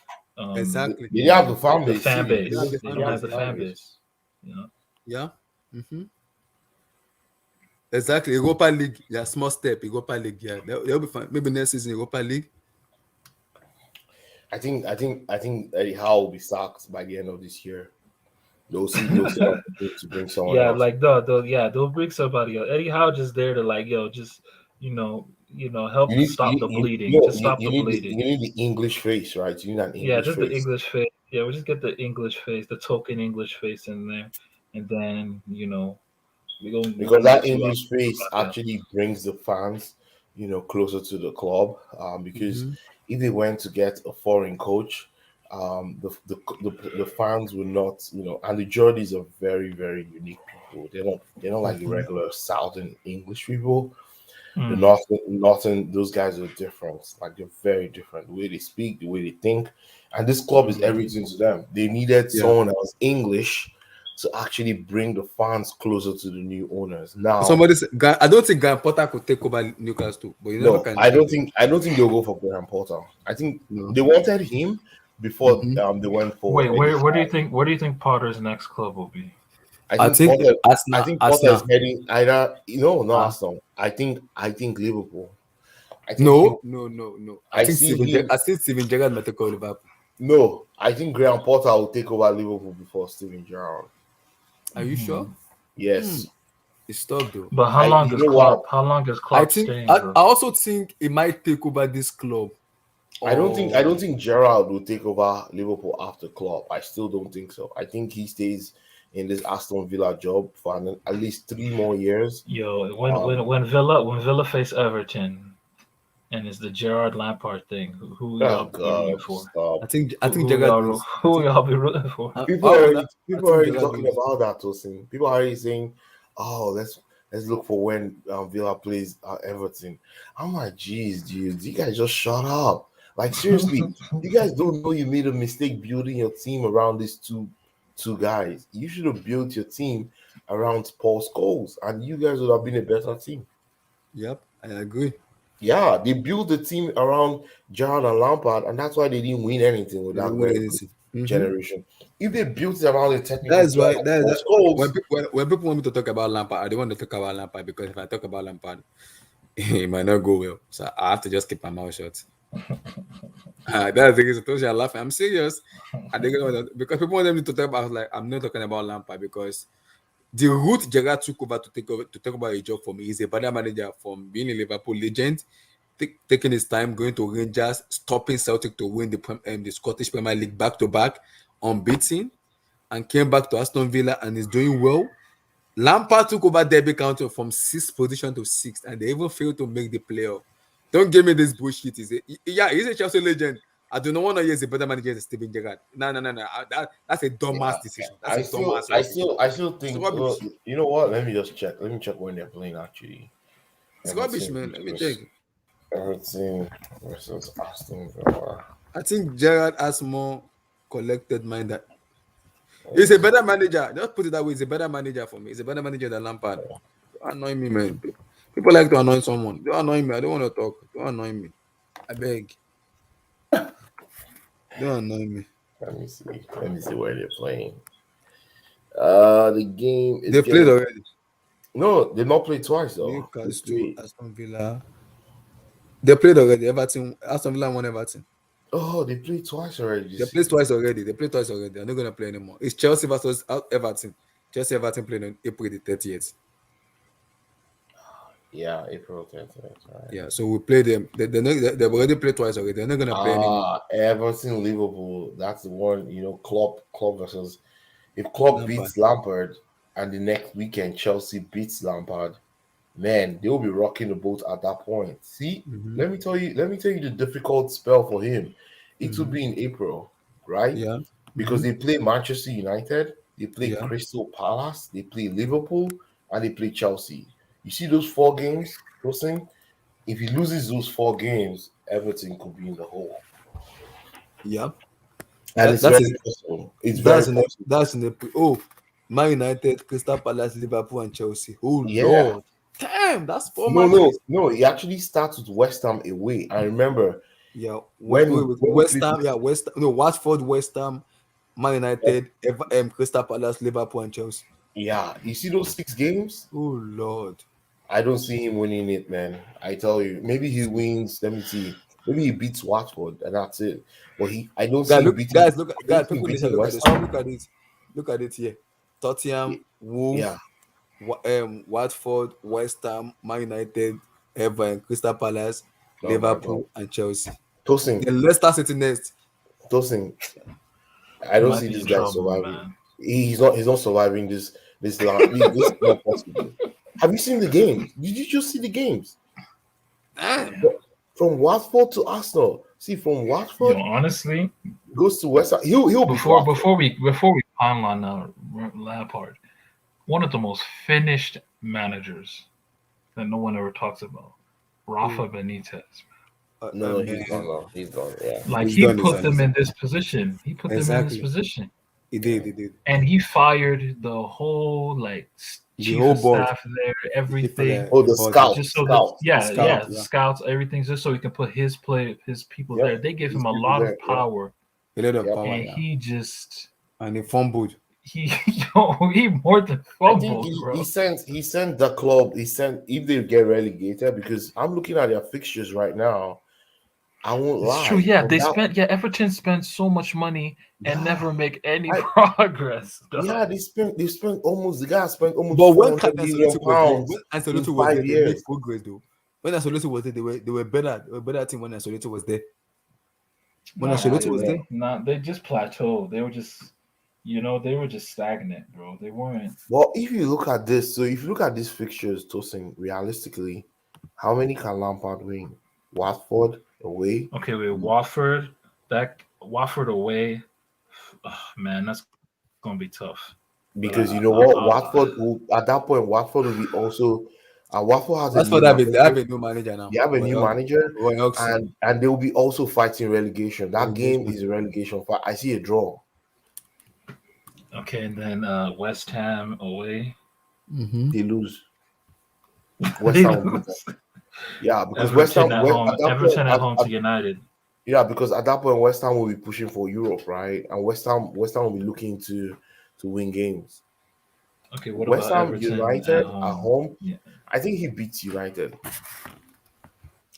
Exactly. They have the fan The base. fan They base. have the They fan didn't base. have the fan base. You know. Yeah. Exactly. Europa League, yeah, small step. Europa League, yeah, they'll be fine. Maybe next season Europa League. I think Eddie Howe will be sacked by the end of this year. They'll see to bring someone Yeah, else. like they'll bring somebody else. Eddie Howe just there to like just help stop the bleeding. Just stop the bleeding. You need the English face, right? You need an Yeah, English just the face. English face. Yeah, we just get the English face, the token English face in there, and then Because we'll that get you up. English face actually brings the fans, closer to the club. Because if they went to get a foreign coach, the fans will not, and the Geordies are very, very unique people. They're not like the regular Southern English people. The Northern, those guys are different. Like they're very different. The way they speak, the way they think, and this club is everything to them. They needed someone else English to actually bring the fans closer to the new owners. Now, I don't think Graham Potter could take over Newcastle, but you never can. I don't think they'll go for Graham Potter. I think they wanted him before they went for. Wait, where do you think Potter's next club will be? I think Potter is heading either not Arsenal. I think Liverpool. No. I think Steven Gerrard might take over Liverpool. No, I think Graham Potter will take over Liverpool before Steven Gerrard. Are you sure? Yes. It's tough though. But how long is Klopp staying? I also think he might take over this club. I don't think Gerrard will take over Liverpool after Klopp. I still don't think so. I think he stays in this Aston Villa job for at least 3 more years. Yo, when Villa face Everton, and it's the Gerrard Lampard thing, who y'all be rooting for? Stop. I think Gerrard. Who y'all be rooting for? People are already talking about that, Tosin. People are already saying, "Oh, let's look for when Villa plays Everton." I'm like, "Geez, dude, you guys just shut up." Like seriously, you guys don't know you made a mistake building your team around these two guys. You should have built your team around Paul Scholes, and you guys would have been a better team. Yep, I agree. Yeah, they built the team around Gerrard and Lampard, and that's why they didn't win anything with They that don't win very good anything. generation. If they built it around a technical That's player why like that Scholes, when people want me to talk about Lampard, I don't want to talk about Lampard because if I talk about Lampard, it might not go well. So I have to just keep my mouth shut. That's the reason. I told you I'm laughing. I'm serious. I think because people want me to talk about. I was like, I'm not talking about Lampard because the route Gerrard took over to talk about a job for me is a better manager from being a Liverpool legend, taking his time, going to Rangers, stopping Celtic to win the Scottish Premier League back to back, unbeaten, and came back to Aston Villa and is doing well. Lampard took over Derby County from sixth position to sixth, and they even failed to make the playoff. Don't give me this bullshit. He's a Chelsea legend. I do not want to hear a better manager than Steven Gerrard. No. That's a dumbass decision. That's a dumbass rubbish. I still It's think. rubbish. You know what? Let me just check. Let me check when they're playing. Actually, It's rubbish, Everton man. Let me versus check. Everton versus Aston Villa. I think Gerrard has more collected mind. That he's a better manager. Just put it that way. He's a better manager for me. He's a better manager than Lampard. Don't annoy me, man. People like to annoy someone. Don't annoy me. I don't want to talk. Don't annoy me. I beg. Don't annoy me. Let me see. Let me see where they're playing. The game is They played already. No, they've not played twice though. Newcastle, Aston Villa. They played already. Everton, Aston Villa won Everton. Oh, they played twice already. They played twice already. They're not gonna play anymore. It's Chelsea versus Everton. Chelsea Everton played on April the 30th. Yeah, April 10th. Right. Yeah, so we played them. They've already played twice already. They're not gonna play anymore. Everton, Liverpool. That's the one. Klopp versus. If Klopp beats Lampard, and the next weekend Chelsea beats Lampard, man, they'll be rocking the boat at that point. See, let me tell you the difficult spell for him. It will be in April, right? Yeah. Because they play Manchester United, they play Crystal Palace, they play Liverpool, and they play Chelsea. You see those 4 games, Wilson? If he loses those 4 games, Everton could be in the hole. Yeah. And it's very possible. It's very possible. That's in the Man United, Crystal Palace, Liverpool, and Chelsea. Oh Yeah. Lord. Damn, that's 4 matches. No, it actually starts with West Ham away. I remember. Yeah, West Ham, Watford, West Ham, Man United, Crystal Palace, Liverpool, and Chelsea. Yeah, you see those 6 games? Oh Lord. I don't see him winning it, man. I tell you, maybe he wins. Let me see. Maybe he beats Watford, and that's it. But I don't see him beating. Look at it. Look at it here. Tottenham, Wolves, Watford, West Ham, Man United, Everton, Crystal Palace, Liverpool, and Chelsea. Then Leicester City next. I don't see this guy surviving. Man. He's not surviving this. This is not possible. Have you seen the games? Did you just see the games? From Watford to Arsenal. See, from Watford, honestly, goes to West Ham. He'll before we pile on Lampard, one of the most finished managers that no one ever talks about, Rafa Benitez. No, he's gone. He's gone. Yeah, like he put them in this position. He put them in this position. He did. And he fired the whole chief of staff there, everything. Oh, the scouts. Just so scouts, everything, just so he can put his people there. They give him a lot of power. And he just he fumbled. He more than fumbled. He sent the club. If they get relegated, because I'm looking at their fixtures right now. I won't lie. It's true. Yeah, Everton spent so much money and never make any progress. Yeah, they spent almost. The guy spent almost. But when Ancelotti was there, they made progress though. When Ancelotti was there, they were better. They were better team when Ancelotti was there. When Ancelotti was there, they just plateaued. They were just, they were just stagnant, bro. They weren't. Well, if you look at these fixtures, Tosin, realistically, how many can Lampard win? Watford away. Okay, wait, Watford away. Oh, man, that's gonna be tough. Because you know what, Watford will, at that point, Watford will be also. Watford has they have a new manager now. They have a new manager, and they will be also fighting relegation. That game is a relegation fight. I see a draw. Okay, and then West Ham away. They lose. West Ham lose. Yeah, because Everton Ham at home. at that point, Everton at home to United. yeah, because at that point West Ham will be pushing for Europe, right? And West Ham will be looking to win games. Okay, what West about Ham Everton at United at home? home. Yeah. I think he beats United.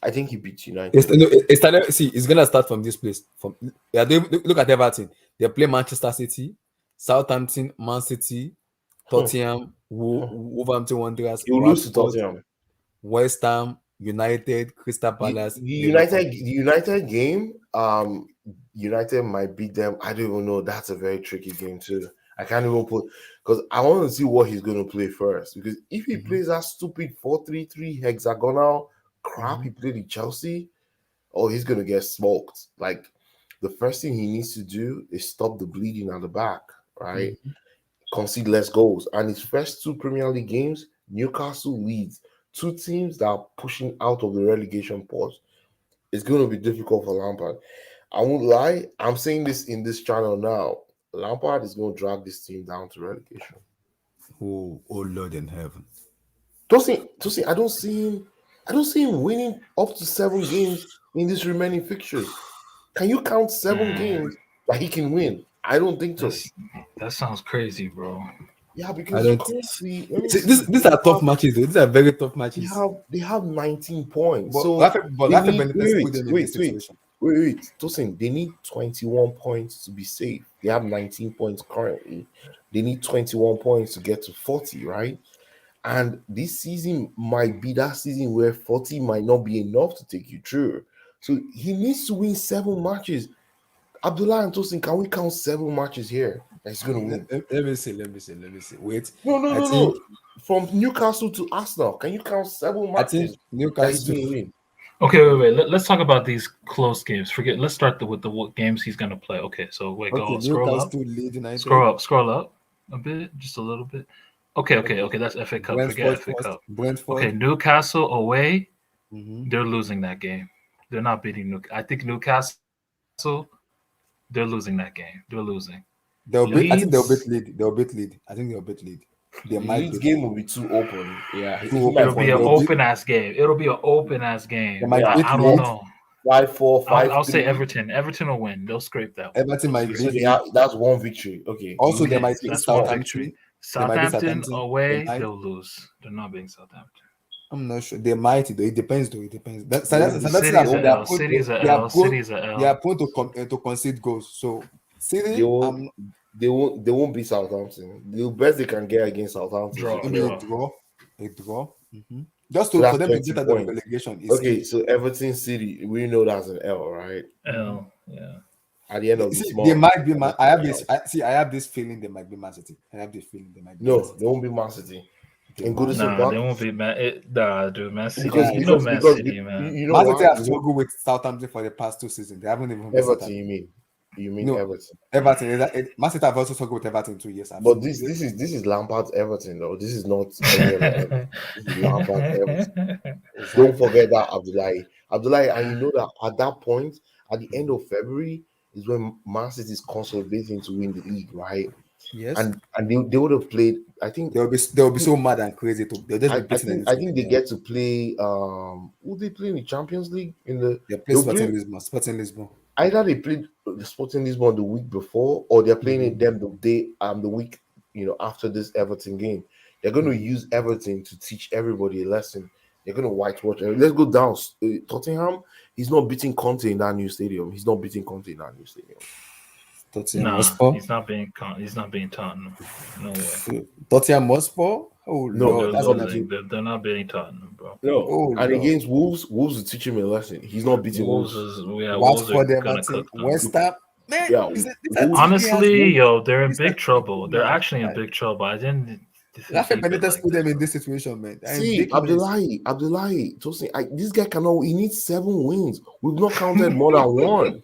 I think he beats United. It's gonna start from this place. Look at Everton. They play Manchester City, Southampton, Man City, Tottenham, Wolverhampton Wanderers, He will lose to Tottenham. West Ham, United, Crystal Palace. The United game, United might beat them. I don't even know. That's a very tricky game too. I can't even put because I want to see what he's going to play first. Because if he plays that stupid 4-3-3 hexagonal crap he played in Chelsea, oh, he's going to get smoked. Like the first thing he needs to do is stop the bleeding at the back, right? Concede less goals. And his first two Premier League games, Newcastle, Leeds, two teams that are pushing out of the relegation post. It's going to be difficult for Lampard. I won't lie. I'm saying this in this channel now. Lampard is going to drag this team down to relegation. Oh Lord in heaven. Tosin, I don't see him winning up to 7 games in these remaining fixtures. Can you count 7 games that he can win? I don't think so. That sounds crazy, bro. Yeah, because currently, these are tough matches, though. These are very tough matches. They have 19 points. But So wait. Tosin, they need 21 points to be safe. They have 19 points currently. They need 21 points to get to 40, right? And this season might be that season where 40 might not be enough to take you through. So he needs to win 7 matches. Abdullah and Tosin, can we count 7 matches here that he's going to win? Let me see. Wait. No. From Newcastle to Arsenal, can you count 7 matches? I think Newcastle to win. Okay, wait. Let's talk about these close games. Let's start with the games he's going to play. Okay, so wait, go scroll up. Scroll up a bit, just a little bit. Okay. That's FA Cup. Forget FA Cup. Brentford. Okay, Newcastle away. They're losing that game. They're not beating Newcastle. I think Newcastle. They're losing that game. They're losing. I think they'll beat Leeds. I think they'll beat Leeds. The Leeds game will be too open. Yeah, it'll be an open ass game. I don't know. 5-4, 5-3. I'll say Everton. Everton will win. They'll scrape that one. Everton might beat. That's 1 victory. Okay. Also, they might beat Southampton. Southampton away, they'll lose. They're not beating Southampton. I'm not sure. They might. Though. It depends. City's a L. They are prone to concede goals. So City, they won't beat Southampton. The best they can get against Southampton. A draw. Just for them to get out of relegation. Okay, so Everton City, we know that's an L, right? L, yeah. At the end of this month, they might be. I have this feeling they might be Man City. They won't be Man City. They won't be Man. Dude, Man City. Because Man City, man. Man City have struggled with Southampton for the past 2 seasons. They haven't even. Everton, you mean Everton? Everton. Man City have also struggled with Everton in 2 years. But this is Lampard's Everton, though. This is not Everton. This is Lampard's Everton. Don't forget that, Abdullahi, and you know that at that point, at the end of February, is when Man City is consolidating to win the league, right? Yes. And they would have played. I think they'll be so mad and crazy too. I think they get to play. Who they play in the Champions League? They play Sporting Lisbon. Either they played the Sporting Lisbon the week before, or they're playing them the week after this Everton game. They're going to use Everton to teach everybody a lesson. They're going to whitewash. Let's go down. Tottenham. He's not beating Conte in that new stadium. Nah, he's not being Tottenham. No way. Tottenham Hotspur? Oh no, they're not beating Tottenham, bro. No, against Wolves will teach him a lesson. He's not beating Wolves. Wolves are gonna cook them. West Ham. Man, honestly, they're in big trouble. They're actually in big trouble. I didn't. Benitez put them in this situation, man. See, Abdullahi, Tosin, this guy cannot. He needs 7 wins. We've not counted more than 1.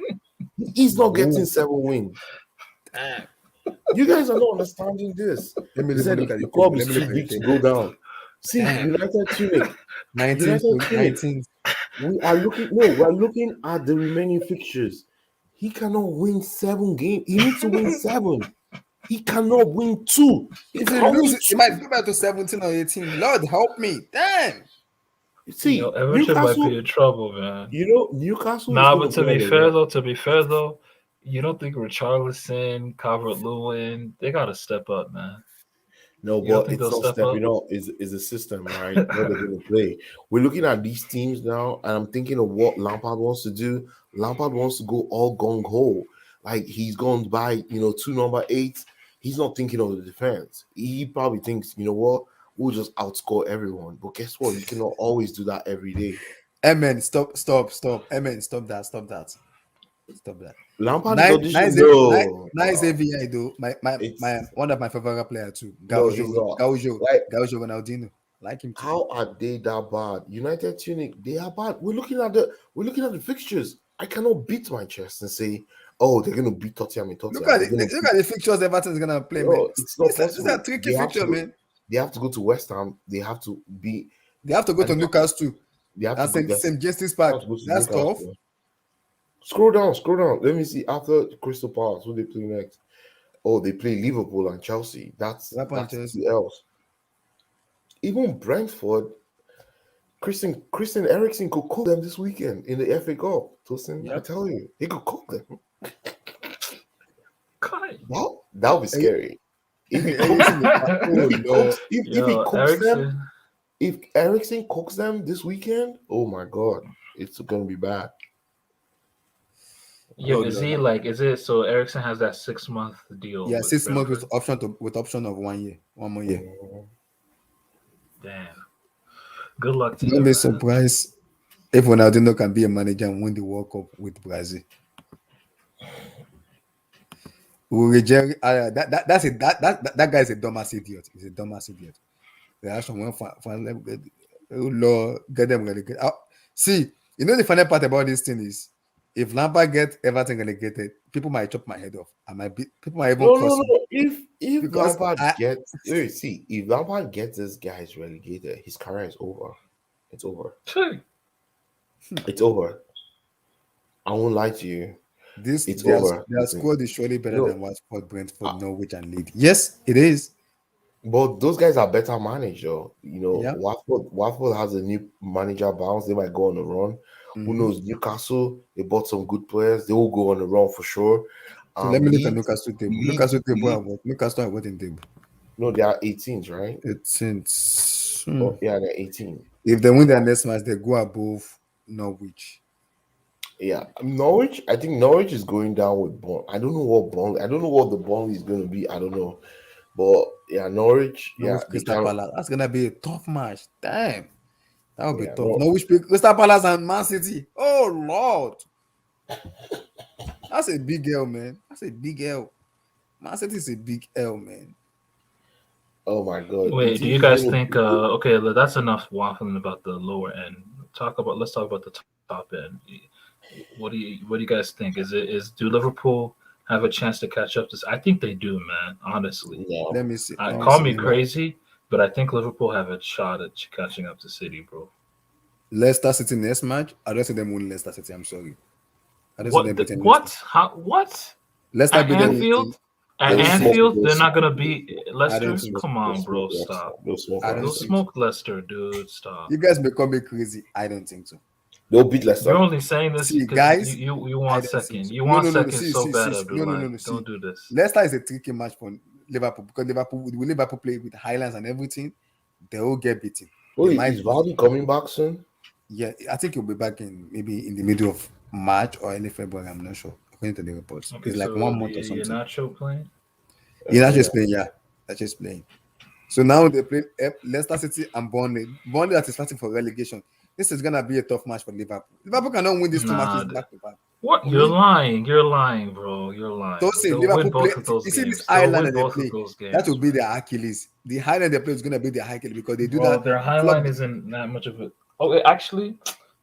He's not getting 7 wins. Damn. You guys are not understanding this. He said the club is too big to go down. See, United Tunic. 19. We are looking at the remaining fixtures. He cannot win 7 games. He needs to win 7. He cannot win 2. If he loses, he might go back to 17 or 18. Lord, help me. Damn. See, Everton might be in trouble, man. Newcastle is Nah, going but to to be fair though, you don't think Richarlison, Calvert-Lewin, they got to step up, man. No, You don't but think it's they'll not step up? stepping up. Is a system, right? What they're going to play. We're looking at these teams now, and I'm thinking of what Lampard wants to do. Lampard wants to go all gung ho, like he's going to buy, two number 8s. He's not thinking of the defense. He probably thinks, you know what, we'll just outscore everyone. But guess what? You cannot always do that every day. Amen. Stop. Amen. Stop that. Stop that. Lampard is Nice, audition. nice AVI though. My one of my favorite player too. He's not. Gaujo Like, Ronaldinho. Like him too. how are they that bad? United Tunic, they are bad. We're looking at the fixtures. I cannot beat my chest and say, oh, they're gonna beat Tottenham in Tottenham. Look at the fixtures Everton's gonna play, man. No, it's not possible. It's a tricky fixture, man. They have to go to West Ham. They have to go to Newcastle too. They have to go St. James's Park. That's tough. Scroll down. Let me see. After Crystal Palace, who they play next? Oh, they play Liverpool and Chelsea. That's Chelsea. else. Even Brentford, Christian Eriksen could cook them this weekend in the FA Cup. Tosin, I tell you, he could cook them. That would be scary. If Eriksen cooks them this weekend, oh my god, it's gonna be bad. Yeah, is it so Eriksen has that 6-month deal? Yeah, 6 months with option of 1 year, 1 more year. Damn. Good luck to you. Don't be surprised if Ronaldinho can be a manager and win the World Cup with Brazil. That guy is a dumbass idiot. He's a dumbass idiot. The action went for Lord, get them relegated. See, the funny part about this thing is, if Lampard gets Everton relegated, people might chop my head off. People might even no. If Lampard gets this guys relegated, his career is over. It's over. It's over. I won't lie to you. It's over. Their squad is surely better than Watford, Brentford, Norwich, and Leeds. Yes, it is. But those guys are better managed, though. Watford has a new manager bounce. They might go on a run. Who knows? Newcastle, they bought some good players. They will go on a run for sure. So let me look at Newcastle table. Newcastle are what in table? No, they are 18s, right? 18s. Oh, yeah, they're 18. If they win their next match, they go above Norwich. Yeah, Norwich. I think Norwich is going down with Burnley. I don't know what the Burnley is going to be. I don't know, but yeah, Norwich. Crystal Palace. That's gonna be a tough match. Damn, that would be tough. Norwich, Crystal Palace, and Man City. Oh Lord, that's a big L, man. That's a big L. Man City is a big L, man. Oh my God. Wait, do you guys think? Okay, that's enough waffling about the lower end. Let's talk about the top end. What do you guys think? Do Liverpool have a chance to catch up? I think they do, man. Honestly, let me see. Call me crazy, but I think Liverpool have a shot at catching up to City, bro. Leicester City next match. I don't see them win Leicester City. I'm sorry. I don't see them beating Leicester. What? Leicester at Anfield? At Anfield, they're not gonna beat Leicester. Come on, bro. Stop. Don't smoke Leicester, dude. Stop. You guys may call me crazy. I don't think so. They'll beat Leicester. You're only saying this because guys, you want second. You want second so bad, Abdullah. Don't do this. Leicester is a tricky match for Liverpool because Liverpool play with Highlands and everything. They will get beaten. Oh, is Vardy coming back soon? Yeah, I think he'll be back maybe in the middle of March or early February. I'm not sure. According to the reports, it's like 1 month or something. Iheanacho playing? Iheanacho playing, yeah. That's just playing. So now they play Leicester City and Burnley. Burnley that is fighting for relegation. This is gonna be a tough match for Liverpool. Liverpool cannot win these 2 matches back to back. What? You're lying, bro. You're lying. Liverpool play. You see this Ireland they play. That will be their Achilles. The Highland they play is gonna be their Achilles because they do that. Their Highland isn't that much of a. Oh, actually,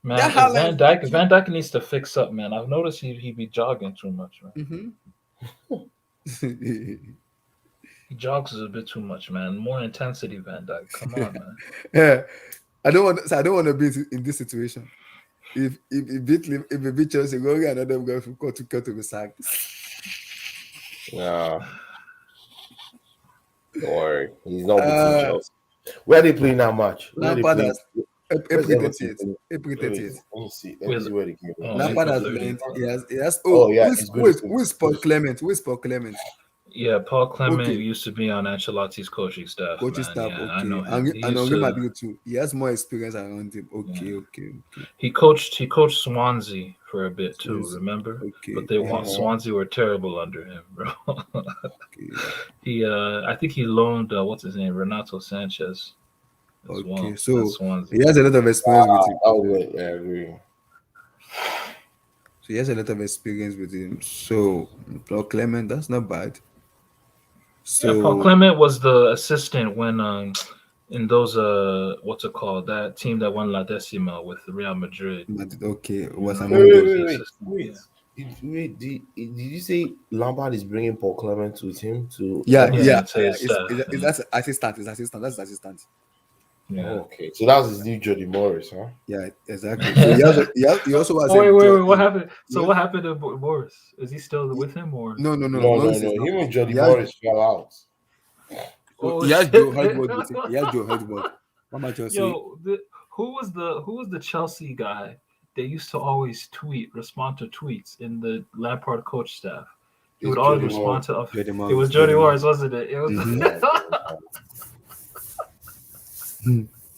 man, Van Dijk needs to fix up, man. I've noticed he be jogging too much, man. He jogs a bit too much, man. More intensity, Van Dijk. Come on, man. Yeah. I don't want to be in this situation. If we beat Chelsea, we'll get another guy from court to be sacked. Yeah. Don't worry. He's not beating Chelsea. Where are they playing that match? Where's April Everton 30th. finish? April Wait, 30th. let me see. Let me Where's see where the game is. oh, Lampard April has 30th. learned. He has. Oh Oh, yeah, who is it's going to who is Paul finish. Clement? Who is Paul Clement? Yeah, Paul Clement Okay, used to be on Ancelotti's coaching staff, coaching man. staff. Yeah, I Okay, know him. He and used Henri to. Madrid too. He has more experience around him. Yeah. Okay. He coached Swansea for a bit too, Yes. remember? Okay. But Swansea were terrible under him, bro. Okay. I think he loaned what's his name, Renato Sanchez as well Okay. at So Swansea. he has a lot of experience with him. That was it. Yeah, I agree. So he has a lot of experience with him. So Paul Clement, that's not bad. Yeah, Paul So Clement was the assistant when in those what's it called, that team that won La Decima with Real Madrid. okay, You was know, among he Wait, was those. the wait, assistant. wait. Yeah. Did you say Lampard is bringing Paul Clement with him to Yeah, Everton? Yeah, to his staff. It's Yeah. that's assistant. It's assistant. That's assistant. Yeah. Oh, okay, so that's his new Jody Morris, huh? Yeah, exactly. So he also has Oh, a wait, job. what happened? So Yeah. what happened to Boris? Is he still with him or? No. No. Morris is not. Him and Jody He has, Morris fell out. Oh he has shit! Joe Hurtwood with him. He has Joe Hurtwood. What am I just saying? Yo, who was the Chelsea guy that used to always respond to tweets in the Lampard coach staff? He would It's always Jody respond Morris. to. Jody It Morris, was Jody Jody Morris, wasn't it? It was.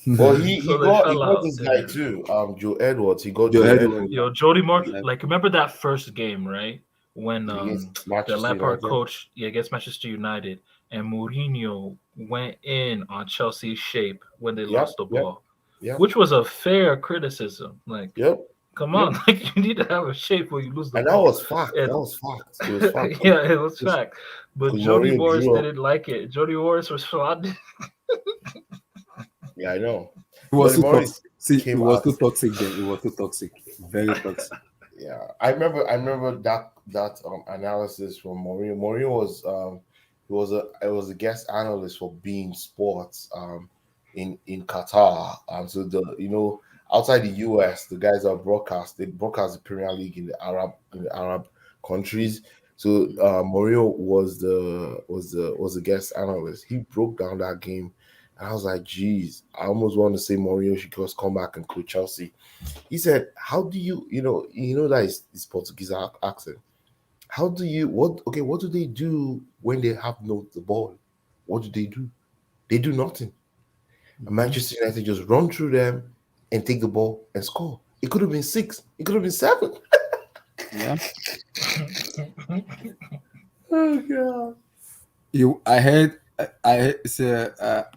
Well, he So they got fell out. this guy Yeah. too. Joe Edwards. He got Joe Joe Edwards. Edwards Yo, Jody Morris, like remember that first game, right? When against the Manchester Lampard United. coach, against Manchester United, and Mourinho went in on Chelsea's shape when they lost the ball, which was a fair criticism. Like, come on, like you need to have a shape when you lose the And ball. that was fact. And- That was fact. It was fact. yeah, it was fact. But Jody Mourinho Morris drew up. didn't like it. Jody Morris responded. Yeah, I know. It was Jody too Morris toxic. See, it came was out. too toxic then. It was too toxic. Very toxic. Yeah, I remember that analysis from Mourinho. Mourinho was a guest analyst for Bein Sports in Qatar. So outside the US, the guys are they broadcast the Premier League in the Arab countries. So Mourinho was the guest analyst. He broke down that game, and I was like, geez, I almost want to say Mourinho should just come back and coach Chelsea. He said, how do you that is Portuguese accent. How do you what do they do when they have the ball? What do? They do nothing. And Manchester United just run through them and take the ball and score. It could have been 6. It could have been 7. Yeah. Oh god. I heard say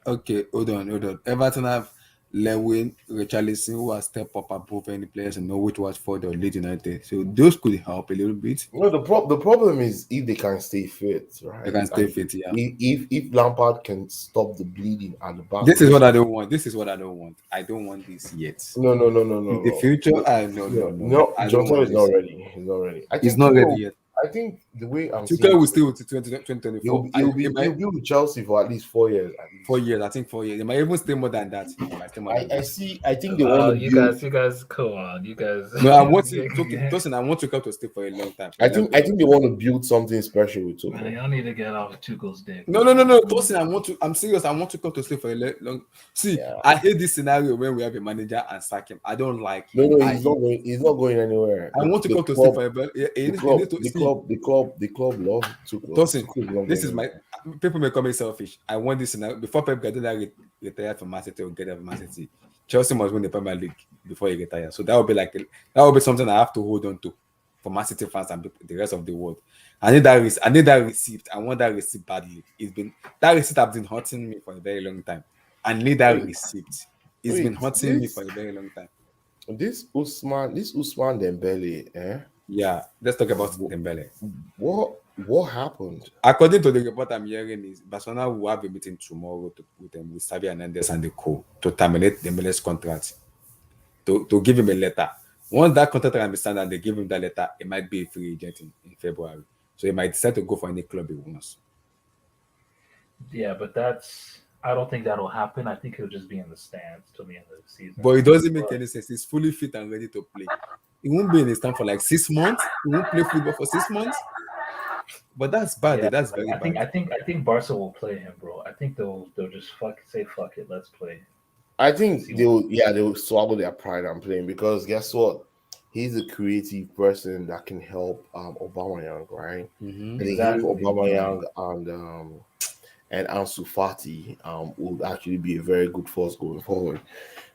okay, hold on. Everton have Lewin, Richarlison, who has stepped up above any players and know which was for the Leeds United. So those could help a little bit. No, the problem is if they can stay fit, right? They can stay fit, yeah. If Lampard can stop the bleeding at the back. This is what I don't want. I don't want this yet. No. In the future, no. Johnson is not ready. He's not ready. He's not ready yet. I think the way I'm Tuchel seeing will stay with 2024. he'll be with Chelsea for at least 4 years. 4 years, I think 4 years. They might even stay more than that. I think they want to you guys, come on, you guys. No, I want Tuchel to stay for a long time. I think they want to build something special with Tuchel. Man, y'all need to get off Tuchel's dick. No. Tosin, I'm serious. I want Tuchel to stay for a long. See, Yeah. I hate this scenario when we have a manager and sack him. I don't like it. No, he's not going anywhere. I want Tuchel to stay for a bit. The club love Tuchel. Tosin, this is my people may call me selfish. I want this scenario before Pep Guardiola retired from Man City or get out of Man City. Chelsea must win the Premier League before he retires. So that would be something I have to hold on to for Man City fans and the rest of the world. I need that receipt. I want that receipt badly. That receipt has been hurting me for a very long time. I need that receipt. It's been hurting me for a very long time. This Usman Dembele, Yeah, let's talk about Dembele. What happened? According to the report I'm hearing, is Barcelona will have a meeting tomorrow with Xavi Hernandez and the co to terminate Dembele's contract. To give him a letter. Once that contract can be signed and they give him that letter, it might be a free agent in February. So he might decide to go for any club he wants. Yeah, but I don't think that'll happen. I think he'll just be in the stands till the end of the season. But it doesn't make any sense. He's fully fit and ready to play. He won't be in his stand for like 6 months. He won't play football for 6 months. But that's bad. Yeah, that's very bad. I think Barca will play him, bro. I think they'll just fuck it, let's play. I think they will swallow their pride and playing because guess what? He's a creative person that can help Aubameyang, right? Mm-hmm. I think him, Aubameyang, and Ansu Fati would actually be a very good force going forward.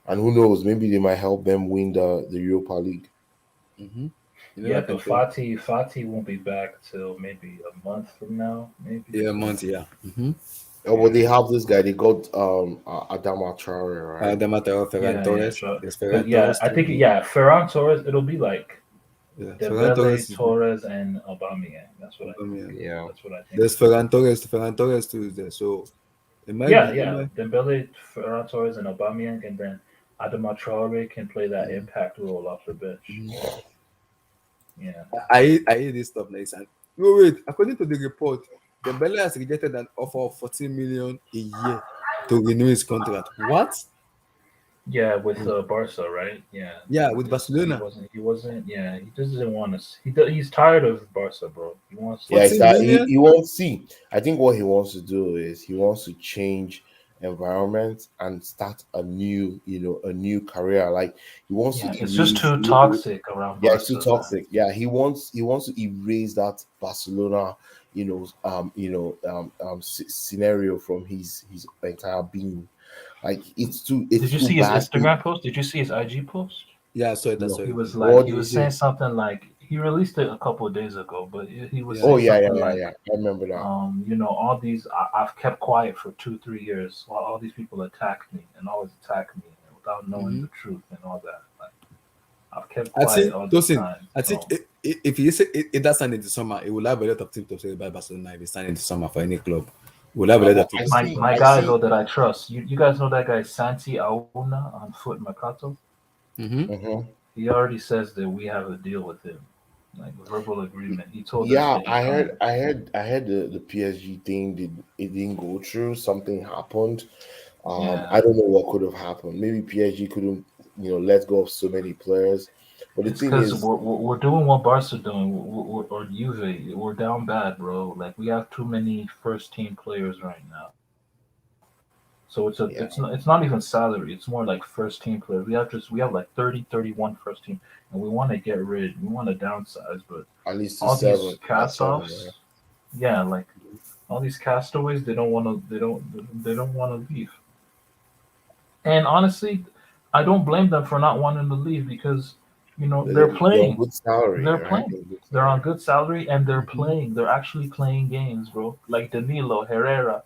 And who knows, maybe they might help them win the Europa League. Mm-hmm. Yeah, but Fati won't be back till maybe a month from now, maybe. Yeah, a month, yeah. Mm-hmm. Oh, but they have this guy. They got Adama Traore, right? Adama Traore, Ferran Torres. There's Ferran Torres. I think Ferran Torres. It'll be like Ferran Torres and Aubameyang. That's what I think. Yeah, that's what I think. There's Ferran Torres too is there. So it might Dembele, Ferran Torres, and Aubameyang, and then Adama Traore can play that impact role off the bench. Mm-hmm. Yeah, I hear this stuff nice. And wait, according to the report, Dembele has rejected an offer of 14 million a year to renew his contract. What? Yeah, with Barca, right? Yeah. Yeah, with Barcelona. He wasn't. Yeah, he just doesn't want to. He's tired of Barca, bro. He wants. He wants. See, I think what he wants to do is he wants to change environment and start a new career. Like he wants to. It's just too toxic around. Yeah, it's too toxic. Yeah, he wants to erase that Barcelona, scenario from his entire being. Like it's too. Did you see his Instagram post? Did you see his IG post? Yeah, I saw it. He was like, he was saying something like he released it a couple of days ago, but he was. Oh yeah. I remember that. All these I've kept quiet for 2-3 years while all these people attacked me and always attack me without knowing the truth and all that. Like I've kept quiet all the time. I think if he say it does sign in the summer, it will have a lot of things to say about Barcelona if he sign in the summer for any club. We'll have a lot of my guy though that I trust. You guys know that guy Santi Auna on Foot Mercato? Mm-hmm. He already says that we have a deal with him, like a verbal agreement. He told us. Yeah, I heard the PSG thing. It didn't go through. Something happened. I don't know what could have happened. Maybe PSG couldn't, let go of so many players. But the thing is, we're doing what Barca doing, or Juve. We're down bad, bro. Like we have too many first team players right now. So it's not even salary. It's more like first team players. We have like 30, 31 first team, and we want to get rid. We want to downsize, but at least all these cast-offs, like all these castaways, they don't want to leave. And honestly, I don't blame them for not wanting to leave because. They're playing. Good salary, they're playing. They're on good salary and they're playing. They're actually playing games, bro. Like Danilo, Herrera.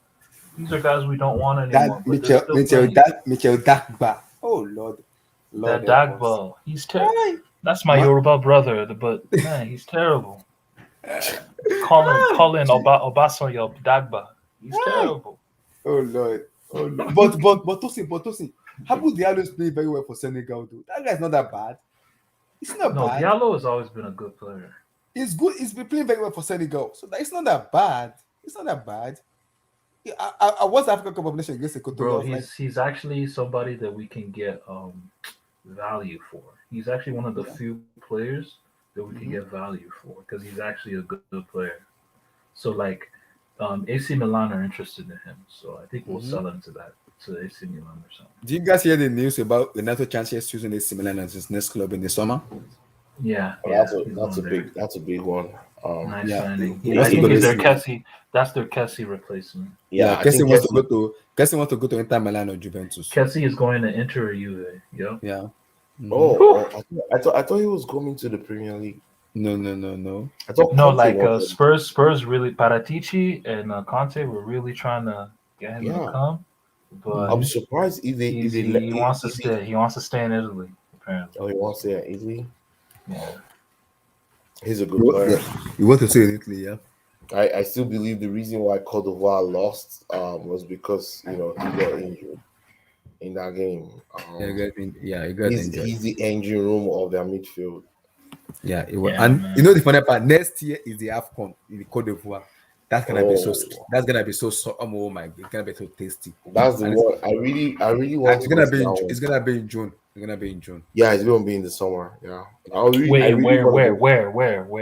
These are guys we don't want anymore. Mikel Dagba. Oh Lord. That Dagba. He's terrible. That's my Yoruba brother, but man, he's terrible. Colin Obasanjo Dagba. He's terrible. Oh Lord. But Tosin. How about Diallo's play very well for Senegal, dude? That guy's not that bad. It's not bad. Diallo has always been a good player. He's good. He's been playing very well for Senegal, so it's not that bad. It's not that bad. I was African Cup of Nations against Ecuador. Bro, he's actually somebody that we can get value for. He's actually one of the few players that we can get value for because he's actually a good player. So like, AC Milan are interested in him, so I think we'll sell him to AC Milan or something. Do you guys hear the news about Renato Sanchez choosing AC Milan as his next club in the summer? Yeah, that's a big one. Nice signing. I think he's their Kessie. That's their Kessie replacement. Yeah, Kessie wants to go to Inter Milan or Juventus. Kessie is going to Inter or Juve. Yep. Yeah. I thought he was coming to the Premier League. No. I thought Spurs really Paratici and Conte were really trying to get him to come. But I'm surprised if he wants to stay. He wants to stay in Italy. Apparently. Oh, he wants to stay in Italy. Yeah. He's a good player. You want to stay in Italy, yeah? I still believe the reason why Cote d'Ivoire lost was because he got injured in that game. He got injured. He's the engine room of their midfield. Yeah, it was. And the funny part, next year is the AFCON in the Cote d'Ivoire. That's gonna be so. That's gonna be so. Oh my! It's gonna be so tasty. That's the one. I really want. It's gonna be. It's gonna be in June. It's gonna be in June. Yeah, it's gonna be in the summer. Yeah. Where?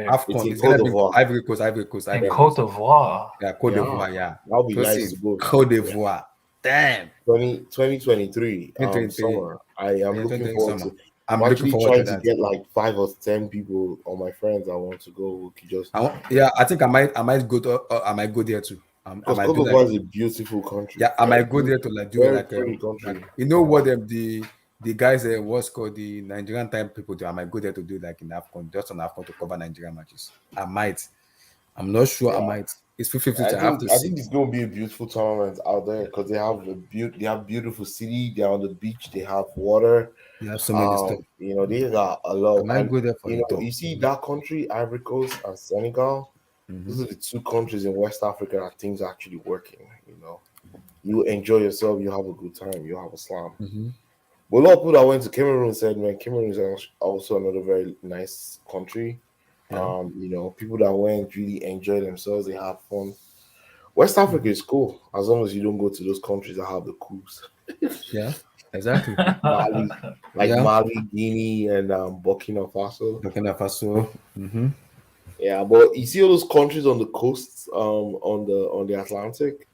AFCON. It's gonna be Ivory Coast. In Cote d'Ivoire. Yeah, Cote d'Ivoire. Yeah. That'll be nice to go. Cote d'Ivoire. Damn. 2023 2023. summer. I am Yeah, looking 2023 forward summer. to. I'm I'm looking actually forward to trying to that. get like 5 or 10 people on my friends I want to go. We could just Yeah, I think I might go to I might go there too. I because might Cote do like d'Ivoire is a beautiful country. yeah, I Very might go there to beautiful, like do very pretty like country. you know what the guys what's called the Nigerian type people do. I might go there to do like in AFCON, just on AFCON to cover Nigerian matches. I might. I'm not sure. I Yeah. might. It's 50-50. I I have to think I see. think it's gonna be a beautiful tournament out there because they have beautiful city. They're on the beach. They have water. You have so many stuff. They got a I lot. might And go there for the tour. you see that country, Ivory Coast and Senegal. Those are the two countries in West Africa that things are actually working. You enjoy yourself. You have a good time. You have a slam. But a lot of people that went to Cameroon said, man, Cameroon is also another very nice country. Yeah. People that went really enjoy themselves. They have fun. West Africa is cool as long as you don't go to those countries that have the coups. Yeah. Exactly. Mali, like Yeah. Mali, Guinea, and Burkina Faso. Burkina Faso. Yeah, but you see all those countries on the coasts, on the Atlantic.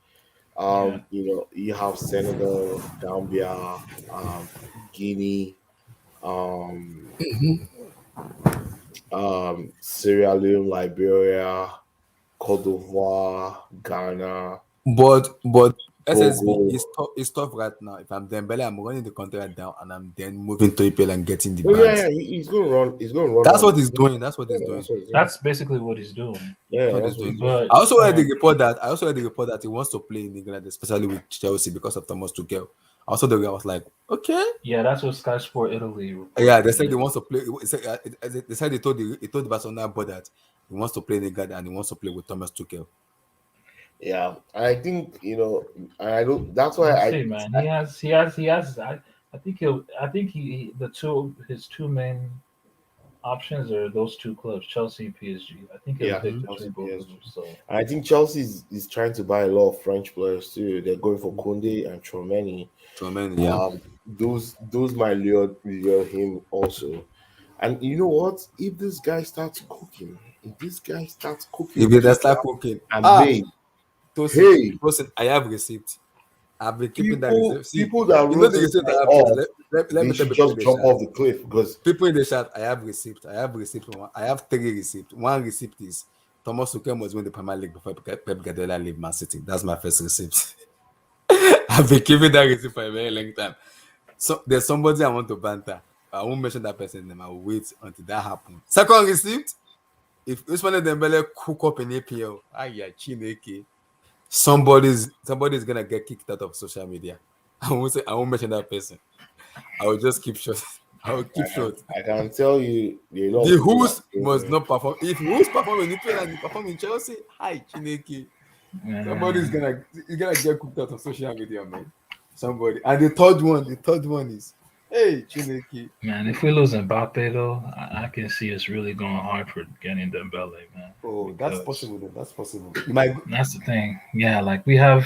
You have Senegal, Gambia, Guinea, um, Sierra Leone, Liberia, Cote d'Ivoire, Ghana, But SSB Togo. is tough right now. If I'm Dembele, I'm running the contract down and I'm then moving to EPL and getting the Oh yeah, bags. yeah, he's gonna run. He's gonna run That's down what the he's doing. That's what he's doing. That's what he's doing. That's basically what he's doing. Yeah, That's what that's he's what doing. he's doing. But I also heard the report that he wants to play in England, especially with Chelsea because of Thomas Tuchel. Also, the guy was like, okay, yeah, that's what Sky Sport Italy reported. yeah. They said he wants to play. They said he told the Barcelona board that he wants to play in England and he wants to play with Thomas Tuchel. Yeah, I think I don't. That's why Let's see, man. He has. I think he'll. I think his two main options are those two clubs, Chelsea, PSG. I think he'll Yeah, pick Chelsea, between both of PSG. them. So I think Chelsea is trying to buy a lot of French players too. They're going for Conde and Chouameni. So many, yeah. Those might lure him also. And you know what? If this guy starts cooking, If they Peter start cooking, and May, hey, Tosin, I have receipt. I've been keeping that people receipt. See, people that you know wrote the this receipt guy I have. off, Let they me tell should people in just the jump chat. off the cliff because People in the chat, I have receipt. I have 3 receipts. One receipt is Thomas Tuchel must win the Premier League before Pep Guardiola leave Man City. That's my first receipt. I've been keeping that receipt for a very long time. So there's somebody I want to banter. I won't mention that person's name. I will wait until that happens. Second receipt, if Ousmane Dembele cook up in APL, Chineke, somebody's gonna get kicked out of social media. I won't mention that person. I will just keep short. I will keep short. I can tell you there are a lot The of people Who's that must not perform. If Who's perform in EPL and he perform in Chelsea, hi Chineke. Somebody's gonna get cooked out of social media, man. Somebody. And the third one is hey Chineke. man, if we lose Mbappe though, I can see us really going hard for getting Dembele, man. Oh, that's Because possible. That's possible. You might that's the thing. Yeah, like we have,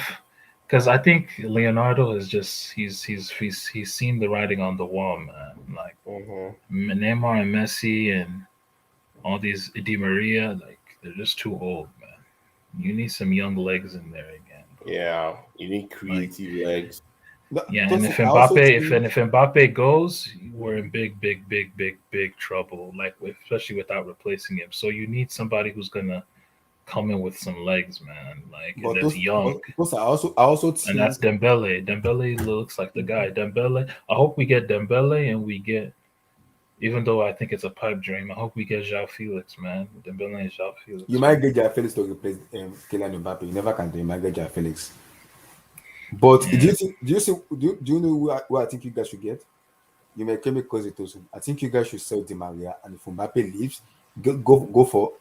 because I think Leonardo is just he's seen the writing on the wall, man. Like Neymar and Messi and all these Di Maria, like they're just too old, man. You need some young legs in there again. Bro. Yeah, you need creative legs. Yeah, and if Mbappe goes, we're in big trouble. Like especially without replacing him. So you need somebody who's gonna come in with some legs, man. Like but that's young. I also think, and that's Dembele. Dembele looks like the guy. Dembele. I hope we get Dembele and we get. Even though I think it's a pipe dream, I hope we get João Felix, man. Dembele and João Felix. You might get João Felix to replace Kylian Mbappe. You never can do. You might get João Felix. But do you know who I think you guys should get? You may come because it also. I think you guys should sell Di Maria, and if Mbappe leaves, go for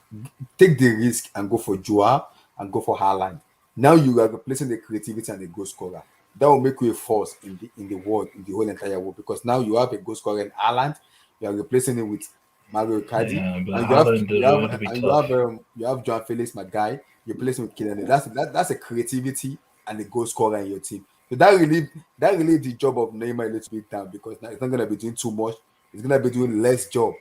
take the risk and go for Joao and go for Haaland. Now you are replacing the creativity and the goal scorer. That will make you a force in the world, in the whole entire world, because now you have a goal scorer in Haaland. You are replacing it with Mario Icardi, and you have João Felix, my guy. You're replacing with Kylian. That's a creativity and a goal scorer in your team. So that really the job of Neymar a little bit down, because now it's not gonna be doing too much. It's gonna be doing less job.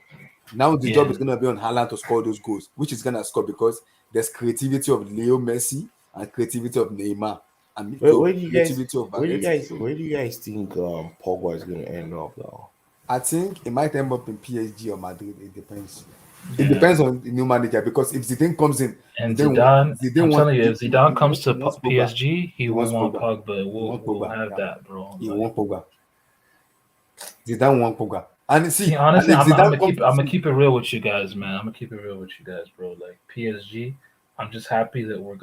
Now the job is gonna be on Haaland to score those goals, which is gonna score because there's creativity of Leo Messi and creativity of Neymar. and Where do you guys? creativity over Where do you it. guys? So Where do you guys think Pogba is going to end up now? I think it might end up in PSG or Madrid. It depends. It Yeah. depends on the new manager because if Zidane comes in, And Zidane I'm want, telling you, if Zidane comes to wants Pogba. PSG, he will wants want Pogba. Pogba. He wants We'll Pogba. have Yeah. that, bro. He Like, wants Pogba. Zidane want Pogba. And see, and honestly, if I'm Zidane gonna keep it real with you guys, man. I'm gonna keep it real with you guys, bro. Like PSG, I'm just happy that we're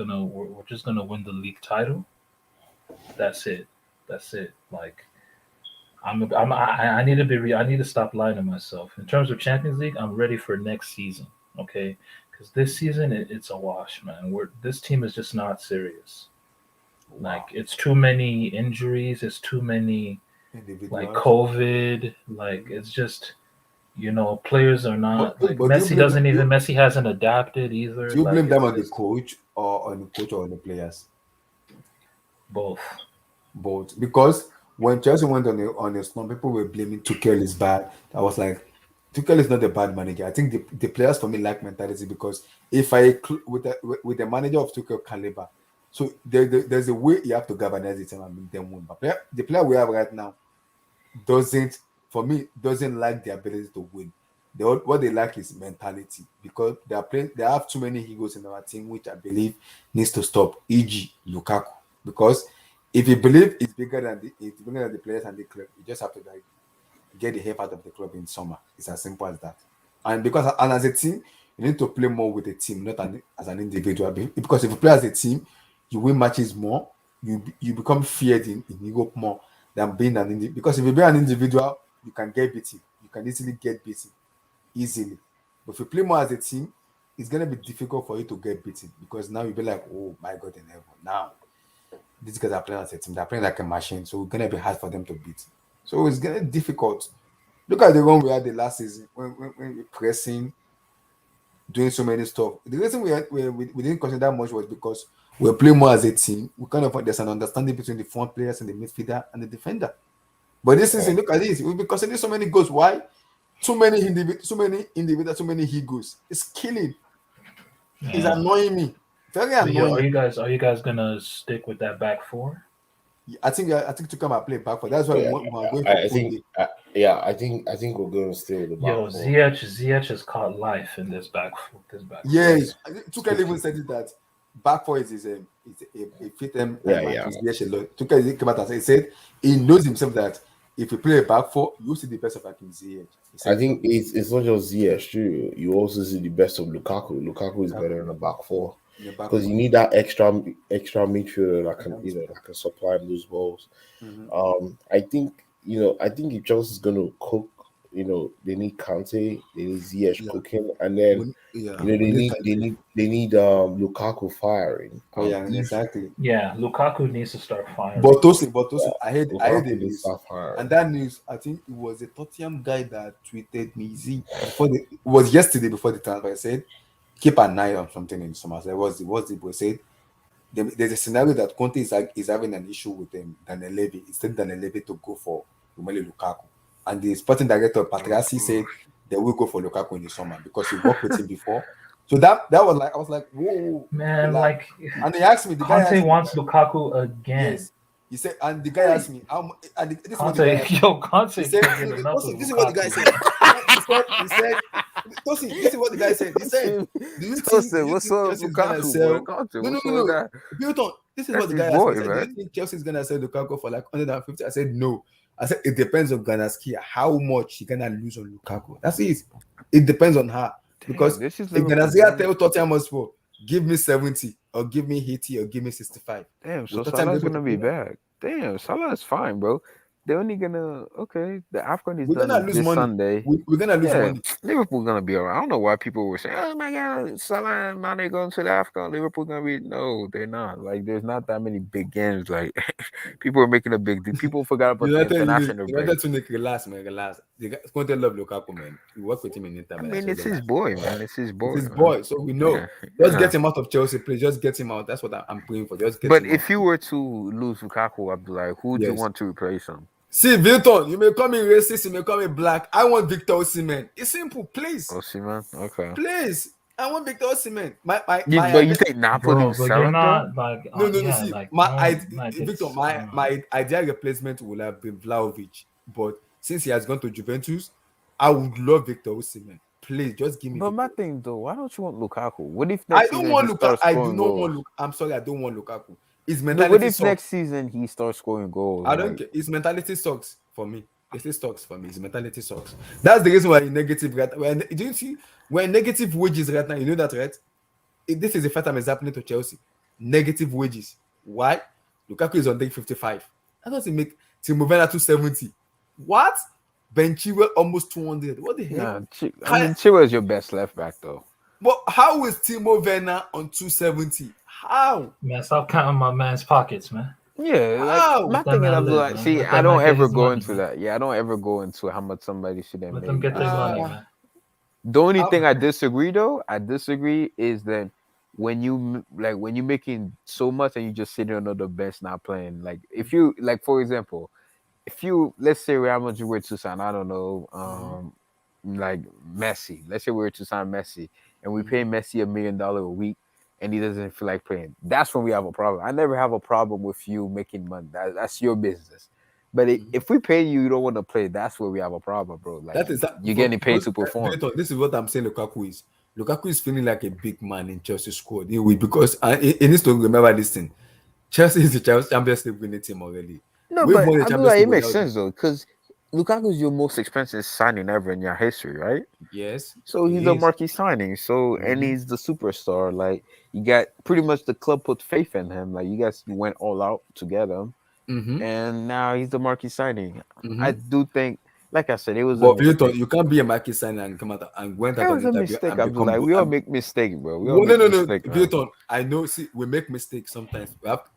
just gonna win the league title. That's it. That's it. Like I need to I need to stop lying to myself. In terms of Champions League, I'm ready for next season. Okay, because this season it's a wash, man. This team is just not serious. Like it's too many injuries. It's too many like COVID. Like it's just players are not like Messi hasn't adapted either. Do you Like blame them it's on the just coach or on the players? both. Both. Because when Chelsea went on a slump, people were blaming Tuchel is bad. I was like, Tuchel is not a bad manager. I think the players for me lack mentality because if with the manager of Tuchel caliber, so there's a way you have to galvanize the team and make them win. But the player we have right now doesn't like the ability to win. What they lack is mentality because they have too many egos in our team, which I believe needs to stop. E.g., Lukaku, because if you believe it's bigger than the players and the club, you just have to like get the help out of the club in summer. It's as simple as that. And as a team, you need to play more with the team, not as an individual. Because if you play as a team, you win matches more. You become feared in Europe more than being an individual. Because if you be an individual, you can get beaten. You can easily get beaten easily. But if you play more as a team, it's gonna be difficult for you to get beaten because now you'll be like, oh my God in heaven. Now these guys are playing as a team, they're playing like a machine, so it's gonna be hard for them to beat. So it's gonna be difficult. Look at the one we had the last season when we're pressing, doing so many stuff. The reason we didn't consider that much was because we're playing more as a team. We kind of there's an understanding between the front players and the midfielder and the defender. But this season, look at this. We've been considering so many goals. Why? Too many individuals, too many egos. It's killing. Yeah. It's annoying me. Very annoying. Are you guys gonna stick with that back four? I think to come and play back for. That's why we're going for. I think we're going to stay with the back. Yo, Ziyech has caught life in this back. Yes, Tuchel even said it that back four is a fit them. Ziyech a lot. Tuchel came out and said, he said he knows himself that if you play a back four, you see the best of Hakim Ziyech. I think it's not just Ziyech too. You also see the best of Lukaku. Lukaku is better in the back four because you need that extra midfielder that can supply those balls. Mm-hmm. I think if Chelsea is going to cook, they need Kante, they need Ziyech cooking, and then they need Lukaku firing. Exactly. Yeah, Lukaku needs to start firing. But Tosin, I heard the news, and that news, I think it was a Tottenham guy that tweeted me. It was yesterday before the transfer. I said, keep an eye on something in summer. So what's the boy said? There's a scenario that Conte is having an issue with Daniel Levy. Instead Daniel Levy to go for Romelu Lukaku, and the sporting director Patriassi said they will go for Lukaku in the summer because he worked with him before. So that was like, I was like, whoa, man! And he asked me, the guy Conte wants Lukaku again. Yes. He said, and the guy asked me, this is what the guy asked Conte. He said, this is what the guy said. He said, Tosin, this is what the guy said. He said, do you think what's up, Lukaku? No. Bilton, this is what the guy asked me. He said, do you think Chelsea's gonna sell Lukaku for like 150? I said, no. I said, it depends on Ganaskia, how much he gonna lose on Lukaku. That's it. It depends on her. Because if Ganaskia tell Tottenham Hotspur, give me 70 or give me 80 or give me 65. Damn, so Salah's gonna be back. Damn, Salah is fine, bro. They're only gonna the AFCON is done this Sunday. We're gonna lose money. Liverpool's gonna be alright. I don't know why people were saying, "Oh my God, Salah and Mane going to the AFCON. Liverpool gonna be." No, they're not. Like, there's not that many big games. Like, people are making a big deal. People forgot about the international break. United to make relax. Conte love Lukaku, man. We work with him in Inter. I mean, it's his boy, man. It's his boy. It's his boy. So we know. Just get him out of Chelsea, please. Just get him out. That's what I'm praying for. Just get him out. But if you were to lose Lukaku, I'd be like, who would you want to replace him? See, Vilton, you may call me racist, you may call me black. I want Victor Osimhen. It's simple, please. Osimhen, okay. Please. I want Victor Osimhen. But you think Napoli Bro, will but sell you're him not like No. yeah, See, like my don't like Victor, it's I don't know. my ideal replacement would have been Vlahovic, but since he has gone to Juventus, I would love Victor Osimhen. Please, just give me But my Victor. thing though, why don't you want Lukaku? What if I next don't season want he Lukaku. starts I do scoring not want goals? Lukaku. I'm sorry, I don't want Lukaku. His No, what mentality if sucks. next season he starts scoring goals? I don't care. His mentality sucks for me. It still sucks for me. His mentality sucks. That's the reason why he's negative. Right? Do you see we're negative wages right now? You know that, right? This is the first time it's happening to Chelsea. Negative wages. Why? Lukaku is on day 55. That doesn't make Timo Werner 270. What? Ben Chilwell almost 200. What the heck? Nah, Chilwell is your best left back though. But how is Timo Werner on 270? How? Man, stop counting my man's pockets, man. Yeah, like How? my Let that thing is, man I'm live, like, man. see, Let I that don't man get ever his go money, into man. that. Yeah, I don't ever go into how much somebody should have Let made. them get this money, man. The only thing I disagree is that when you making so much and you just sitting under the bench not playing. Like if you like, for example, if you let's say Real Madrid were to sign, I don't know, like Messi. Let's say we were to sign Messi and we pay Messi $1 million a week and he doesn't feel like playing. That's when we have a problem. I never have a problem with you making money. That's your business. But if we pay you, you don't want to play. That's where we have a problem, bro. Like That is that you're getting paid to perform. This is what I'm saying. Lukaku is. Lukaku is feeling like a big man in Chelsea squad. Because he needs to remember this thing. Chelsea is the Champions League winning team already. No, We've but won the I feel Champions like League it makes without sense though, because Lukaku is your most expensive signing ever in your history, right? Yes. So he he's a is. marquee signing. So and he's the superstar. Like you got pretty much the club put faith in him. Like you guys went all out to get him, and now he's the marquee signing. I do think, like I said, it was a But mistake. you can't be a marquee signer and come out and went out It on was a interview mistake. and I'm just become. like, we all make mistakes, bro. We all make mistakes, man. Vilton, I know. See, we make mistakes sometimes.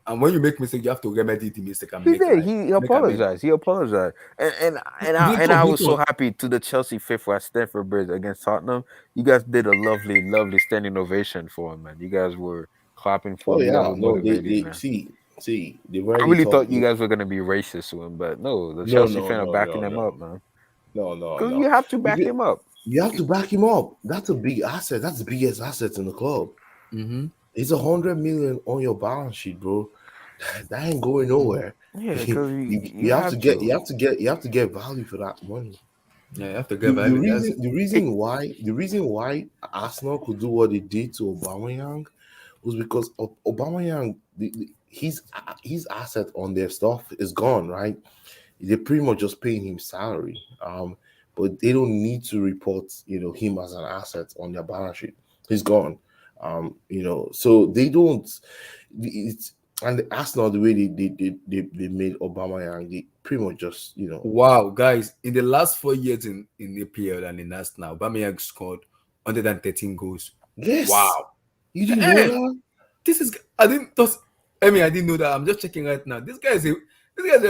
And when you make mistakes, you have to remedy the mistake and He make did. like, He make amends. apologized. He apologized. And I was so Vilton. happy to the Chelsea fifth at Stamford Bridge against Tottenham. You guys did a lovely, lovely standing ovation for him, man. You guys were clapping for Oh him. You guys yeah, were no, motivated, they man. see, they've I already really told thought you me. guys were gonna be racist to him, but no, the No, Chelsea no, fan are no, backing no, him no, up, man. no, Because no. you have to back Because him up. you have to back him up. That's a big asset. That's the biggest asset in the club. It's 100 million on your balance sheet, bro. That ain't going nowhere. Yeah, because You have to get value for that money. Yeah, you have to The, get the value. reason the reason why Arsenal could do what they did to Aubameyang was because Aubameyang, his asset on their stuff is gone, right? They're pretty much just paying him salary, but they don't need to report, him as an asset on their balance sheet. He's gone, so they don't. It's and the Arsenal, the way they made Aubameyang, they pretty much just Wow, guys! In the last 4 years in APL and in Arsenal, Aubameyang scored 113 goals. Yes. Wow! You didn't know that? This is I didn't know that. I'm just checking right now. This guy is a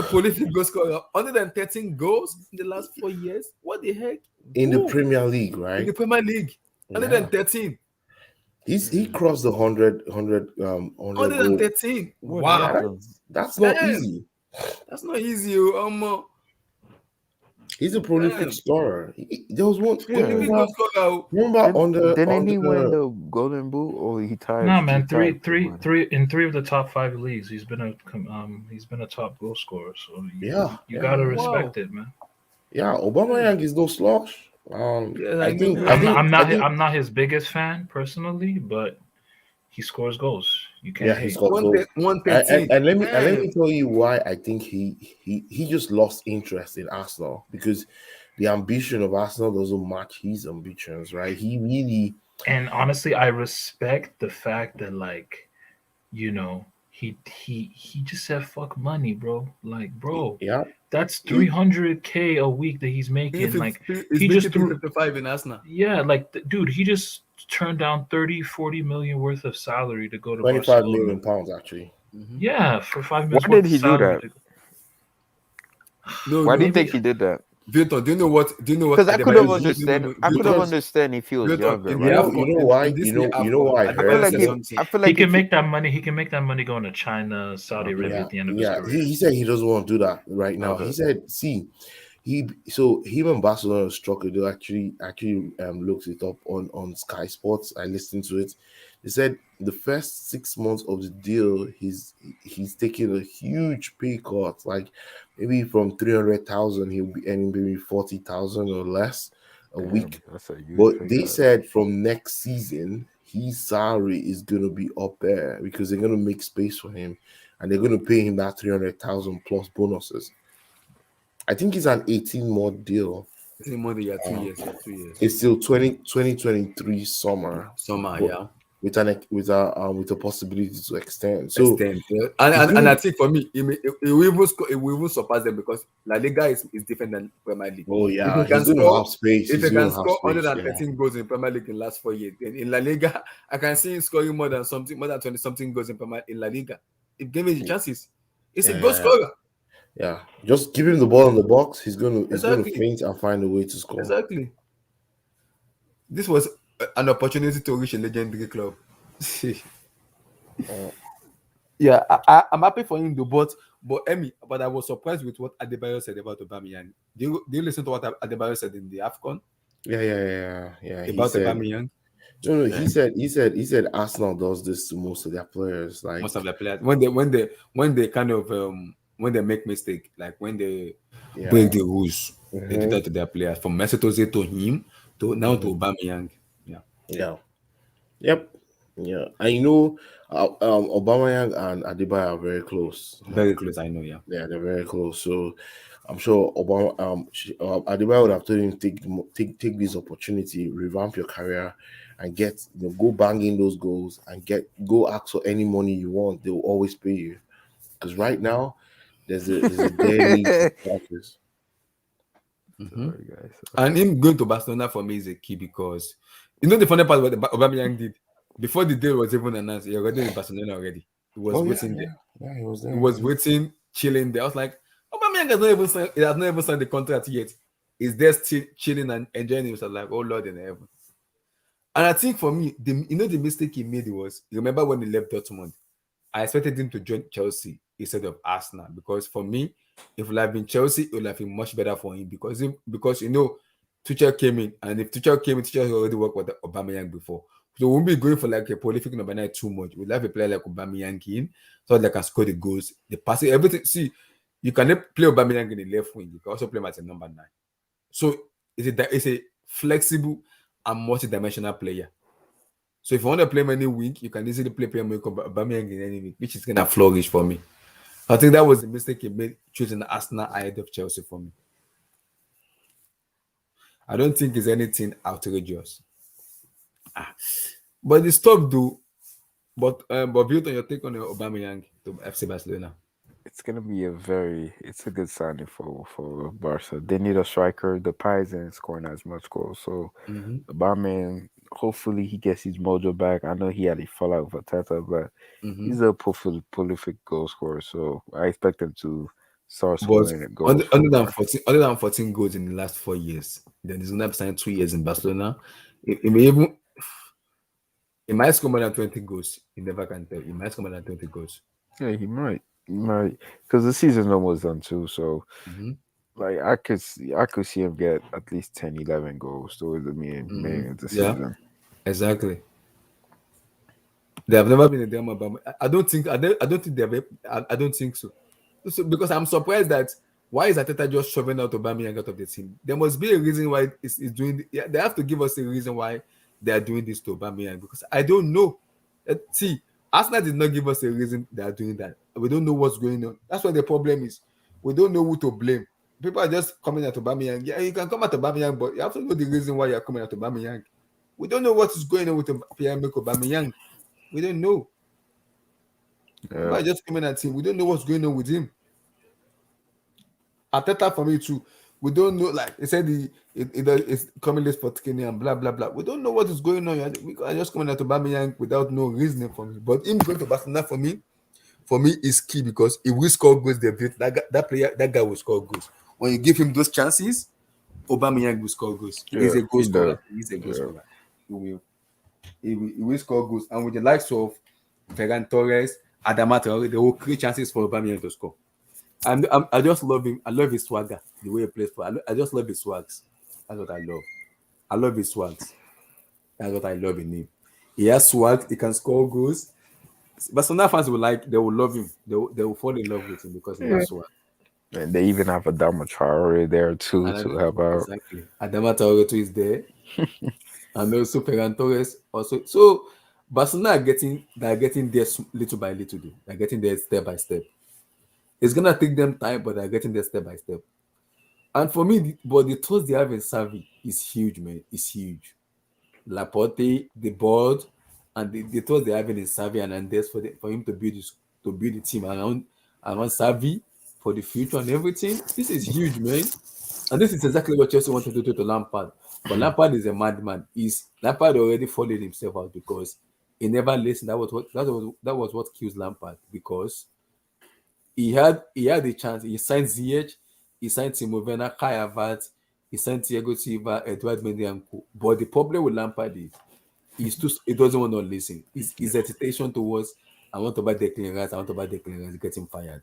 prolific goal scorer. 113 goals in the last 4 years. What the heck? In the Premier League, right? In the Premier League, 113. He crossed the 100 113. Wow, that's not easy. That's not easy. He's a prolific scorer. There was one. Remember Didn't he win the Golden Boot or he tied? No, man. Three in three of the top 5 leagues. He's been a top goal scorer. So you gotta respect it, man. Yeah, Aubameyang is no slouch. I'm not his biggest fan personally, but he scores goals. You can't hate. He scores goals. 113. And let me tell you why I think he just lost interest in Arsenal, because the ambition of Arsenal doesn't match his ambitions, right? He really. And honestly, I respect the fact that, like, he just said fuck money, bro. Like, bro, yeah, that's $300K a week that he's making. Like, he just threw 55 in Arsenal. Yeah, like, dude, he just turned down 30-40 million worth of salary to go to 25 Barcelona. million pounds actually. Yeah, for 5 minutes. Why did he do that? Why do you think he did that? Victor, do you know what? Because I could have understand. I could have understand if he was younger. You know why? You know why? I feel like he can make that money. He can make that money going to China, Saudi Arabia at the end of his career. He said he doesn't want to do that right now. He said, "See, him and Barcelona struck a deal. Actually looked it up on Sky Sports. I listened to it. They said the first 6 months of the deal, he's taking a huge pay cut. Like maybe from 300,000, he'll be earning maybe 40,000 or less a week. That's a huge But pay they cut. said from next season, his salary is gonna be up there because they're gonna make space for him, and they're gonna pay him that 300,000 plus bonuses. I think it's an 18-month deal. It's more than 2 years. Yeah, 2 years. It's still 2023 summer, Summer, but yeah. with a possibility to extend. So Extend. Yeah. it's And I gonna. think for me, it will even it will even surpass them because La Liga is different than Premier League. Oh If yeah, you can he's gonna have score, space. if He's you can gonna have score space. Yeah. 113 goals in Premier League in the last 4 years, then in La Liga, I can see him scoring more than 20 something goals in La Liga. If give me the chances, it's a goal scorer. Yeah, just give him the ball in the box. He's gonna Exactly. feint and find a way to score. Exactly. This was an opportunity to reach a legendary club. Yeah, I'm happy for him, though, but I was surprised with what Adebayo said about Aubameyang. Do you listen to what Adebayo said in the AFCON? Yeah. About Aubameyang? No, he said Arsenal does this to most of their players. Like most of their players when they kind of when they make mistake, like when they break the rules, they do that to their players. From Mesut Ozil to him to now to Aubameyang. Yeah. Yep. Yeah. I know Aubameyang and Adebayo are very close. Very close, I know, yeah. Yeah, they're very close. So I'm sure Adebayo would have told him take this opportunity, revamp your career, and go bang in those goals and go ask for any money you want. They will always pay you. Because right now there's a bare need for practice. Sorry, guys. And him going to Barcelona for me is a key because you know the funny part what Aubameyang did before the deal was even announced. He already in Barcelona already. He was waiting there. Yeah, he was there. He was waiting, chilling there. I was like, Aubameyang has not even signed the contract yet. He's there still chilling and enjoying himself. Like, oh Lord in heaven. And I think for me, the mistake he made was, you remember when he left Dortmund, I expected him to join Chelsea instead of Arsenal because for me, if it would have been Chelsea, it would have been much better for him because Tuchel came in, and if Tuchel came in, Tuchel already worked with Aubameyang before. So we won't be going for like a prolific number 9 too much. We'll have a player like Aubameyang in so they can score the goals, the passing, everything. See, you can play Aubameyang in the left wing. You can also play him as a number 9. So it's a flexible and multi-dimensional player. So if you want to play him any wing, you can easily play Aubameyang in any wing, which is going to flourish for me. I think that was the mistake he made choosing Arsenal ahead of Chelsea for me. I don't think it's anything outrageous. But the stock do. But built on your take on Aubameyang to FC Barcelona. It's gonna be it's a good signing for Barca. They need a striker. The Pie isn't scoring as much goals, so Aubameyang, hopefully he gets his mojo back. I know he had a fallout with Tata, but he's a prolific goal scorer, so I expect him to start scoring goals. Other than 14 goals in the last 4 years, then he's gonna sign 2 years in Barcelona. He might score more than 20 goals. You never can tell. He might score more than 20 goals. Yeah, he might, because the season's almost done too. So, like I could see him get at least 10, 11 goals towards the beginning of the season. Exactly. They have never been a damn about. I don't think so. So because I'm surprised that why is Ateta just shoving out Aubameyang out of the team? There must be a reason why it's doing. They have to give us a reason why they are doing this to Aubameyang because I don't know. See, Arsenal did not give us a reason they are doing that. We don't know what's going on. That's what the problem is. We don't know who to blame. People are just coming at Aubameyang. Yeah, you can come at Aubameyang, but you have to know the reason why you're coming at Aubameyang. We don't know what is going on with Pierre-Emerick Aubameyang. We don't know. People are just coming at him. We don't know what's going on with him. Ateta for me too. We don't know, like he said, it's coming late for Tikini and blah blah blah. We don't know what is going on. We are just coming at Aubameyang without no reasoning for me. But him going to Barcelona for me is key because he will score goals. That guy will score goals. When you give him those chances, Aubameyang will score goals. He's a goal scorer. He's a goal scorer. He will score goals. And with the likes of Ferran Torres, Adama Traore, they will create chances for Aubameyang to score. I just love him. I love his swagger, the way he plays for. I just love his swags. That's what I love. I love his swags. That's what I love in him. He has swag. He can score goals. Barcelona fans will like. They will love him. They will fall in love with him because he Yeah. has swag. And they even have a Dama Traore there too And to help out. exactly. Adama Traore too is there, and also Ferran Torres also. So Barcelona are getting there little by little. They're getting there step by step. It's gonna take them time, but they're getting there step by step. And for me, but the trust they have in Savi is huge, man. It's huge. Laporte, the board, and the trust they have in Savi and Andes for him to build the team around Savi for the future and everything. This is huge, man. And this is exactly what Chelsea wanted to do to Lampard. But Lampard is a madman. Lampard already followed himself out because he never listened. That was what kills Lampard because he had the chance. He signed Ziyech, he signed Timo Werner, Kai Havertz, he signed Thiago Silva, Edouard Mendy and co. But the problem with Lampard is he doesn't want to listen. His hesitation towards I want to buy Declan Rice, I want to buy Declan Rice, get him fired.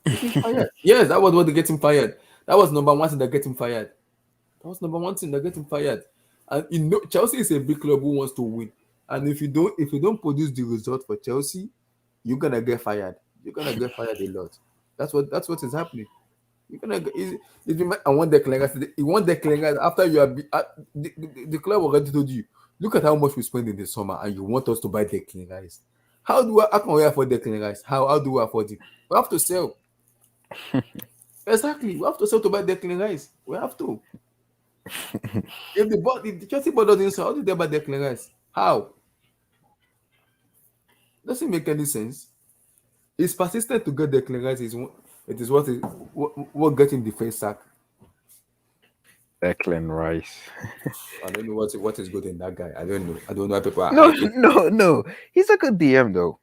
Get him fired. Yes, that was what they get him fired. That was number one thing that get him fired. That was number one thing that get him fired. And Chelsea is a big club who wants to win. And if you don't produce the result for Chelsea, you're gonna get fired. You're gonna get fired a lot. That's what is happening. You're gonna get, if you I want Declan Rice, you want Declan Rice after you are the club already told you. Look at how much we spend in the summer, and you want us to buy Declan Rice. How can we afford Declan Rice? How do we afford it? We have to sell. Exactly, we have to sell to buy Declan Rice. We have to. If the Chelsea board doesn't sell, how do they buy Declan Rice? How? Doesn't make any sense. It's persistent to get Declan Rice. It is what get him the face sack. Declan Rice. I don't know what is good in that guy. I don't know. I don't know how people are No, hyping. no. He's a good DM though.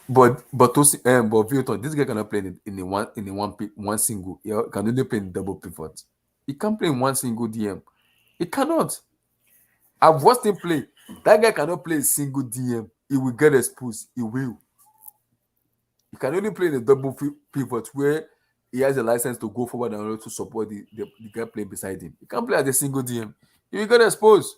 But Vilton, this guy cannot play in one single. He can only play in double pivot. He can't play in one single DM. He cannot. I've watched him play. That guy cannot play a single DM. He will get exposed. He will. He can only play in a double pivot where he has a license to go forward and also support the guy playing beside him. He can't play as a single DM. He will get exposed.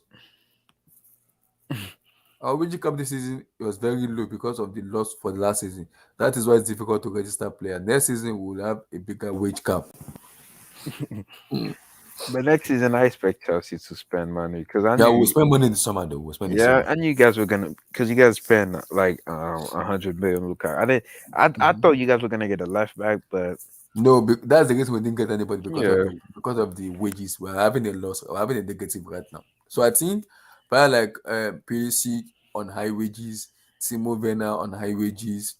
Our wage cap this season was very low because of the loss for the last season. That is why it's difficult to register player. Next season we will have a bigger wage cap. But next season, I expect Chelsea to spend money because We'll spend money in the summer though. We'll spend in the summer. I knew you guys were gonna because you guys spent like 100 million. Luka, I thought you guys were gonna get a left back, but no, that's the reason we didn't get anybody because of the wages. We're having a loss. We're having a negative right now. So I think probably like PSC on high wages, Timo Werner on high wages,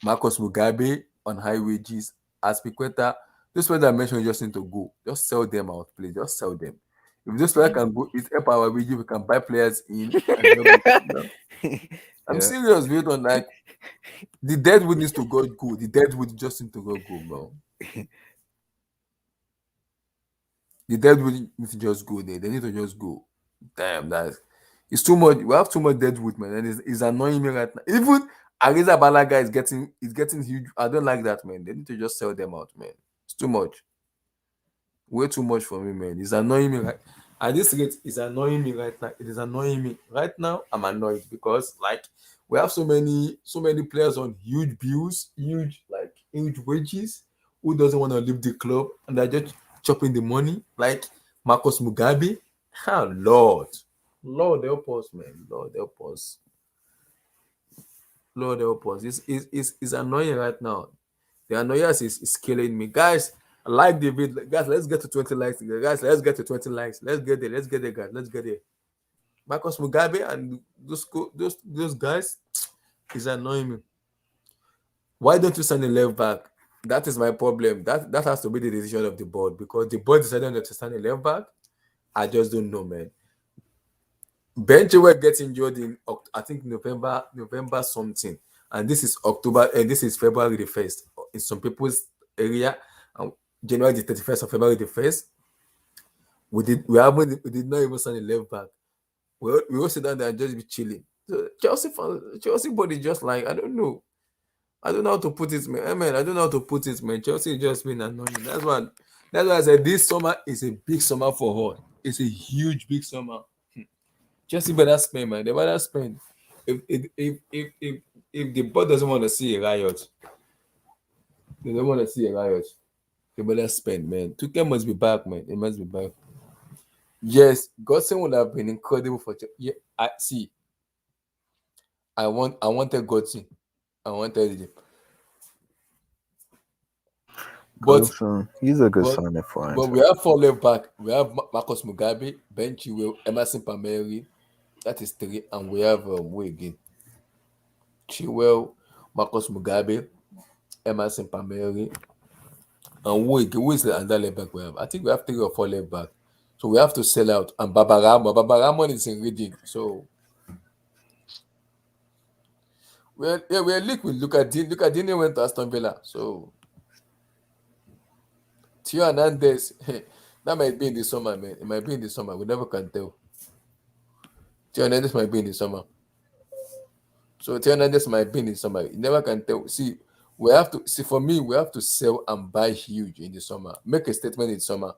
Marcus Mugabe on high wages, Aspiqueta. Those players I mentioned just need to go. Just sell them out, please. Just sell them. If this player can go, it's help our wages. We can buy players in. I'm serious, Vilton. Like the deadwood needs to go. The deadwood just need to go, bro. The deadwood needs to just go there. They need to just go. Damn, it's too much. We have too much deadwood, man, and it's annoying me right now. Even Ariza Balaga is getting huge. I don't like that, man. They need to just sell them out, man. It's too much. Way too much for me, man. It's annoying me. Right at this rate, it's annoying me right now. It is annoying me right now. I'm annoyed because like we have so many players on huge bills, huge wages, who doesn't want to leave the club and they're just chopping the money like Marcus Mugabe. Oh, Lord help us, man. Lord help us. It's annoying right now. The annoyance is killing me. Guys, like the video. Guys, let's get to 20 likes. Guys, let's get to 20 likes. Let's get there, guys. Let's get there. Marcus Mugabe and those guys is annoying me. Why don't you sign a left back? That is my problem. That has to be the decision of the board because the board decided not to sign a left back. I just don't know, man. Ben Chilwell gets injured in I think November something, and this is October and this is February the 1st in some people's area, and January the 31st or February the 1st. We did not even sign a left back. We all sit down there and just be chilling. So Chelsea body just like I don't know. I don't know how to put it, man. I don't know how to put it, man. Chelsea is just been annoying. That's why I said this summer is a big summer for her. It's a huge, big summer. Chelsea better spend, man. They better spend. If the board doesn't want to see a riot, they don't want to see a riot. They better spend, man. Tuchel must be back, man. It must be back. Yes, Godson would have been incredible for Chelsea. Yeah, I see. I wanted Godson. I wanted him. But he's a good but signing for but we have 4 left back. We have Marcus Mugabe, Ben Chilwell, Emerson Palmieri. That is 3, and we have who again? Chilwell, Marcus Mugabe, Emerson Palmieri, and who is the other left back we have? I think we have 3 or 4 left back. So we have to sell out. And Baba Ramon is in reading. So we're linked with Lucadini went to Aston Villa. So Theo Hernandez, that might be in the summer, man. It might be in the summer. We never can tell. Theo Hernandez might be in the summer. So Theo Hernandez might be in the summer. You never can tell. See, for me, we have to sell and buy huge in the summer. Make a statement in the summer.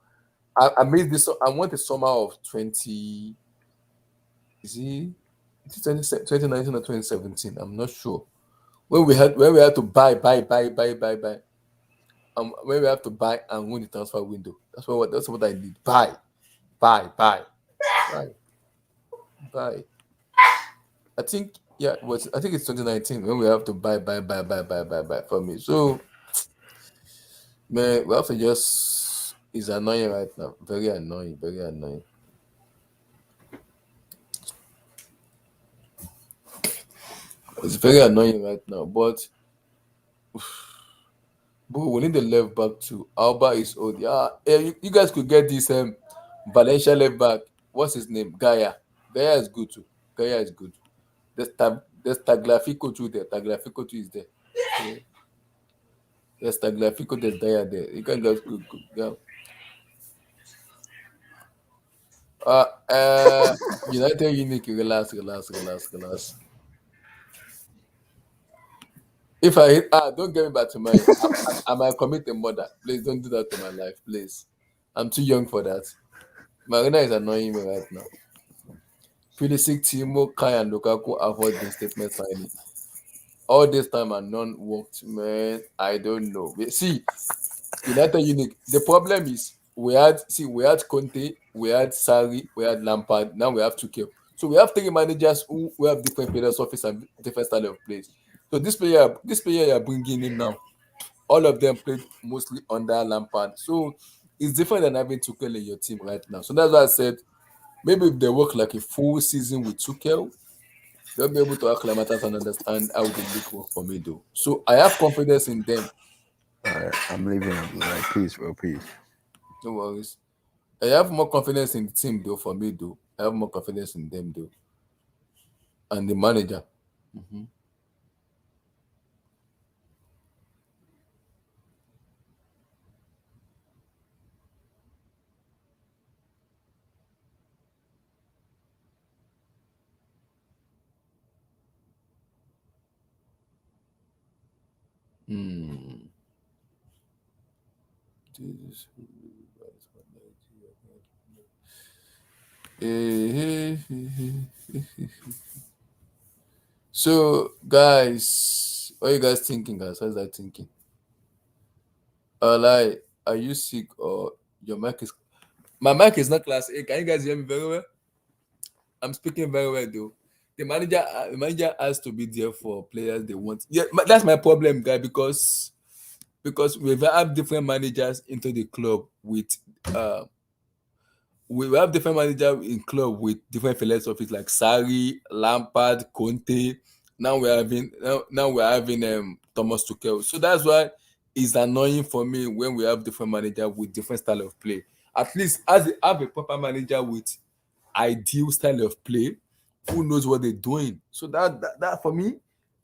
I made this. I want a summer of 20. Is it 2019 or 2017? I'm not sure. When we had to buy. When we have to buy and win the transfer window. That's what I need. Buy. I think I think it's 2019 when we have to buy for me. So man, we have to just it's annoying right now. Very annoying. It's very annoying right now, but we need the left back too. Alba is old. Yeah, you guys could get this Valencia left back. What's his name? Gaia is good too. Gaia is good. There's Tagliafico too there. Tagliafico too is there. Yeah. There's Tagliafico, there's Gaia there. You can just go. Yeah. United Unique, relax. If I hit, don't get me back to my. I might commit a murder. Please don't do that to my life, please. I'm too young for that. Marina is annoying me right now. Pulisic, Timo, Kai, and Lukaku avoid the statement signing. All this time and none worked, man. I don't know. See, United Unique. The problem is we had Conte, we had Sarri, we had Lampard. Now we have Tuchel. So we have 3 managers who have different philosophies and different style of play. So this player you are bringing in now, all of them played mostly under Lampard. So it's different than having Tuchel in your team right now. So that's why I said maybe if they work like a full season with Tuchel, they'll be able to acclimatize and understand how the league work for me though. So I have confidence in them. All right, I'm leaving. Like, peace, bro, peace. No worries. I have more confidence in the team though. For me though, I have more confidence in them though, and the manager. Mm-hmm. So, guys, what are you guys thinking, guys? How's that thinking? Like, are you sick or your mic is? My mic is not class A. Can you guys hear me very well? I'm speaking very well, though. The manager has to be there for players they want. Yeah, that's my problem, guy, because we have different managers into the club with we have different managers in club with different philosophies like Sarri, Lampard, Conte. Now we're having Thomas Tuchel. So that's why it's annoying for me when we have different managers with different style of play. At least as they have a proper manager with ideal style of play, who knows what they're doing. So that for me,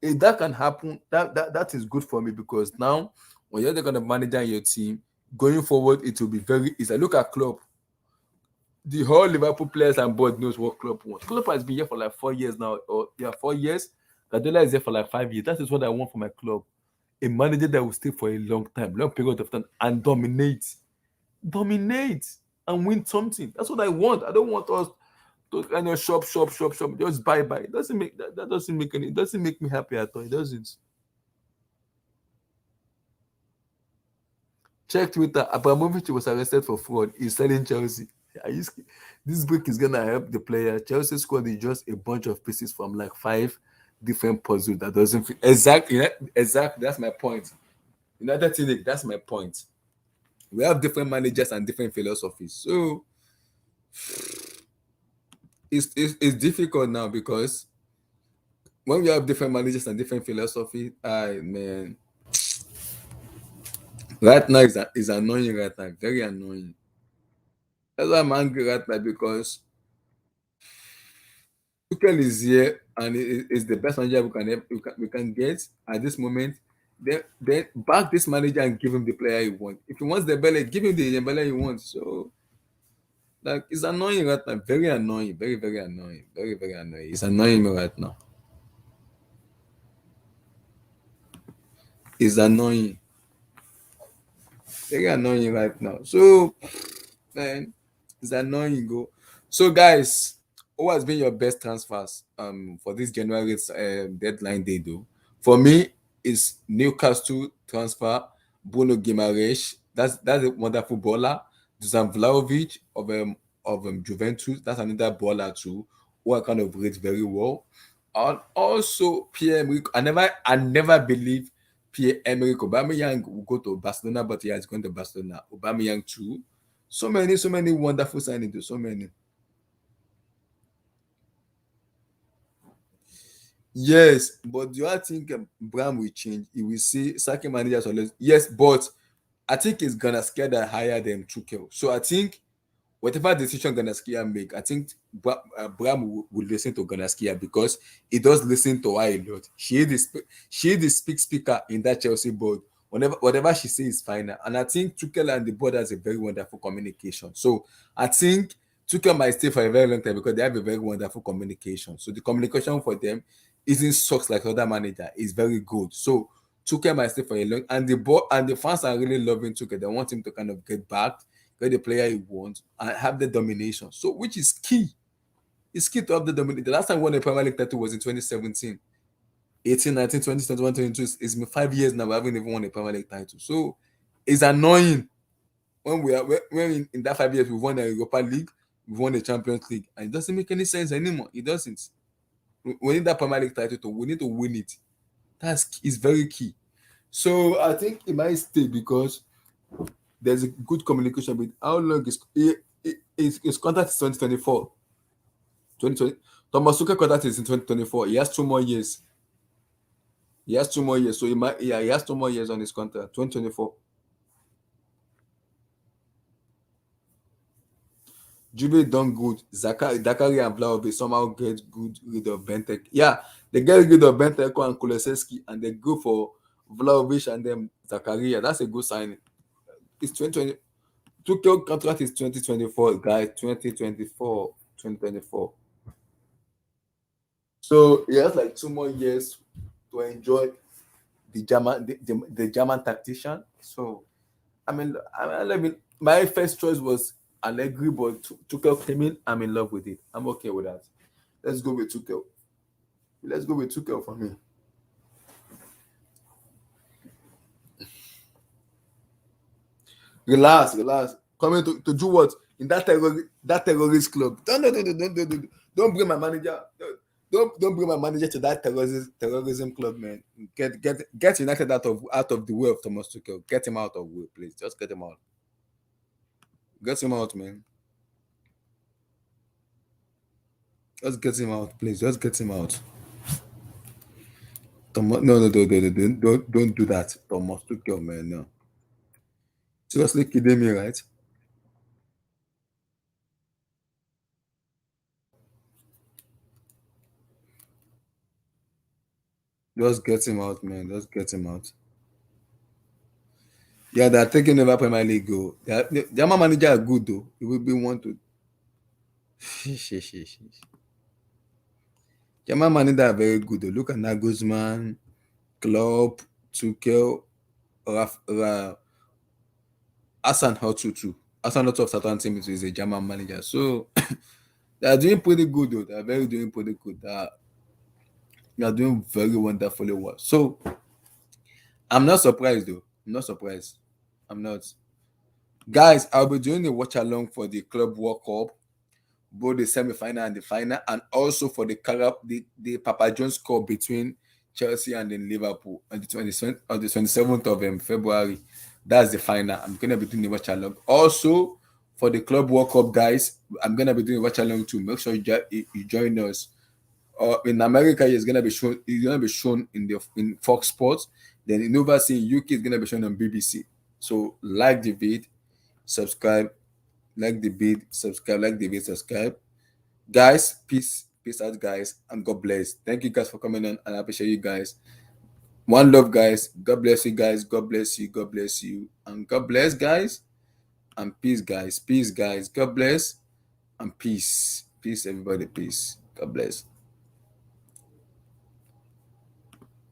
if that can happen, that is good for me because now when you're the kind of manager in your team, going forward, it will be very easy. Look at Klopp. The whole Liverpool players and board knows what Klopp wants. Klopp has been here for like 4 years now, or 4 years. Guardiola is here for like 5 years. That is what I want for my club. a manager that will stay for a long period of time, and dominate, and win something. That's what I want. I don't want us to kind of shop, just buy. It doesn't make that doesn't make any. It doesn't make me happy at all. It doesn't. Check Twitter. Abramovich was arrested for fraud. He's selling Chelsea. This break is gonna help the player. Chelsea squad is just a bunch of pieces from like 5 different puzzles that doesn't fit. Exactly. That's my point. United thing, that's my point. We have different managers and different philosophies. So it's difficult now because when we have different managers and different philosophy, man, right now is annoying right now, very annoying. That's why I'm angry right now because Tuchel is here and is the best manager we can get at this moment. Then back this manager and give him the player he wants. If he wants the Dembele, give him the Dembele he wants. So like it's annoying right now, very annoying, very annoying, very annoying. It's annoying me right now. It's annoying, very annoying right now. So man, it's annoying. Go. So guys, who has been your best transfers for this January deadline day though? For me, it's Newcastle transfer Bruno Guimaraes. That's a wonderful baller. Dusan Vlahovic of Juventus. That's another baller too, who I kind of rate very well. And also Pierre-Emerick. I never believed Pierre-Emerick Aubameyang will go to Barcelona, but he has gone to Barcelona. Aubameyang too. So many wonderful signings. So many. Yes, but do I think Bram will change? He will say sacking managers always. Yes, but I think it's gonna scare that higher than Tuchel. So I think whatever decision Ganaskia make, I think Bram will listen to Ganaskia because he does listen to her a lot. She is the speaker in that Chelsea board. Whatever she says is fine. And I think Tuchel and the board has a very wonderful communication. So I think Tuchel might stay for a very long time because they have a very wonderful communication. So the communication for them isn't sucks like other manager. It's very good. So Tuchel might stay for a long, and the board and the fans are really loving Tuchel. They want him to kind of get back, get the player he wants, and have the domination. So, which is key. It's key to have the domination. The last time we won a Premier League title was in 2017. 18, 19, 20, 21, 22. It's been 5 years now. We haven't even won a Premier League title. So, it's annoying when in that 5 years we won a Europa League, we won a Champions League, and it doesn't make any sense anymore. It doesn't. We need that Premier League title. We need to win it. It's very key. So, I think it might stay because there's a good communication with how long his contract is 2024. 2020. Thomas Tuchel contract is in 2024. He has 2 more years. So he has 2 more years on his contract. 2024. Juve done good. Dakari and Vlahovic somehow get good rid of Bentek. Yeah, they get rid of Benteke and Kulusevski and they go for Vlahovic and then Zakaria. That's a good signing. It's 2020. Tuchel contract is 2024, guys. 2024. So he has like 2 more years to enjoy the German tactician. So I mean, my first choice was Allegri, but Tuchel came in. I'm in love with it. I'm okay with that. Let's go with Tuchel. For me. Relax. Coming to do what in that terrorist club? Don't bring my manager. Don't bring my manager to that terrorism club, man. Get United out of the way of Thomas Tuchel. Get him out of the way, please. Just get him out. Get him out, man. Just get him out, please. Just get him out. Thomas, no, don't do that. Thomas Tuchel, man, no. Seriously kidding me, right? Just get him out, man. Just get him out. Yeah, they're taking over Premier League. The German manager are good though. It will be one to. German manager are very good though. Look at Nagelsmann, Klopp, Tuchel, Hassan Hotsu. Hassan Hotsu of Southampton is a German manager. So they are doing pretty good, though. They are doing pretty good. They are doing very wonderfully well. So I'm not surprised, though. I'm not surprised. I'm not. Guys, I'll be doing a watch along for the Club World Cup, both the semi-final and the final, and also for the Papa John's Cup between Chelsea and then Liverpool on the 27th of February. That's the final. I'm gonna be doing the watch along. Also for the Club World Cup, guys, I'm gonna be doing a watch along too. Make sure you join us. In America, it's gonna be shown. It's gonna be shown in Fox Sports. Then in overseas in UK, it's gonna be shown on BBC. So like the vid, subscribe, like the vid, subscribe, like the vid, subscribe. Guys, peace out, guys, and God bless. Thank you guys for coming on, and I appreciate you guys. One love, guys. God bless you, guys. God bless you. God bless you, and God bless, guys, and peace, guys. Peace, guys. God bless and peace. Peace, everybody. Peace. God bless.